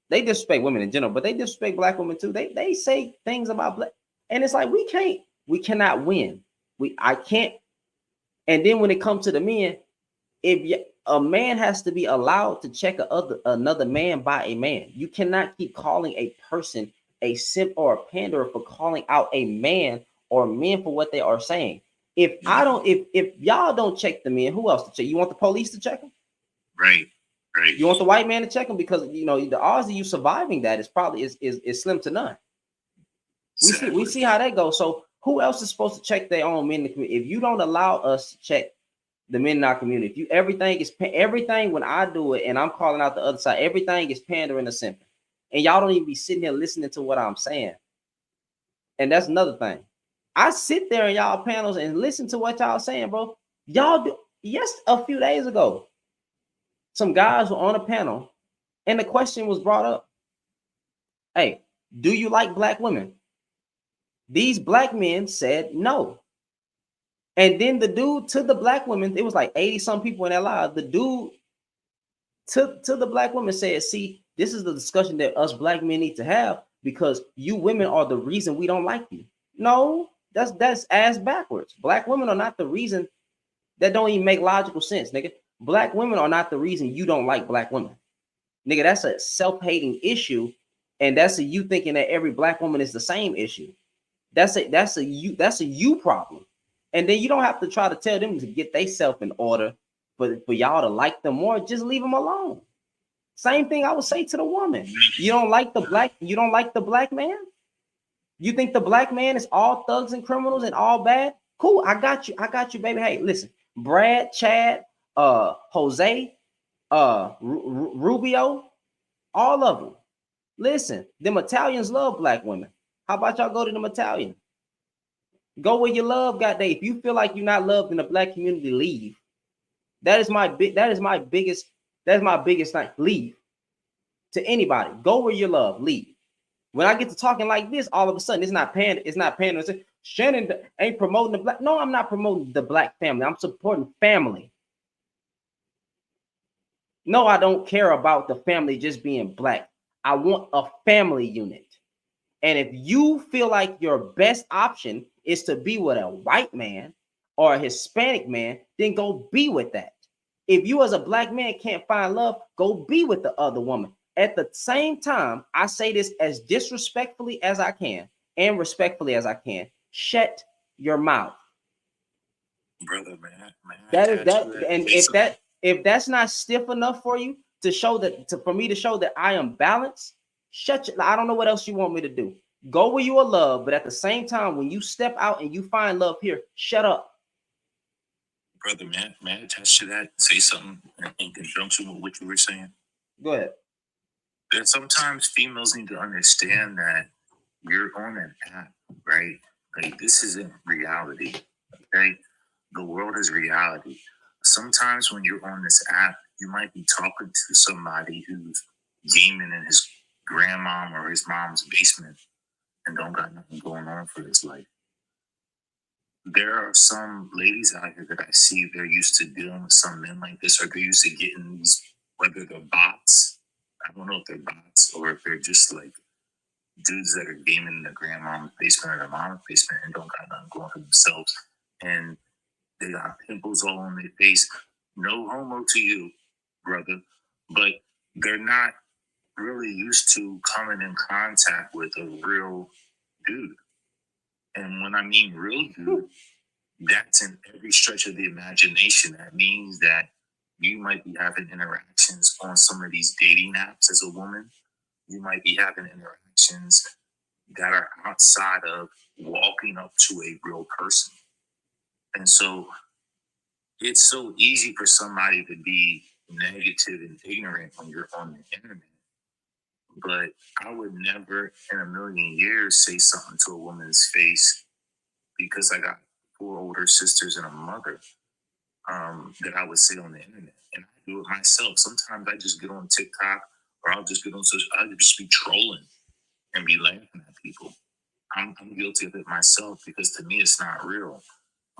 They disrespect women in general, but they disrespect black women too. They say things about black, and it's like, we cannot win. I can't. And then when it comes to the men, if a man has to be allowed to check another man by a man, you cannot keep calling a person a simp or a panderer for calling out a man or men for what they are saying. If y'all don't check the men, who else to check? You want the police to check them? Right. You want the white man to check them, because you know the odds of you surviving that is probably is slim to none. We see how that goes. So who else is supposed to check their own men in the community? If you don't allow us to check the men in our community, if everything when I do it and I'm calling out the other side, everything is pandering or simping. And y'all don't even be sitting here listening to what I'm saying. And that's another thing. I sit there in y'all panels and listen to what y'all saying, bro. Y'all do. Yes, a few days ago, some guys were on a panel and the question was brought up. Hey, do you like black women? These black men said no. And then the dude to the black women, it was like 80 some people in that live. The dude to the black women said, see, this is the discussion that us black men need to have, because you women are the reason we don't like you. No, that's ass backwards. Black women are not the reason. That don't even make logical sense, nigga. Black women are not the reason you don't like black women. Nigga, that's a self-hating issue, and that's a you thinking that every black woman is the same issue. That's a you problem. And then you don't have to try to tell them to get themselves in order for y'all to like them more. Just leave them alone. Same thing I would say to the woman. You don't like the black man? You think the black man is all thugs and criminals and all bad? Cool, I got you, baby. Hey, listen, Brad, Chad, Jose, Rubio, all of them. Listen, them Italians love black women. How about y'all go to them Italian? Go where you love, goddamn. If you feel like you're not loved in the black community, leave. That is my biggest thing. Leave. To anybody. Go where you love. Leave. When I get to talking like this, all of a sudden it's not pandering. Shannon ain't promoting the black. No, I'm not promoting the black family. I'm supporting family. No, I don't care about the family just being black. I want a family unit. And if you feel like your best option is to be with a white man or a Hispanic man, then go be with that. If you as a black man can't find love, go be with the other woman. At the same time, I say this as disrespectfully as I can and respectfully as I can. Shut your mouth. Brother, man. That is that. And if that's not stiff enough for you to show that, for me to show that I am balanced, I don't know what else you want me to do. Go where you are loved, but at the same time, when you step out and you find love here, shut up. Brother, may I attach to that? Say something in conjunction with what you were saying? Go ahead. That sometimes females need to understand that you're on an app, right? Like, this isn't reality, okay? The world is reality. Sometimes when you're on this app, you might be talking to somebody who's gaming in his grandmom or his mom's basement and don't got nothing going on for his life. There are some ladies out here that I see, they're used to dealing with some men like this, or they're used to getting these, whether they're bots, I don't know if they're bots, or if they're just like dudes that are gaming in their grandma's basement or their mom's basement and don't got nothing going for themselves. And they got pimples all on their face. No homo to you, brother, but they're not really used to coming in contact with a real dude. And when I mean real dude, that's in every stretch of the imagination. That means that you might be having interactions on some of these dating apps as a woman. You might be having interactions that are outside of walking up to a real person. And so it's so easy for somebody to be negative and ignorant when you're on the internet. But I would never in a million years say something to a woman's face, because I got 4 older sisters and a mother, that I would say on the internet. And I do it myself. Sometimes I just get on TikTok, or I'll just get on social, I'll just be trolling and be laughing at people. I'm guilty of it myself, because to me it's not real.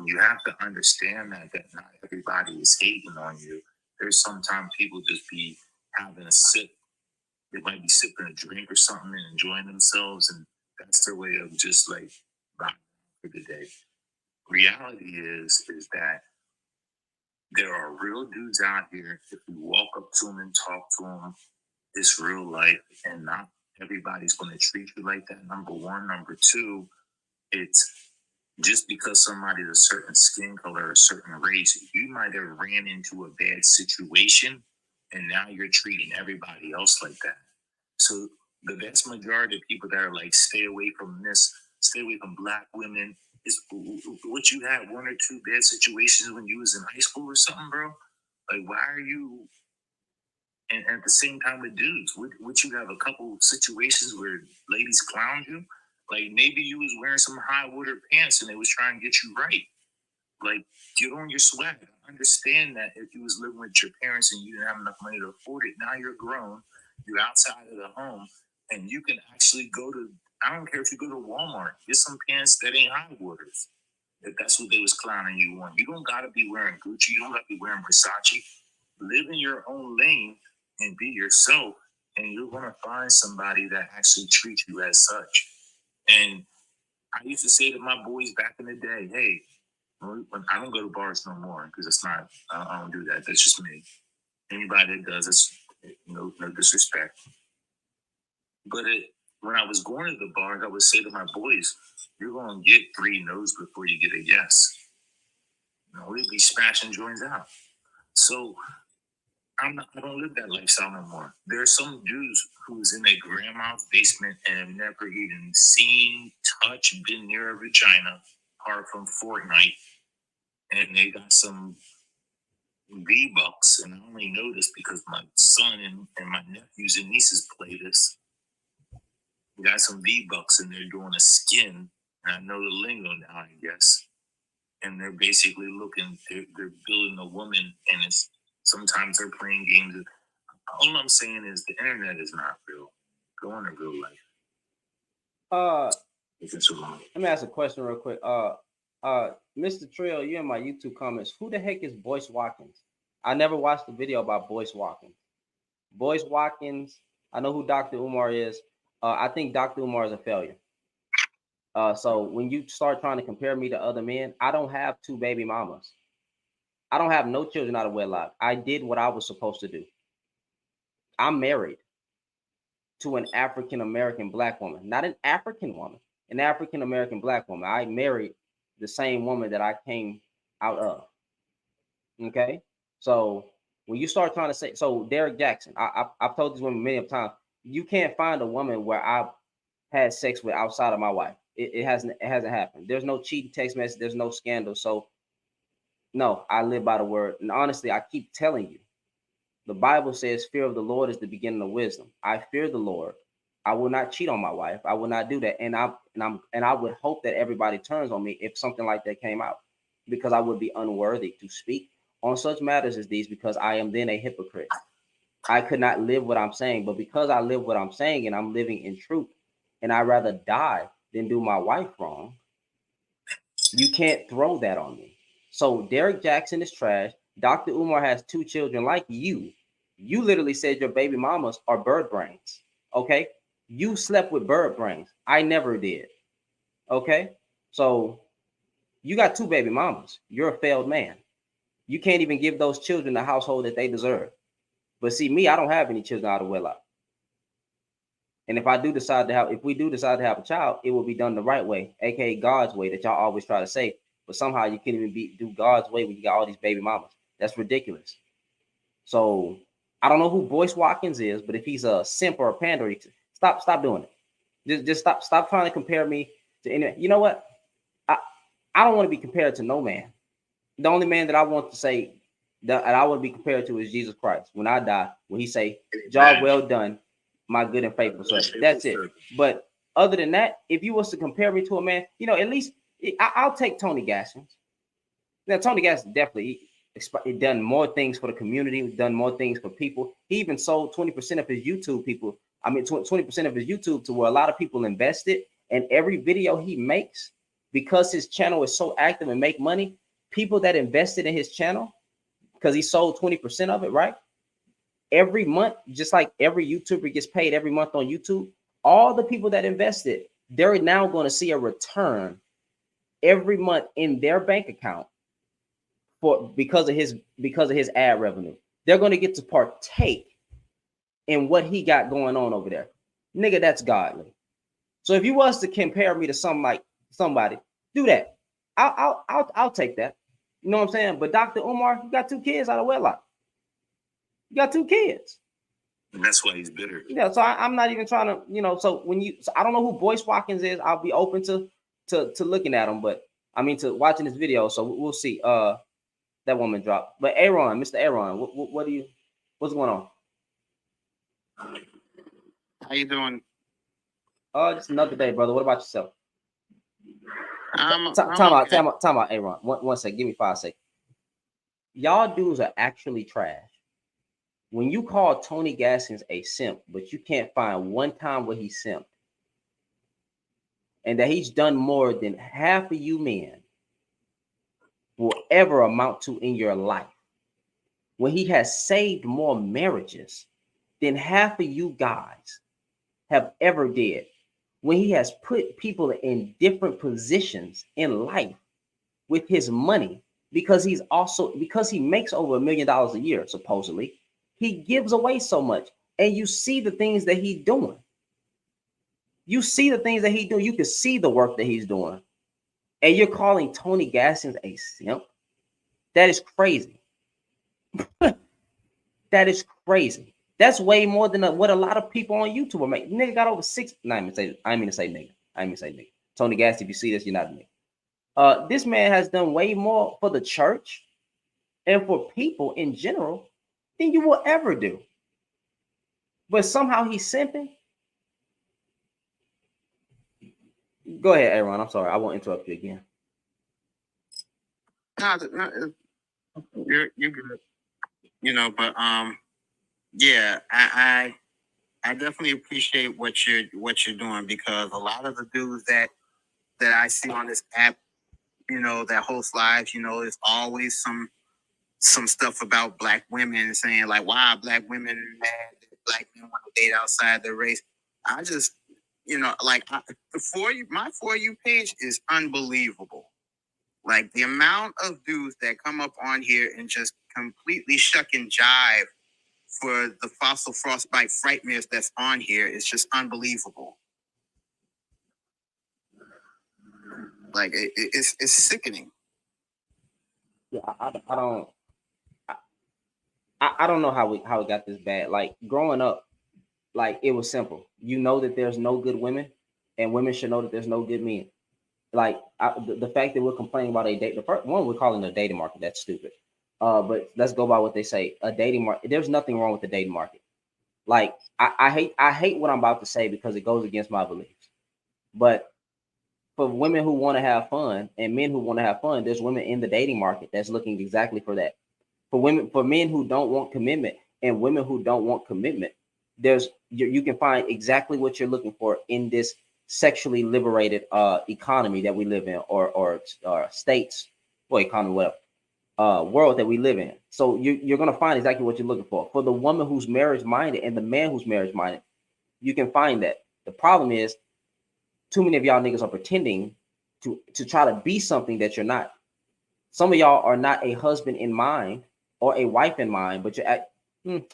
You have to understand that not everybody is hating on you. There's sometimes people just be having a sip. They might be sipping a drink or something and enjoying themselves, and that's their way of just like vibing for the day. Reality is that there are real dudes out here. If you walk up to them and talk to them, it's real life, and not everybody's going to treat you like that. Number one. Number two, it's just because somebody's a certain skin color, a certain race, you might have ran into a bad situation, and now you're treating everybody else like that. So the vast majority of people that are like, stay away from this, stay away from black women, is what you had 1 or 2 bad situations when you was in high school or something, bro. Like, why are you? And at the same time with dudes, would you have a couple situations where ladies clowned you? Like, maybe you was wearing some high water pants and they was trying to get you right. Like, get on your swag. Understand that if you was living with your parents and you didn't have enough money to afford it, now you're grown, you're outside of the home, and you can actually go to, I don't care if you go to Walmart, get some pants that ain't high waters. If that's what they was clowning you on. You don't gotta be wearing Gucci, you don't gotta be wearing Versace. Live in your own lane and be yourself, and you're gonna find somebody that actually treats you as such. And I used to say to my boys back in the day, hey, when I don't go to bars no more, because it's not, I don't do that. That's just me. Anybody that does, it's no disrespect. But when I was going to the bars, I would say to my boys, you're going to get 3 no's before you get a yes. You know, we'd be smashing joints out. So I don't live that lifestyle no more. There are some dudes who's in their grandma's basement and have never even seen, touched, been near a vagina, apart from Fortnite, and they got some V-Bucks, and I only know this because my son and my nephews and nieces play this. We got some V-Bucks, and they're doing a skin, and I know the lingo now, I guess. And they're basically they're building a woman, and it's sometimes they're playing games. All I'm saying is the internet is not real. Go into real life. Let me ask a question real quick. Mr. Trill, you in my YouTube comments. Who the heck is Boyce Watkins? I never watched the video about Boyce Watkins. Boyce Watkins, I know who Dr. Umar is. I think Dr. Umar is a failure. So when you start trying to compare me to other men, I don't have 2 baby mamas. I don't have no children out of wedlock. I did what I was supposed to do. I'm married to an African-American black woman, not an African woman, an African-American black woman. I married the same woman that I came out of. Okay. So when you start trying to say, so Derek Jackson, I've told this woman many times, you can't find a woman where had sex with outside of my wife. It hasn't happened. There's no cheating text message. There's no scandal. So no, I live by the word. And honestly, I keep telling you, the Bible says fear of the Lord is the beginning of wisdom. I fear the Lord. I will not cheat on my wife. I will not do that. And I would hope that everybody turns on me if something like that came out, because I would be unworthy to speak on such matters as these, because I am then a hypocrite. I could not live what I'm saying, but because I live what I'm saying and I'm living in truth, and I'd rather die than do my wife wrong, you can't throw that on me. So Derek Jackson is trash. Dr. Umar has 2 children like you. You literally said your baby mamas are bird brains. Okay. You slept with bird brains. I never did. Okay. So you got 2 baby mamas. You're a failed man. You can't even give those children the household that they deserve. But see, me, I don't have any children out of wedlock. And if we do decide to have a child, it will be done the right way, aka God's way, that y'all always try to say. But somehow you can't even do God's way when you got all these baby mamas. That's ridiculous. So I don't know who Boyce Watkins is, but if he's a simp or a pander, stop doing it. Just stop trying to compare me to any. You know what? I don't want to be compared to no man. The only man that I want to say that I want to be compared to is Jesus Christ. When I die, when he say, "Job well done, my good and faithful servant." That's it. But other than that, if you was to compare me to a man, at least I'll take Tony Gaskins. Now, Tony Gaskins definitely he done more things for the community, done more things for people. He even sold 20% of his YouTube 20% of his YouTube to where a lot of people invested. And every video he makes, because his channel is so active and make money, people that invested in his channel, because he sold 20% of it, right? Every month, just like every YouTuber gets paid every month on YouTube, all the people that invested, they're now going to see a return every month in their bank account because of his ad revenue. They're going to get to partake in what he got going on over there. Nigga, that's godly. So if you was to compare me to somebody, do that. I'll take that. You know what I'm saying? But Dr. Umar, you got 2 kids out of wedlock. You got 2 kids. And that's why he's bitter. Yeah, so I'm not even trying to, so I don't know who Boyce Watkins is. I'll be open to looking at him, but to watching this video. So we'll see. That woman dropped. But Aaron, Mr. Aaron, what's going on? How you doing? Just another day, brother. What about yourself? I'm Time out, Aaron. One second. Give me 5 seconds. Y'all dudes are actually trash. When you call Tony Gaskins a simp, but you can't find one time where he simped, and that he's done more than half of you men will ever amount to in your life, when he has saved more marriages than half of you guys have ever did, when he has put people in different positions in life with his money, because he makes over $1 million a year, supposedly, he gives away so much. And you see the things that he's doing. You see the things that he's doing. You can see the work that he's doing. And you're calling Tony Gaskins a simp? That is crazy. That is crazy. That's way more than what a lot of people on YouTube are making. Nigga got over 6. I mean to say nigga. Tony Gaskins, if you see this, you're not a nigga. This man has done way more for the church and for people in general than you will ever do. But somehow he's simping. Go ahead, Aaron. I'm sorry. I won't interrupt you again. No, you're good. But yeah, I definitely appreciate what you're doing, because a lot of the dudes that I see on this app, that host lives, there's always some stuff about Black women, saying like, why are Black women mad that Black men want to date outside their race? I just, my For You page is unbelievable. Like, the amount of dudes that come up on here and just completely shuck and jive for the fossil frostbite frightmares that's on here is just unbelievable. Like, it's sickening. Yeah, I don't know how it got this bad. Like, growing up, like, it was simple. You know that there's no good women, and women should know that there's no good men. Like the fact that we're complaining about a date, the first one we're calling a dating market, that's stupid. But let's go by what they say. A dating market. There's nothing wrong with the dating market. Like I hate what I'm about to say because it goes against my beliefs. But for women who want to have fun and men who want to have fun, there's women in the dating market that's looking exactly for that. For men who don't want commitment and women who don't want commitment, you can find exactly what you're looking for in this sexually liberated economy that we live in, or states, or economy, whatever, world that we live in. So you're gonna find exactly what you're looking for. For the woman who's marriage minded and the man who's marriage minded, you can find that. The problem is, too many of y'all niggas are pretending to try to be something that you're not. Some of y'all are not a husband in mind or a wife in mind, but you're trying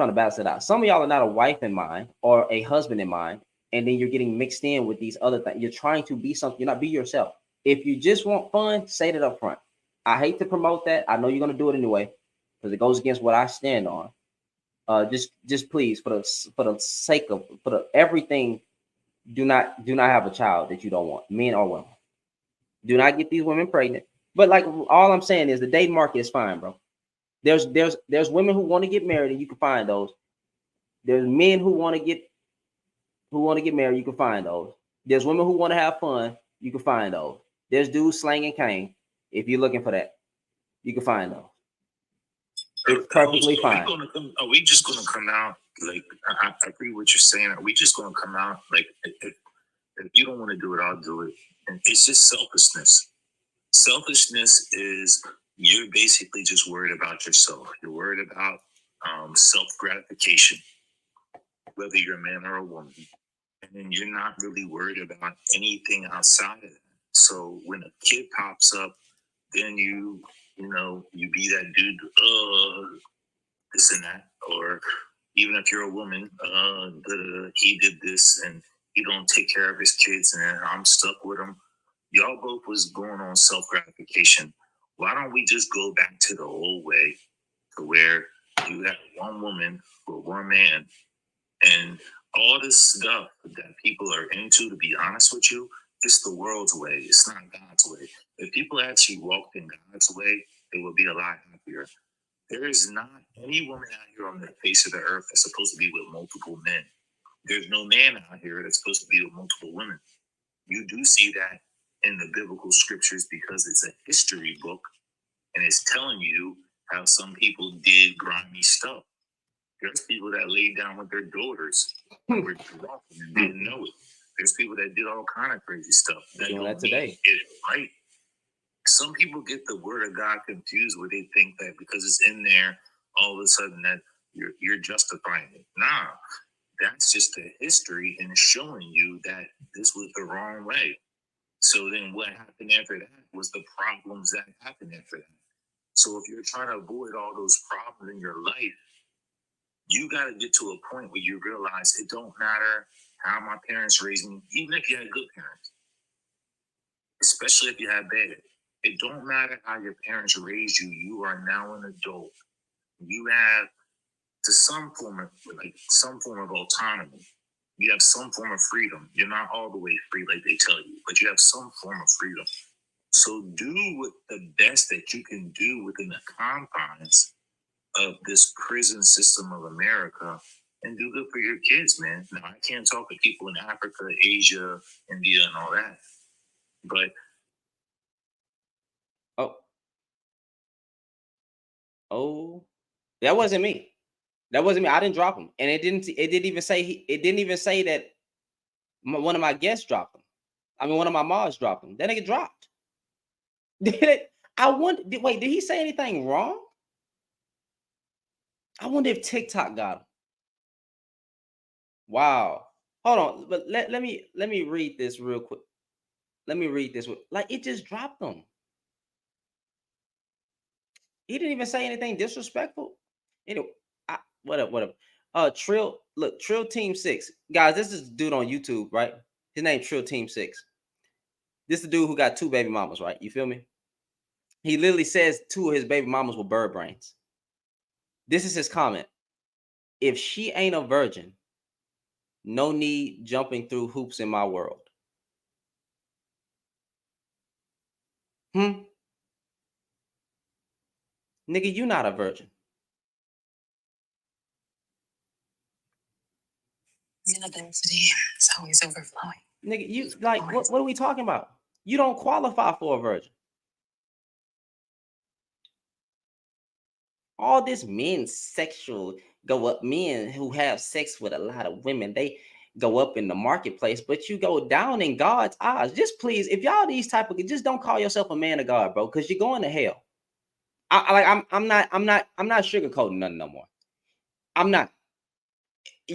to balance it out. Some of y'all are not a wife in mind or a husband in mind, and then you're getting mixed in with these other things. You're trying to be something. You're not. Be yourself. If you just want fun, say that up front. I hate to promote that. I know you're gonna do it anyway because it goes against what I stand on. Just please, for the sake of everything, do not have a child that you don't want, men or women. Do not get these women pregnant. But like, all I'm saying is the dating market is fine, bro. There's women who want to get married, and you can find those. There's men who want to get married. You can find those. There's women who want to have fun. You can find those. There's dudes slanging cane. If you're looking for that, you can find those. It's perfectly fine. Are we just gonna come out like I agree with what you're saying? Are we just gonna come out like if you don't want to do it, I'll do it? And it's just selfishness. Selfishness is you're basically just worried about yourself. You're worried about self gratification, whether you're a man or a woman, and then you're not really worried about anything outside of that. So when a kid pops up, then you be that dude, this and that, or even if you're a woman, he did this and he don't take care of his kids and I'm stuck with him. Y'all both was going on self-gratification. Why don't we just go back to the old way, to where you have one woman for one man, and all this stuff that people are into, to be honest with you, it's the world's way. It's not God's way. If people actually walked in God's way, they would be a lot happier. There is not any woman out here on the face of the earth that's supposed to be with multiple men. There's no man out here that's supposed to be with multiple women. You do see that in the biblical scriptures because it's a history book and it's telling you how some people did grimy stuff. There's people that laid down with their daughters and were drunk and didn't know it. There's people that did all kind of crazy stuff. That today. Right? Some people get the word of God confused where they think that because it's in there, all of a sudden that you're justifying it. Nah, that's just a history and showing you that this was the wrong way. So then what happened after that was the problems that happened after that. So if you're trying to avoid all those problems in your life, you got to get to a point where you realize it don't matter how my parents raised me, even if you had good parents, especially if you had bad. It don't matter how your parents raised you. You are now an adult. You have some form of autonomy. You have some form of freedom. You're not all the way free like they tell you, but you have some form of freedom. So do the best that you can do within the confines of this prison system of America and do good for your kids, man. Now, I can't talk to people in Africa, Asia, India, and all that, but Oh, that wasn't me. That wasn't me. I didn't drop him, and it didn't even say that one of my guests dropped him. I mean, one of my mods dropped him. That nigga dropped. Did it? Wait, did he say anything wrong? I wonder if TikTok got him. Wow. Hold on, but let me read this real quick. Let me read this. Like, it just dropped him. He didn't even say anything disrespectful. Anyway, whatever. Trill Team 6. Guys, this is the dude on YouTube, right? His name's Trill Team 6. This is the dude who got 2 baby mamas, right? You feel me? He literally says 2 of his baby mamas were bird brains. This is his comment. If she ain't a virgin, No need jumping through hoops in my world. Nigga, you not a virgin. University is always overflowing. Nigga, you like what are we talking about? You don't qualify for a virgin. All this men sexual go up, men who have sex with a lot of women, they go up in the marketplace, but you go down in God's eyes. Just please, if y'all these type of, just don't call yourself a man of God, bro, because you're going to hell. I'm not sugarcoating nothing no more. I'm not.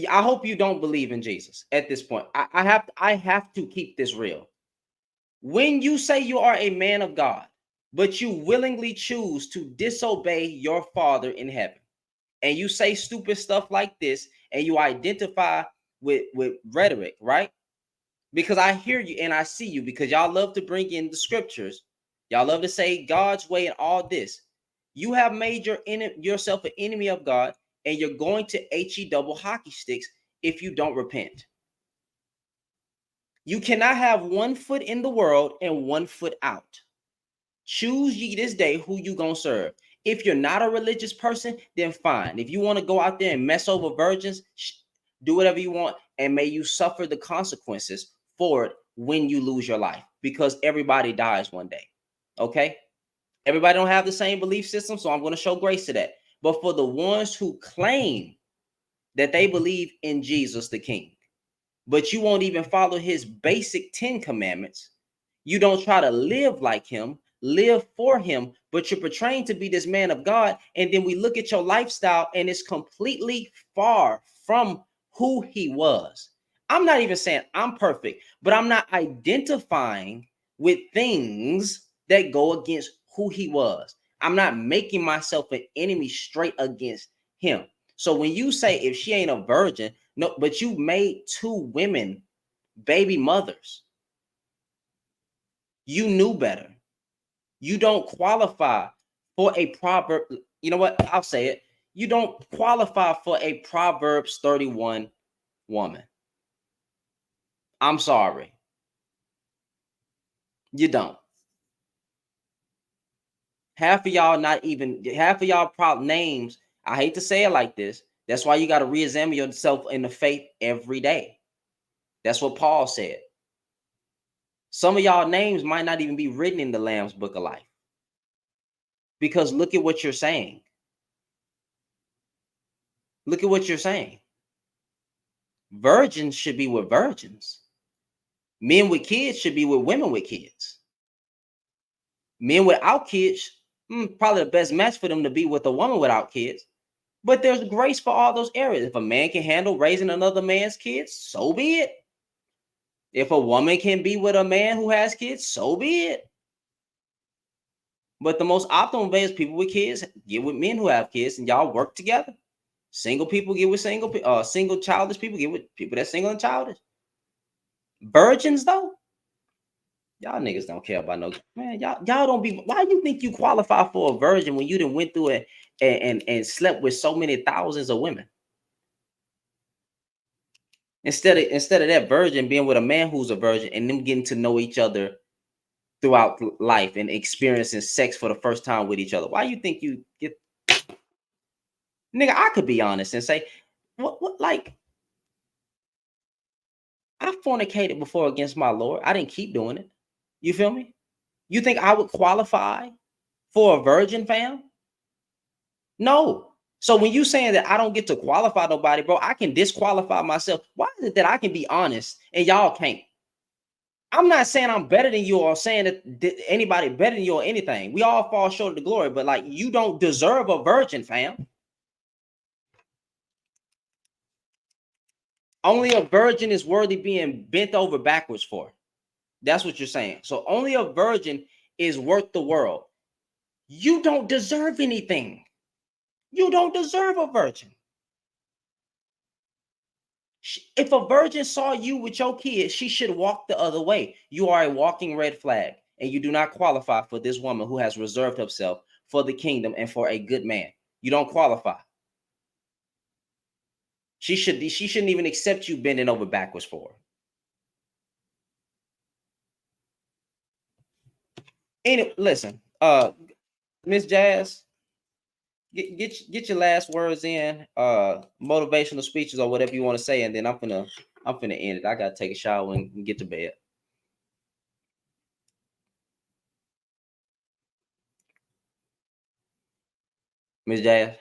I hope you don't believe in Jesus at this point. I have to keep this real. When you say you are a man of God, but you willingly choose to disobey your Father in heaven, and you say stupid stuff like this, and you identify with rhetoric, right? Because I hear you and I see you, because y'all love to bring in the scriptures. Y'all love to say God's way and all this. You have made yourself an enemy of God, and you're going to HE double hockey sticks if you don't repent. You cannot have 1 foot in the world and 1 foot out. Choose ye this day who you gonna serve. If you're not a religious person, then fine. If you want to go out there and mess over virgins, do whatever you want, and may you suffer the consequences for it when you lose your life, because everybody dies one day. Okay? Everybody don't have the same belief system, so I'm going to show grace to that. But for the ones who claim that they believe in Jesus the King, but you won't even follow his basic 10 commandments, you don't try to live like him, live for him, but you're portraying to be this man of God, and then we look at your lifestyle and it's completely far from who he was. I'm not even saying I'm perfect, but I'm not identifying with things that go against who he was. I'm not making myself an enemy straight against him. So when you say if she ain't a virgin, no, but you made 2 women baby mothers, you knew better. You don't qualify for a proverb. You know what? I'll say it. You don't qualify for a Proverbs 31 woman. I'm sorry. You don't. Half of y'all probably names. I hate to say it like this. That's why you got to re-examine yourself in the faith every day. That's what Paul said. Some of y'all names might not even be written in the Lamb's Book of Life. Because look at what you're saying. Look at what you're saying. Virgins should be with virgins. Men with kids should be with women with kids. Men without kids, probably the best match for them to be with a woman without kids. But there's grace for all those areas. If a man can handle raising another man's kids, so be it. If a woman can be with a man who has kids, so be it. But the most optimal way is people with kids get with men who have kids, and y'all work together. Single people get with single childish people get with people that's single and childish. Virgins, though, y'all niggas don't care about no man. Y'all don't be. Why you think you qualify for a virgin when you done went through it and slept with so many thousands of women? Instead of that virgin being with a man who's a virgin and them getting to know each other throughout life and experiencing sex for the first time with each other. Why you think you get? Nigga, I could be honest and say, what like, I fornicated before against my Lord. I didn't keep doing it. You feel me? You think I would qualify for a virgin, fam? No. So when you saying that I don't get to qualify nobody, bro, I can disqualify myself. Why is it that I can be honest and y'all can't? I'm not saying I'm better than you or saying that anybody better than you or anything. We all fall short of the glory, but like, you don't deserve a virgin, fam. Only a virgin is worthy being bent over backwards for. That's what you're saying. So only a virgin is worth the world. You don't deserve anything. You don't deserve a virgin. If a virgin saw you with your kids, she should walk the other way. You are a walking red flag, and you do not qualify for this woman who has reserved herself for the kingdom and for a good man. You don't qualify. She shouldn't even accept you bending over backwards for her. Anyway, listen, Miss Jazz, get your last words in, motivational speeches or whatever you want to say, and then I'm finna end it. I gotta take a shower and get to bed. Miss Jazz.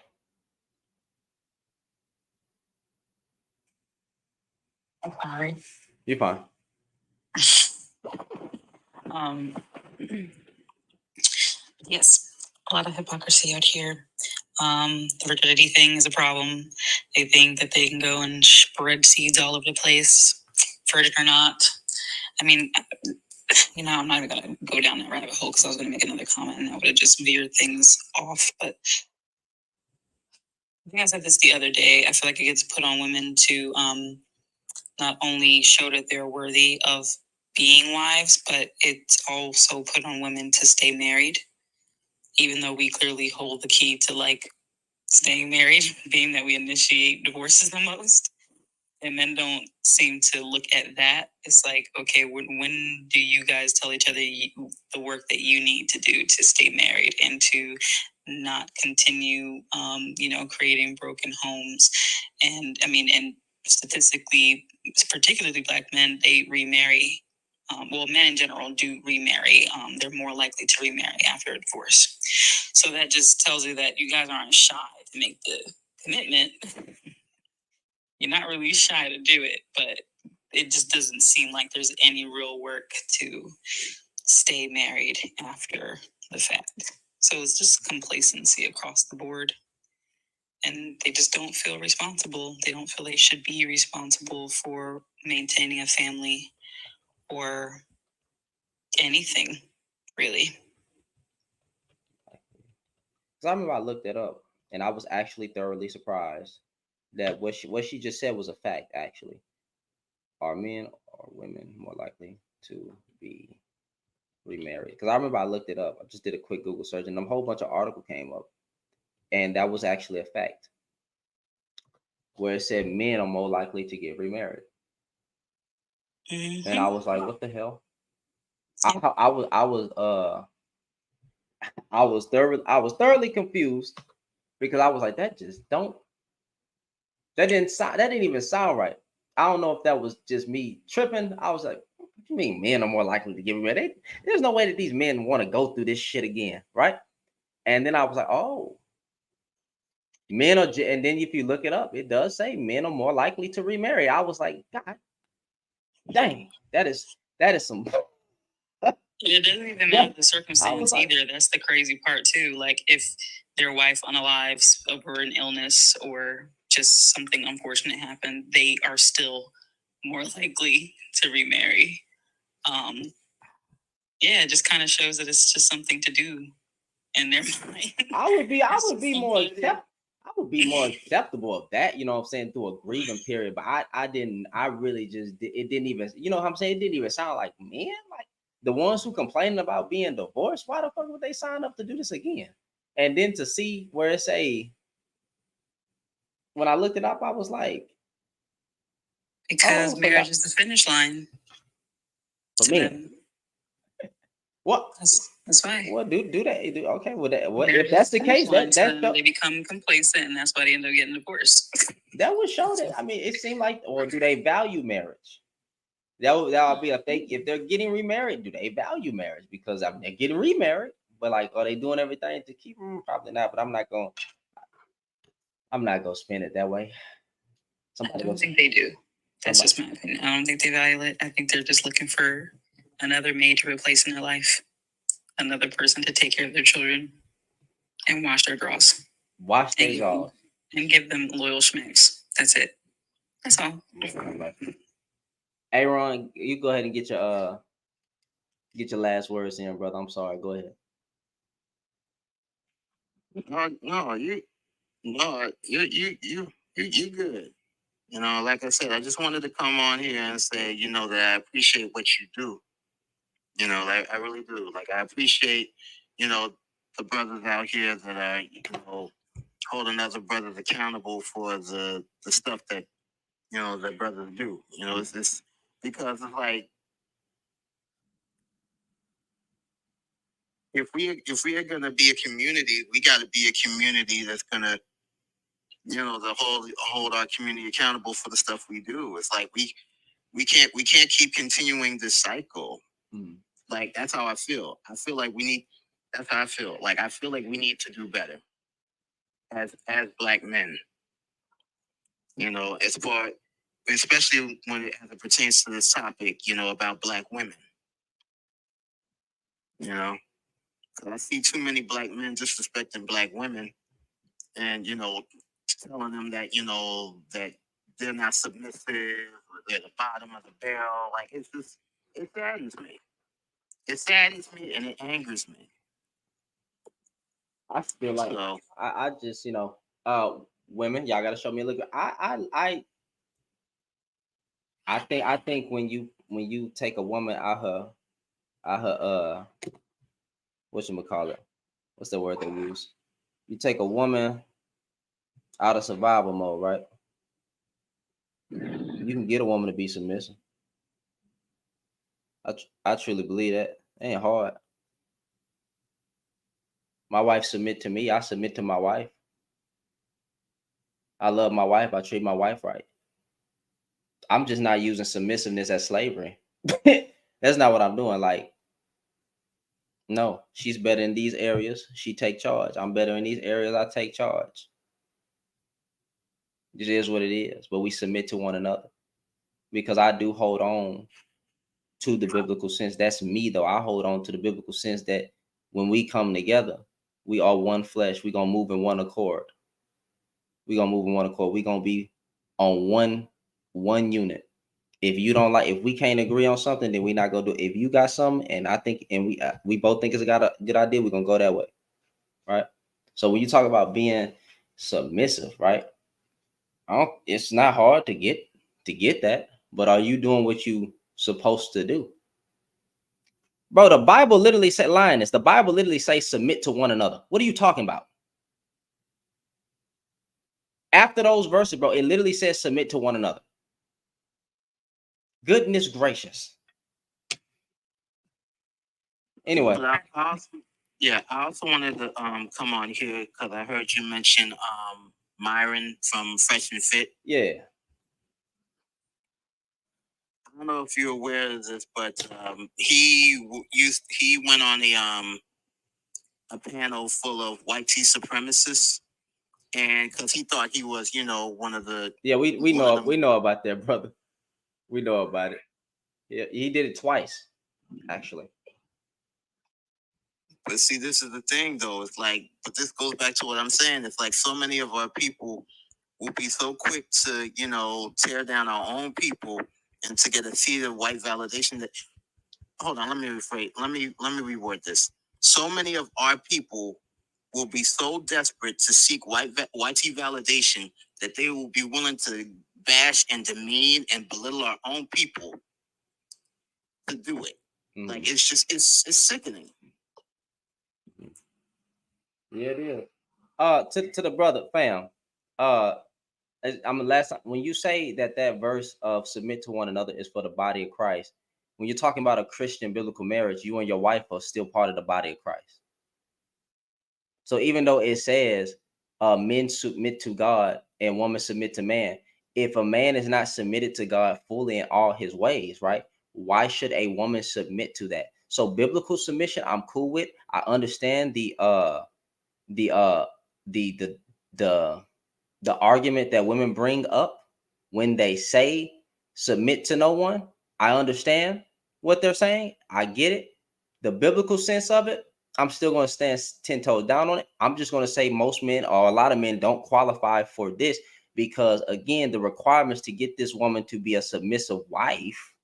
I'm sorry. You're fine. Yes, a lot of hypocrisy out here. The virginity thing is a problem. They think that they can go and spread seeds all over the place, virgin or not. I mean, I'm not even gonna go down that rabbit hole because I was gonna make another comment and that would have just veered things off. But I think I said this the other day. I feel like it gets put on women to not only show that they're worthy of being wives, but it's also put on women to stay married, even though we clearly hold the key to like staying married, being that we initiate divorces the most. And men don't seem to look at that. It's like, okay, when do you guys tell each other the work that you need to do to stay married and to not continue, creating broken homes? And I mean, and statistically, particularly Black men, they remarry. Men in general do remarry. They're more likely to remarry after a divorce. So that just tells you that you guys aren't shy to make the commitment. You're not really shy to do it, but it just doesn't seem like there's any real work to stay married after the fact. So it's just complacency across the board. And they just don't feel responsible. They don't feel they should be responsible for maintaining a family or anything, really. Because I remember I looked it up and I was actually thoroughly surprised that what she just said was a fact. Actually, are men or women more likely to be remarried? Because I remember I looked it up. I just did a quick Google search and a whole bunch of articles came up, and that was actually a fact where it said men are more likely to get remarried. Mm-hmm. And I was like, what the hell? I was thoroughly confused because I was like, that didn't even sound right. I don't know if that was just me tripping. I was like, what do you mean men are more likely to get married? There's no way that these men want to go through this shit again, right? And then I was like, oh, men are, and then if you look it up, it does say men are more likely to remarry. I was like, God dang, that is some. It doesn't even matter the circumstance either. That's the crazy part too. Like if their wife unalives over an illness or just something unfortunate happened, they are still more likely to remarry. It just kind of shows that it's just something to do in their mind. I would be more acceptable of that, you know what I'm saying, through a grieving period. But I really just, it didn't even, you know what I'm saying? It didn't even sound like men, like the ones who complaining about being divorced. Why the fuck would they sign up to do this again? And then to see where it's when I looked it up, I was like, because marriage is the finish line. For me. What? That's right. What do they do? Okay, well, if that's the case, they become complacent, and that's why they end up getting divorced. That would show that. I mean, it seemed like, or do they value marriage? That would be if they're getting remarried, do they value marriage? Because I mean, they're getting remarried, but like, are they doing everything to keep them? Probably not. But I'm not gonna spin it that way. I don't think they do. That's just my opinion. I don't think they value it. I think they're just looking for another maid to replace in their life, another person to take care of their children and wash their drawers. Wash their drawers. And give them loyal schmicks. That's it. That's all. Hey Ron, you go ahead and get your last words in, brother. I'm sorry. Go ahead. No, you good. You know, like I said, I just wanted to come on here and say, you know, that I appreciate what you do. You know, like I really do. Like I appreciate, you know, the brothers out here that are, you know, holding other brothers accountable for the stuff that that brothers do. It's this because it's like if we are gonna be a community, we got to be a community that's gonna to hold our community accountable for the stuff we do. It's like we can't keep continuing this cycle. Like that's how I feel. I feel like we need. That's how I feel. Like I feel like we need to do better as Black men. As far, especially as it pertains to this topic, about Black women. 'Cause I see too many Black men disrespecting Black women, and telling them that that they're not submissive, or they're the bottom of the barrel. Like it saddens me. It saddens me and it angers me. I feel like I just women, y'all gotta show me a little bit. I think when you take a woman out her whatchamacallit, what's the word they use? You take a woman out of survival mode, right? You can get a woman to be submissive. I truly believe that. It ain't hard. My wife submit to me. I submit to my wife. I love my wife. I treat my wife right. I'm just not using submissiveness as slavery. That's not what I'm doing. Like, no, she's better in these areas. She take charge. I'm better in these areas. I take charge. It is what it is. But we submit to one another because I do hold on to the biblical sense. That's me, though. I hold on to the biblical sense that when we come together, we are one flesh. We're going to move in one accord. We're going to move in one accord. We're going to be on one unit. If you don't like, if we can't agree on something, then we're not going to do it. If you got something and I think, and we both think it's a good idea, we're going to go that way. Right? So when you talk about being submissive, right? It's not hard to get that, but are you doing what you supposed to do? Bro, the Bible literally said, Lioness, the Bible literally say submit to one another. What are you talking about? After those verses, bro, it literally says submit to one another. Goodness gracious. Anyway. I also wanted to come on here because I heard you mention Myron from Fresh and Fit. Yeah. I don't know if you're aware of this, but he went on a panel full of white tea supremacists, and because he thought he was, one of the we know about that, brother. We know about it. Yeah, he did it twice, actually. But see, this is the thing, though. It's like, but this goes back to what I'm saying. It's like so many of our people will be so quick to, tear down our own people and to get a seed of white validation. That, hold on, let me rephrase. Let me reword this. So many of our people will be so desperate to seek YT validation that they will be willing to bash and demean and belittle our own people to do it. Like it's just it's sickening. Yeah, it is. To the brother, fam. I'm last time when you say that verse of submit to one another is for the body of Christ. When you're talking about a Christian biblical marriage, you and your wife are still part of the body of Christ. So even though it says men submit to God and women submit to man, if a man is not submitted to God fully in all his ways, right? Why should a woman submit to that? So biblical submission, I'm cool with. I understand the argument that women bring up when they say submit to no one. I understand what they're saying. I get it. The biblical sense of it, I'm still going to stand 10 toes down on it. I'm just going to say most men or a lot of men don't qualify for this because, again, the requirements to get this woman to be a submissive wife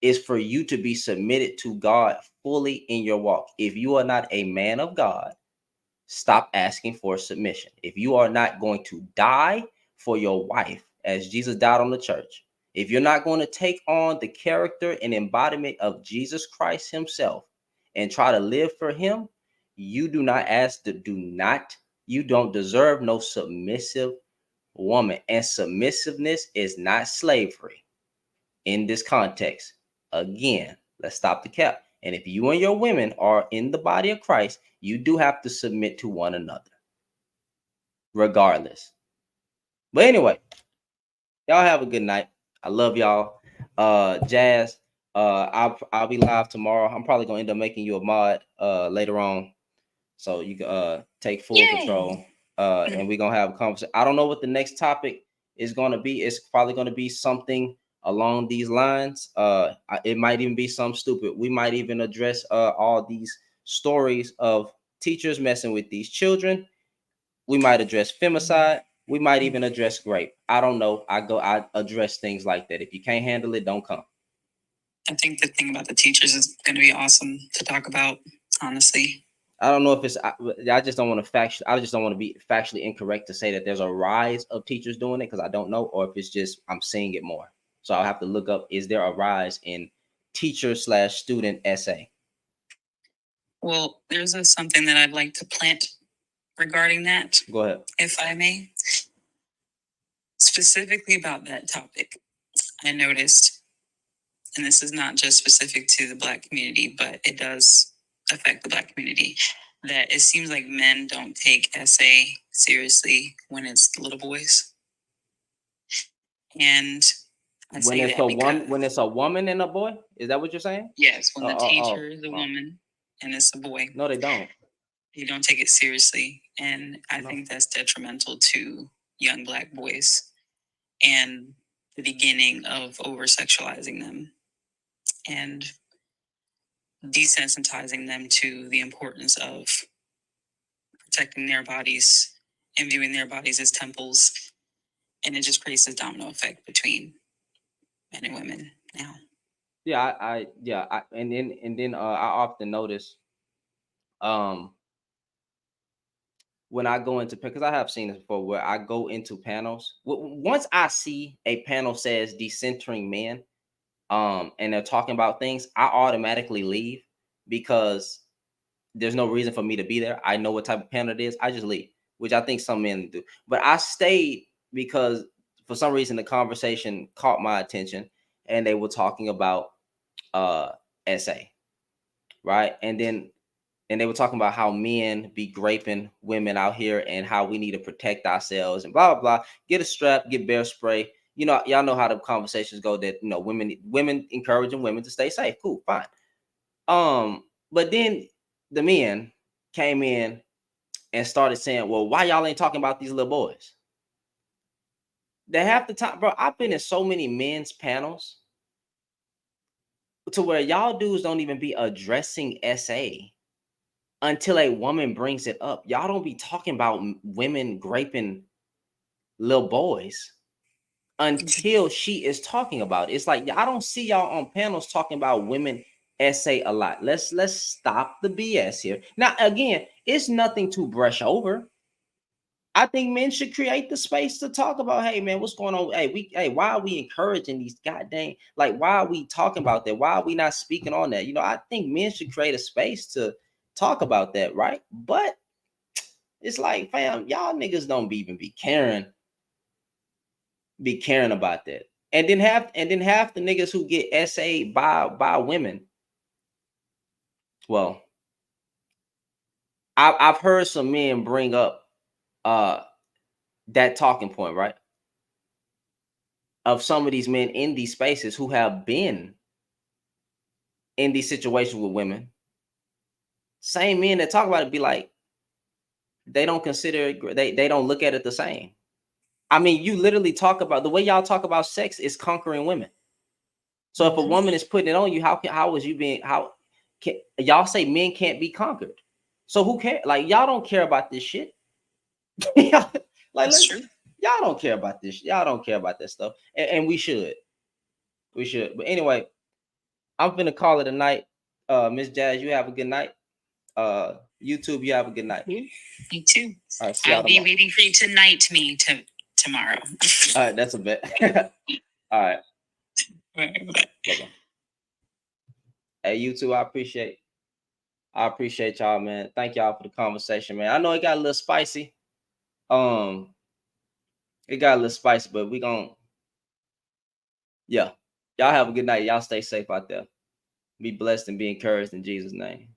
is for you to be submitted to God fully in your walk. If you are not a man of God, stop asking for submission. If you are not going to die for your wife as Jesus died on the church, if you're not going to take on the character and embodiment of Jesus Christ himself and try to live for him, you do not You don't deserve no submissive woman. And submissiveness is not slavery in this context. Again, let's stop the cap. And if you and your women are in the body of Christ, you do have to submit to one another, regardless. But anyway, y'all have a good night. I love y'all. Jazz, I'll be live tomorrow. I'm probably gonna end up making you a mod later on, so you can take full control. And we're gonna have a conversation. I don't know what the next topic is gonna be. It's probably gonna be something along these lines. It might even be something stupid. We might even address all these stories of teachers messing with these children. We might address femicide. We might even address rape. I don't know. I address things like that. If you can't handle it, don't come. I think the thing about the teachers is going to be awesome to talk about, honestly. I don't know if it's, I just don't want to be factually incorrect to say that there's a rise of teachers doing it, because I don't know, or if it's just I'm seeing it more. So I'll have to look up, is there a rise in teacher/student SA? Well, there's something that I'd like to plant regarding that. Go ahead. If I may. Specifically about that topic, I noticed, and this is not just specific to the Black community, but it does affect the Black community, that it seems like men don't take SA seriously when it's little boys. And I When it's a woman and a boy, is that what you're saying? Yes, when the teacher is a woman and it's a boy. No, they don't. They don't take it seriously, and I think that's detrimental to young Black boys and the beginning of over-sexualizing them and desensitizing them to the importance of protecting their bodies and viewing their bodies as temples. And it just creates this domino effect between men and women now. Yeah, and then I often notice when I go into, because I have seen this before, where I go into panels. Once I see a panel says decentering men, and they're talking about things, I automatically leave, because there's no reason for me to be there. I know what type of panel it is. I just leave, which I think some men do. But I stayed because for some reason the conversation caught my attention, and they were talking about SA, right? And they were talking about how men be graping women out here and how we need to protect ourselves and blah, blah, blah. Get a strap, get bear spray. You know, y'all know how the conversations go, that, you know, women encouraging women to stay safe. Cool, fine. But then the men came in and started saying, well, why y'all ain't talking about these little boys? They half the time, bro, I've been in so many men's panels to where y'all dudes don't even be addressing SA until a woman brings it up. Y'all don't be talking about women graping little boys until she is talking about it. It's like, I don't see y'all on panels talking about women SA a lot. Let's stop the BS here. Now, again, it's nothing to brush over. I think men should create the space to talk about, hey man, what's going on? Hey, why are we encouraging these goddamn, like, why are we talking about that? Why are we not speaking on that? You know, I think men should create a space to talk about that, right? But it's like, fam, y'all niggas don't even be caring about that. And then half the niggas who get SA by women. Well, I've heard some men bring up that talking point, right? Of some of these men in these spaces who have been in these situations with women. Same men that talk about it be like, they don't consider it, they don't look at it the same. I mean, you literally talk about, the way y'all talk about sex is conquering women. So if a woman is putting it on you, how is you being, y'all say men can't be conquered? So who cares? Like, y'all don't care about this shit. Like, That's true. Y'all don't care about this. Y'all don't care about that stuff. And we should. We should. But anyway, I'm finna call it a night. Miss Jazz, you have a good night. YouTube, you have a good night. Me too. All right, I'll be waiting for you to night me tomorrow. All right, that's a bet. All right. Bye. Bye-bye. Hey, YouTube, I appreciate I appreciate y'all, man. Thank y'all for the conversation, man. I know it got a little spicy. It got a little spicy, but we gon' yeah. Y'all have a good night. Y'all stay safe out there. Be blessed and be encouraged in Jesus' name.